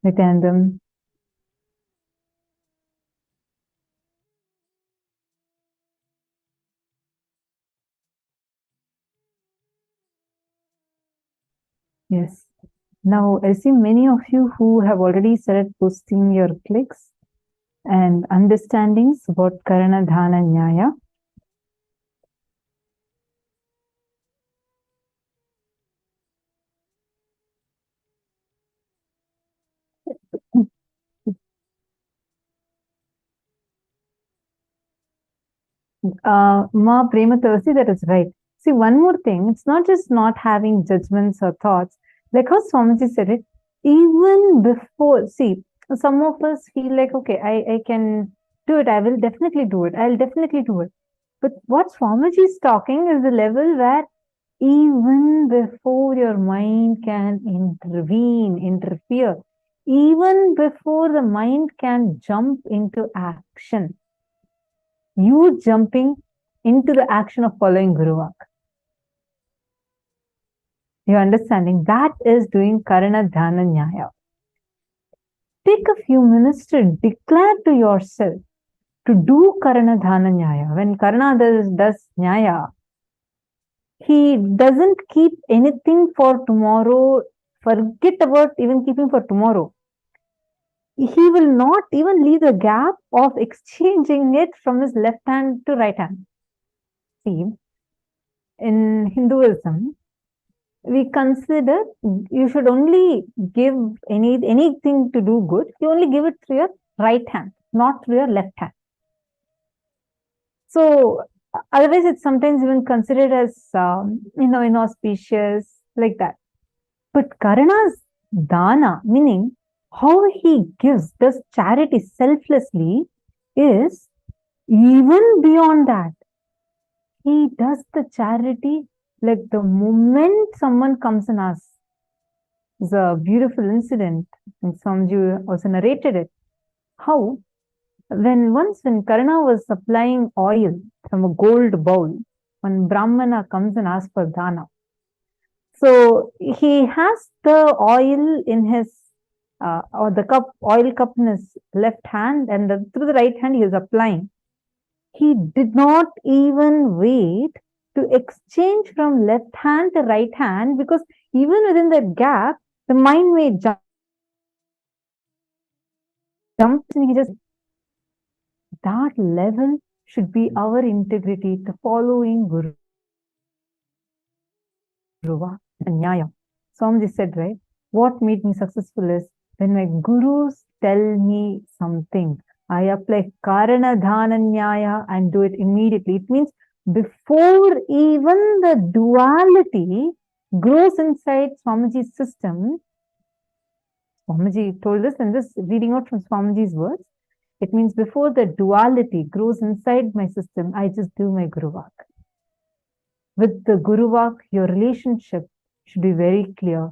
Nityanandam. Yes. Now, I see many of you who have already started posting your clicks and understandings about Karna Dana Nyaya. Ma Prema Tulsi, that is right. See, one more thing, it's not just not having judgments or thoughts. Like how Swamiji said it, even before, see, some of us feel like, okay, I can do it, I will definitely do it, I'll definitely do it. But what Swamiji is talking is the level where even before your mind can interfere, even before the mind can jump into action, you jumping into the action of following Guruvak. You're understanding that is doing Karna Dana Nyaya. Take a few minutes to declare to yourself to do Karna Dana Nyaya. When Karna does Nyaya, he doesn't keep anything for tomorrow. Forget about even keeping for tomorrow. He will not even leave the gap of exchanging it from his left hand to right hand. See, in Hinduism, we consider you should only give anything to do good, you only give it through your right hand, not through your left hand. So otherwise it's sometimes even considered as inauspicious, like that. But Karna's dana, meaning how he does charity selflessly, is even beyond that. He does the charity like the moment someone comes and asks. It's a beautiful incident, and Swamiji also narrated it. How when Karna was supplying oil from a gold bowl, when Brahmana comes and asks for dana, so he has the oil in his or the oil cup in his left hand, and through the right hand he is applying. He did not even wait to exchange from left hand to right hand, because even within that gap, the mind may jump and he just, that level should be our integrity to following Guruvak and Nyaya. Swamiji said, right, what made me successful is when my gurus tell me something, I apply Karna Dana Nyaya and do it immediately. It means before even the duality grows inside Swamiji's system, Swamiji told us, and this reading out from Swamiji's words, it means before the duality grows inside my system, I just do my Guruvak. With the Guruvak, your relationship should be very clear.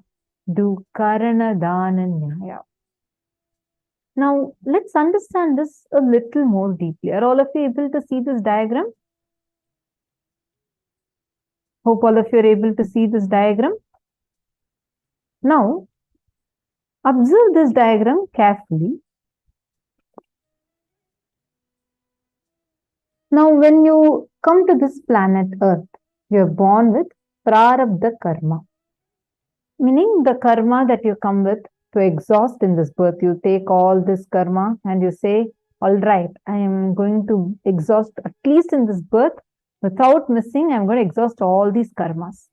Do Karna Dana Nyaya. Now, let's understand this a little more deeply. Are all of you able to see this diagram? Hope all of you are able to see this diagram. Now, observe this diagram carefully. Now, when you come to this planet Earth, you are born with Prarabdha Karma. Meaning the karma that you come with to exhaust in this birth. You take all this karma and you say, all right, I am going to exhaust at least in this birth without missing. I'm going to exhaust all these karmas.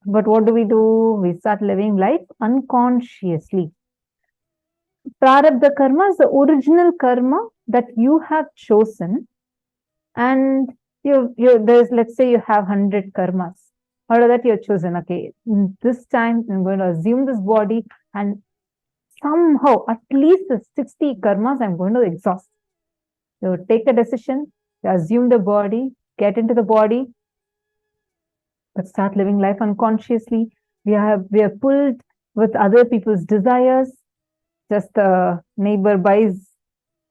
But what do? We start living life unconsciously. Prarabdha karma is the original karma that you have chosen, and there's, let's say you have 100 karmas. Out of that, you're chosen, okay, this time I'm going to assume this body, and somehow at least the 60 karmas I'm going to exhaust. You take a decision, you assume the body, get into the body, but start living life unconsciously. We are pulled with other people's desires. Just a neighbor buys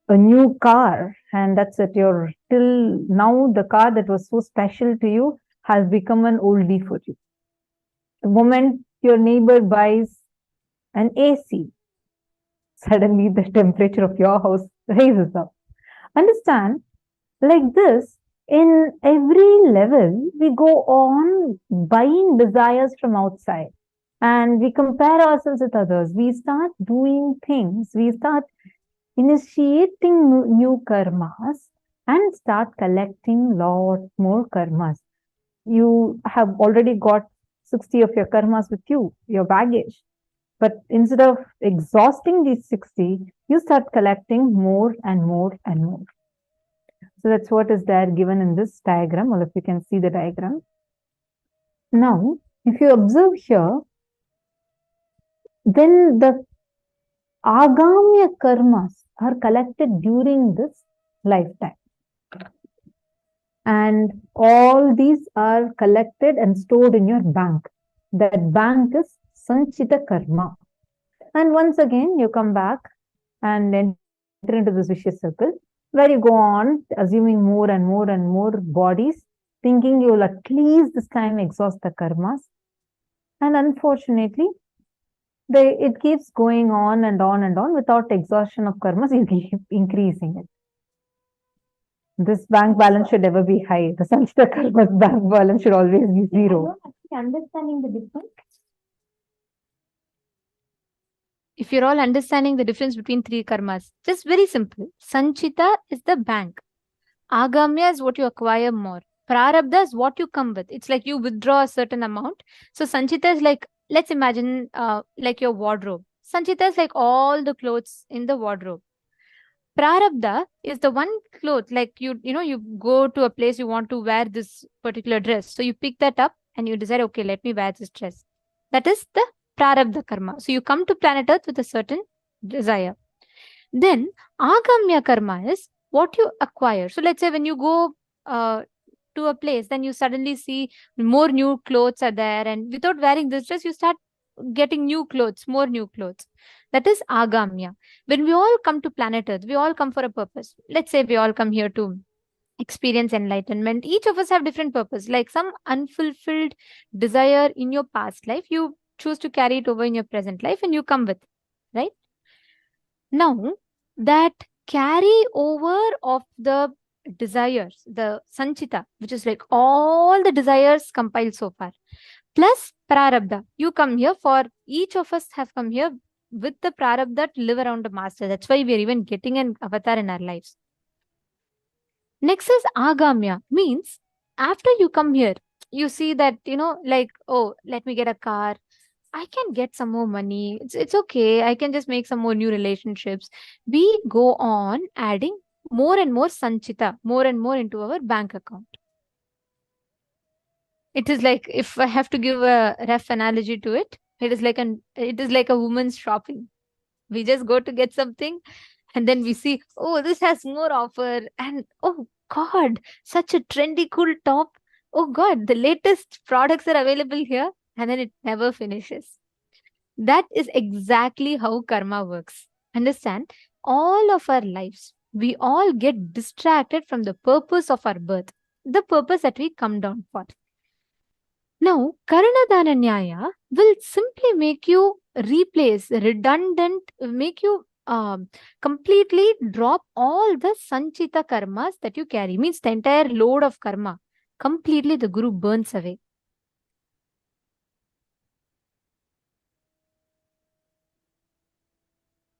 a new car, and that's it. Till now, the car that was so special to you has become an oldie for you. The moment your neighbor buys an AC, suddenly the temperature of your house rises up. Understand, like this, in every level, we go on buying desires from outside and we compare ourselves with others. We start doing things, we start initiating new karmas and start collecting lot more karmas. You have already got 60 of your karmas with you, your baggage. But instead of exhausting these 60, you start collecting more and more and more. So that's what is there given in this diagram. All of you can see the diagram. Now, if you observe here, then the agamya karmas are collected during this lifetime. And all these are collected and stored in your bank. That bank is Sanchita Karma. And once again, you come back and enter into this vicious circle where you go on assuming more and more and more bodies, thinking you will at least this time exhaust the karmas. And unfortunately, it keeps going on and on and on without exhaustion of karmas, you keep increasing it. This bank balance should never be high. The Sanchita Karma's bank balance should always be zero. Understanding the difference. If you're all understanding the difference between three karmas, just very simple. Sanchita is the bank. Agamya is what you acquire more. Prarabdha is what you come with. It's like you withdraw a certain amount. So Sanchita is like, let's imagine like your wardrobe. Sanchita is like all the clothes in the wardrobe. Prarabdha is the one cloth, like you go to a place, you want to wear this particular dress. So you pick that up and you decide, okay, let me wear this dress. That is the Prarabdha karma. So you come to planet Earth with a certain desire. Then Agamya karma is what you acquire. So let's say when you go to a place, then you suddenly see more new clothes are there, and without wearing this dress, you start getting new clothes, more new clothes. That is Agamya. When we all come to planet Earth, we all come for a purpose. Let's say we all come here to experience enlightenment. Each of us have different purpose. Like some unfulfilled desire in your past life, you choose to carry it over in your present life and you come with, right? Now, that carry over of the desires, the Sanchita, which is like all the desires compiled so far, plus Prarabdha. You come here, for each of us have come here with the Prarabdha to live around the master. That's why we are even getting an avatar in our lives. Next is Agamya, means after you come here, you see that, like, oh, let me get a car. I can get some more money. It's okay. I can just make some more new relationships. We go on adding more and more Sanchita, more and more into our bank account. It is like, if I have to give a rough analogy to it, it is like a woman's shopping. We just go to get something and then we see, oh, this has more offer, and oh God, such a trendy cool top. Oh God, the latest products are available here, and then it never finishes. That is exactly how karma works. Understand? All of our lives, we all get distracted from the purpose of our birth, the purpose that we come down for. Now, Karna Dana Nyaya will simply make you replace redundant, make you completely drop all the Sanchita karmas that you carry. Means the entire load of karma, completely the Guru burns away.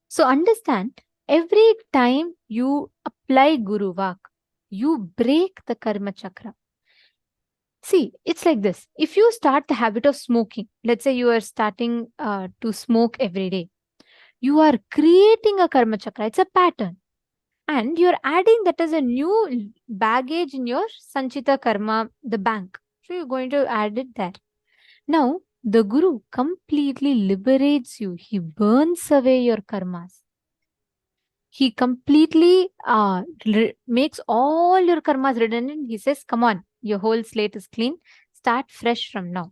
So understand, every time you apply Guruvak, you break the karma chakra. See, it's like this. If you start the habit of smoking, let's say you are starting to smoke every day, you are creating a karma chakra. It's a pattern. And you're adding that as a new baggage in your Sanchita karma, the bank. So you're going to add it there. Now, the Guru completely liberates you. He burns away your karmas. He completely makes all your karmas redundant. He says, come on, your whole slate is clean. Start fresh from now.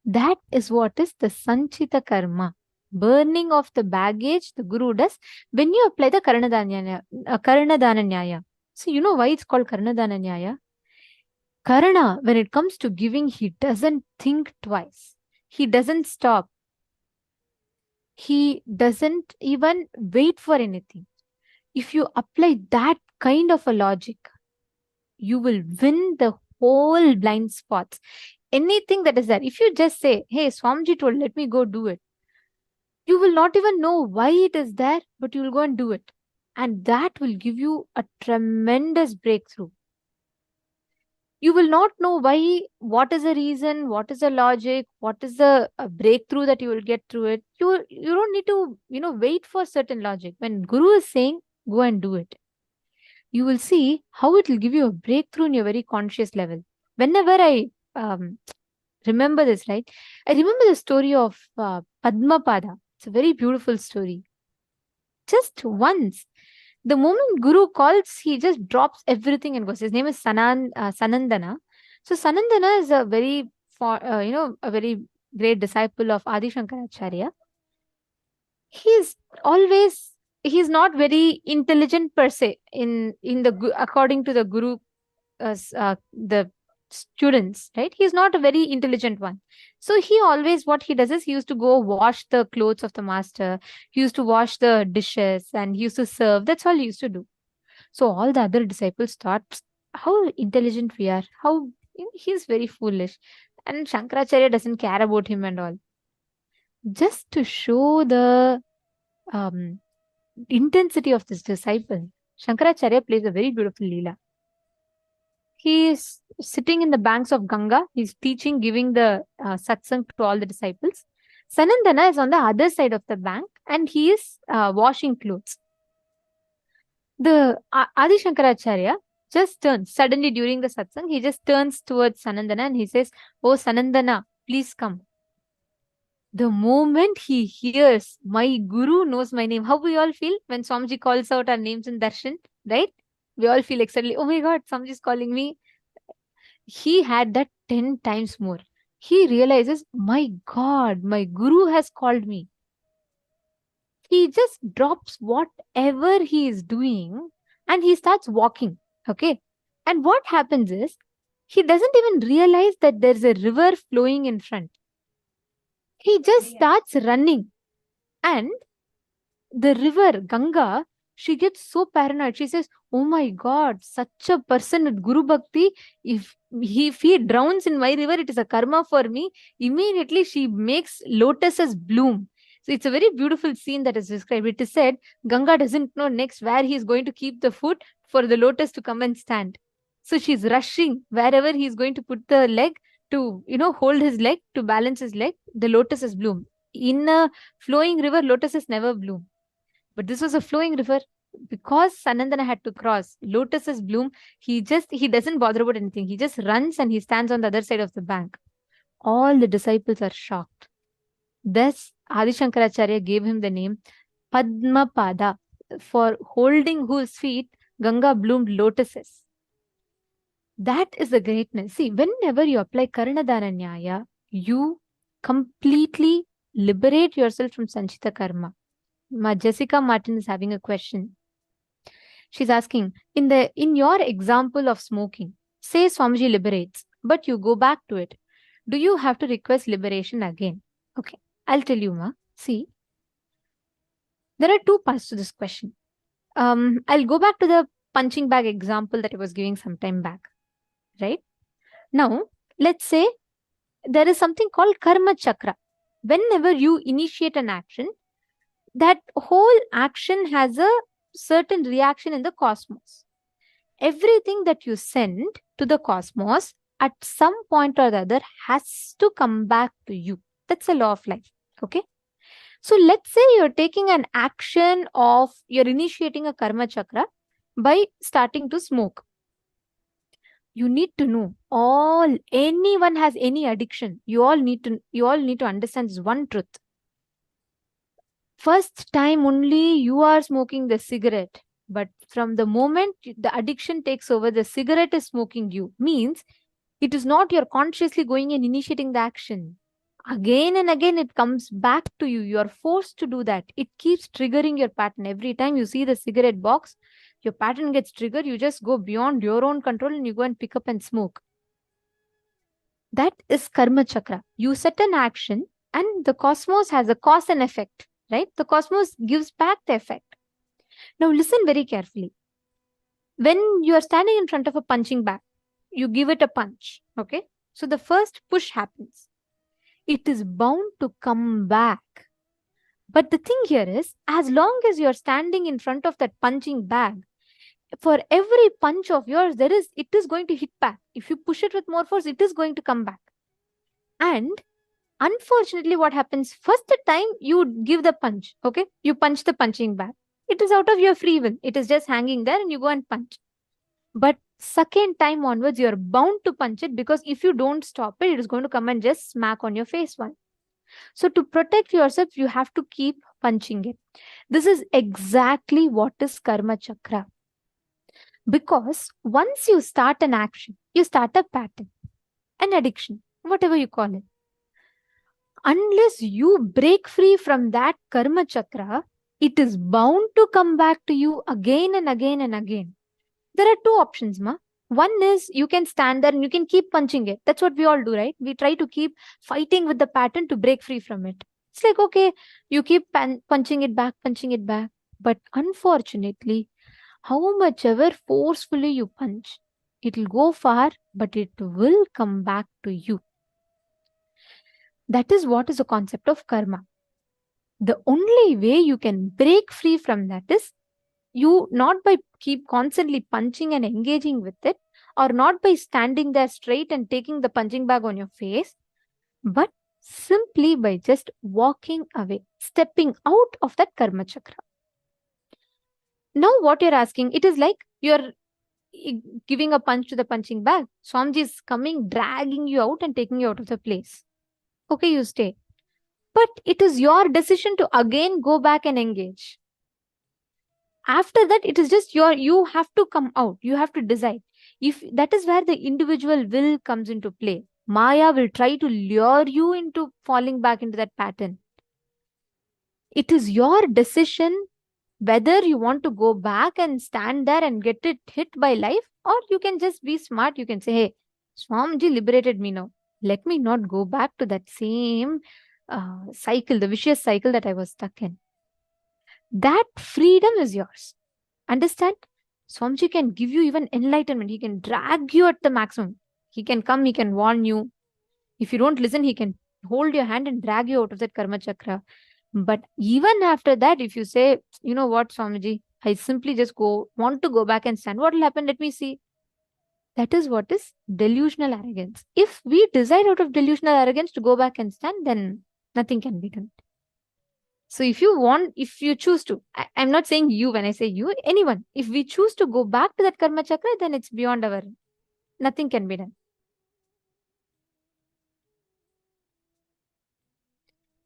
That is what is the Sanchita karma. Burning of the baggage the Guru does when you apply the Karna Dana Nyaya. So you know why it's called Karna Dana Nyaya? Karna, when it comes to giving, he doesn't think twice. He doesn't stop. He doesn't even wait for anything. If you apply that kind of a logic, you will win the whole blind spots. Anything that is there, if you just say, hey, Swamiji told, let me go do it, you will not even know why it is there, but you will go and do it. And that will give you a tremendous breakthrough. You will not know why, what is the reason, what is the logic, what is the breakthrough that you will get through it. You don't need to, wait for certain logic. When Guru is saying, go and do it, you will see how it will give you a breakthrough in your very conscious level. Whenever I remember this, right? I remember the story of Padmapada. It's a very beautiful story. Just once, the moment Guru calls, he just drops everything and goes. His name is Sanandana. So Sanandana is a very, a very great disciple of Adi Shankaracharya. He's not very intelligent per se according to the Guru, the students, right? He's not a very intelligent one. So he always, what he does is he used to go wash the clothes of the master. He used to wash the dishes and he used to serve. That's all he used to do. So all the other disciples thought, how intelligent we are. How he's very foolish. And Shankaracharya doesn't care about him and all. Just to show the intensity of this disciple, Shankaracharya plays a very beautiful Leela. He is sitting in the banks of Ganga. He's teaching, giving the satsang to all the disciples. Sanandana is on the other side of the bank and he is washing clothes. The Adi Shankaracharya just turns suddenly during the satsang. He just turns towards Sanandana and he says, "Oh Sanandana, please come." The moment he hears, my Guru knows my name. How we all feel when Swamiji calls out our names in darshan, right? We all feel like suddenly, oh my God, Swamiji is calling me. He had that 10 times more. He realizes, my God, my Guru has called me. He just drops whatever he is doing and he starts walking. Okay. And what happens is, he doesn't even realize that there's a river flowing in front. He just starts running. And the river, Ganga, she gets so paranoid. She says, oh my God, such a person with Guru Bhakti, if he drowns in my river, it is a karma for me. Immediately she makes lotuses bloom. So it's a very beautiful scene that is described. It is said, Ganga doesn't know next where he is going to keep the foot for the lotus to come and stand. So she's rushing wherever he's going to put the leg to, hold his leg, to balance his leg, the lotuses bloom. In a flowing river, lotuses never bloom. But this was a flowing river. Because Sanandana had to cross, lotuses bloom. He doesn't bother about anything. He just runs and he stands on the other side of the bank. All the disciples are shocked. Thus, Adi Shankaracharya gave him the name Padmapada, for holding whose feet Ganga bloomed lotuses. That is the greatness. See, whenever you apply Karna Dana Nyaya, you completely liberate yourself from Sanchita Karma. Jessica Martin is having a question. She's asking, in your example of smoking, say Swamiji liberates, but you go back to it. Do you have to request liberation again? Okay, I'll tell you, Ma. See, there are two parts to this question. I'll go back to the punching bag example that I was giving some time back. Right? Now, let's say there is something called karma chakra. Whenever you initiate an action, that whole action has a certain reaction in the cosmos. Everything that you send to the cosmos at some point or the other has to come back to you. That's a law of life. Okay. So let's say you're taking an action of, you're initiating a karma chakra by starting to smoke. You need to know, anyone has any addiction, you all need to understand this one truth. First time only you are smoking the cigarette, but from the moment the addiction takes over, the cigarette is smoking you, means it is not you're consciously going and initiating the action. Again and again it comes back to you. You are forced to do that. It keeps triggering your pattern. Every time you see the cigarette box, your pattern gets triggered. You just go beyond your own control and you go and pick up and smoke. That is karma chakra. You set an action and the cosmos has a cause and effect. right? The cosmos gives back the effect. Now listen very carefully. When you are standing in front of a punching bag, you give it a punch, okay? So the first push happens. It is bound to come back. But the thing here is, as long as you're standing in front of that punching bag, for every punch of yours, it is going to hit back. If you push it with more force, it is going to come back. And unfortunately, what happens, first time you give the punch, okay? You punch the punching bag. It is out of your free will. It is just hanging there and you go and punch. But second time onwards, you're bound to punch it, because if you don't stop it, it is going to come and just smack on your face one. So to protect yourself, you have to keep punching it. This is exactly what is karma chakra. Because once you start an action, you start a pattern, an addiction, whatever you call it. Unless you break free from that karma chakra, it is bound to come back to you again and again and again. There are two options, ma. One is you can stand there and you can keep punching it. That's what we all do, right? We try to keep fighting with the pattern to break free from it. It's like, okay, you keep punching it back. But unfortunately, how much ever forcefully you punch, it will go far, but it will come back to you. That is what is the concept of karma. The only way you can break free from that is you not by keep constantly punching and engaging with it, or not by standing there straight and taking the punching bag on your face, but simply by just walking away, stepping out of that karma chakra. Now what you're asking, it is like you're giving a punch to the punching bag. Swamiji is coming, dragging you out and taking you out of the place. Okay, you stay. But it is your decision to again go back and engage. After that, it is just you have to come out. You have to decide. If that is where the individual will comes into play. Maya will try to lure you into falling back into that pattern. It is your decision whether you want to go back and stand there and get it hit by life, or you can just be smart. You can say, hey, Swamiji liberated me now. Let me not go back to that same cycle, the vicious cycle that I was stuck in. That freedom is yours. Understand? Swamiji can give you even enlightenment. He can drag you at the maximum. He can come, he can warn you. If you don't listen, he can hold your hand and drag you out of that karma chakra. But even after that, if you say, you know what, Swamiji, I simply just want to go back and stand. What will happen? Let me see. That is what is delusional arrogance. If we decide out of delusional arrogance to go back and stand, then nothing can be done. So if you choose to, I'm not saying you, when I say you, anyone, if we choose to go back to that karma chakra, then it's beyond our, nothing can be done.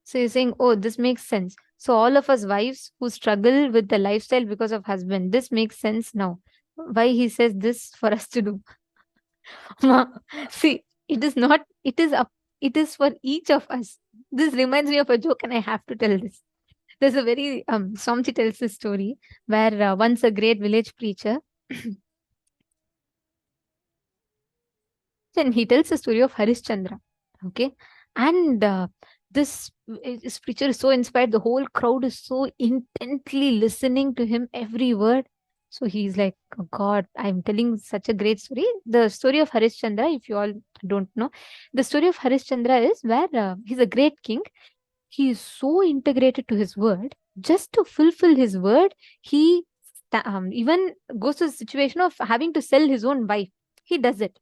So you're saying, oh, this makes sense. So all of us wives who struggle with the lifestyle because of husband, this makes sense now. Why he says this for us to do. See, it is not, it is for each of us. This reminds me of a joke and I have to tell this. There's a very, Swamiji tells this story where once a great village preacher, and he tells the story of Harishchandra. Okay. And this preacher is so inspired. The whole crowd is so intently listening to him, every word. So he's like, oh God, I'm telling such a great story. The story of Harishchandra, if you all don't know, the story of Harishchandra is where he's a great king. He is so integrated to his word. Just to fulfill his word, he even goes to the situation of having to sell his own wife. He does it.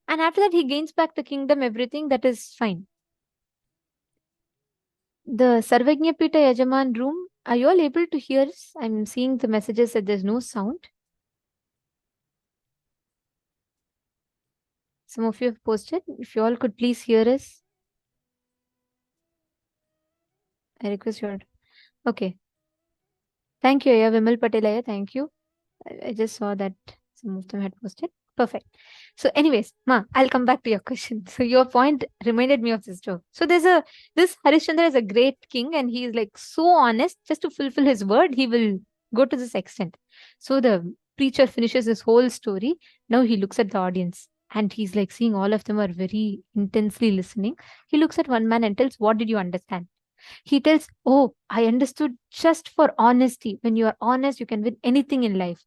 And after that, he gains back the kingdom, everything. That is fine. The Sarvajna Pita Yajaman room, are you all able to hear us? I'm seeing the messages that there's no sound. Some of you have posted. If you all could please hear us. I request your... Okay. Thank you, Aya Vimal Patel. Thank you. I just saw that some of them had posted. Perfect. So anyways, Ma, I'll come back to your question. So your point reminded me of this joke. So this Harishchandra is a great king and he is like so honest. Just to fulfill his word, he will go to this extent. So the preacher finishes his whole story. Now he looks at the audience and he's like seeing all of them are very intensely listening. He looks at one man and tells, what did you understand? He tells, oh, I understood just for honesty. When you are honest, you can win anything in life.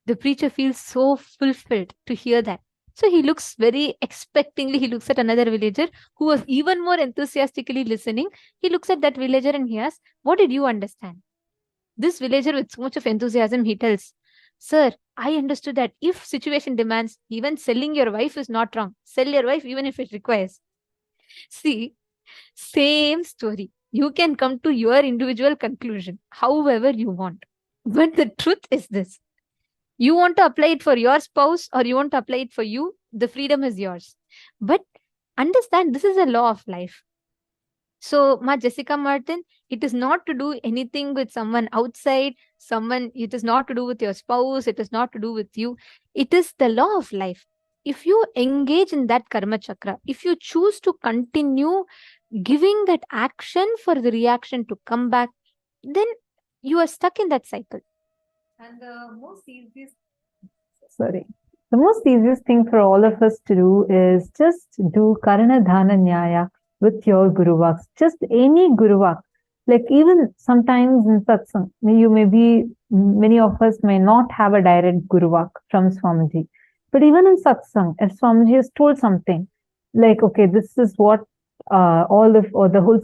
The preacher feels so fulfilled to hear that. So he looks very expectingly, he looks at another villager who was even more enthusiastically listening. He looks at that villager and he asks, what did you understand? This villager with so much of enthusiasm, he tells, sir, I understood that if situation demands, even selling your wife is not wrong. Sell your wife even if it requires. See, same story. You can come to your individual conclusion however you want. But the truth is this. You want to apply it for your spouse or you want to apply it for you, the freedom is yours. But understand this is a law of life. So, Ma Jessica Martin, it is not to do anything with someone outside, it is not to do with your spouse, it is not to do with you. It is the law of life. If you engage in that karma chakra, if you choose to continue giving that action for the reaction to come back, then you are stuck in that cycle. And the most easiest thing for all of us to do is just do Karna Dana Nyaya with your Guruvaks. Just any Guruvak. Like even sometimes in satsang, many of us may not have a direct Guruvak from Swamiji. But even in satsang, if Swamiji has told something, like, okay, this is what the whole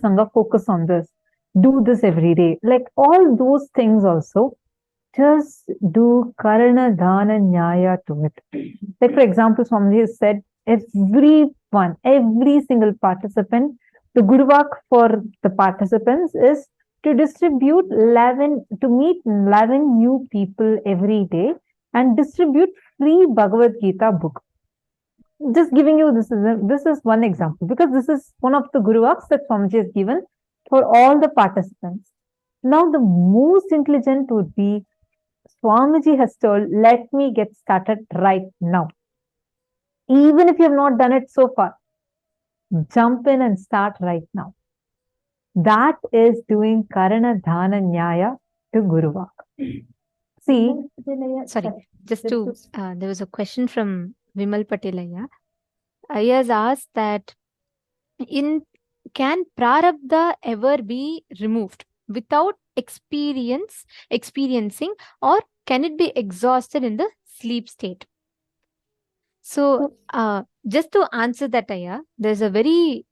Sangha focus on this. Do this every day. Like all those things also, just do Karna Dana Nyaya to it. Like for example, Swamiji has said, every single participant, the Guruvak for the participants is to distribute to meet 11 new people every day and distribute free Bhagavad Gita book. Just giving you this is one example, because this is one of the Guruvaks that Swamiji has given for all the participants. Now the most intelligent would be, Swamiji has told, let me get started right now. Even if you have not done it so far, jump in and start right now. That is doing Karna Dana Nyaya to Guruvak. See, sorry, there was a question from Vimal Patelaya. Ayaz asked that, can prarabdha ever be removed without experiencing, or can it be exhausted in the sleep state? So, just to answer that, Aya, there's a very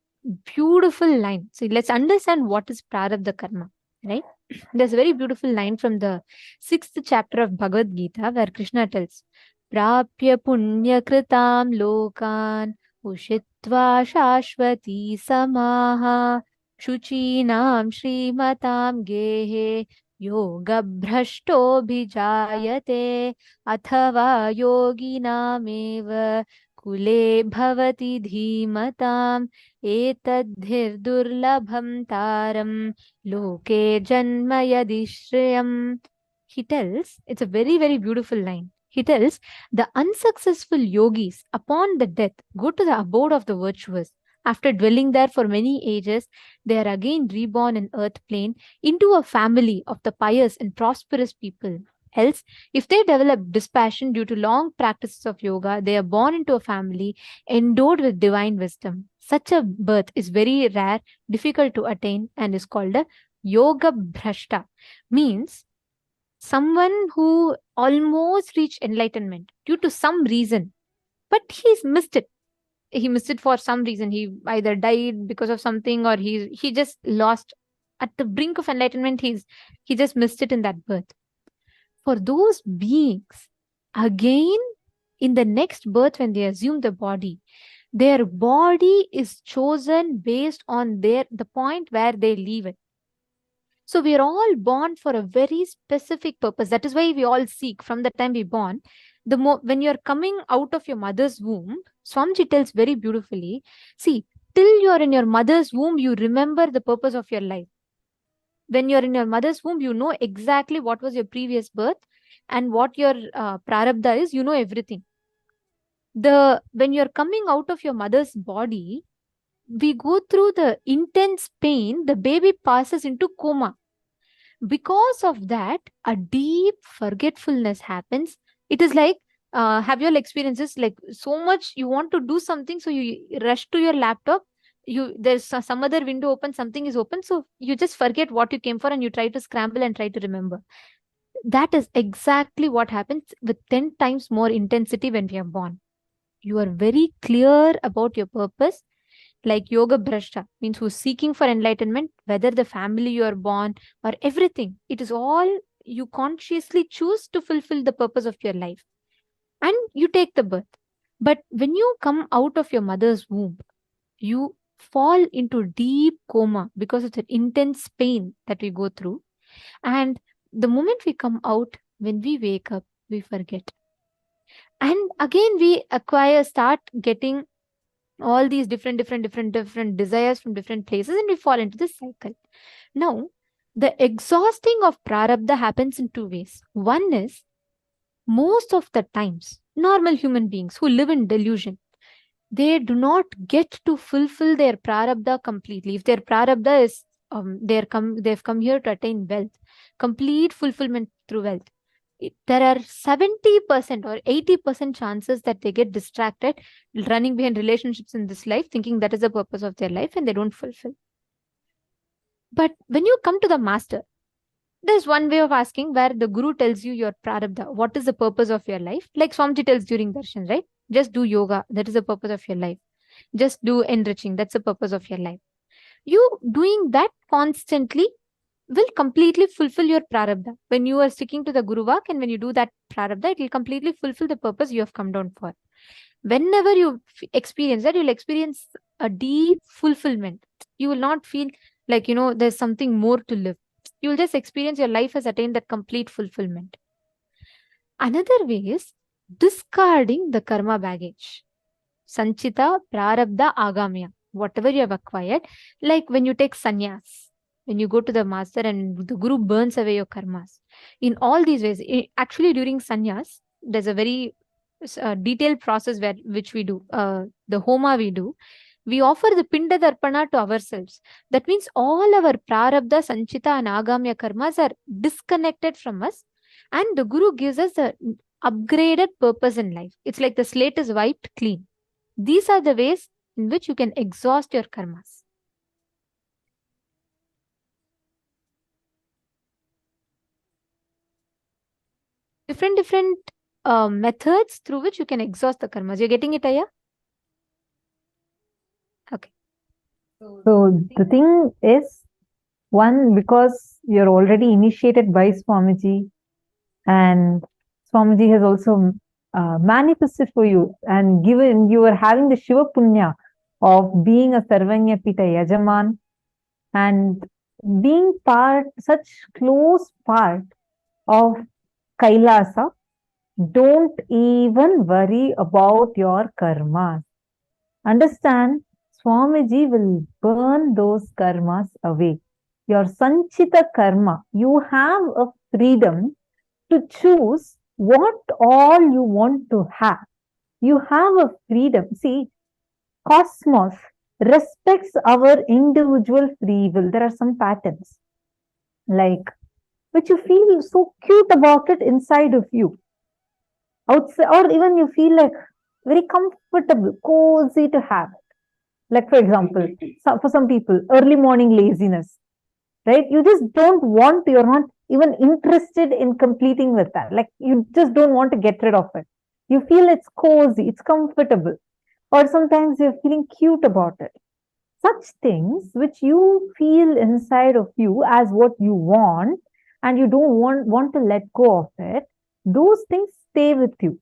beautiful line. So, let's understand what is prarabdha karma, right? There's a very beautiful line from the 6th chapter of Bhagavad Gita where Krishna tells, Prapya punya kritam lokan ushitva shashvati samaha shuchinam shrimatam gehe yoga bhrashto bhijayate athava yoginameva kule bhavati dhimatam etadhirdurlabham taram loke janma yadishriyam. He tells, it's a very, very beautiful line. He tells, the unsuccessful yogis upon the death go to the abode of the virtuous. After dwelling there for many ages, they are again reborn in earth plane into a family of the pious and prosperous people. Else, if they develop dispassion due to long practices of yoga, they are born into a family endowed with divine wisdom. Such a birth is very rare, difficult to attain, and is called a yoga bhrashta. Means someone who almost reached enlightenment due to some reason, but he's missed it. He missed it for some reason. He either died because of something, or he just lost at the brink of enlightenment. He just missed it in that birth. For those beings, again, in the next birth, when they assume the body, their body is chosen based on the point where they leave it. So we are all born for a very specific purpose. That is why we all seek from the time we born. When you're coming out of your mother's womb, Swamiji tells very beautifully, see, till you're in your mother's womb, you remember the purpose of your life. When you're in your mother's womb, you know exactly what was your previous birth and what your prarabdha is, you know everything. When you're coming out of your mother's body, we go through the intense pain, the baby passes into coma. Because of that, a deep forgetfulness happens. It is like, have you all experiences like so much you want to do something, so you rush to your laptop, there's some other window open, something is open, so you just forget what you came for and you try to scramble and try to remember. That is exactly what happens with 10 times more intensity when we are born. You are very clear about your purpose, like yoga brashta means who's seeking for enlightenment, whether the family you are born or everything, it is all you consciously choose to fulfill the purpose of your life, and you take the birth. But when you come out of your mother's womb, you fall into deep coma because of the intense pain that we go through. And the moment we come out, when we wake up, we forget. And again, we start getting all these different desires from different places, and we fall into this cycle. Now, the exhausting of prarabdha happens in two ways. One is, most of the times, normal human beings who live in delusion, they do not get to fulfill their prarabdha completely. If their prarabdha is they've come here to attain wealth, complete fulfillment through wealth, there are 70% or 80% chances that they get distracted running behind relationships in this life, thinking that is the purpose of their life, and they don't fulfill. But when you come to the master, there's one way of asking where the guru tells you your prarabdha, what is the purpose of your life? Like Swamiji tells during darshan, right? Just do yoga, that is the purpose of your life. Just do enriching, that's the purpose of your life. You doing that constantly will completely fulfill your prarabdha. When you are sticking to the Guruvak and when you do that prarabdha, it will completely fulfill the purpose you have come down for. Whenever you experience that, you'll experience a deep fulfillment. You will not feel like, there's something more to live. You will just experience your life has attained that complete fulfillment. Another way is discarding the karma baggage. Sanchita, prarabdha, agamya. Whatever you have acquired, like when you take sannyas, when you go to the master and the guru burns away your karmas. In all these ways, actually during sannyas, there's a very detailed process which we do, the homa we do. We offer the pinda darpana to ourselves. That means all our prarabdha, sanchita and agamya karmas are disconnected from us, and the guru gives us a upgraded purpose in life. It's like the slate is wiped clean. These are the ways in which you can exhaust your karmas. Different methods through which you can exhaust the karmas. You're getting it, Aya? Okay. So the thing is, one, because you're already initiated by Swamiji, and Swamiji has also manifested for you, and given you are having the Shiva Punya of being a Sarvanya Pita Yajaman and being such close part of Kailasa. Don't even worry about your karmas. Understand, Swamiji will burn those karmas away. Your Sanchita Karma, you have a freedom to choose what all you want to have. You have a freedom. See, cosmos respects our individual free will. There are some patterns, like, which you feel so cute about it inside of you. Outside, or even you feel like very comfortable, cozy to have it. Like, for example, for some people, early morning laziness, right? You just don't want, you're not even interested in completing with that. Like, you just don't want to get rid of it. You feel it's cozy, it's comfortable. Or sometimes you're feeling cute about it. Such things which you feel inside of you as what you want, and you don't want to let go of it, those things stay with you.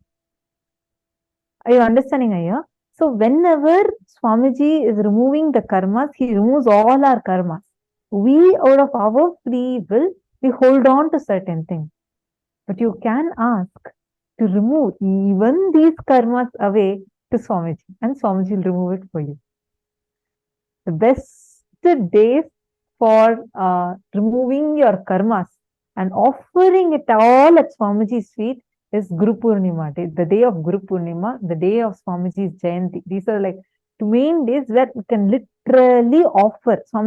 Are you understanding, Aya? So whenever Swamiji is removing the karmas, he removes all our karmas. We, out of our free will, we hold on to certain things. But you can ask to remove even these karmas away to Swamiji, and Swamiji will remove it for you. The best days for removing your karmas and offering it all at Swamiji's feet is Guru Purnima day, the day of Guru Purnima, the day of Swamiji's Jayanti. These are like two main days where you can literally offer.